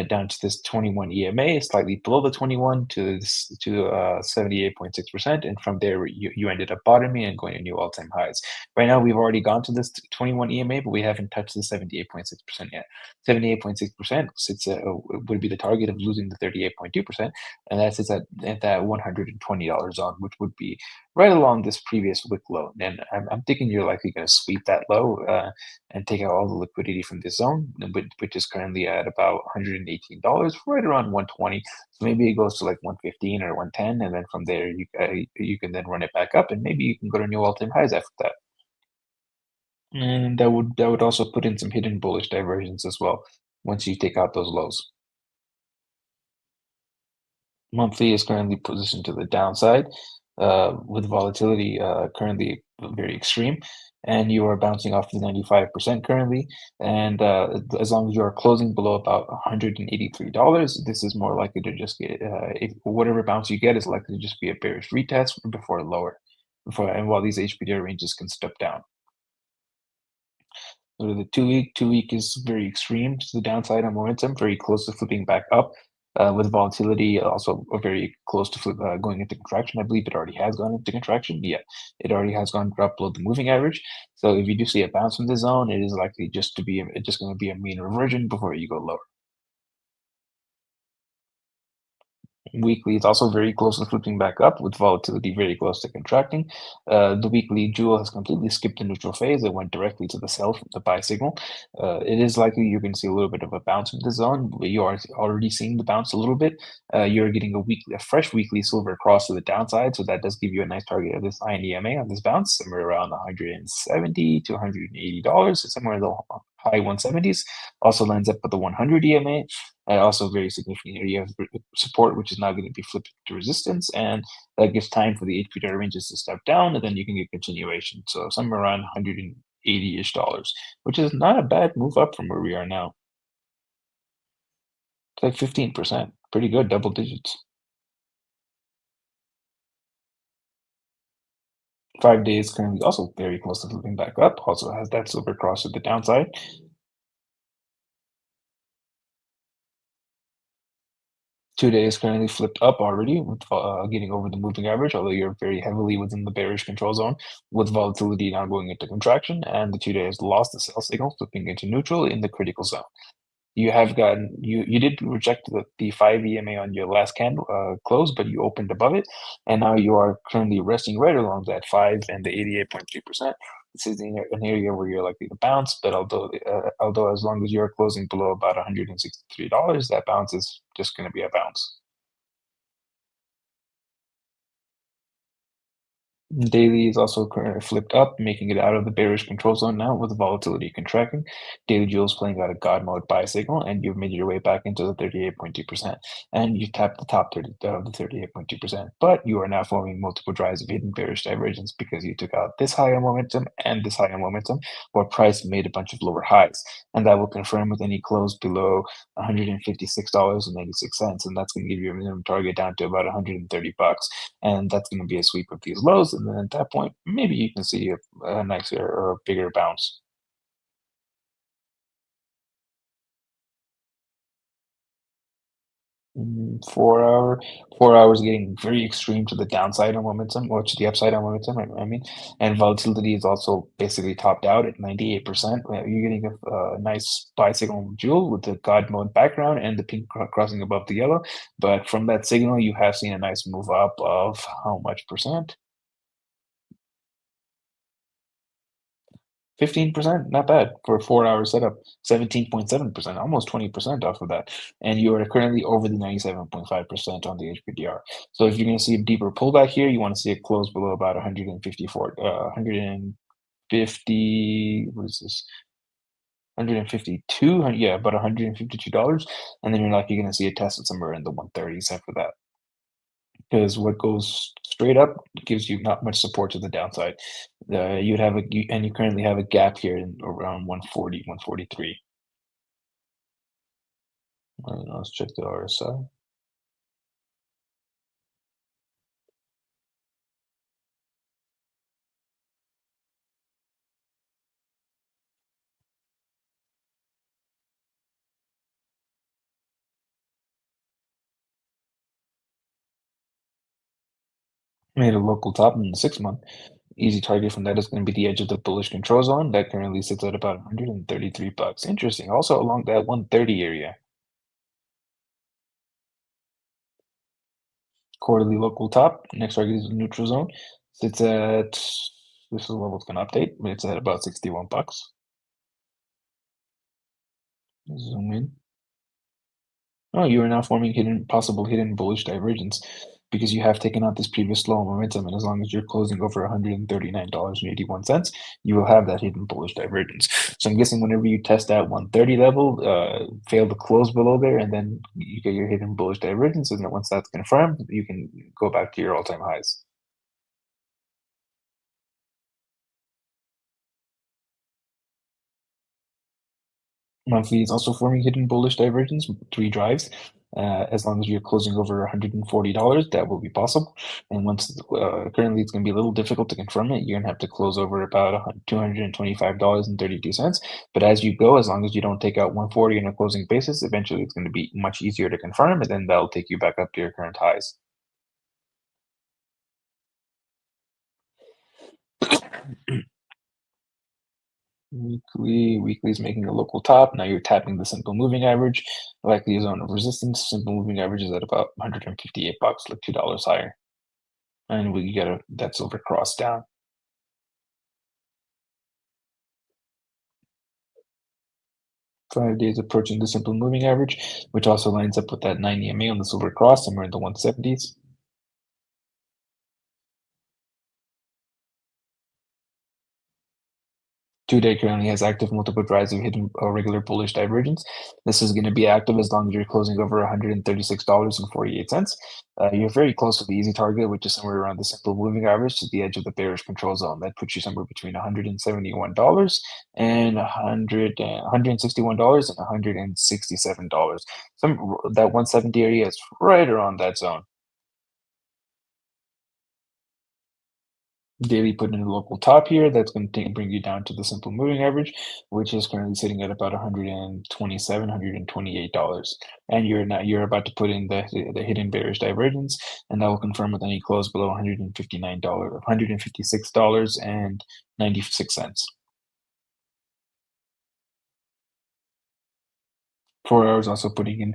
down to this 21 EMA, slightly below the 21 to 78.6%, and from there you ended up bottoming and going to new all-time highs. Right now we've already gone to this 21 EMA, but we haven't touched the 78.6% yet. 78.6% would be the target of losing the 38.2%, and that sits at that $120 zone, which would be right along this previous wick low. And I'm thinking you're likely going to sweep that low and take out all the liquidity from this zone, which is currently at about $118, right around 120. So maybe it goes to like 115 or 110, and then from there you can then run it back up, and maybe you can go to new all-time highs after that. And that would also put in some hidden bullish diversions as well once you take out those lows. Monthly is currently positioned to the downside, with volatility currently very extreme, and you are bouncing off the 95% currently. And as long as you are closing below about $183, this is more likely to just get whatever bounce you get is likely to just be a bearish retest before lower, and while these HPDR ranges can step down. So the two week is very extreme to the downside on momentum, very close to flipping back up. With volatility also very close to going into contraction. I believe it already has gone into contraction. Yeah, it already has gone up below the moving average. So if you do see a bounce from the zone, it is likely just going to be a mean reversion before you go lower. Weekly is also very close to flipping back up, with volatility very close to contracting. The weekly jewel has completely skipped the neutral phase. It went directly to the sell from the buy signal. It is likely you're going to see a little bit of a bounce from the zone, but you are already seeing the bounce a little bit. You're getting a fresh weekly silver cross to the downside, so that does give you a nice target of this INEMA on this bounce, somewhere around $170 to $180, somewhere in the high 170s. Also lines up with the 100 EMA. Also very significant area of support, which is now going to be flipped to resistance, and that gives time for the HPDR ranges to step down, and then you can get continuation. So somewhere around $180-ish, which is not a bad move up from where we are now. It's like 15%, pretty good, double digits. 5 days currently also very close to flipping back up, also has that silver cross to the downside. 2 days currently flipped up already, with getting over the moving average, although you're very heavily within the bearish control zone, with volatility now going into contraction, and the 2 days lost the sell signal, flipping into neutral in the critical zone. You did reject the 5 EMA on your last candle close, but you opened above it, and now you are currently resting right along that 5 and the 88.3%. This is an area where you're likely to bounce, but although as long as you're closing below about $163, that bounce is just going to be a bounce. Daily is also currently flipped up, making it out of the bearish control zone now with volatility contracting. Daily Jules playing out a God mode buy signal, and you've made your way back into the 38.2%. And you tapped the top 30 of the 38.2%. But you are now forming multiple drives of hidden bearish divergence because you took out this higher momentum and this higher momentum, where price made a bunch of lower highs. And that will confirm with any close below $156.96. And that's going to give you a minimum target down to about 130 bucks. And that's going to be a sweep of these lows. And then at that point, maybe you can see a nicer or a bigger bounce. Mm, 4 hours getting very extreme to the downside on momentum, or to the upside on momentum, I mean, and volatility is also basically topped out at 98%. You're getting a nice buy signal jewel with the God mode background and the pink crossing above the yellow. But from that signal, you have seen a nice move up of how much percent? 15%, not bad for a 4 hour setup. 17.7%, almost 20% off of that. And you are currently over the 97.5% on the HPDR. So if you're going to see a deeper pullback here, you want to see it close below about 154, 150, what is this? 152, yeah, about $152. And then you're likely going to see it tested somewhere in the 130s after that. Because what goes straight up gives you not much support to the downside. You'd have and you currently have a gap here in around 140, 143. Let's check the RSI. Made a local top in the 6 month. Easy target from that is going to be the edge of the bullish control zone that currently sits at about 133 bucks. Interesting. Also along that 130 area. Quarterly local top. Next target is the neutral zone. Sits at, this is the level it's going to update, but it's at about 61 bucks. Zoom in. Oh, you are now forming possible hidden bullish divergence because you have taken out this previous low momentum, and as long as you're closing over $139.81, you will have that hidden bullish divergence. So I'm guessing whenever you test that 130 level, fail to close below there, and then you get your hidden bullish divergence, and then once that's confirmed, you can go back to your all-time highs. Monthly is also forming hidden bullish divergence, 3 drives. As long as you're closing over $140, that will be possible. And once currently it's going to be a little difficult to confirm it. You're going to have to close over about $225.32. But as you go, as long as you don't take out 140 on a closing basis, eventually it's going to be much easier to confirm, and then that'll take you back up to your current highs. Weekly is making a local top. Now you're tapping the simple moving average, likely a zone of resistance. Simple moving average is at about 158 bucks, like $2 higher. And we get that silver cross down. 5 days approaching the simple moving average, which also lines up with that 9 EMA on the silver cross, somewhere in the 170s. 2-day currently has active multiple drives of hidden regular bullish divergence. This is going to be active as long as you're closing over $136.48. You're very close to the easy target, which is somewhere around the simple moving average to the edge of the bearish control zone. That puts you somewhere between $171 and $161 and $167. That 170 area is right around that zone. Daily put in a local top here. That's going to bring you down to the simple moving average, which is currently sitting at about $127, $128. And you're about to put in the hidden bearish divergence, and that will confirm with any close below $156.96. 4 hours also putting in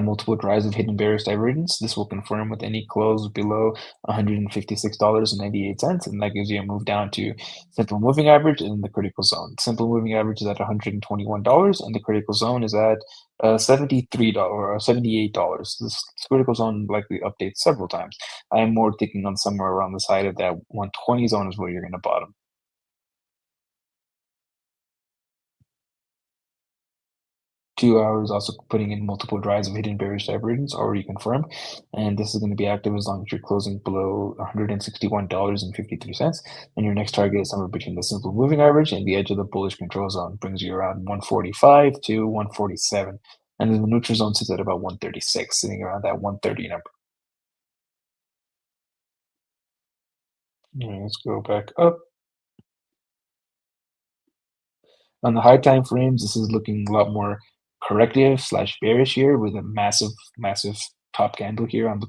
multiple drives of hidden bearish divergence. This will confirm with any close below $156.98, and that gives you a move down to simple moving average and the critical zone. Simple moving average is at $121, and the critical zone is at $73 or $78. This critical zone likely updates several times. I'm more thinking on somewhere around the side of that 120 zone is where you're going to bottom. 2 hours also putting in multiple drives of hidden bearish divergence already confirmed, and this is going to be active as long as you're closing below $161.53, and your next target is somewhere between the simple moving average and the edge of the bullish control zone. Brings you around 145 to 147, and then the neutral zone sits at about 136, sitting around that 130 number. All right, let's go back up. On the high time frames, this is looking a lot more corrective slash bearish here, with a massive top candle here on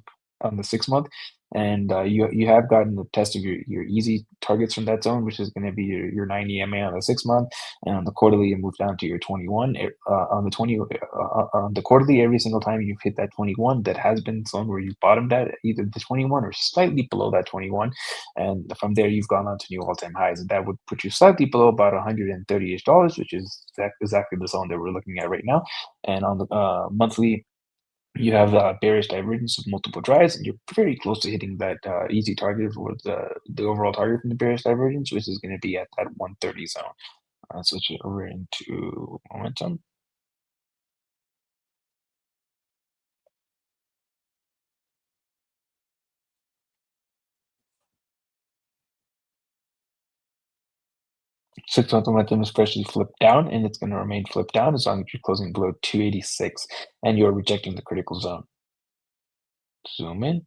the 6 month, and you have gotten the test of your easy targets from that zone, which is going to be your 90 MA on the 6 month, and on the quarterly you move down to your 21. On the quarterly, every single time you've hit that 21, that has been zone where you bottomed at either the 21 or slightly below that 21, and from there you've gone on to new all-time highs, and that would put you slightly below about $130-ish, which is exactly the zone that we're looking at right now. And on the monthly, you have bearish divergence of multiple drives, and you're very close to hitting that easy target, or the overall target from the bearish divergence, which is going to be at that 130 zone. Switch it over into momentum. Six-month momentum is freshly flipped down, and it's going to remain flipped down as long as you're closing below 286 and you're rejecting the critical zone. Zoom in.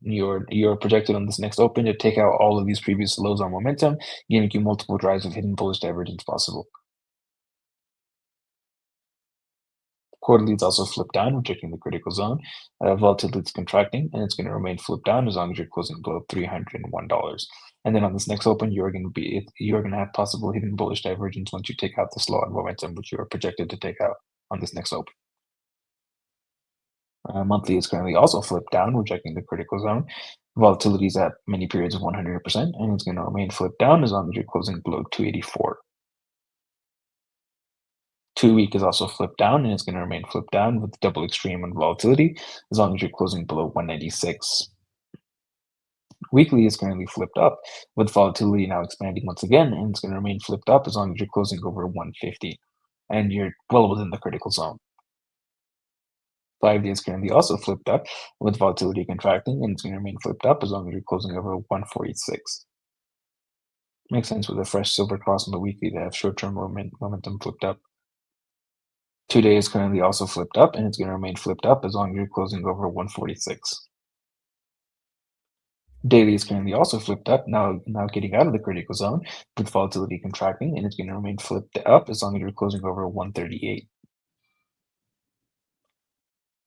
You're projected on this next open to take out all of these previous lows on momentum, giving you multiple drives of hidden bullish divergence possible. Quarterly is also flipped down, rejecting the critical zone. Volatility is contracting, and it's going to remain flipped down as long as you're closing below $301. And then on this next open, you're going to have possible hidden bullish divergence once you take out this low on momentum, which you are projected to take out on this next open. Monthly is currently also flipped down, rejecting the critical zone. Volatility is at many periods of 100%, and it's going to remain flipped down as long as you're closing below 284. 2-week is also flipped down, and it's going to remain flipped down with double extreme on volatility as long as you're closing below 196. Weekly is currently flipped up, with volatility now expanding once again, and it's going to remain flipped up as long as you're closing over 150, and you're well within the critical zone. 5 days currently also flipped up, with volatility contracting, and it's going to remain flipped up as long as you're closing over 146. Makes sense with a fresh silver cross on the weekly to have short-term momentum flipped up. 2 days currently also flipped up, and it's going to remain flipped up as long as you're closing over 146. Daily is currently also flipped up, now getting out of the critical zone, with volatility contracting, and it's going to remain flipped up as long as you're closing over 138.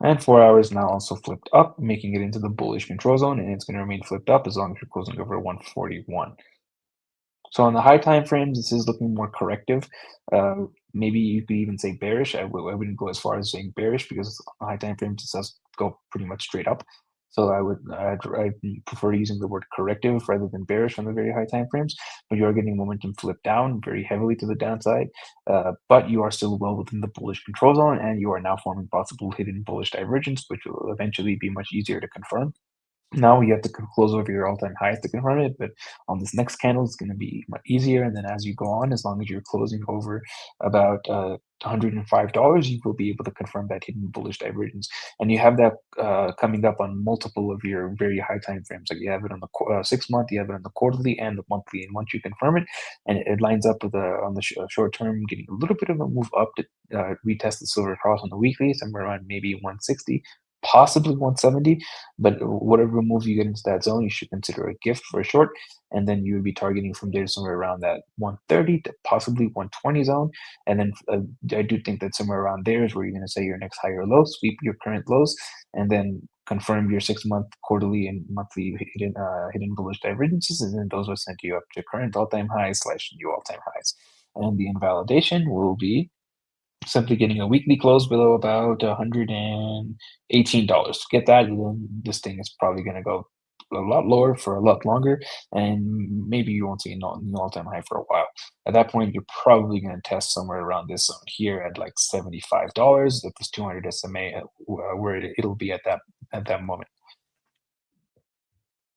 And 4 hours now also flipped up, making it into the bullish control zone, and it's going to remain flipped up as long as you're closing over 141. So on the high time frames, this is looking more corrective. Maybe you could even say bearish. I wouldn't go as far as saying bearish, because on high time frames it does go pretty much straight up. So I'd prefer using the word corrective rather than bearish on the very high time frames. But you are getting momentum flipped down very heavily to the downside, but you are still well within the bullish control zone, and you are now forming possible hidden bullish divergence, which will eventually be much easier to confirm. Now you have to close over your all-time highs to confirm it, but on this next candle, it's going to be much easier. And then as you go on, as long as you're closing over about $105, you will be able to confirm that hidden bullish divergence. And you have that coming up on multiple of your very high time frames. Like you have it on the 6 month, you have it on the quarterly and the monthly. And once you confirm it, and it lines up with on the short term, getting a little bit of a move up to retest the silver cross on the weekly, somewhere around maybe 160. Possibly 170, but whatever move you get into that zone, you should consider a gift for a short, and then you would be targeting from there somewhere around that 130 to possibly 120 zone. And then I do think that somewhere around there is where you're going to say your next higher low, sweep your current lows, and then confirm your 6 month, quarterly, and monthly hidden bullish divergences, and then those will send you up to current all-time highs / new all-time highs. And the invalidation will be simply getting a weekly close below about $118. To get that, then this thing is probably going to go a lot lower for a lot longer, and maybe you won't see a new all-time high for a while. At that point, you're probably going to test somewhere around this zone here at like $75 at this 200 SMA, where it'll be at that moment.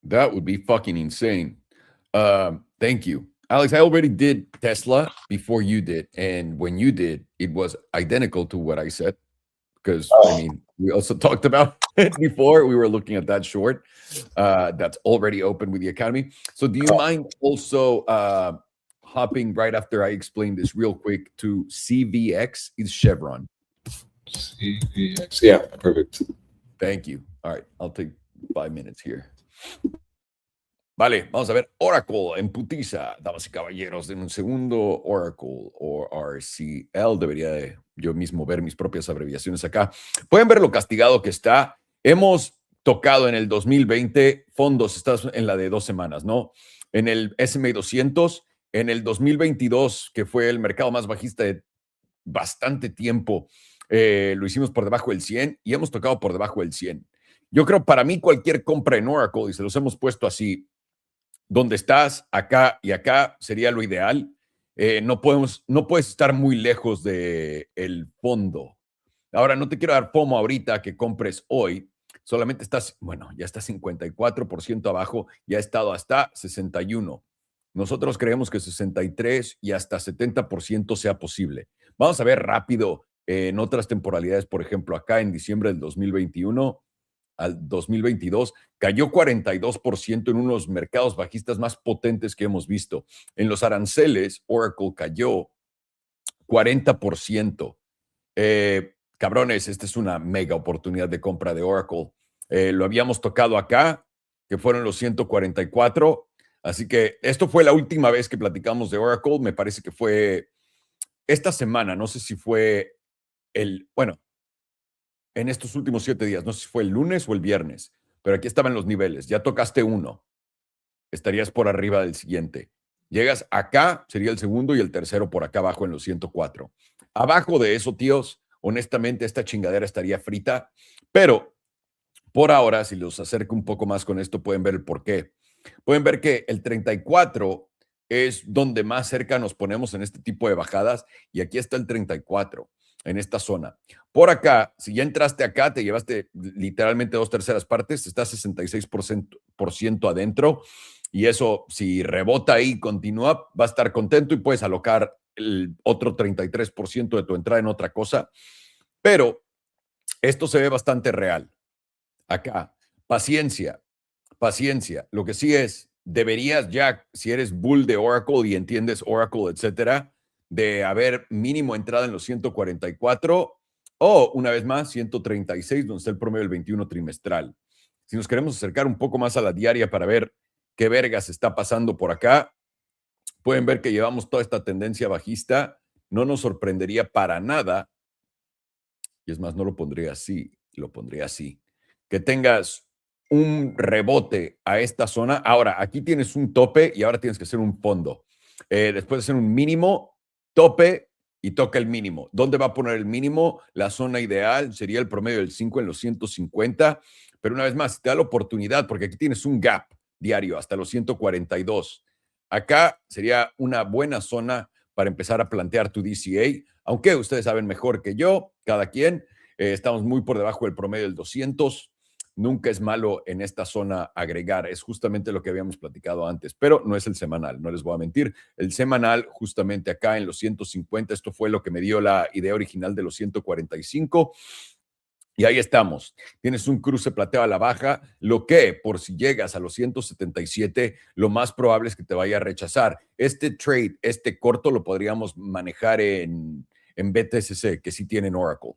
That would be fucking insane. Thank you. Alex, I already did Tesla before you did. And when you did, it was identical to what I said. Because, I mean, we also talked about it before. We were looking at that short that's already open with the Academy. So do you mind also hopping right after I explain this real quick to CVX is Chevron? CVX. Yeah, perfect. Thank you. All right, I'll take 5 minutes here. Vale, vamos a ver Oracle en putiza, damas y caballeros. En un segundo, Oracle o RCL. Debería de yo mismo ver mis propias abreviaciones acá. Pueden ver lo castigado que está. Hemos tocado en el 2020 fondos, estás en la de 2 semanas, ¿no? En el S&P 200, en el 2022, que fue el mercado más bajista de bastante tiempo, lo hicimos por debajo del 100 y hemos tocado por debajo del 100. Yo creo para mí cualquier compra en Oracle, y se los hemos puesto así, donde estás, acá y acá, sería lo ideal. No puedes estar muy lejos del fondo. Ahora, no te quiero dar FOMO ahorita que compres hoy. Solamente estás, bueno, ya está 54% abajo, ya ha estado hasta 61%. Nosotros creemos que 63% y hasta 70% sea posible. Vamos a ver rápido en otras temporalidades, por ejemplo, acá en diciembre del 2021 al 2022, cayó 42% en unos mercados bajistas más potentes que hemos visto. En los aranceles, Oracle cayó 40%. Cabrones, esta es una mega oportunidad de compra de Oracle. Lo habíamos tocado acá, que fueron los 144. Así que esto fue la última vez que platicamos de Oracle. Me parece que fue esta semana. No sé si fue en estos últimos 7 días. No sé si fue el lunes o el viernes, pero aquí estaban los niveles. Ya tocaste uno. Estarías por arriba del siguiente. Llegas acá, sería el segundo, y el tercero por acá abajo en los 104. Abajo de eso, tíos, honestamente, esta chingadera estaría frita, pero por ahora, si los acerco un poco más con esto, pueden ver el porqué. Pueden ver que el 34 es donde más cerca nos ponemos en este tipo de bajadas, y aquí está el 34, en esta zona. Por acá, si ya entraste acá, te llevaste literalmente 2/3 partes, estás 66% adentro, y eso, si rebota ahí y continúa, va a estar contento y puedes alocar el otro 33% de tu entrada en otra cosa. Pero esto se ve bastante real. Acá, paciencia. Lo que sí es, deberías ya, si eres bull de Oracle y entiendes Oracle, etcétera, de haber mínimo entrada en los 144 o, una vez más, 136, donde está el promedio del 21 trimestral. Si nos queremos acercar un poco más a la diaria para ver qué vergas está pasando por acá, pueden ver que llevamos toda esta tendencia bajista. No nos sorprendería para nada, y es más, no lo pondría así, lo pondría así, que tengas un rebote a esta zona. Ahora, aquí tienes un tope y ahora tienes que hacer un fondo. Después de hacer un mínimo, tope y toca el mínimo. ¿Dónde va a poner el mínimo? La zona ideal sería el promedio del 5 en los 150. Pero una vez más, si te da la oportunidad, porque aquí tienes un gap diario hasta los 142. Acá sería una buena zona para empezar a plantear tu DCA, aunque ustedes saben mejor que yo, cada quien. Estamos muy por debajo del promedio del 200. Nunca es malo en esta zona agregar. Es justamente lo que habíamos platicado antes, pero no es el semanal, no les voy a mentir. El semanal, justamente acá en los 150, esto fue lo que me dio la idea original de los 145. Y ahí estamos. Tienes un cruce plateado a la baja, lo que por si llegas a los 177, lo más probable es que te vaya a rechazar. Este trade, este corto, lo podríamos manejar en BTCC, que sí tienen Oracle,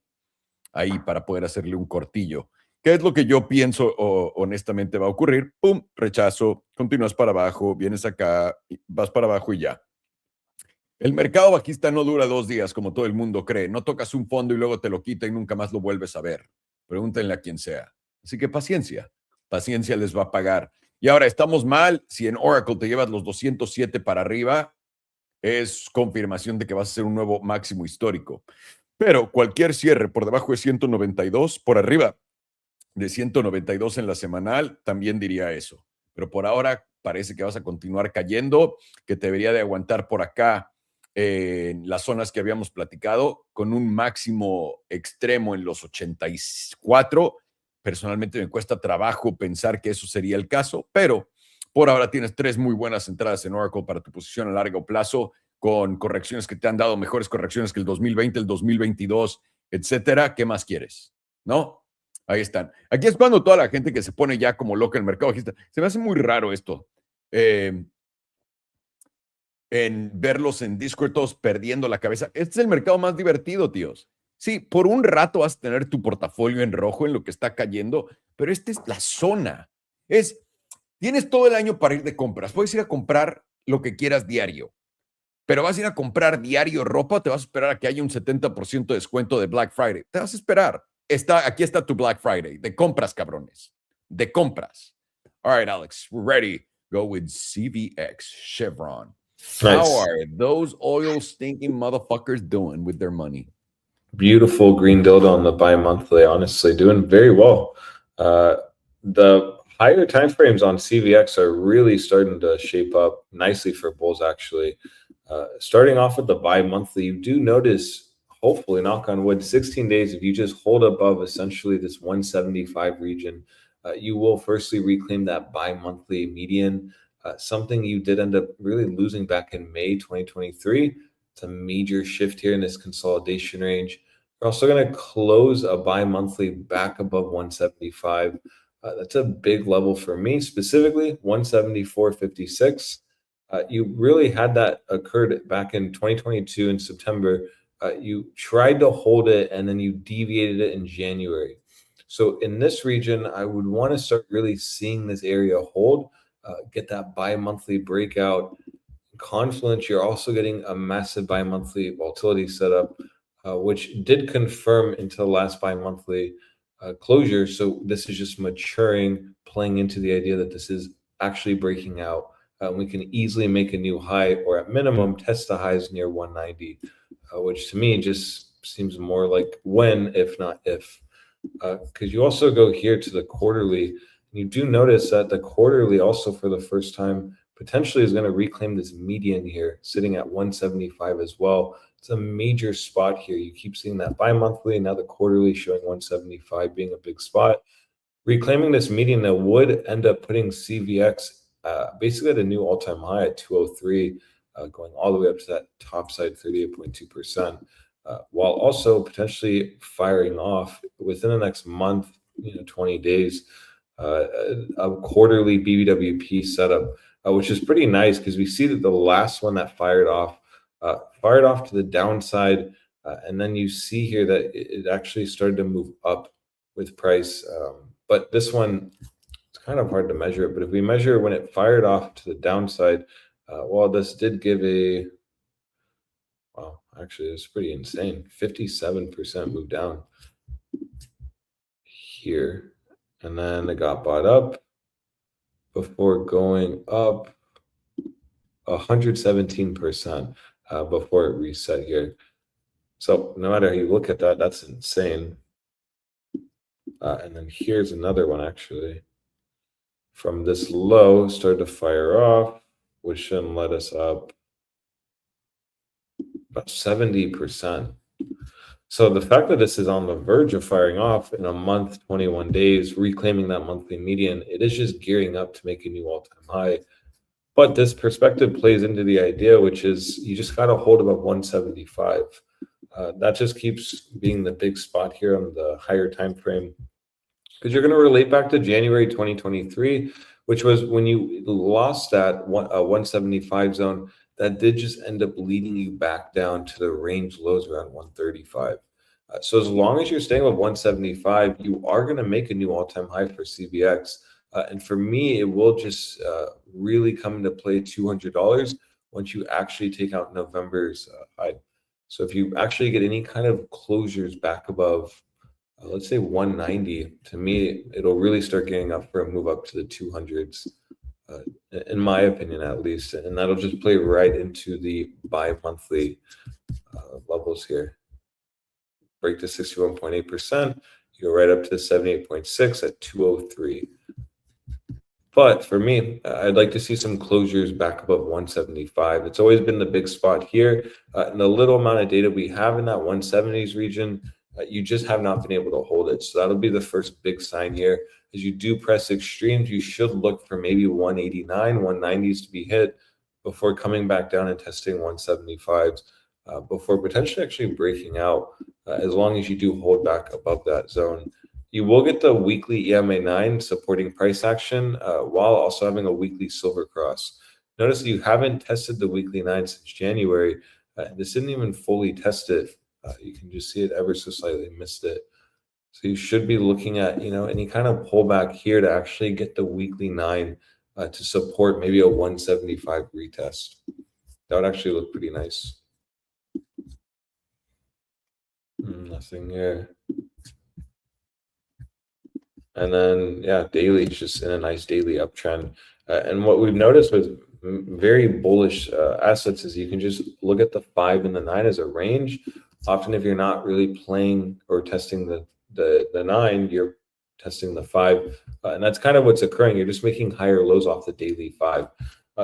ahí para poder hacerle un cortillo. ¿Qué es lo que yo pienso honestamente va a ocurrir? Pum, rechazo, continúas para abajo, vienes acá, vas para abajo y ya. El mercado bajista no dura 2 días como todo el mundo cree. No tocas un fondo y luego te lo quita y nunca más lo vuelves a ver. Pregúntenle a quien sea. Así que paciencia les va a pagar. Y ahora estamos mal. Si en Oracle te llevas los 207 para arriba, es confirmación de que vas a hacer un nuevo máximo histórico. Pero cualquier cierre por debajo de 192, por arriba de 192 en la semanal, también diría eso. Pero por ahora parece que vas a continuar cayendo, que te debería de aguantar por acá en las zonas que habíamos platicado, con un máximo extremo en los 84 Personalmente me cuesta trabajo pensar que eso sería el caso, pero por ahora tienes 3 muy buenas entradas en Oracle para tu posición a largo plazo, con correcciones que te han dado mejores correcciones que el 2020, el 2022, etcétera. ¿Qué más quieres? ¿No? Ahí están. Aquí es cuando toda la gente que se pone ya como loca en el mercado bajista, se me hace muy raro esto. En verlos en Discord todos perdiendo la cabeza. Este es el mercado más divertido, tíos. Sí, por un rato vas a tener tu portafolio en rojo en lo que está cayendo, pero esta es la zona. Tienes todo el año para ir de compras. Puedes ir a comprar lo que quieras diario, pero vas a ir a comprar diario ropa o te vas a esperar a que haya un 70% de descuento de Black Friday. Te vas a esperar. Aquí está tu Black Friday. De compras, cabrones. De compras. All right, Alex, we're ready. Go with CVX, Chevron. Nice. How are those oil stinking motherfuckers doing with their money? Beautiful green dildo on the bi-monthly, honestly, doing very well. The higher time frames on CVX are really starting to shape up nicely for bulls, actually. Starting off with the bi-monthly, you do notice, hopefully, knock on wood, 16 days, if you just hold above essentially this 175 region, you will firstly reclaim that bi-monthly median, something you did end up really losing back in May 2023. It's a major shift here in this consolidation range. We're also going to close a bi-monthly back above 175. That's a big level for me, specifically 174.56. You really had that occurred back in 2022 in September. You tried to hold it and then you deviated it in January. So in this region, I would want to start really seeing this area hold, get that bi-monthly breakout. Confluence, you're also getting a massive bi-monthly volatility setup, which did confirm into the last bi-monthly closure. So this is just maturing, playing into the idea that this is actually breaking out. We can easily make a new high, or at minimum test the highs near 190, which to me just seems more like when, if not if. Because you also go here to the quarterly, you do notice that the quarterly also for the first time potentially is going to reclaim this median here, sitting at 175 as well. It's a major spot here. You keep seeing that bi-monthly, now the quarterly showing 175 being a big spot. Reclaiming this median that would end up putting CVX basically at a new all-time high at 203, going all the way up to that top side 38.2%, while also potentially firing off within the next month, 20 days, a quarterly BBWP setup, which is pretty nice because we see that the last one that fired off to the downside, and then you see here that it actually started to move up with price. But this one, it's kind of hard to measure it. But if we measure when it fired off to the downside, well, this did give a, wow, actually, it's pretty insane. 57% move down here. And then it got bought up before going up 117% before it reset here. So no matter how you look at that, that's insane. And then here's another one, actually. From this low, started to fire off, which should let us up about 70%. So the fact that this is on the verge of firing off in a month, 21 days, reclaiming that monthly median, it is just gearing up to make a new all-time high. But this perspective plays into the idea, which is you just got to hold above 175. That just keeps being the big spot here on the higher time frame, because you're going to relate back to January 2023, which was when you lost that 175 zone. That did just end up leading you back down to the range lows around 135. So as long as you're staying with 175, you are going to make a new all-time high for CVX. And for me, it will just really come into play $200 once you actually take out November's high. So if you actually get any kind of closures back above, let's say 190, to me, it'll really start getting up for a move up to the 200s. In my opinion, at least, and that'll just play right into the bi-monthly levels here. Break to 61.8%, you go right up to the 78.6 at 203. But for me, I'd like to see some closures back above 175. It's always been the big spot here. And the little amount of data we have in that 170s region, You just have not been able to hold it. So that'll be the first big sign here. As you do press extremes, you should look for maybe 189, 190s to be hit before coming back down and testing 175s, before potentially actually breaking out, as long as you do hold back above that zone. You will get the weekly EMA9 supporting price action, while also having a weekly silver cross. Notice that you haven't tested the weekly 9 since January. This didn't even fully test it. You can just see it ever so slightly missed it. So you should be looking at, any kind of pullback here to actually get the weekly 9 to support maybe a 175 retest. That would actually look pretty nice. Nothing here. And then, yeah, daily is just in a nice daily uptrend. And what we've noticed with very bullish assets is you can just look at the 5 and the 9 as a range. Often if you're not really playing or testing the 9, you're testing the 5. And that's kind of what's occurring. You're just making higher lows off the daily 5.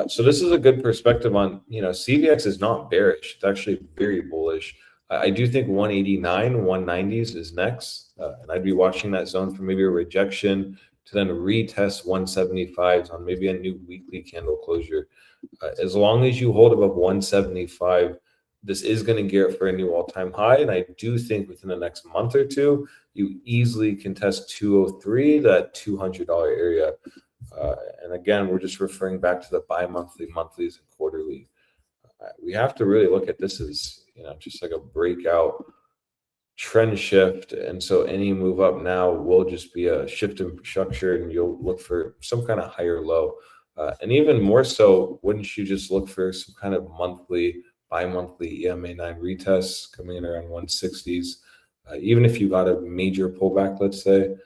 So this is a good perspective on, CVX is not bearish. It's actually very bullish. I do think 189, 190s is next. And I'd be watching that zone for maybe a rejection to then retest 175s on maybe a new weekly candle closure. As long as you hold above 175, this is going to gear up for a new all-time high. And I do think within the next month or two, you easily can test 203, that $200 area. And again, we're just referring back to the bi-monthly, monthlies, and quarterly. We have to really look at this as, just like a breakout trend shift. And so any move up now will just be a shift in structure, and you'll look for some kind of higher low. And even more so, wouldn't you just look for some kind of monthly, bi-monthly EMA9 retests coming in around 160s? Even if you got a major pullback, let's say, and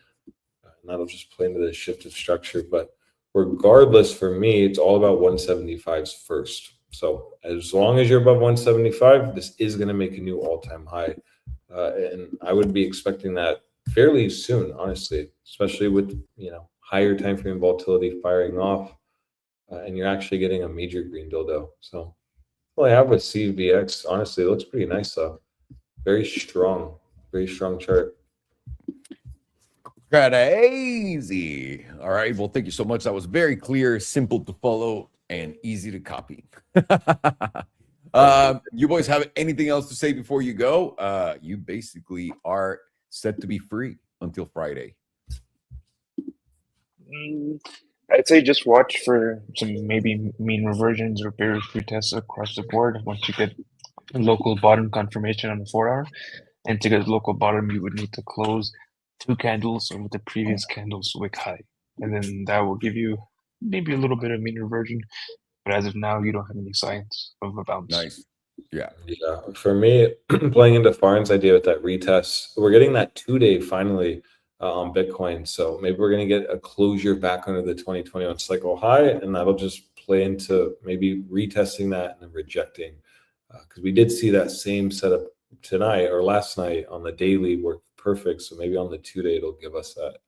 that'll just play into the shift of structure. But regardless, for me, it's all about 175s first. So as long as you're above 175, this is going to make a new all-time high. And I would be expecting that fairly soon, honestly, especially with, higher time frame volatility firing off, and you're actually getting a major green dildo. So what I have with CVX, honestly, it looks pretty nice though. Very strong chart. Crazy. All right. Well, thank you so much. That was very clear, simple to follow, and easy to copy. You boys have anything else to say before you go? You basically are set to be free until Friday. I'd say just watch for some maybe mean reversions or bearish retests across the board once you get a local bottom confirmation on the 4-hour. And to get a local bottom, you would need to close 2 candles over the previous candle's wick high. And then that will give you maybe a little bit of mean reversion. But as of now, you don't have any signs of a bounce. Nice. Yeah. For me, playing into Farn's idea with that retest, we're getting that 2-day finally on Bitcoin. So maybe we're going to get a closure back under the 2021 cycle high, and that'll just play into maybe retesting that and then rejecting. Because we did see that same setup tonight or last night on the daily work perfect. So maybe on the 2-day, it'll give us that.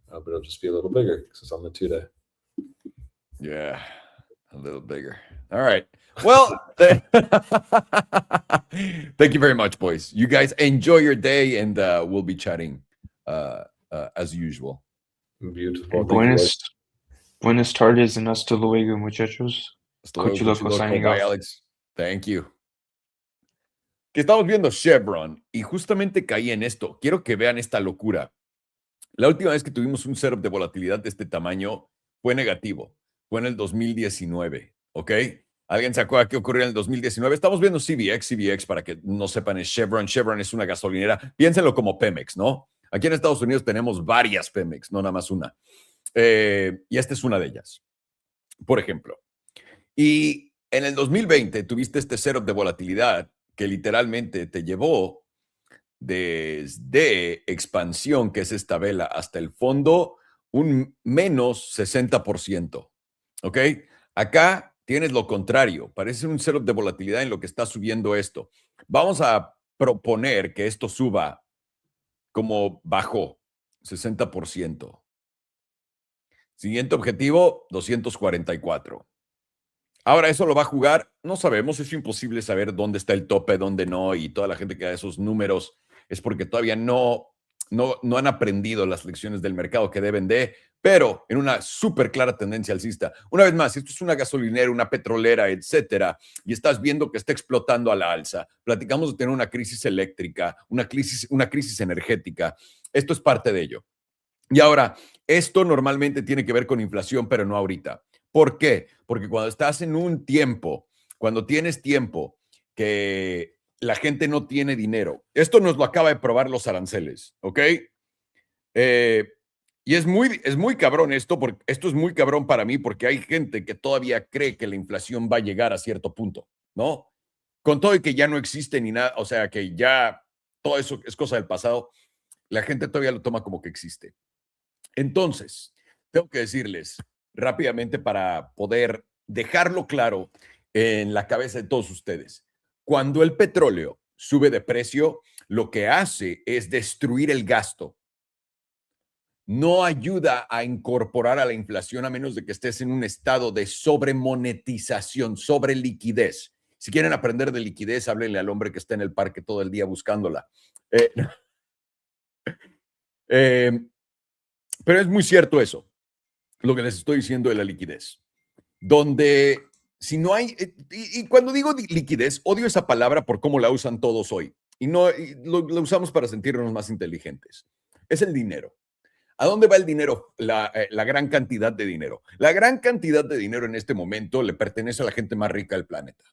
But it'll just be a little bigger because it's on the 2-day. Yeah. A little bigger. All right. Well, thank you very much, boys. You guys enjoy your day, and we'll be chatting as usual. Beautiful. Buenas tardes and hasta luego, muchachos. Coach Loco signing off. Alex. Thank you. Que estamos viendo Chevron y justamente caí en esto. Quiero que vean esta locura. La última vez que tuvimos un setup de volatilidad de este tamaño fue negativo. Fue en el 2019, ¿ok? ¿Alguien se acuerda qué ocurrió en el 2019? Estamos viendo CVX, para que no sepan, es Chevron. Chevron es una gasolinera. Piénsenlo como Pemex, ¿no? Aquí en Estados Unidos tenemos varias Pemex, no nada más una. Y esta es una de ellas, por ejemplo. Y en el 2020 tuviste este setup de volatilidad que literalmente te llevó desde expansión, que es esta vela, hasta el fondo, un menos 60%. ¿Ok? Acá tienes lo contrario. Parece un setup de volatilidad en lo que está subiendo esto. Vamos a proponer que esto suba como bajó, 60%. Siguiente objetivo, 244. Ahora, ¿eso lo va a jugar? No sabemos. Es imposible saber dónde está el tope, dónde no. Y toda la gente que da esos números es porque todavía no han aprendido las lecciones del mercado que deben de, pero en una súper clara tendencia alcista. Una vez más, esto es una gasolinera, una petrolera, etcétera, y estás viendo que está explotando a la alza. Platicamos de tener una crisis eléctrica, una crisis energética. Esto es parte de ello. Y ahora, esto normalmente tiene que ver con inflación, pero no ahorita. ¿Por qué? Porque cuando estás en un tiempo, cuando tienes tiempo que la gente no tiene dinero, esto nos lo acaba de probar los aranceles, ¿ok? Y es muy cabrón esto es muy cabrón para mí porque hay gente que todavía cree que la inflación va a llegar a cierto punto, ¿no? Con todo y que ya no existe ni nada, o sea, que ya todo eso es cosa del pasado, la gente todavía lo toma como que existe. Entonces, tengo que decirles rápidamente para poder dejarlo claro en la cabeza de todos ustedes. Cuando el petróleo sube de precio, lo que hace es destruir el gasto. No ayuda a incorporar a la inflación a menos de que estés en un estado de sobremonetización, sobre liquidez. Si quieren aprender de liquidez, háblenle al hombre que está en el parque todo el día buscándola. Pero es muy cierto eso, lo que les estoy diciendo de la liquidez. Donde si no hay, y cuando digo liquidez, odio esa palabra por cómo la usan todos hoy. Y lo usamos para sentirnos más inteligentes. Es el dinero. ¿A dónde va el dinero? La gran cantidad de dinero. La gran cantidad de dinero en este momento le pertenece a la gente más rica del planeta.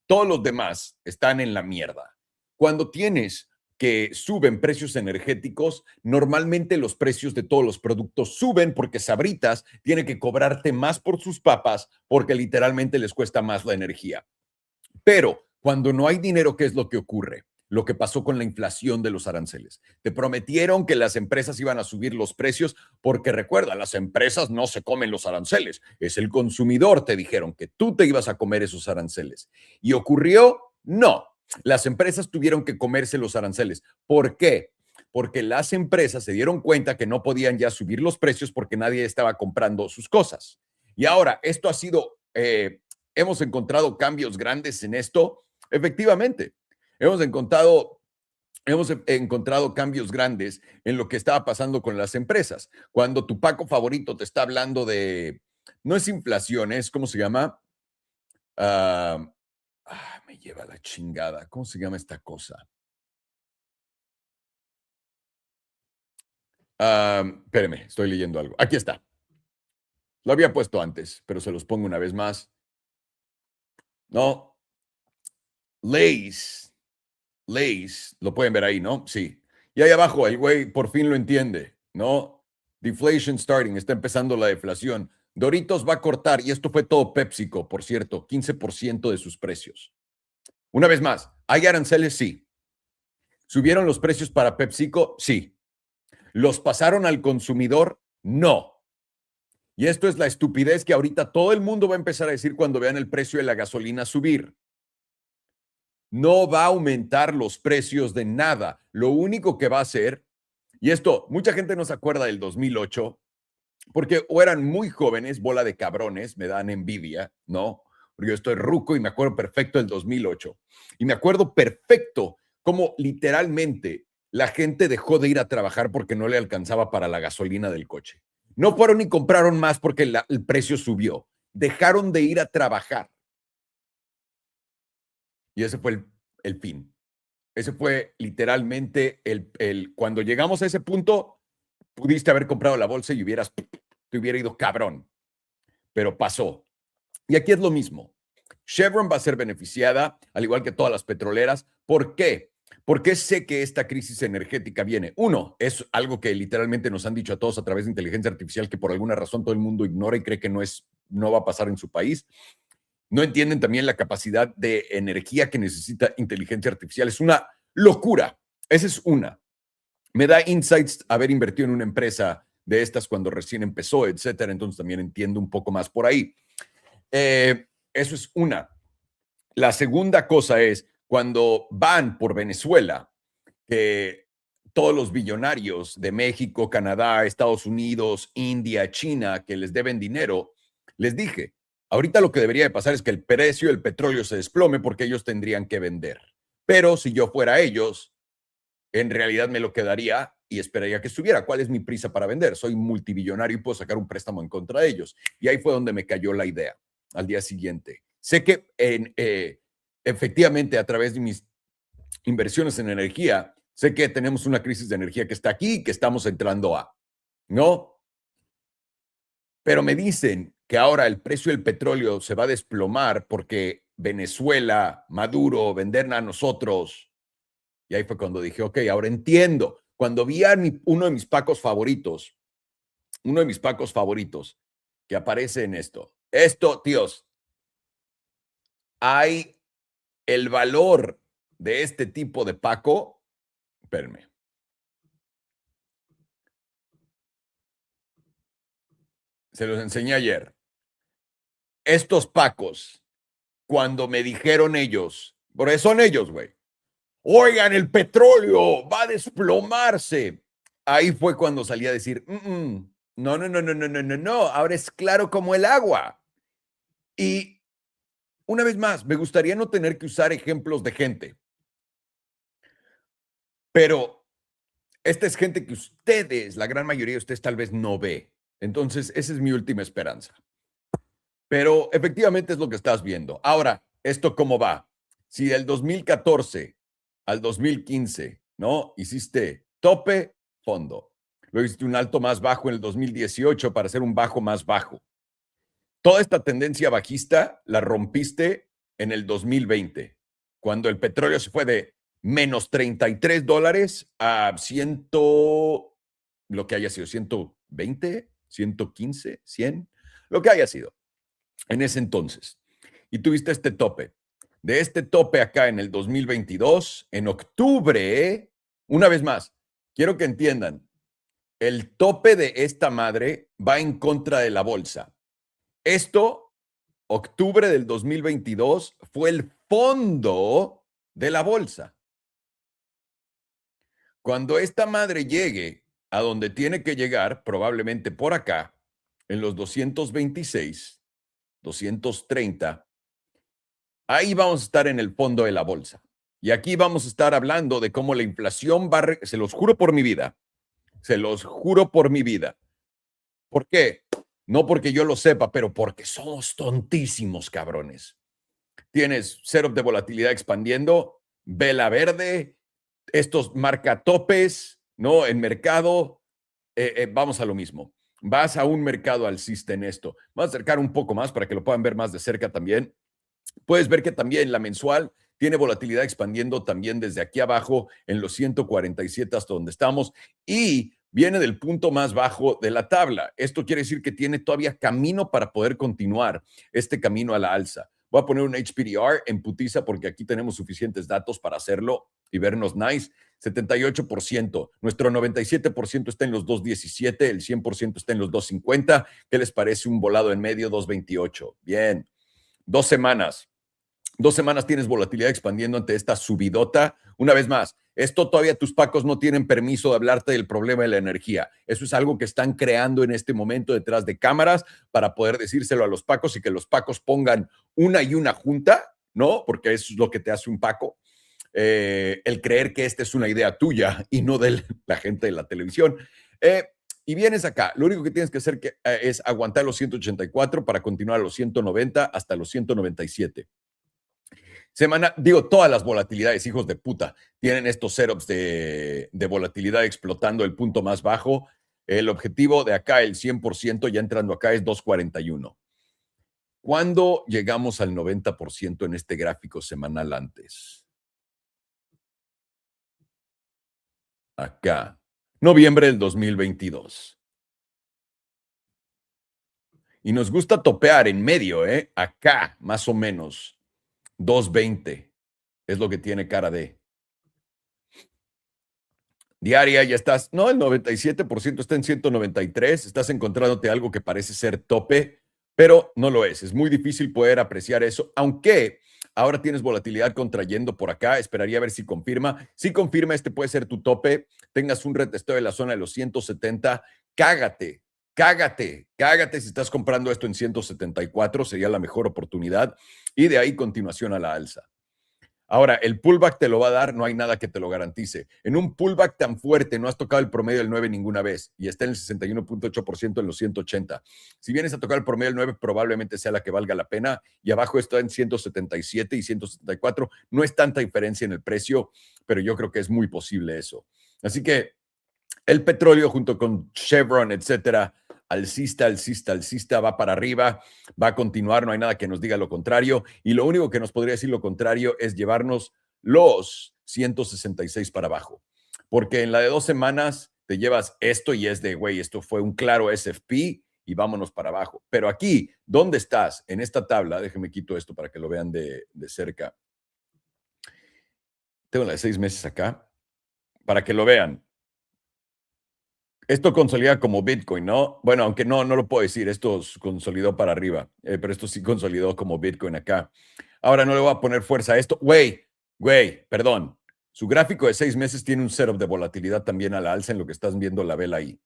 Todos los demás están en la mierda. Cuando tienes que suben precios energéticos, normalmente los precios de todos los productos suben porque Sabritas tiene que cobrarte más por sus papas porque literalmente les cuesta más la energía. Pero cuando no hay dinero, ¿qué es lo que ocurre? Lo que pasó con la inflación de los aranceles. Te prometieron que las empresas iban a subir los precios porque recuerda, las empresas no se comen los aranceles, es el consumidor, te dijeron que tú te ibas a comer esos aranceles. ¿Y ocurrió? No. Las empresas tuvieron que comerse los aranceles. ¿Por qué? Porque las empresas se dieron cuenta que no podían ya subir los precios porque nadie estaba comprando sus cosas. Y ahora, esto ha sido, hemos encontrado cambios grandes en esto. Efectivamente, hemos encontrado cambios grandes en lo que estaba pasando con las empresas. Cuando tu Paco favorito te está hablando de, no es inflación, es, ¿cómo se llama? Me lleva la chingada. ¿Cómo se llama esta cosa? Espérame, estoy leyendo algo. Aquí está. Lo había puesto antes, pero se los pongo una vez más. No. Lays, lo pueden ver ahí, ¿no? Sí. Y ahí abajo, el güey por fin lo entiende, ¿no? Deflation starting, está empezando la deflación. Doritos va a cortar, y esto fue todo PepsiCo, por cierto, 15% de sus precios. Una vez más, ¿hay aranceles? Sí. ¿Subieron los precios para PepsiCo? Sí. ¿Los pasaron al consumidor? No. Y esto es la estupidez que ahorita todo el mundo va a empezar a decir cuando vean el precio de la gasolina subir. No va a aumentar los precios de nada. Lo único que va a hacer, y esto, mucha gente no se acuerda del 2008, porque o eran muy jóvenes, bola de cabrones, me dan envidia, ¿no? Porque yo estoy ruco y me acuerdo perfecto del 2008. Y me acuerdo perfecto cómo literalmente la gente dejó de ir a trabajar porque no le alcanzaba para la gasolina del coche. No fueron y compraron más porque el precio subió. Dejaron de ir a trabajar. Y ese fue el fin. Ese fue literalmente cuando llegamos a ese punto, pudiste haber comprado la bolsa y te hubiera ido cabrón. Pero pasó. Y aquí es lo mismo. Chevron va a ser beneficiada, al igual que todas las petroleras. ¿Por qué? Porque sé que esta crisis energética viene. Uno, es algo que literalmente nos han dicho a todos a través de inteligencia artificial que por alguna razón todo el mundo ignora y cree que no va a pasar en su país. No entienden también la capacidad de energía que necesita inteligencia artificial. Es una locura. Esa es una. Me da insights haber invertido en una empresa de estas cuando recién empezó, etcétera. Entonces también entiendo un poco más por ahí. Eso es una. La segunda cosa es cuando van por Venezuela, que todos los billonarios de México, Canadá, Estados Unidos, India, China, que les deben dinero, les dije, ahorita lo que debería de pasar es que el precio del petróleo se desplome porque ellos tendrían que vender. Pero si yo fuera ellos, en realidad me lo quedaría y esperaría que estuviera. ¿Cuál es mi prisa para vender? Soy multimillonario y puedo sacar un préstamo en contra de ellos. Y ahí fue donde me cayó la idea al día siguiente. Sé que efectivamente a través de mis inversiones en energía, sé que tenemos una crisis de energía que está aquí y que estamos entrando a, ¿no? Pero me dicen que ahora el precio del petróleo se va a desplomar porque Venezuela, Maduro, vendernos a nosotros. Y ahí fue cuando dije, ok, ahora entiendo. Cuando vi a uno de mis pacos favoritos, que aparece en esto. Esto, tíos, hay el valor de este tipo de paco. Espérenme. Se los enseñé ayer. Estos pacos, cuando me dijeron ellos, porque son ellos, güey, oigan, el petróleo va a desplomarse. Ahí fue cuando salí a decir, no, ahora es claro como el agua. Y una vez más, me gustaría no tener que usar ejemplos de gente, pero esta es gente que ustedes, la gran mayoría de ustedes tal vez no ve. Entonces, esa es mi última esperanza. Pero efectivamente es lo que estás viendo. Ahora, ¿esto cómo va? Si del 2014 al 2015, ¿no? Hiciste tope, fondo. Luego hiciste un alto más bajo en el 2018 para hacer un bajo más bajo. Toda esta tendencia bajista la rompiste en el 2020, cuando el petróleo se fue de menos $33 a 100, lo que haya sido, 120, 115, 100, lo que haya sido en ese entonces. Y tuviste este tope. De este tope acá en el 2022, en octubre, una vez más, quiero que entiendan, el tope de esta madre va en contra de la bolsa. Esto, octubre del 2022, fue el fondo de la bolsa. Cuando esta madre llegue a donde tiene que llegar, probablemente por acá, en los 226, 230, ahí vamos a estar en el fondo de la bolsa. Y aquí vamos a estar hablando de cómo la inflación va, se los juro por mi vida, se los juro por mi vida. ¿Por qué? No porque yo lo sepa, pero porque somos tontísimos, cabrones. Tienes setup de volatilidad expandiendo, vela verde, estos marcatopes, ¿no? En mercado, vamos a lo mismo. Vas a un mercado alcista en esto. Vamos a acercar un poco más para que lo puedan ver más de cerca también. Puedes ver que también la mensual tiene volatilidad expandiendo también desde aquí abajo en los 147 hasta donde estamos y viene del punto más bajo de la tabla. Esto quiere decir que tiene todavía camino para poder continuar este camino a la alza. Voy a poner un HPDR en putiza porque aquí tenemos suficientes datos para hacerlo y vernos nice. 78%, nuestro 97% está en los 2.17, el 100% está en los 2.50. ¿Qué les parece un volado en medio 2.28? Bien. 2 semanas. 2 semanas tienes volatilidad expandiendo ante esta subidota. Una vez más, esto todavía tus pacos no tienen permiso de hablarte del problema de la energía. Eso es algo que están creando en este momento detrás de cámaras para poder decírselo a los pacos y que los pacos pongan una y una junta, ¿no? Porque eso es lo que te hace un paco. El creer que esta es una idea tuya y no de la gente de la televisión. Y vienes acá, lo único que tienes que hacer es aguantar los 184 para continuar a los 190 hasta los 197. Todas las volatilidades, hijos de puta, tienen estos setups de volatilidad explotando el punto más bajo. El objetivo de acá, el 100%, ya entrando acá, es 241. ¿Cuándo llegamos al 90% en este gráfico semanal antes? Acá. Noviembre del 2022. Y nos gusta topear en medio, acá, más o menos. 220 es lo que tiene cara de. Diaria ya estás, no, el 97% está en 193, estás encontrándote algo que parece ser tope, pero no lo es. Es muy difícil poder apreciar eso, aunque ahora tienes volatilidad contrayendo por acá. Esperaría a ver si confirma. Si confirma, este puede ser tu tope. Tengas un retesteo de la zona de los 170. Cágate si estás comprando esto en 174. Sería la mejor oportunidad. Y de ahí continuación a la alza. Ahora, el pullback te lo va a dar, no hay nada que te lo garantice. En un pullback tan fuerte, no has tocado el promedio del 9 ninguna vez y está en el 61.8% en los 180. Si vienes a tocar el promedio del 9, probablemente sea la que valga la pena y abajo está en 177 y 174. No es tanta diferencia en el precio, pero yo creo que es muy posible eso. Así que el petróleo junto con Chevron, etcétera, alcista, va para arriba, va a continuar, no hay nada que nos diga lo contrario, y lo único que nos podría decir lo contrario es llevarnos los 166 para abajo, porque en la de 2 semanas te llevas esto y es de, güey, esto fue un claro SFP y vámonos para abajo. Pero aquí, ¿dónde estás? En esta tabla, déjenme quito esto para que lo vean de cerca. Tengo la de 6 meses acá, para que lo vean. Esto consolida como Bitcoin, ¿no? Bueno, aunque no lo puedo decir, esto consolidó para arriba, pero esto sí consolidó como Bitcoin acá. Ahora no le voy a poner fuerza a esto. Güey, perdón. Su gráfico de 6 meses tiene un setup de volatilidad también a la alza en lo que estás viendo la vela ahí.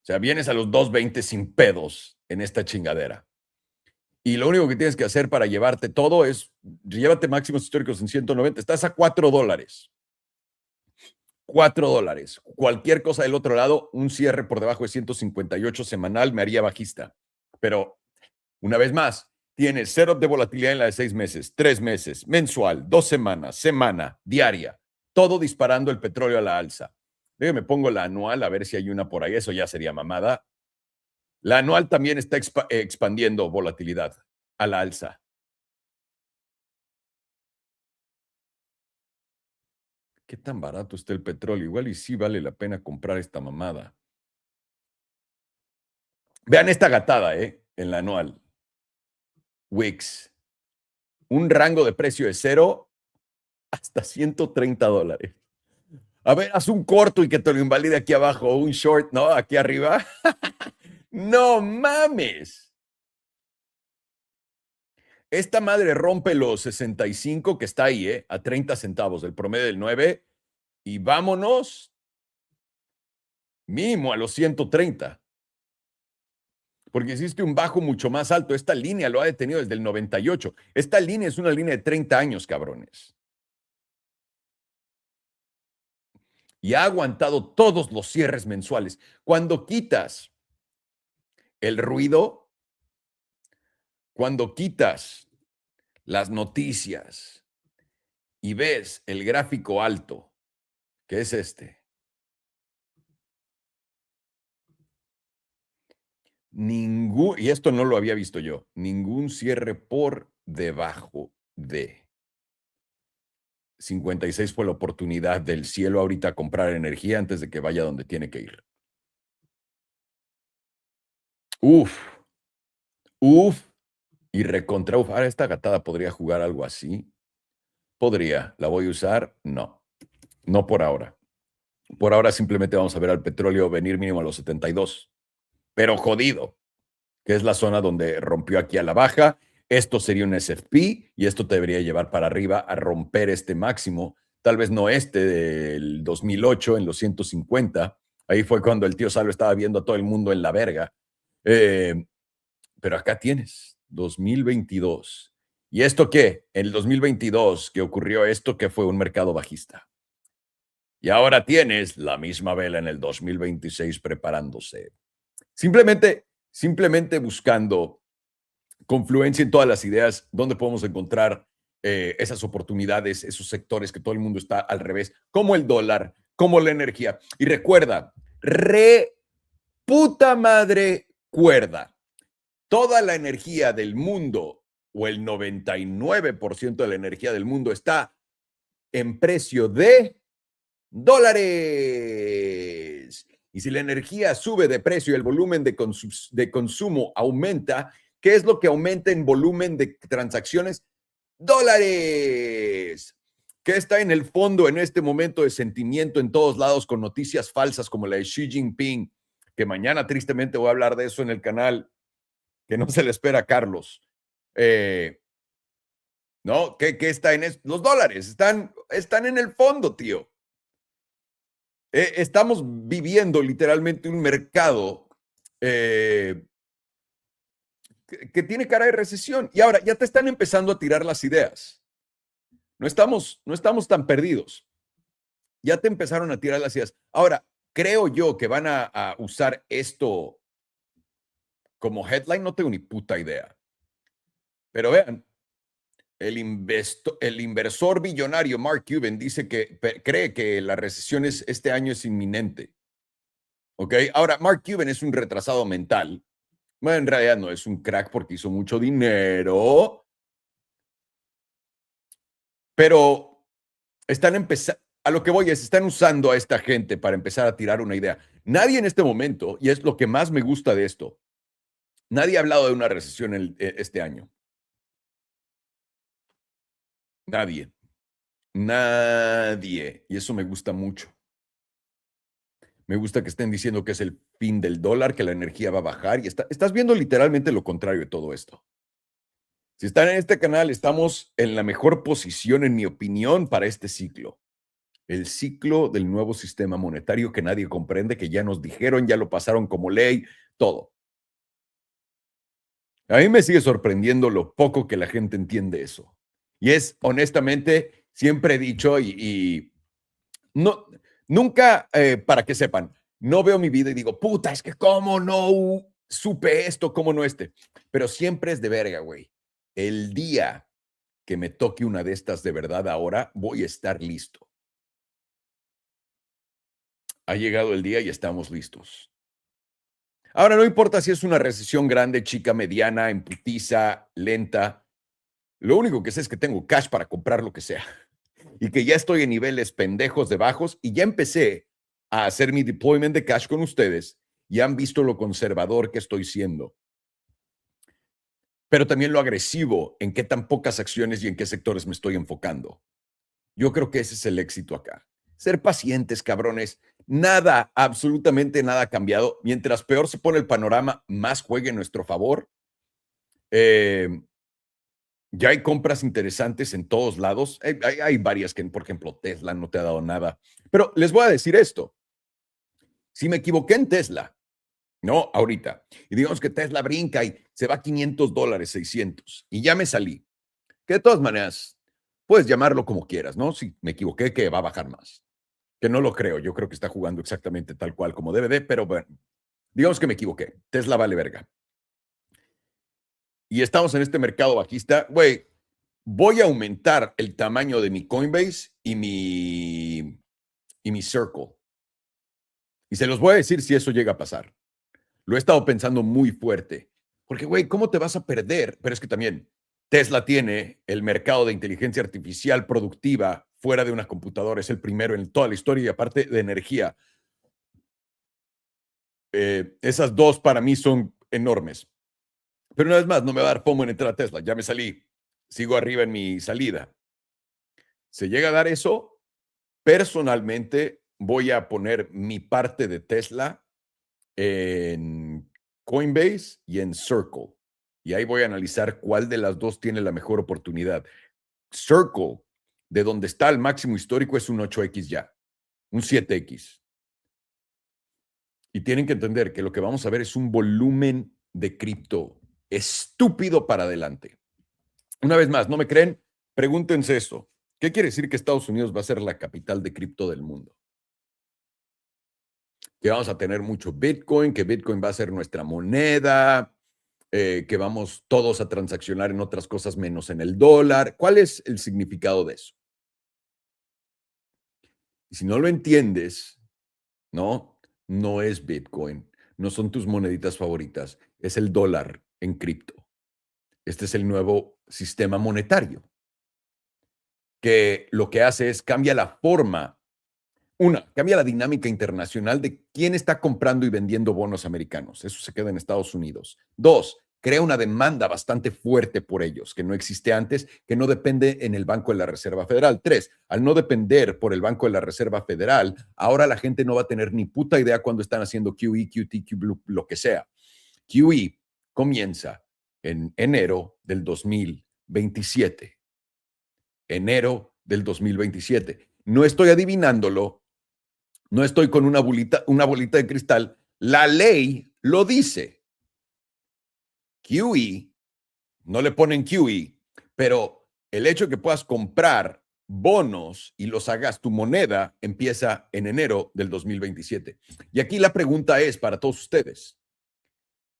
O sea, vienes a los 220 sin pedos en esta chingadera. Y lo único que tienes que hacer para llevarte todo es, llévate máximos históricos en 190. Estás a $4. $4. Cualquier cosa del otro lado, un cierre por debajo de 158 semanal me haría bajista. Pero, una vez más, tienes setup de volatilidad en la de 6 meses, 3 meses, mensual, 2 semanas, semana, diaria, todo disparando el petróleo a la alza. Déjame pongo la anual a ver si hay una por ahí, eso ya sería mamada. La anual también está expandiendo volatilidad a la alza. ¿Qué tan barato está el petróleo? Igual y sí vale la pena comprar esta mamada. Vean esta gatada, en la anual. Wix. Un rango de precio de 0 hasta $130. A ver, haz un corto y que te lo invalide aquí abajo, o un short, ¿no? Aquí arriba. ¡No mames! Esta madre rompe los 65 que está ahí, a 30 centavos del promedio del 9 y vámonos mínimo a los 130. Porque hiciste un bajo mucho más alto. Esta línea lo ha detenido desde el 98. Esta línea es una línea de 30 años, cabrones. Y ha aguantado todos los cierres mensuales. Cuando quitas el ruido, cuando quitas las noticias y ves el gráfico alto, que es este, y esto no lo había visto yo, ningún cierre por debajo de 56 fue la oportunidad del cielo ahorita a comprar energía antes de que vaya donde tiene que ir. Uf, y recontra uf. Ahora esta gatada podría jugar algo así. Podría. ¿La voy a usar? No. No por ahora. Por ahora simplemente vamos a ver al petróleo venir mínimo a los 72. Pero jodido, que es la zona donde rompió aquí a la baja. Esto sería un SFP y esto te debería llevar para arriba a romper este máximo. Tal vez no este del 2008 en los 150. Ahí fue cuando el tío Salo estaba viendo a todo el mundo en la verga. Pero acá tienes 2022. ¿Y esto qué? En el 2022 que ocurrió esto, que fue un mercado bajista. Y ahora tienes la misma vela en el 2026 preparándose. Simplemente buscando confluencia en todas las ideas, donde podemos encontrar esas oportunidades, esos sectores que todo el mundo está al revés, como el dólar, como la energía. Y recuerda, puta madre cuerda. Toda la energía del mundo, o el 99% de la energía del mundo, está en precio de dólares. Y si la energía sube de precio y el volumen de consumo aumenta, ¿qué es lo que aumenta en volumen de transacciones? Dólares. ¿Qué está en el fondo en este momento de sentimiento en todos lados con noticias falsas como la de Xi Jinping? Que mañana tristemente voy a hablar de eso en el canal, que no se le espera a Carlos. ¿No? ¿Qué está en eso? Los dólares están en el fondo, tío. Estamos viviendo literalmente un mercado que tiene cara de recesión. Y ahora ya te están empezando a tirar las ideas. no estamos tan perdidos. Ya te empezaron a tirar las ideas. Ahora, creo yo que van a usar esto como headline, no tengo ni puta idea. Pero vean, el inversor billonario Mark Cuban dice que cree que la recesión este año es inminente. ¿Ok? Ahora, Mark Cuban es un retrasado mental. Bueno, en realidad no es un crack porque hizo mucho dinero. Pero están empezando, a lo que voy es, están usando a esta gente para empezar a tirar una idea. Nadie en este momento, y es lo que más me gusta de esto, nadie ha hablado de una recesión este año. Nadie. Nadie. Y eso me gusta mucho. Me gusta que estén diciendo que es el fin del dólar, que la energía va a bajar. Y estás viendo literalmente lo contrario de todo esto. Si están en este canal, estamos en la mejor posición, en mi opinión, para este ciclo. El ciclo del nuevo sistema monetario que nadie comprende, que ya nos dijeron, ya lo pasaron como ley, todo. A mí me sigue sorprendiendo lo poco que la gente entiende eso. Y es, honestamente, siempre he dicho y no, nunca, para que sepan, no veo mi vida y digo, puta, es que cómo no supe esto, cómo no este. Pero siempre es de verga, güey. El día que me toque una de estas de verdad ahora, voy a estar listo. Ha llegado el día y estamos listos. Ahora, no importa si es una recesión grande, chica, mediana, en putiza, lenta. Lo único que sé es que tengo cash para comprar lo que sea. Y que ya estoy en niveles pendejos de bajos y ya empecé a hacer mi deployment de cash con ustedes y han visto lo conservador que estoy siendo. Pero también lo agresivo en qué tan pocas acciones y en qué sectores me estoy enfocando. Yo creo que ese es el éxito acá. Ser pacientes, cabrones. Nada, absolutamente nada ha cambiado. Mientras peor se pone el panorama, más juegue en nuestro favor. Ya hay compras interesantes en todos lados. Hay varias que, por ejemplo, Tesla no te ha dado nada. Pero les voy a decir esto. Si me equivoqué en Tesla, no, ahorita, y digamos que Tesla brinca y se va a $500, 600, y ya me salí, que de todas maneras, puedes llamarlo como quieras, ¿no? Si me equivoqué, que va a bajar más. Que no lo creo, yo creo que está jugando exactamente tal cual como debe de, pero bueno, digamos que me equivoqué. Tesla vale verga. Y estamos en este mercado bajista, güey, voy a aumentar el tamaño de mi Coinbase y mi Circle. Y se los voy a decir si eso llega a pasar. Lo he estado pensando muy fuerte. Porque, güey, ¿cómo te vas a perder? Pero es que también Tesla tiene el mercado de inteligencia artificial productiva fuera de una computadora. Es el primero en toda la historia y aparte de energía. Esas dos para mí son enormes. Pero una vez más, no me va a dar pomo en entrar a Tesla. Ya me salí. Sigo arriba en mi salida. Se llega a dar eso, personalmente voy a poner mi parte de Tesla en Coinbase y en Circle. Y ahí voy a analizar cuál de las dos tiene la mejor oportunidad. Circle, de donde está el máximo histórico, es un 8X ya, un 7X. Y tienen que entender que lo que vamos a ver es un volumen de cripto estúpido para adelante. Una vez más, ¿no me creen? Pregúntense esto. ¿Qué quiere decir que Estados Unidos va a ser la capital de cripto del mundo? Que vamos a tener mucho Bitcoin, que Bitcoin va a ser nuestra moneda, que vamos todos a transaccionar en otras cosas menos en el dólar. ¿Cuál es el significado de eso? Y si no lo entiendes, no es Bitcoin, no son tus moneditas favoritas, es el dólar en cripto. Este es el nuevo sistema monetario, que lo que hace es cambia la forma. Cambia la dinámica internacional de quién está comprando y vendiendo bonos americanos. Eso se queda en Estados Unidos. 2, crea una demanda bastante fuerte por ellos, que no existe antes, que no depende en el Banco de la Reserva Federal. 3, al no depender por el Banco de la Reserva Federal, ahora la gente no va a tener ni puta idea cuando están haciendo QE, QT, QBLU, lo que sea. QE comienza en enero del 2027. Enero del 2027. No estoy adivinándolo. No estoy con una bolita de cristal. La ley lo dice. QE, no le ponen QE, pero el hecho de que puedas comprar bonos y los hagas tu moneda, empieza en enero del 2027. Y aquí la pregunta es para todos ustedes,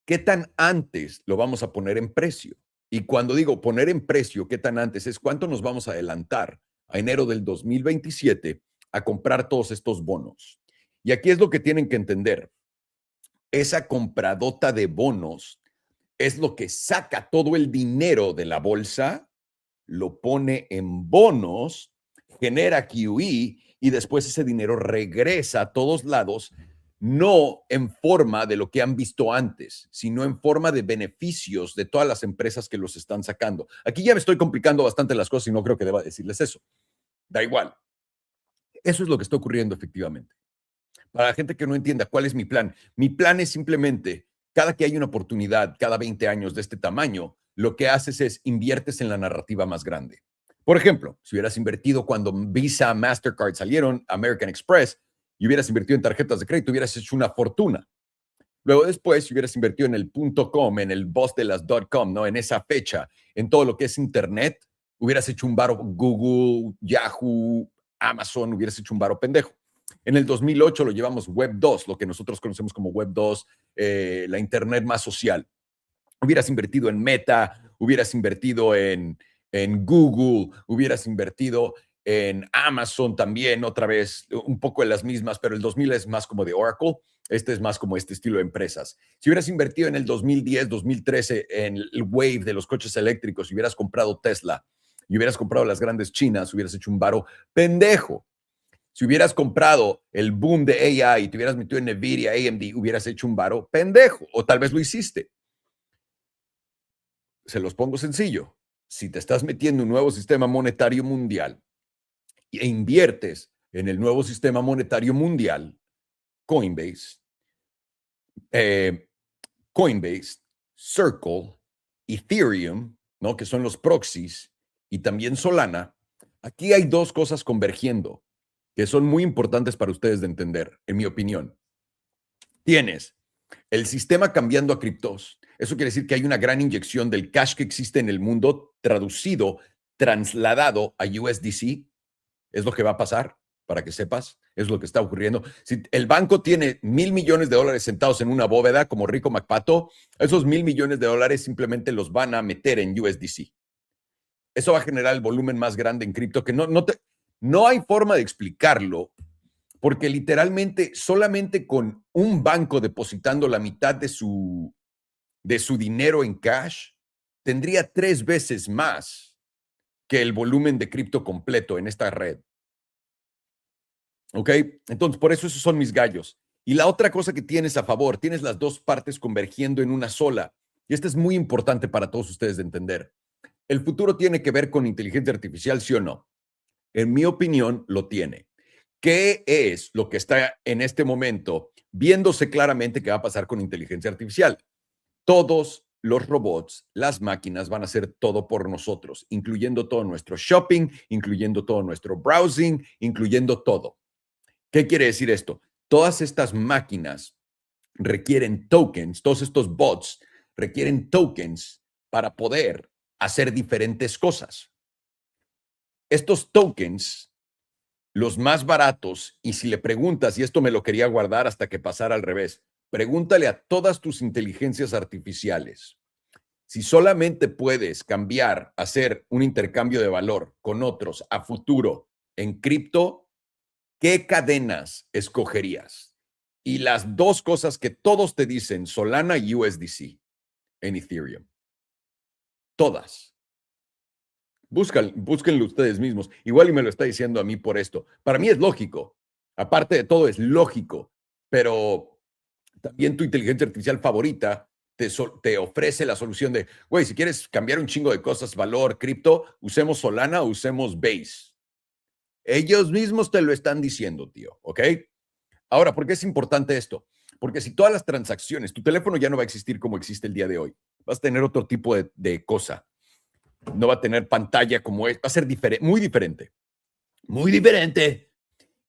¿qué tan antes lo vamos a poner en precio? Y cuando digo poner en precio, ¿qué tan antes? Es cuánto nos vamos a adelantar a enero del 2027 a comprar todos estos bonos. Y aquí es lo que tienen que entender. Esa compradota de bonos es lo que saca todo el dinero de la bolsa, lo pone en bonos, genera QE y después ese dinero regresa a todos lados, no en forma de lo que han visto antes, sino en forma de beneficios de todas las empresas que los están sacando. Aquí ya me estoy complicando bastante las cosas y no creo que deba decirles eso. Da igual. Eso es lo que está ocurriendo efectivamente. Para la gente que no entienda cuál es mi plan es simplemente, cada que hay una oportunidad, cada 20 años de este tamaño, lo que haces es inviertes en la narrativa más grande. Por ejemplo, si hubieras invertido cuando Visa, Mastercard salieron, American Express, y hubieras invertido en tarjetas de crédito, hubieras hecho una fortuna. Luego después, si hubieras invertido en el .com, en el boss de las .com, ¿no? En esa fecha, en todo lo que es Internet, hubieras hecho un varo Google, Yahoo, Amazon, hubieras hecho un varo pendejo. En el 2008 lo llevamos Web 2, lo que nosotros conocemos como Web 2, la Internet más social. Hubieras invertido en Meta, hubieras invertido en Google, hubieras invertido en Amazon también, otra vez, un poco en las mismas, pero el 2000 es más como de Oracle, este es más como este estilo de empresas. Si hubieras invertido en el 2010, 2013 en el wave de los coches eléctricos, si hubieras comprado Tesla y hubieras comprado las grandes chinas, hubieras hecho un varo pendejo. Si hubieras comprado el boom de AI y te hubieras metido en Nvidia, AMD, hubieras hecho un varo pendejo, o tal vez lo hiciste. Se los pongo sencillo. Si te estás metiendo en un nuevo sistema monetario mundial e inviertes en el nuevo sistema monetario mundial, Coinbase, Circle, Ethereum, ¿no? Que son los proxies, y también Solana, aquí hay dos cosas convergiendo que son muy importantes para ustedes de entender, en mi opinión. Tienes el sistema cambiando a criptos. Eso quiere decir que hay una gran inyección del cash que existe en el mundo traducido, trasladado a USDC. Es lo que va a pasar, para que sepas. Es lo que está ocurriendo. Si el banco tiene $1,000 millones sentados en una bóveda como Rico McPato, esos $1,000 millones simplemente los van a meter en USDC. Eso va a generar el volumen más grande en cripto que no hay forma de explicarlo, porque literalmente solamente con un banco depositando la mitad de su dinero en cash, tendría 3 veces más que el volumen de cripto completo en esta red. ¿Ok? Entonces, por eso esos son mis gallos. Y la otra cosa que tienes a favor, tienes las dos partes convergiendo en una sola. Y esto es muy importante para todos ustedes de entender. ¿El futuro tiene que ver con inteligencia artificial, sí o no? En mi opinión, lo tiene. ¿Qué es lo que está en este momento viéndose claramente que va a pasar con inteligencia artificial? Todos los robots, las máquinas van a hacer todo por nosotros, incluyendo todo nuestro shopping, incluyendo todo nuestro browsing, incluyendo todo. ¿Qué quiere decir esto? Todas estas máquinas requieren tokens, todos estos bots requieren tokens para poder hacer diferentes cosas. Estos tokens, los más baratos, y si le preguntas, y esto me lo quería guardar hasta que pasara al revés, pregúntale a todas tus inteligencias artificiales si solamente puedes cambiar, hacer un intercambio de valor con otros a futuro en cripto, ¿qué cadenas escogerías? Y las dos cosas que todos te dicen, Solana y USDC en Ethereum. Todas. Búsquenlo ustedes mismos. Igual y me lo está diciendo a mí por esto. Para mí es lógico. Aparte de todo, es lógico. Pero también tu inteligencia artificial favorita te ofrece la solución de, güey, si quieres cambiar un chingo de cosas, valor, cripto, usemos Solana o usemos Base. Ellos mismos te lo están diciendo, tío, ¿ok? Ahora, ¿por qué es importante esto? Porque si todas las transacciones, tu teléfono ya no va a existir como existe el día de hoy. Vas a tener otro tipo de cosa. No va a tener pantalla como es. Va a ser muy diferente. Muy diferente.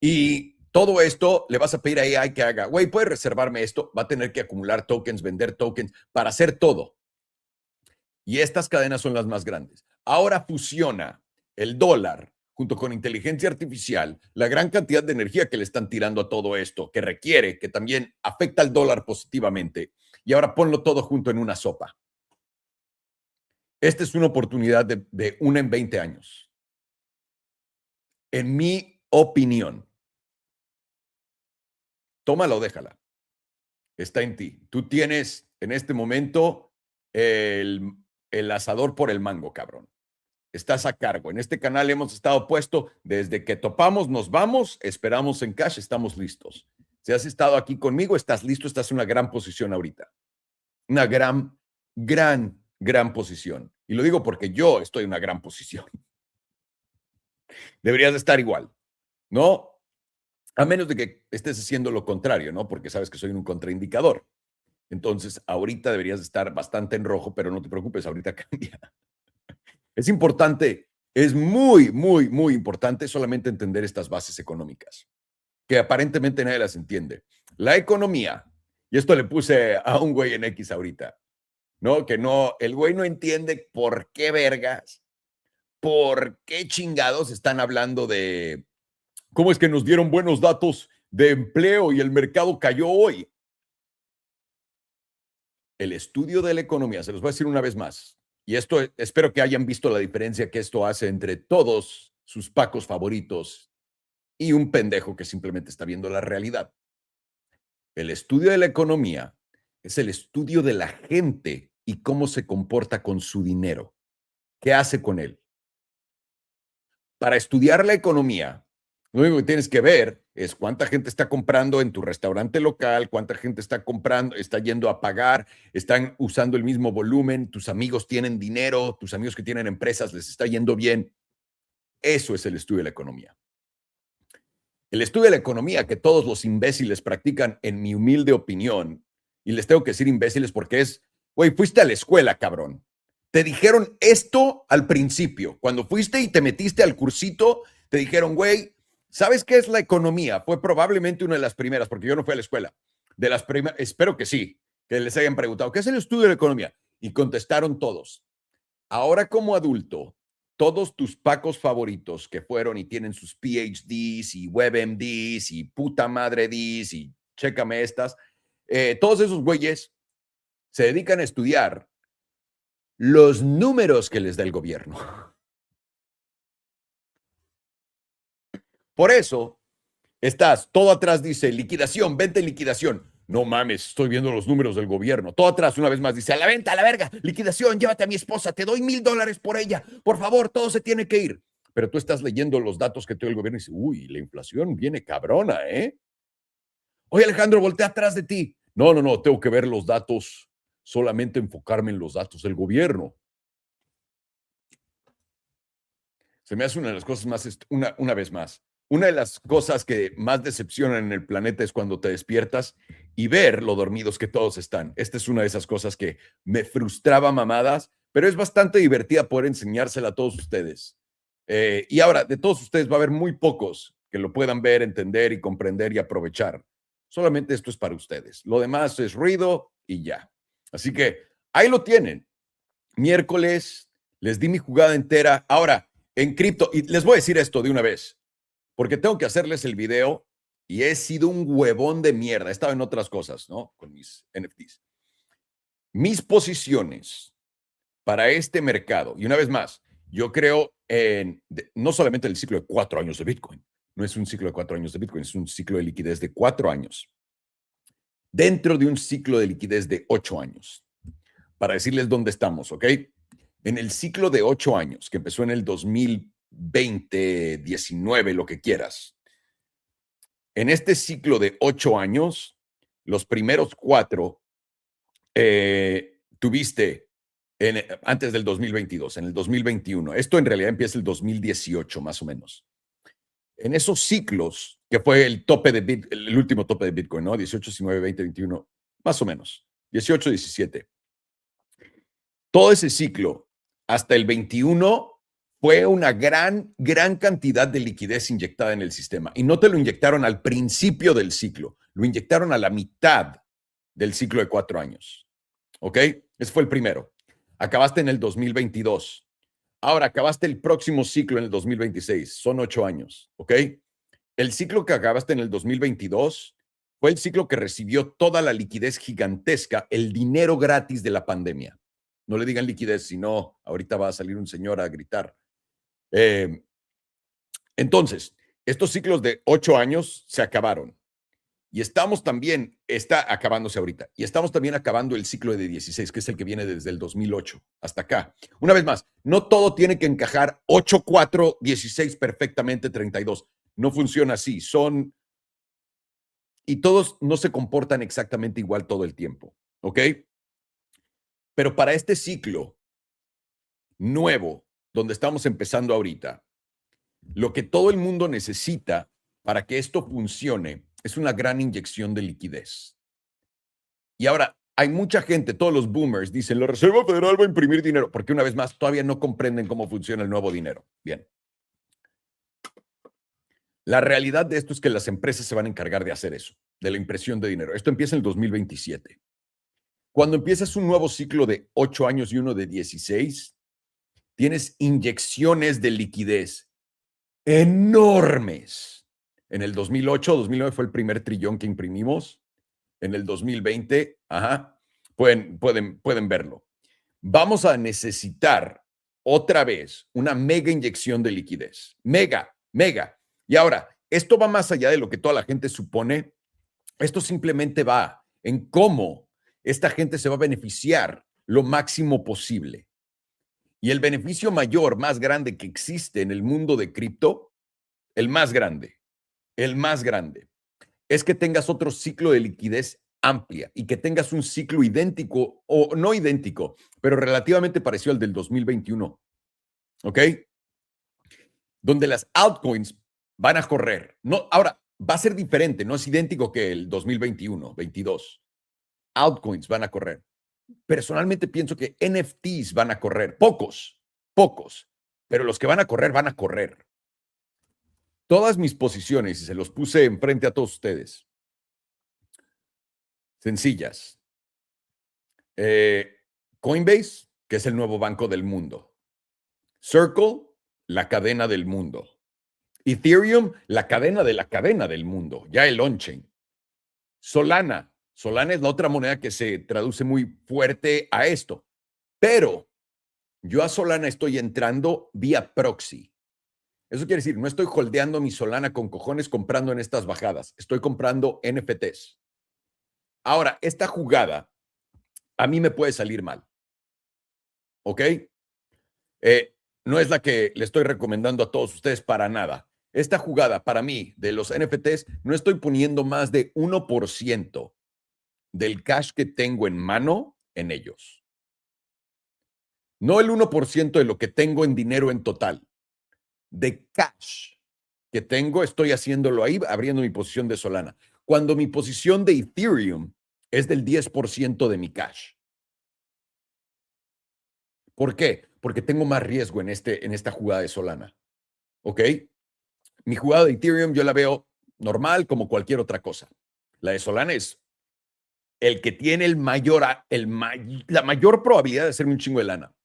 Y todo esto le vas a pedir a AI que haga, güey, ¿puedes reservarme esto? Va a tener que acumular tokens, vender tokens para hacer todo. Y estas cadenas son las más grandes. Ahora fusiona el dólar junto con inteligencia artificial, la gran cantidad de energía que le están tirando a todo esto, que requiere, que también afecta al dólar positivamente. Y ahora ponlo todo junto en una sopa. Esta es una oportunidad de una en 20 años. En mi opinión. Tómala o déjala. Está en ti. Tú tienes en este momento el asador por el mango, cabrón. Estás a cargo. En este canal hemos estado puesto desde que topamos, nos vamos, esperamos en cash, estamos listos. Si has estado aquí conmigo, estás listo, estás en una gran posición ahorita. Una gran posición. Y lo digo porque yo estoy en una gran posición. Deberías estar igual, ¿no? A menos de que estés haciendo lo contrario, ¿no? Porque sabes que soy un contraindicador. Entonces, ahorita deberías estar bastante en rojo, pero no te preocupes, ahorita cambia. Es importante, es muy importante solamente entender estas bases económicas, que aparentemente nadie las entiende. La economía, y esto le puse a un güey en X ahorita, ¿no? Que no, el güey no entiende por qué vergas, por qué chingados están hablando de cómo es que nos dieron buenos datos de empleo y el mercado cayó hoy. El estudio de la economía, se los voy a decir una vez más, y esto espero que hayan visto la diferencia que esto hace entre todos sus pacos favoritos y un pendejo que simplemente está viendo la realidad. El estudio de la economía es el estudio de la gente y cómo se comporta con su dinero. ¿Qué hace con él? Para estudiar la economía, lo único que tienes que ver es cuánta gente está comprando en tu restaurante local, cuánta gente está comprando, está yendo a pagar, están usando el mismo volumen, tus amigos tienen dinero, tus amigos que tienen empresas les está yendo bien. Eso es el estudio de la economía. El estudio de la economía que todos los imbéciles practican, en mi humilde opinión, y les tengo que decir imbéciles porque es, güey, fuiste a la escuela, cabrón. Te dijeron esto al principio. Cuando fuiste y te metiste al cursito, te dijeron, güey, ¿sabes qué es la economía? Fue probablemente una de las primeras, porque yo no fui a la escuela. De las primeras, espero que sí, que les hayan preguntado, ¿qué es el estudio de la economía? Y contestaron todos. Ahora como adulto, todos tus pacos favoritos que fueron y tienen sus PhDs y WebMDs y puta madre Ds y chécame estas, todos esos güeyes se dedican a estudiar los números que les da el gobierno. Por eso estás, todo atrás dice liquidación, venta y liquidación. No mames, estoy viendo los números del gobierno. Todo atrás, una vez más, dice a la venta, a la verga, liquidación, llévate a mi esposa, te doy $1,000 por ella. Por favor, todo se tiene que ir. Pero tú estás leyendo los datos que te da el gobierno y dices, uy, la inflación viene cabrona, ¿eh? Oye, Alejandro, voltea atrás de ti. No, tengo que ver los datos, solamente enfocarme en los datos del gobierno. Se me hace una de las cosas más, una vez más, una de las cosas que más decepcionan en el planeta es cuando te despiertas y ver lo dormidos que todos están. Esta es una de esas cosas que me frustraba mamadas, pero es bastante divertida poder enseñársela a todos ustedes. Y ahora, de todos ustedes va a haber muy pocos que lo puedan ver, entender y comprender y aprovechar. Solamente esto es para ustedes. Lo demás es ruido y ya. Así que ahí lo tienen. Miércoles, les di mi jugada entera. Ahora, en cripto, y les voy a decir esto de una vez, porque tengo que hacerles el video y he sido un huevón de mierda. He estado en otras cosas, ¿no? Con mis NFTs. Mis posiciones para este mercado, y una vez más, yo creo no solamente el ciclo de 4 años de Bitcoin, no es un ciclo de 4 años de Bitcoin, es un ciclo de liquidez de 4 años, dentro de un ciclo de liquidez de 8 años. Para decirles dónde estamos, ¿ok? En el ciclo de 8 años, que empezó en el 2020, 19, lo que quieras. En este ciclo de 8 años, los primeros 4 tuviste antes del 2022, en el 2021. Esto en realidad empieza el 2018, más o menos. En esos ciclos, que fue el tope de el último tope de Bitcoin, ¿no? 18, 19, 20, 21, más o menos. 18, 17. Todo ese ciclo, hasta el 21, fue una gran cantidad de liquidez inyectada en el sistema. Y no te lo inyectaron al principio del ciclo, lo inyectaron a la mitad del ciclo de 4 años. ¿Ok? Ese fue el primero. Acabaste en el 2022. Ahora, acabaste el próximo ciclo en el 2026. Son 8 años, ¿ok? El ciclo que acabaste en el 2022 fue el ciclo que recibió toda la liquidez gigantesca, el dinero gratis de la pandemia. No le digan liquidez, sino ahorita va a salir un señor a gritar. Entonces, estos ciclos de 8 años se acabaron. Y estamos también, está acabándose ahorita, y estamos también acabando el ciclo de 16, que es el que viene desde el 2008 hasta acá. Una vez más, no todo tiene que encajar 8, 4, 16 perfectamente, 32. No funciona así. Y todos no se comportan exactamente igual todo el tiempo, ¿ok? Pero para este ciclo nuevo, donde estamos empezando ahorita, lo que todo el mundo necesita para que esto funcione es una gran inyección de liquidez. Y ahora, hay mucha gente, todos los boomers dicen, la Reserva Federal va a imprimir dinero, porque una vez más, todavía no comprenden cómo funciona el nuevo dinero. Bien. La realidad de esto es que las empresas se van a encargar de hacer eso, de la impresión de dinero. Esto empieza en el 2027. Cuando empiezas un nuevo ciclo de 8 años y uno de 16, tienes inyecciones de liquidez enormes. En el 2008, 2009 fue el primer trillón que imprimimos. En el 2020, pueden verlo. Vamos a necesitar otra vez una mega inyección de liquidez. Mega. Y ahora, esto va más allá de lo que toda la gente supone. Esto simplemente va en cómo esta gente se va a beneficiar lo máximo posible. Y el beneficio mayor, más grande que existe en el mundo de cripto, el más grande, es que tengas otro ciclo de liquidez amplia y que tengas un ciclo idéntico o no idéntico, pero relativamente parecido al del 2021, ¿ok? Donde las altcoins van a correr. No, ahora, va a ser diferente, no es idéntico que el 2021, 22. Altcoins van a correr. Personalmente pienso que NFTs van a correr, pocos, pero los que van a correr. Todas mis posiciones, y se los puse enfrente a todos ustedes, sencillas. Coinbase, que es el nuevo banco del mundo. Circle, la cadena del mundo. Ethereum, la cadena del mundo, ya el on-chain. Solana es la otra moneda que se traduce muy fuerte a esto. Pero yo a Solana estoy entrando vía proxy. Eso quiere decir, no estoy holdeando mi Solana con cojones comprando en estas bajadas. Estoy comprando NFTs. Ahora, esta jugada a mí me puede salir mal. ¿Ok? No es la que le estoy recomendando a todos ustedes para nada. Esta jugada, para mí, de los NFTs, no estoy poniendo más de 1% del cash que tengo en mano en ellos. No el 1% de lo que tengo en dinero en total. De cash que tengo, estoy haciéndolo ahí, abriendo mi posición de Solana. Cuando mi posición de Ethereum es del 10% de mi cash. ¿Por qué? Porque tengo más riesgo en esta jugada de Solana. ¿Ok? Mi jugada de Ethereum yo la veo normal como cualquier otra cosa. La de Solana es el que tiene la mayor probabilidad de hacerme un chingo de lana.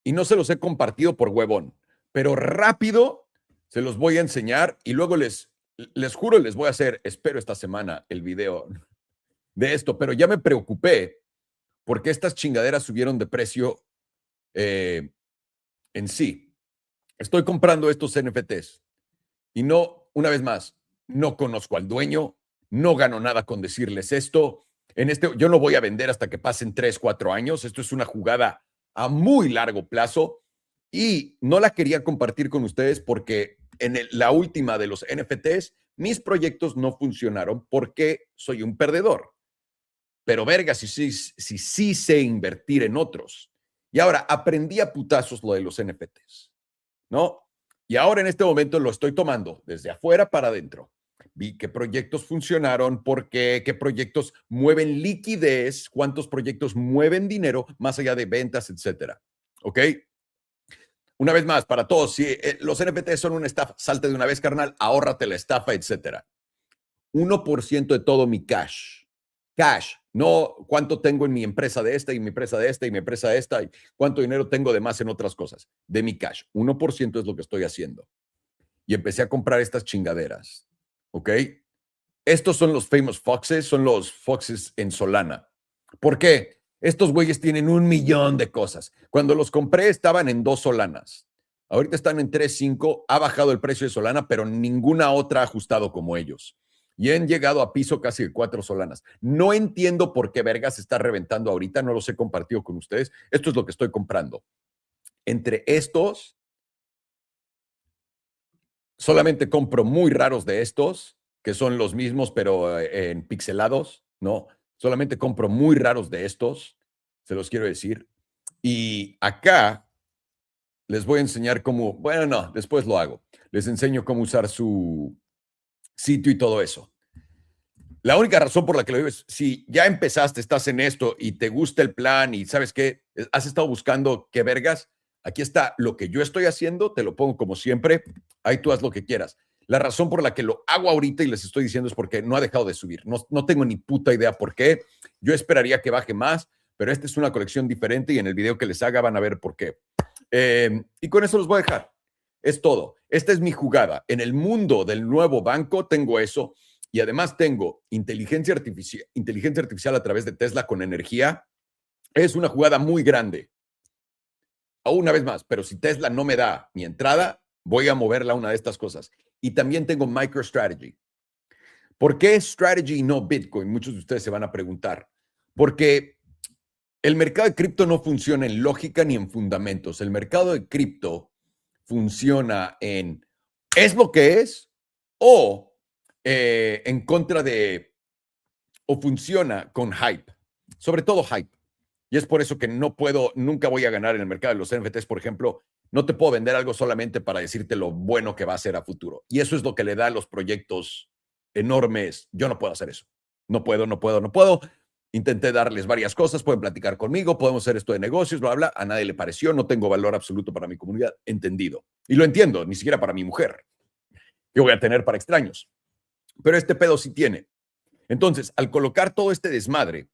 Y no se los he compartido por huevón, pero rápido se los voy a enseñar y luego les juro, les voy a hacer, espero esta semana, el video de esto, pero ya me preocupé porque estas chingaderas subieron de precio en sí. Estoy comprando estos NFTs y no, una vez más, no conozco al dueño, no gano nada con decirles esto. Yo no voy a vender hasta que pasen 3, 4 años. Esto es una jugada a muy largo plazo y no la quería compartir con ustedes porque en la última de los NFTs, mis proyectos no funcionaron porque soy un perdedor. Pero verga, si sí sé invertir en otros. Y ahora aprendí a putazos lo de los NFTs, ¿no? Y ahora en este momento lo estoy tomando desde afuera para adentro. Vi qué proyectos funcionaron, por qué proyectos mueven liquidez, cuántos proyectos mueven dinero más allá de ventas, etcétera. ¿Ok? Una vez más, para todos, si los NFTs son una estafa, salte de una vez, carnal, ahórrate la estafa, etcétera. 1% de todo mi cash Cash, no cuánto tengo en mi empresa de esta y mi empresa de esta y mi empresa de esta y cuánto dinero tengo de más en otras cosas. De mi cash, 1% es lo que estoy haciendo. Y empecé a comprar estas chingaderas, ¿ok? Estos son los famous foxes, son los foxes en Solana. ¿Por qué? Estos güeyes tienen 1,000,000 de cosas. Cuando los compré estaban en 2 Solanas. Ahorita están en 3.5, ha bajado el precio de Solana, pero ninguna otra ha ajustado como ellos. Y han llegado a piso casi de 4 Solanas. No entiendo por qué vergas se está reventando ahorita, no los he compartido con ustedes. Esto es lo que estoy comprando. Entre estos, solamente compro muy raros de estos, que son los mismos, pero en pixelados, ¿no? Solamente compro muy raros de estos, se los quiero decir. Y acá les voy a enseñar cómo, bueno, no, después lo hago. Les enseño cómo usar su sitio y todo eso. La única razón por la que lo digo es, si ya empezaste, estás en esto y te gusta el plan y sabes qué, has estado buscando qué vergas, aquí está lo que yo estoy haciendo, te lo pongo como siempre, ahí tú haz lo que quieras. La razón por la que lo hago ahorita y les estoy diciendo es porque no ha dejado de subir. No tengo ni puta idea por qué. Yo esperaría que baje más, pero esta es una colección diferente y en el video que les haga van a ver por qué. Y con eso los voy a dejar. Es todo. Esta es mi jugada. En el mundo del nuevo banco tengo eso. Y además tengo inteligencia artificial a través de Tesla con energía. Es una jugada muy grande. Una vez más, pero si Tesla no me da mi entrada, voy a moverla a una de estas cosas. Y también tengo MicroStrategy. ¿Por qué Strategy y no Bitcoin? Muchos de ustedes se van a preguntar. Porque el mercado de cripto no funciona en lógica ni en fundamentos. El mercado de cripto funciona en es lo que es o en contra de, o funciona con hype, sobre todo hype. Y es por eso que nunca voy a ganar en el mercado de los NFTs, por ejemplo. No te puedo vender algo solamente para decirte lo bueno que va a ser a futuro. Y eso es lo que le da a los proyectos enormes. Yo no puedo hacer eso. No puedo. Intenté darles varias cosas, pueden platicar conmigo, podemos hacer esto de negocios, bla, bla. A nadie le pareció, no tengo valor absoluto para mi comunidad. Entendido. Y lo entiendo, ni siquiera para mi mujer. ¿Qué voy a tener para extraños? Pero este pedo sí tiene. Entonces, al colocar todo este desmadre,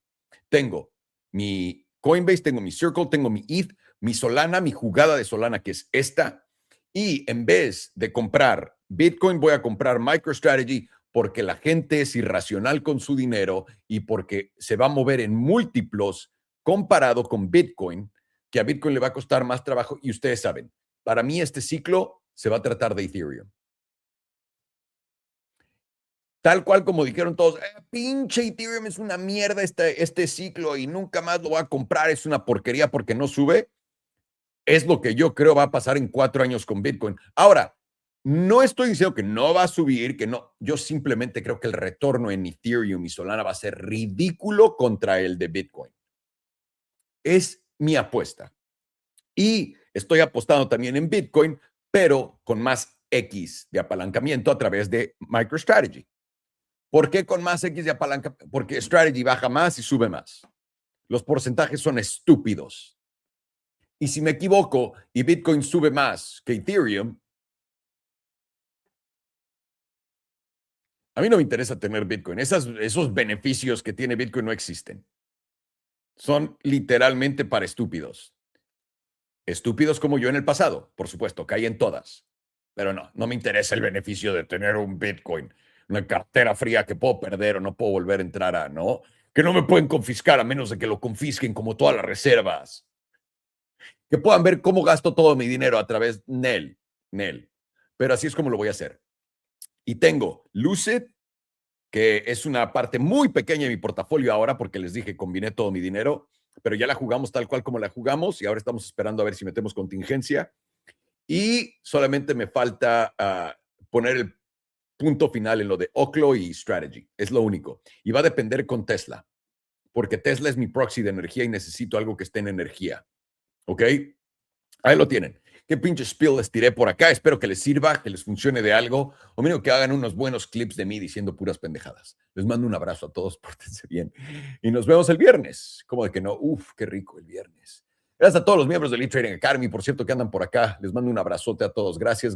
tengo mi Coinbase, tengo mi Circle, tengo mi ETH, mi Solana, mi jugada de Solana, que es esta. Y en vez de comprar Bitcoin, voy a comprar MicroStrategy porque la gente es irracional con su dinero y porque se va a mover en múltiplos comparado con Bitcoin, que a Bitcoin le va a costar más trabajo. Y ustedes saben, para mí este ciclo se va a tratar de Ethereum. Tal cual como dijeron todos, pinche Ethereum es una mierda este ciclo y nunca más lo voy a comprar, es una porquería porque no sube. Es lo que yo creo va a pasar en 4 años con Bitcoin. Ahora, no estoy diciendo que no va a subir, que no. Yo simplemente creo que el retorno en Ethereum y Solana va a ser ridículo contra el de Bitcoin. Es mi apuesta. Y estoy apostando también en Bitcoin, pero con más X de apalancamiento a través de MicroStrategy. ¿Por qué con más X de apalancamiento? Porque Strategy baja más y sube más. Los porcentajes son estúpidos. Y si me equivoco y Bitcoin sube más que Ethereum, a mí no me interesa tener Bitcoin. Esos beneficios que tiene Bitcoin no existen. Son literalmente para estúpidos. Estúpidos como yo en el pasado, por supuesto, caí en todas. Pero no me interesa el beneficio de tener un Bitcoin, una cartera fría que puedo perder o no puedo volver a entrar a, ¿no? Que no me pueden confiscar a menos de que lo confisquen como todas las reservas. Que puedan ver cómo gasto todo mi dinero a través de Nel. Pero así es como lo voy a hacer. Y tengo Lucid, que es una parte muy pequeña de mi portafolio ahora, porque les dije, combiné todo mi dinero, pero ya la jugamos tal cual como la jugamos y ahora estamos esperando a ver si metemos contingencia. Y solamente me falta poner el punto final en lo de Oclo y Strategy. Es lo único. Y va a depender con Tesla, porque Tesla es mi proxy de energía y necesito algo que esté en energía. ¿Ok? Ahí lo tienen. ¿Qué pinche spiel les tiré por acá? Espero que les sirva, que les funcione de algo, o mínimo que hagan unos buenos clips de mí diciendo puras pendejadas. Les mando un abrazo a todos, pórtense bien. Y nos vemos el viernes. ¿Cómo de que no? Uf, qué rico el viernes. Gracias a todos los miembros del Trading Academy, por cierto, que andan por acá. Les mando un abrazote a todos. Gracias.